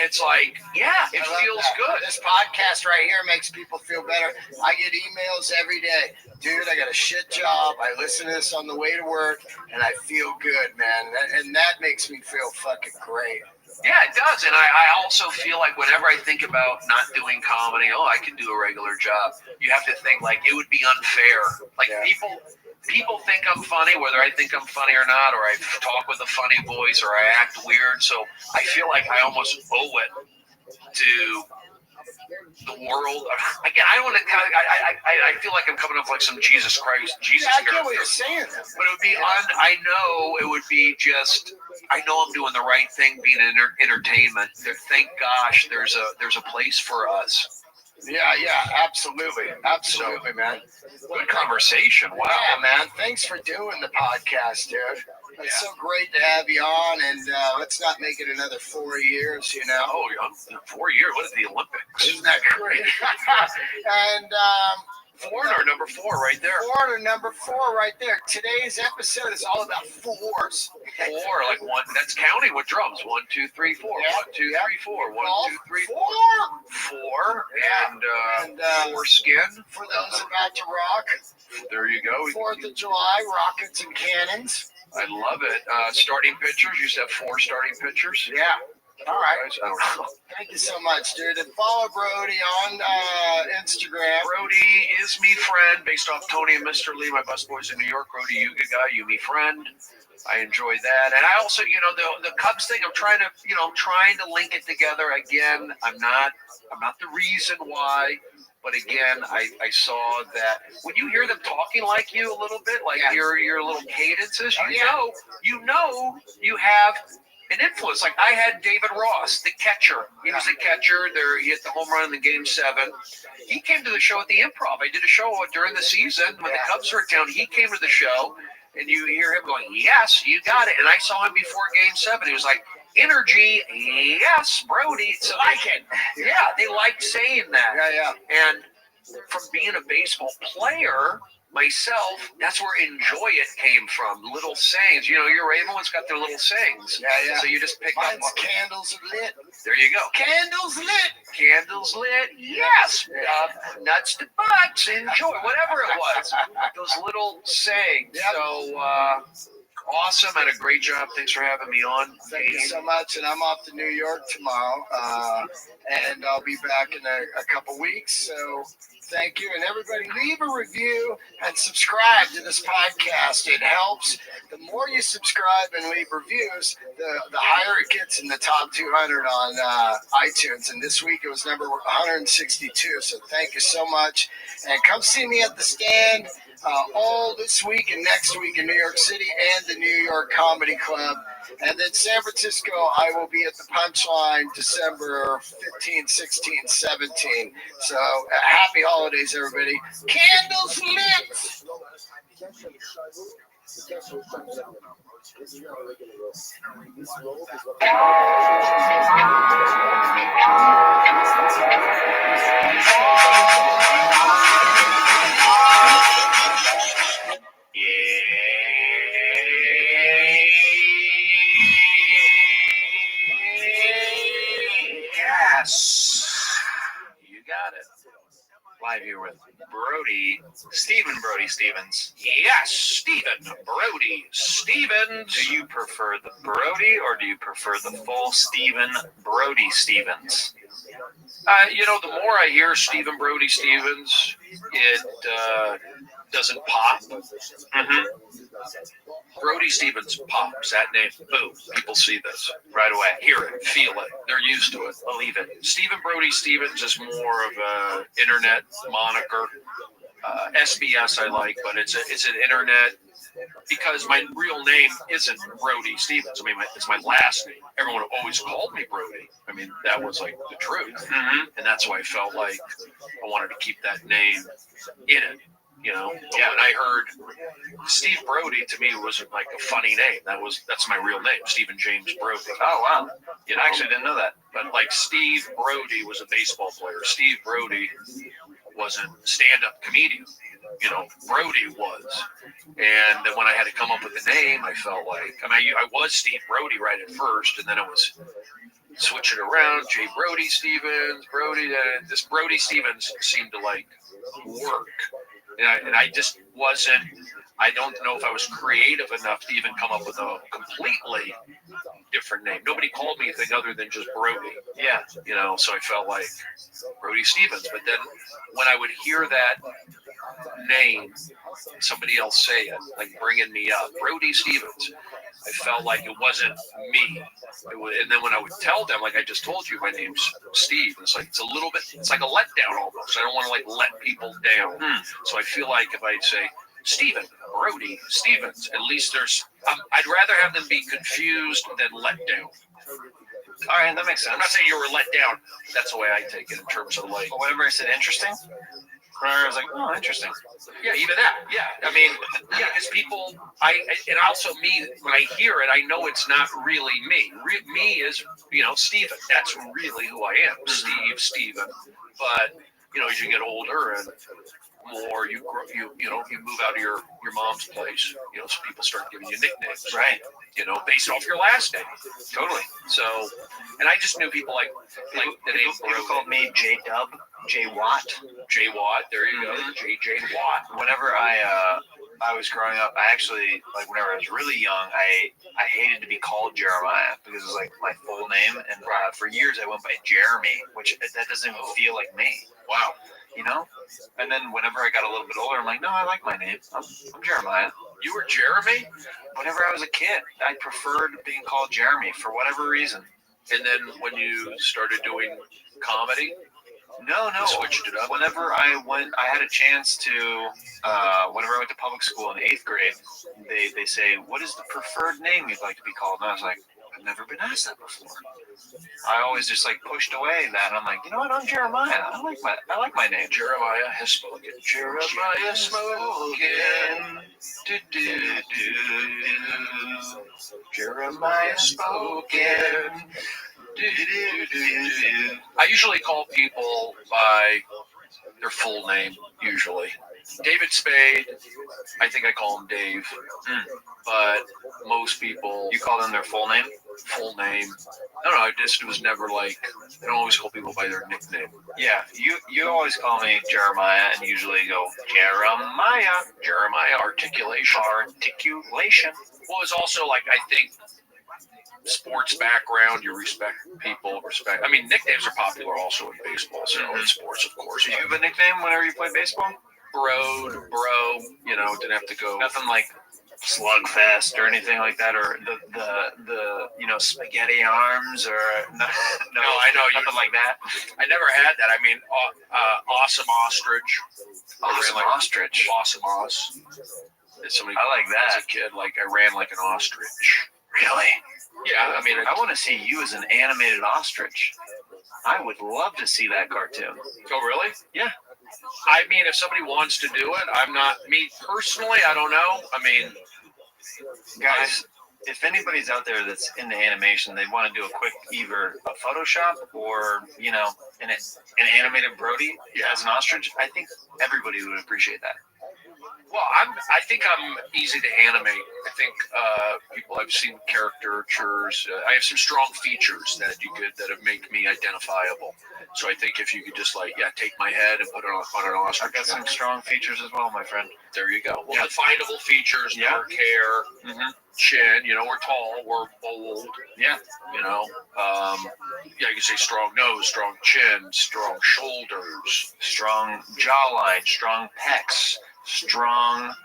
It's like, it feels good. This podcast right here makes people feel better. I get emails every day. Dude, I got a shit job. I listen to this on the way to work, and I feel good, man. And that makes me feel fucking great. Yeah, it does. And I also feel like whenever I think about not doing comedy, I can do a regular job. You have to think, like, it would be unfair. Like, people think I'm funny, whether I think I'm funny or not, or I talk with a funny voice, or I act weird. So I feel like I almost owe it to the world. Again, I don't want to. I feel like I'm coming up like some Jesus Christ, Jesus. I get what you're saying, but it would be. I know it would be just. I know I'm doing the right thing, being entertainment. Thank gosh, there's a place for us. Yeah, absolutely, man. Good conversation. Wow, yeah, man. Thanks for doing the podcast, dude. It's so great to have you on, and let's not make it another 4 years, you know. Oh, yeah, 4 years. What is the Olympics? Isn't that great? And foreigner number 4 right there. Foreigner number 4 right there. Today's episode is all about fours. 4, like one. That's counting with drums. 1, 2, 3, 4. 1, 2, 3, 4. 1, 2, 3, 4. 4. And foreskin. For those about to rock. There you go. 4th of July, rockets and cannons. I love it. Starting pitchers. You used to have 4 starting pitchers. Yeah. All right. I don't know. Thank you so much, dude. And follow Brody on Instagram. Brody is me friend, based off Tony and Mr. Lee, my busboys in New York. Brody, you good guy, you me friend. I enjoy that. And I also, the Cubs thing, I'm trying to link it together again. I'm not the reason why. But again, I saw that when you hear them talking like you a little bit, like your little cadences, you know you have an influence. Like I had David Ross, the catcher. He was the catcher. He hit the home run in the Game 7. He came to the show at the Improv. I did a show during the season when the Cubs were in town. He came to the show, and you hear him going, "Yes, you got it." And I saw him before Game 7. He was like, "Energy, yes, Brody." So like it. Yeah, they like saying that. Yeah. And from being a baseball player myself, that's where enjoy it came from. Little sayings. Everyone's got their little sayings. Yeah. So you just pick up. Candles are lit. There you go. Candles lit. Candles lit. Yes. Nuts to butts. Enjoy. Whatever it was. Those little sayings. Yep. So, awesome. Had a great job. Thanks for having me on. Thank you so much. And I'm off to New York tomorrow. And I'll be back in a couple weeks. So thank you. And everybody leave a review and subscribe to this podcast. It helps. The more you subscribe and leave reviews, the higher it gets in the top 200 on iTunes. And this week it was number 162. So thank you so much. And come see me at the stand all this week and next week in New York City and the New York Comedy Club. And then San Francisco, I will be at the Punchline December 15, 16, 17. So happy holidays, everybody. Candles lit! Yes. You got it. Live here with Stephen Brody Stevens. Yes, Stephen Brody Stevens. Do you prefer the Brody or do you prefer the full Stephen Brody Stevens? The more I hear Stephen Brody Stevens, it doesn't pop. Brody Stevens pops. That name, boom. People see this right away. Hear it, feel it. They're used to it. Believe it. Stephen Brody Stevens is more of a internet moniker. SBS I like, but it's an internet because my real name isn't Brody Stevens. I mean, it's my last name. Everyone always called me Brody. I mean, that was like the truth. And that's why I felt like I wanted to keep that name in it. You know, yeah. And I heard Steve Brody to me was like a funny name. That's my real name, Stephen James Brody. Oh wow! You know? I actually didn't know that. But like Steve Brody was a baseball player. Steve Brody was a stand-up comedian. You know, Brody was. And then when I had to come up with a name, I felt like I was Steve Brody right at first, and then it was switch it around, Jay Brody Stevens, Brody. This Brody Stevens seemed to like work. And I just wasn't, I don't know if I was creative enough to even come up with a completely different name. Nobody called me anything other than just Brody. Yeah. You know, so I felt like Brody Stevens. But then when I would hear that name, somebody else say it, like bringing me up, Brody Stevens, I felt like it wasn't me. And then when I would tell them, like I just told you, my name's Steve, it's like it's like a letdown almost. I don't want to like let people down. So I feel like if I say Steven, Brody, Stevens, at least I'd rather have them be confused than let down. All right, that makes sense. I'm not saying you were let down. That's the way I take it in terms of like. But whenever I said interesting, I was like, oh, interesting. Yeah, even that. Yeah, I mean, yeah, because people, and also me, when I hear it, I know it's not really me. Me is, you know, Steven. That's really who I am, Steven. But you know, as you get older and more, you grow, you know, you move out of your mom's place. You know, so people start giving you nicknames, right? You know, based off your last name. Totally. So, and I just knew people like the name. People called me J Dub, J Watt. J Watt. There you go. JJ Watt. Whenever I was growing up, I actually, like whenever I was really young, I hated to be called Jeremiah because it was like my full name, and for years I went by Jeremy, which that doesn't even feel like me. Wow. You know? And then whenever I got a little bit older, I'm like, no, I like my name. I'm Jeremiah. You were Jeremy? Whenever I was a kid, I preferred being called Jeremy for whatever reason. And then when you started doing comedy? No. Switched it up. Whenever I had a chance to, whenever I went to public school in 8th grade, they say, what is the preferred name you'd like to be called? And I was like, I've never been asked that before. I always just like pushed away that, and I'm like, you know what? I'm Jeremiah. I like my name. Jeremiah has spoken. Jeremiah spoken. Jeremiah spoken. I usually call people by their full name, usually. David Spade, I think I call him Dave. But most people... You call them their full name? Full name. No, I just was never like... I don't always call people by their nickname. Yeah, you always call me Jeremiah, and usually go, Jeremiah. Jeremiah, articulation. Well, it's also like, I think... sports background, you respect people, I mean, nicknames are popular also in baseball, so in sports, of course. Did you have a nickname whenever you played baseball? Bro, you know, didn't have to go. Nothing like Slugfest or anything like that, or the you know, spaghetti arms, or no, I know, nothing like that. I never had that. I mean, awesome ostrich. Awesome Oz. I like that. As a kid, like I ran like an ostrich. Really? Yeah, I mean, I want to see you as an animated ostrich. I would love to see that cartoon. Oh, really? Yeah. I mean, if somebody wants to do it, I'm not, me personally, I don't know. I mean, guys, if anybody's out there that's into animation, they want to do a quick either a Photoshop or, you know, an animated Brody as an ostrich, I think everybody would appreciate that. Well, I think I'm easy to animate. I think people I've seen caricatures. I have some strong features that make me identifiable. So I think if you could just take my head and put it on an ostrich. I've got some strong features as well, my friend. There you go. Well, definable features, dark hair, chin. You know, we're tall, we're bold. Yeah. You know, you can say strong nose, strong chin, strong shoulders, strong jawline, strong pecs. Strong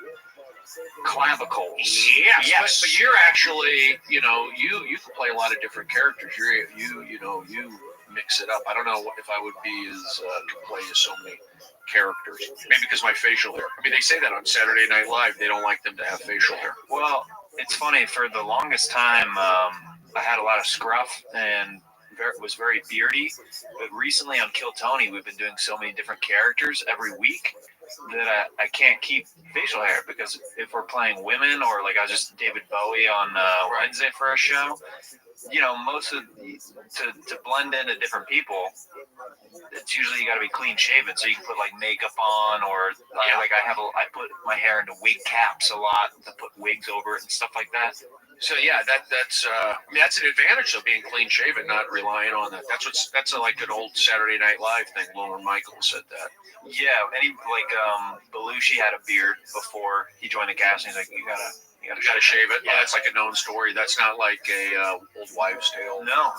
clavicles. Yes. But you're actually, you know, you can play a lot of different characters. mix it up. I don't know if I would be as could play as so many characters. Maybe because my facial hair. I mean, they say that on Saturday Night Live. They don't like them to have facial hair. Well, it's funny. For the longest time, I had a lot of scruff and was very beardy. But recently on Kill Tony, we've been doing so many different characters every week that I can't keep facial hair, because if we're playing women, or like I was just David Bowie on Wednesday for a show, you know, most of to blend into different people, it's usually you got to be clean shaven, so you can put like makeup on, or like I put my hair into wig caps a lot to put wigs over it and stuff like that. So yeah, that's I mean, that's an advantage of being clean shaven, not relying on that. That's like an old Saturday Night Live thing. Lauren Michaels said that. Yeah, and he Belushi had a beard before he joined the cast, and he's like, you gotta shave it. Yeah, that's like a known story. That's not like a old wives' tale. No,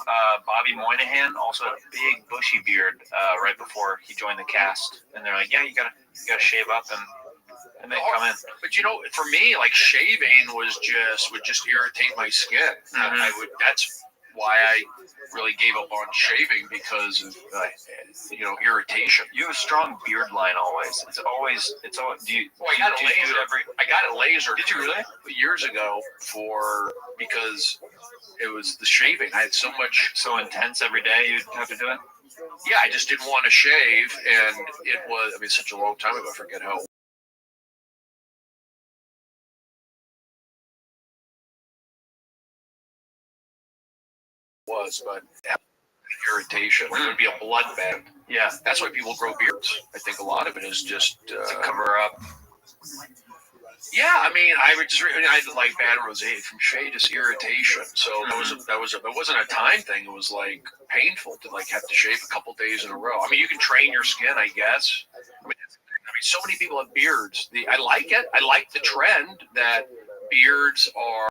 Bobby Moynihan also had a big bushy beard right before he joined the cast, and they're like, yeah, you gotta shave up and then come in. But you know, for me, like shaving would just irritate my skin. Mm-hmm. That's why I really gave up on shaving, because of irritation. You have a strong beard line always. It's always. Do you? Well, I got a laser. I got a laser. Did you really? Years ago, because it was the shaving. I had so intense every day. You'd have to do it. Yeah, I just didn't want to shave, and it was. I mean, such a long time ago. I forget how. But irritation. It would be a bloodbath. Yeah, that's why people grow beards. I think a lot of it is just to cover up. Yeah, I mean, I like bad rosé from shade is irritation. So it wasn't a time thing. It was like painful to like have to shave a couple days in a row. I mean, you can train your skin, I guess. I mean, so many people have beards. I like it. I like the trend that beards are